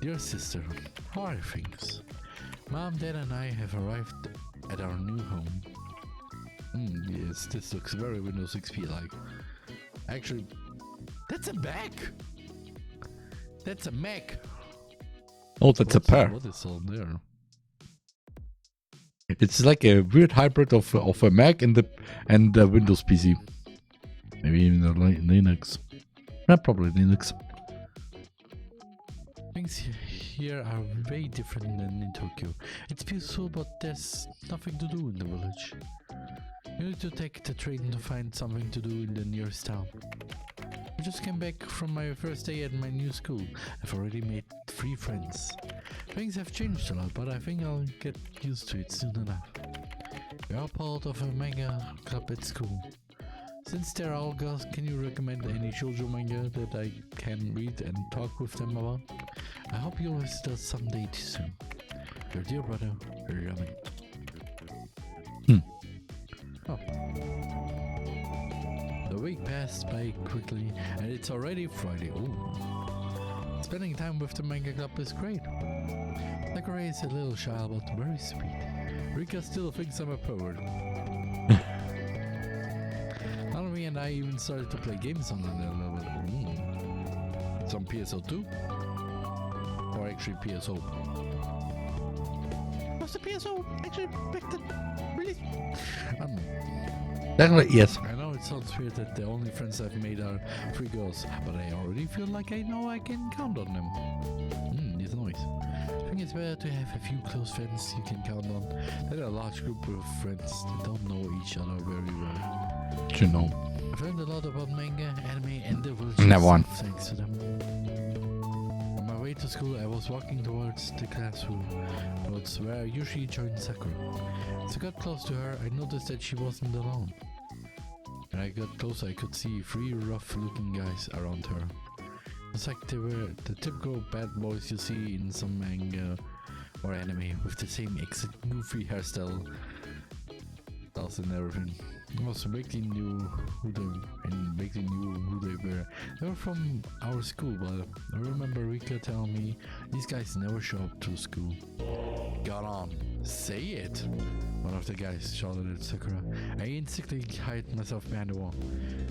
Dear sister, how are things? Mom, Dad and I have arrived at our new home. Yes, this looks very Windows XP like. Actually, that's a Mac! That's a Mac! Oh, that's a pair. What is all there? It's like a weird hybrid of a Mac and the Windows PC. Maybe even the Linux. Probably Linux. Things here are way different than in Tokyo. It's peaceful, but there's nothing to do in the village. You need to take the train to find something to do in the nearest town. I just came back from my first day at my new school. I've already made 3 friends. Things have changed a lot, but I think I'll get used to it soon enough. We are part of a manga club at school. Since they're all girls, can you recommend any shoujo manga that I can read and talk with them about? I hope you'll visit us someday soon. Your dear brother, TheRMan. Oh. The week passed by quickly, and it's already Friday. Ooh. Spending time with the manga club is great. Kare is a little shy, but very sweet. Rika still thinks I'm a pervert. Naomi and I even started to play games on another level. It's on PSO2? Or actually PSO? Was the PSO actually back then released? Yes. I know it sounds weird that the only friends I've made are 3 girls, but I already feel like I know I can count on them. It's nice. I think it's better to have a few close friends you can count on than a large group of friends that don't know each other very well. You know. I've learned a lot about manga, anime, and the village. Never one. Thanks to them. On my way to school, I was walking towards the classroom, towards where I usually join Sakura. As I got close to her, I noticed that she wasn't alone. When I got closer, I could see 3 rough-looking guys around her. It's like they were the typical bad boys you see in some manga or anime, with the same exact goofy hairstyle and everything. I was vaguely knew who they were. They were from our school, but I remember Rika telling me these guys never show up to school. Got on. Say it! One of the guys shouted at Sakura. I instantly hid myself behind the wall,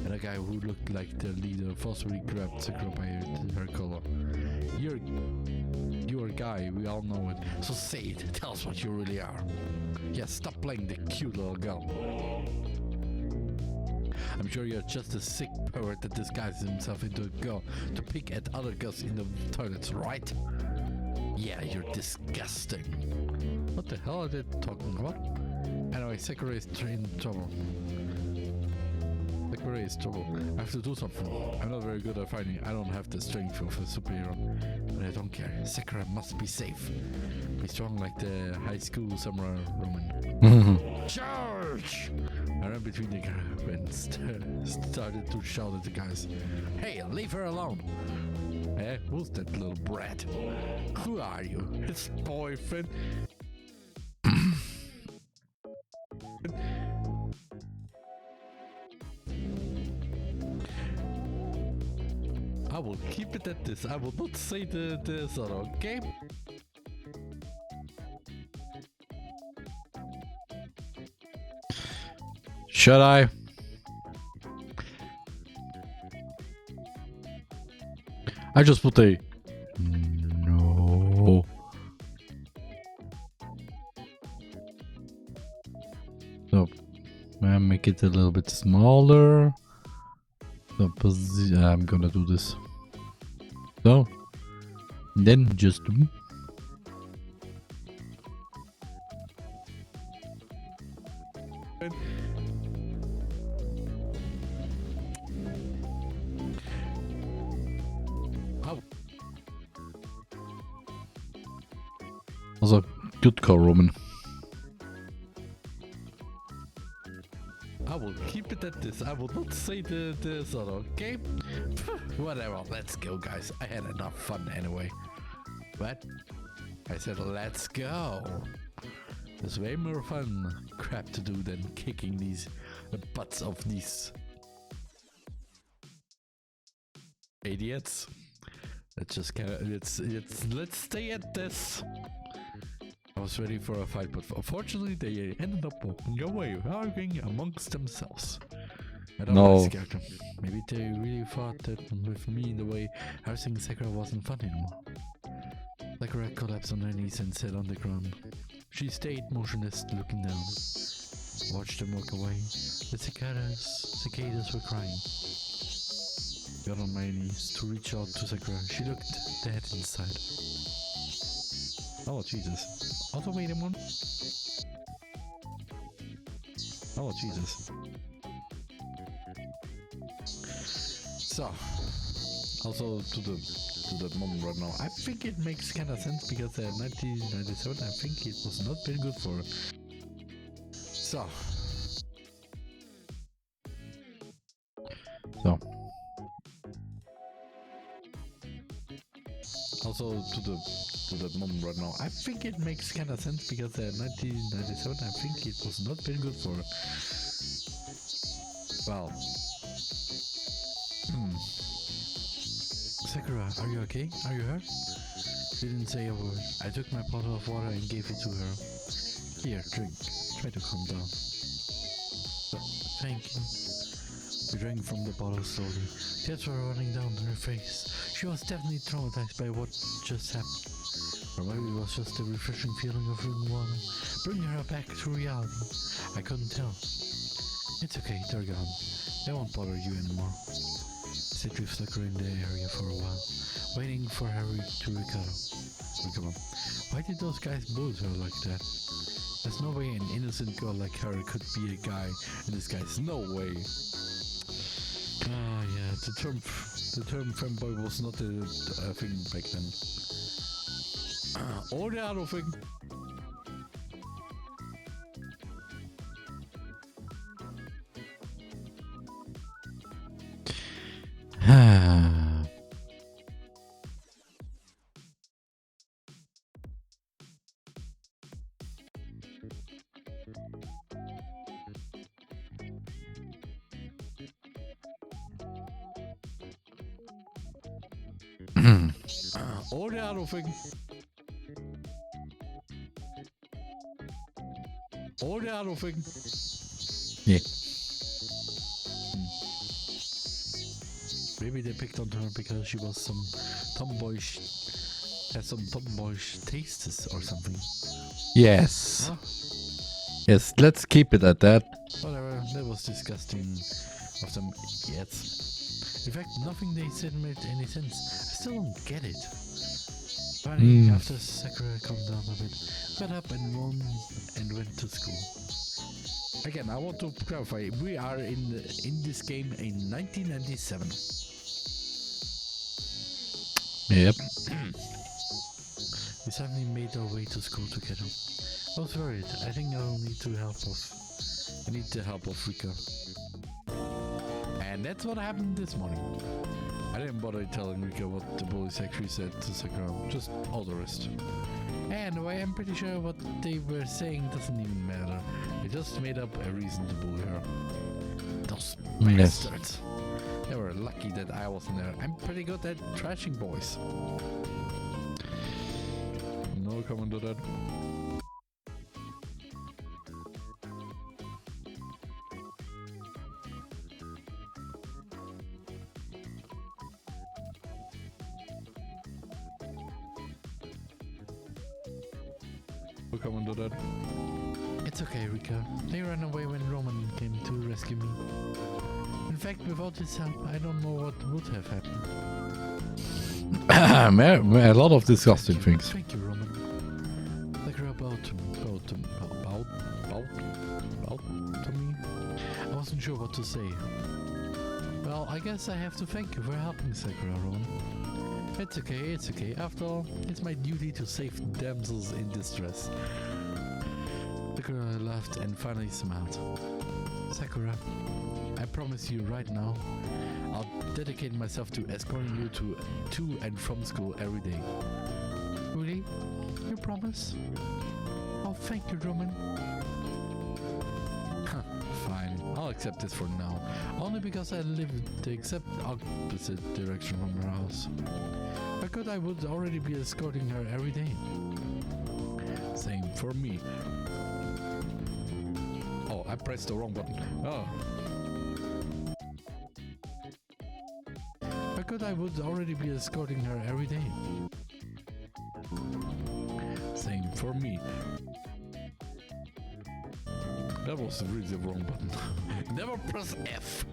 and a guy who looked like the leader forcefully grabbed Sakura by her collar. You're a guy, we all know it. So say it, tell us what you really are. Yeah, stop playing the cute little girl. I'm sure you're just a sick pervert that disguises himself into a girl to pick at other girls in the toilets, right? Yeah, you're disgusting. What the hell are they talking about? Anyway, Sakura is in trouble. Sakura is trouble. I have to do something. I'm not very good at fighting. I don't have the strength of a superhero. But I don't care. Sakura must be safe. Be strong like the high school samurai woman. Charge! I ran between the group and started to shout at the guys. Hey, leave her alone! Eh? Who's that little brat? Who are you? His boyfriend? I will keep it at this. I will not say the other, okay? Should I? I just put a no. So, I'll make it a little bit smaller. So, I'm gonna do this. So, then just. Also, good call, Roman. I will keep it at this. I will not say the other, okay? Whatever, let's go, guys. I had enough fun anyway. What? I said let's go. There's way more fun crap to do than kicking the butts of these idiots. Let's stay at this. I was ready for a fight, but unfortunately they ended up walking away, arguing amongst themselves. I don't know. Maybe they really thought that with me in the way, harassing Sakura wasn't fun anymore. Sakura collapsed on her knees and sat on the ground. She stayed motionless, looking down. Watched them walk away. The cicadas were crying. Got on my knees to reach out to Sakura. She looked dead inside. Oh Jesus. Automated one? Oh Jesus. So, also to the moment right now, I think it makes kind of sense because 1997, I think it was not very good for her. So. Also to the moment right now, I think it makes kind of sense because 1997, I think it was not very good for her. Well. Sakura, are you okay? Are you hurt? She didn't say a word. I took my bottle of water and gave it to her. Here, drink. Try to calm down. Thank you. We drank from the bottle slowly. Tears were running down her face. She was definitely traumatized by what just happened. Or maybe it was just a refreshing feeling of running water, bringing her back to reality. I couldn't tell. It's okay, they're gone. They won't bother you anymore. Sit with Sakura in the area for a while, waiting for Harry to recover. Why did those guys bully her like that? There's no way an innocent girl like her could be a guy in disguise. No way. Ah, yeah, the term femboy was not a thing back then. Or the other thing. Or the other thing. Or the other thing. Yeah. Maybe they picked on her because she was some tomboyish, had some tomboyish tastes or something. Yes. Huh? Yes, let's keep it at that. Whatever, that was disgusting of them idiots. In fact, nothing they said made any sense. I still don't get it. Finally, after Sakura calmed down a bit, got up and went to school. Again, I want to clarify, we are in this game in 1997. Yep. We suddenly made our way to school together. I was worried. I think I'll need the help of Rika. And that's what happened this morning. I didn't bother telling Rika what the bullies actually said to Sakura, just all the rest. Anyway, I'm pretty sure what they were saying doesn't even matter. They just made up a reason to bully her. Those bastards. They were lucky that I wasn't there. I'm pretty good at trashing boys. No comment to that. No comment to that. It's okay, Rika. They ran away when Roman came to rescue me. In fact, without his help, I don't know what would have happened. A lot of disgusting things. Thank you, Roman. Like about to me. I wasn't sure what to say. Well, I guess I have to thank you for helping Sakura, Roman. It's okay. After all, it's my duty to save damsels in distress. Sakura laughed and finally smiled. Sakura, I promise you right now, I'll dedicate myself to escorting you to and from school every day. Really? You promise? Oh, Thank you, Roman. Fine, I'll accept this for now. Only because I live the exact opposite direction from her house. I could I would already be escorting her every day. Same for me. Oh, I pressed the wrong button. Oh. I could I would already be escorting her every day. Same for me. That was really the wrong button. Never press F.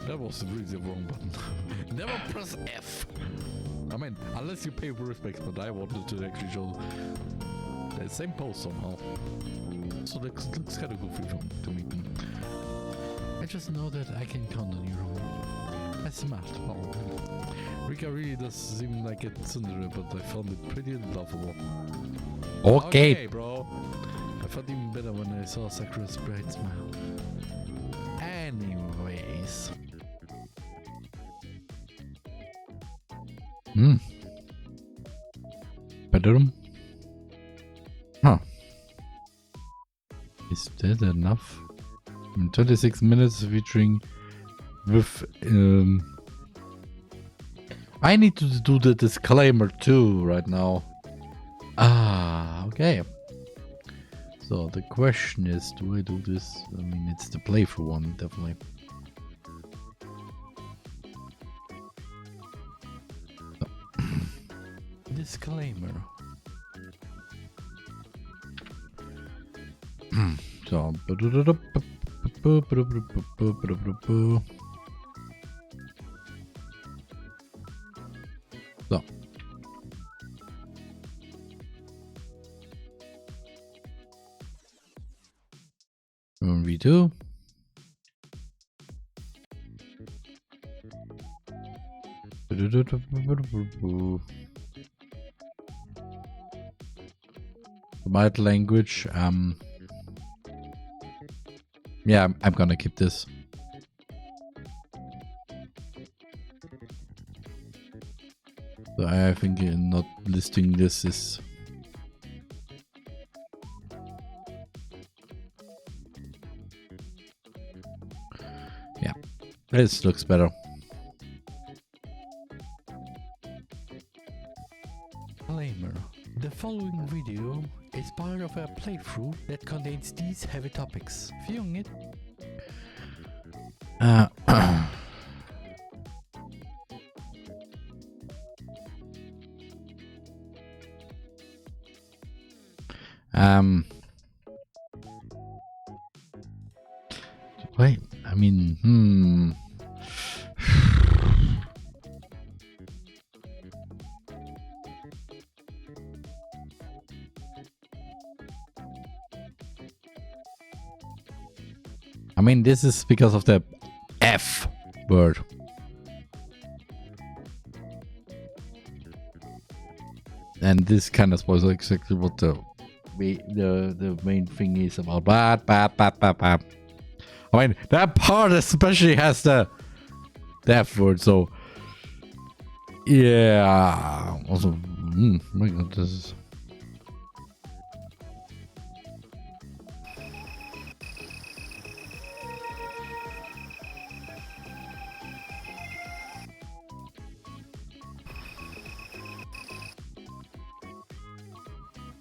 That was really the wrong button. Never press F. I mean, unless you pay respects, but I wanted to actually show the same pose somehow. So looks kind of goofy to me. I just know that I can count on you, Roman. That's smart. Oh. Rika really does seem like a Cinderella, but I found it pretty lovable. Okay, bro. I felt even better when I saw Sakura's bright smile. Anyways. Bedroom? Huh. Is that enough? 26 minutes featuring with I need to do the disclaimer too right now. Okay. So the question is, do I do this? I mean, it's the playthrough one, definitely. Disclaimer. So, we do. Mild language. Yeah, I'm gonna keep this. So I think not listing this is. Yeah, this looks better. Disclaimer. The following video is part of a playthrough that contains these heavy topics. Viewing it. Wait, I mean, I mean, this is because of the F word. And this kind of spoils exactly what the main thing is about. I mean, that part especially has the F word, so yeah. Also, my God, this is.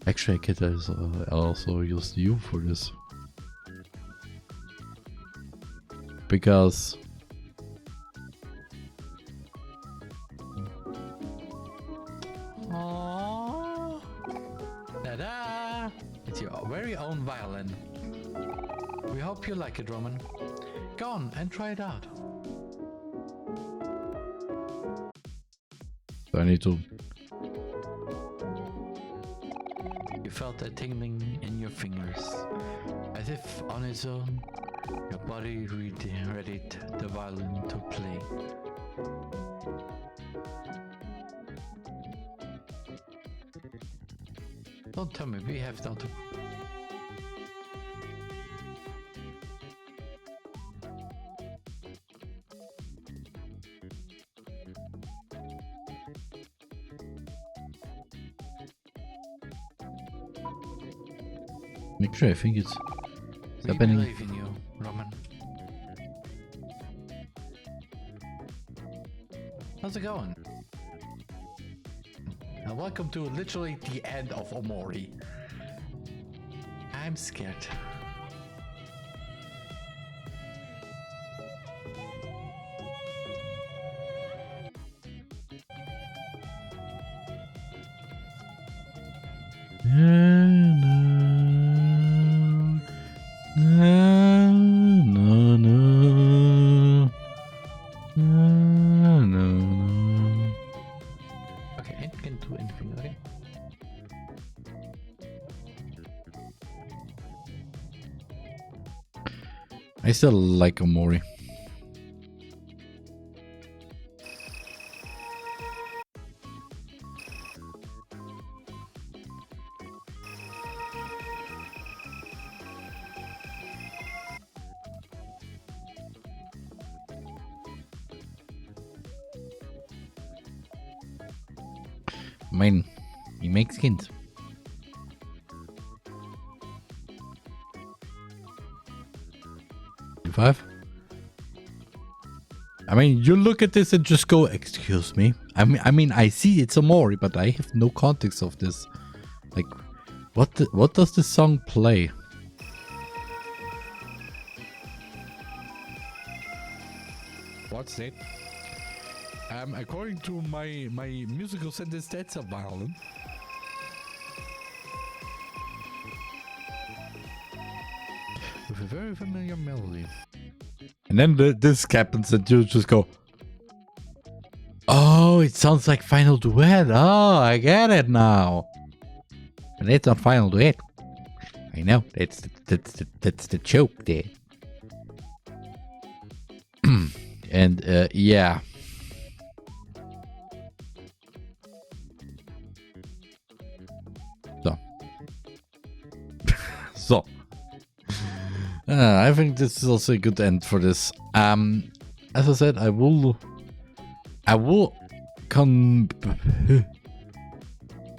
Actually, I could also use you for this. Because aww, ta-da! It's your very own violin. We hope you like it, Roman. Go on and try it out. So I need to. You felt that tingling in your fingers, as if on its own, your body readied the violin to play. Don't tell me we have now to. Actually, I think it's We happening. believe in you, Roman. How's it going? And welcome to literally the end of Omori. I'm scared. Okay, I can't do anything, okay? I still like Omori. I mean, he makes skins. Five. I mean, you look at this and just go, "Excuse me." I mean, I see it's Omori, but I have no context of this. Like, what does this song play? What's it? According to my musical sentence, that's a violin. With a very familiar melody. And then this happens and you just go, "Oh, it sounds like Final Duet. Oh, I get it now." But it's not Final Duet. I know, that's the joke there. And yeah. So. I think this is also a good end for this. As I said, I will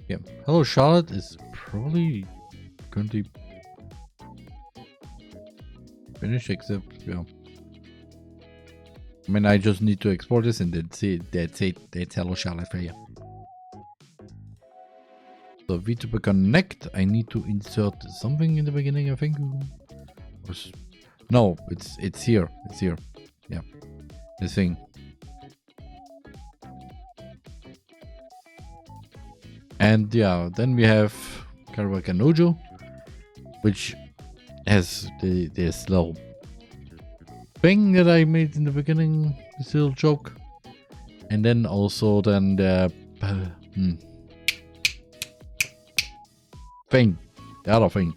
yeah. Hello Charlotte is probably currently finished, except yeah. I mean, I just need to export this and then see that's it. That's Hello Charlotte for you. So VTuber Connect, I need to insert something in the beginning, I think. No, it's here. It's here. Yeah. This thing. And yeah, then we have Kanojo, which has this little thing that I made in the beginning, this little joke. And then also then the thing, the other thing.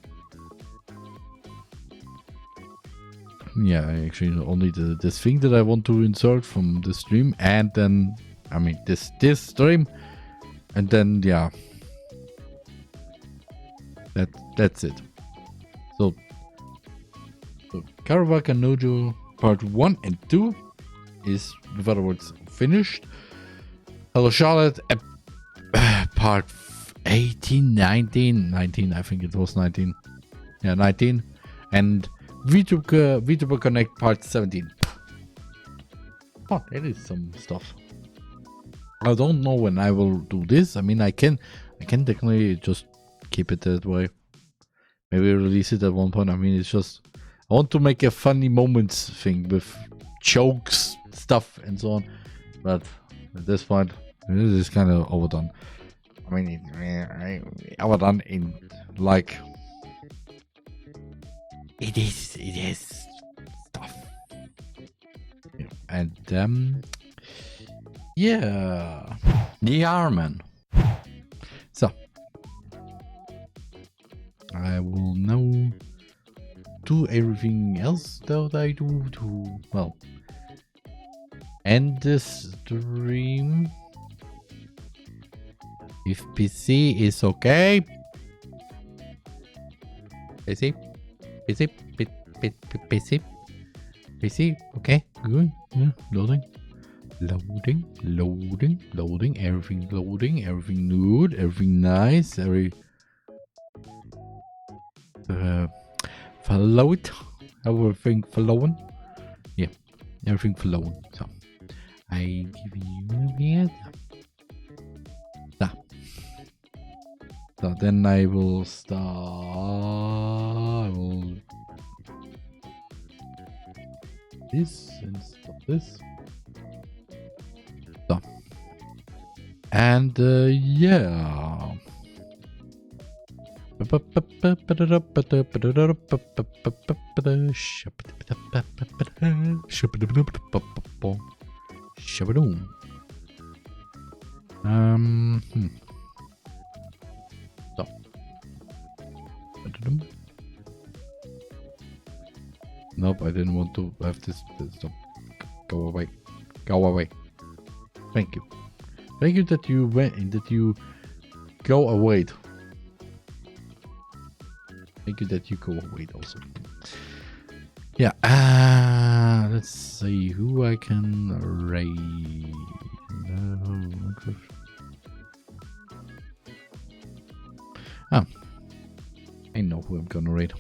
Yeah, actually only this thing that I want to insert from the stream, and then I mean this stream, and then yeah, that's it. So Kare Kanojo part 1 and 2 is, with other words, finished. Hello Charlotte part 18, 19, I think it was 19. Yeah, 19. And VTuber Connect part 17. Oh, that is some stuff. I don't know when I will do this. I mean, I can technically just keep it that way. Maybe release it at one point. I mean, it's just, I want to make a funny moments thing with jokes, stuff, and so on. But at this point, it is kind of overdone. I mean, overdone in like. It is stuff. And yeah, TheRMan. So I will now do everything else that I do to, well, end this stream. If PC is okay. PC, okay, good, yeah, loading, everything loading, everything good, everything nice, flowed. Everything flowing. Yeah, everything flowing. So I give you here. So then I will start. This and stop this. So and yeah. So. Nope, I didn't want to have this. Stop. Go away. Go away. Thank you. Thank you that you went. That you go away. Thank you that you go away also. Yeah. Let's see who I can raid. I know who I'm gonna raid.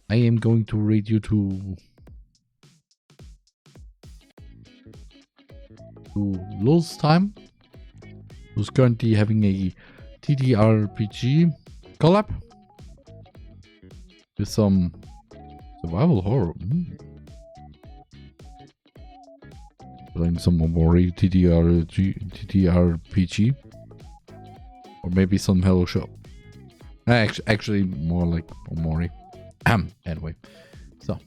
I am going to raid you to Lul's Time, who's currently having a TTRPG collab with some survival horror. Playing some Omori TTRPG, or maybe some Hello Show. Actually, more like Omori. Anyway, so.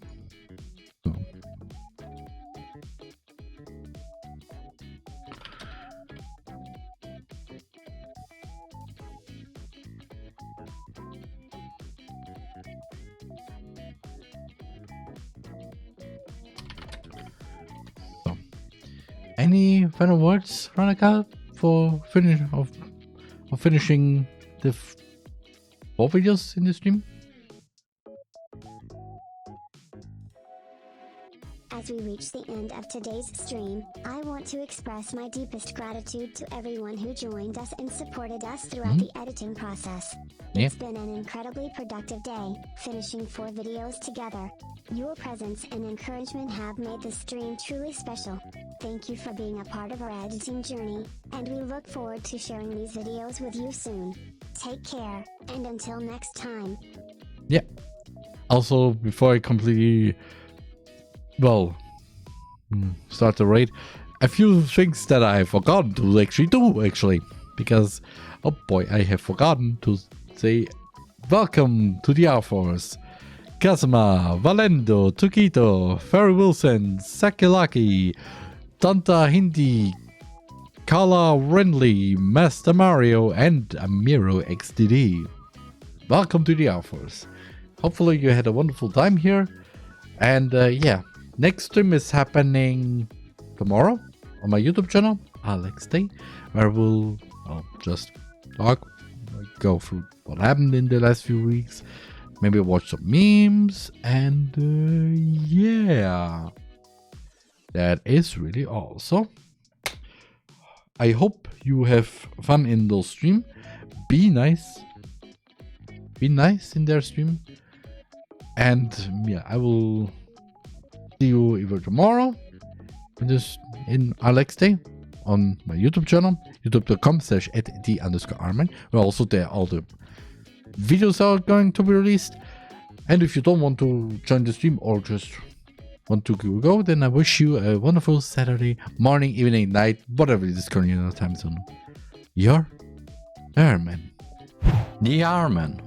Any final words, Ronica, for finishing the 4 videos in the stream? As we reach the end of today's stream, I want to express my deepest gratitude to everyone who joined us and supported us throughout the editing process. It's been an incredibly productive day, finishing 4 videos together. Your presence and encouragement have made the stream truly special. Thank you for being a part of our editing journey, and we look forward to sharing these videos with you soon. Take care, and until next time. Yeah. Also, before I completely start the raid, a few things that I have forgotten to actually do, because oh boy, I have forgotten to say welcome to the Air Force. Kazuma, Valendo, Tukito, Ferry Wilson, Sakilaki, Tanta Hindi, Kala Renly, Master Mario, and Amiro XDD. Welcome to the Air Force. Hopefully you had a wonderful time here. And yeah, next stream is happening tomorrow on my YouTube channel, Alex Day, where we'll just talk, go through what happened in the last few weeks, maybe watch some memes, and yeah, that is really all. So I hope you have fun in those stream. Be nice in their stream, and yeah, I will see you either tomorrow in Alex Day on my YouTube channel, youtube.com/@the_RMan, where also there all the videos are going to be released. And if you don't want to join the stream or just want to go, then I wish you a wonderful Saturday morning, evening, night, whatever it is currently in your time zone. Your TheRMan. TheRMan.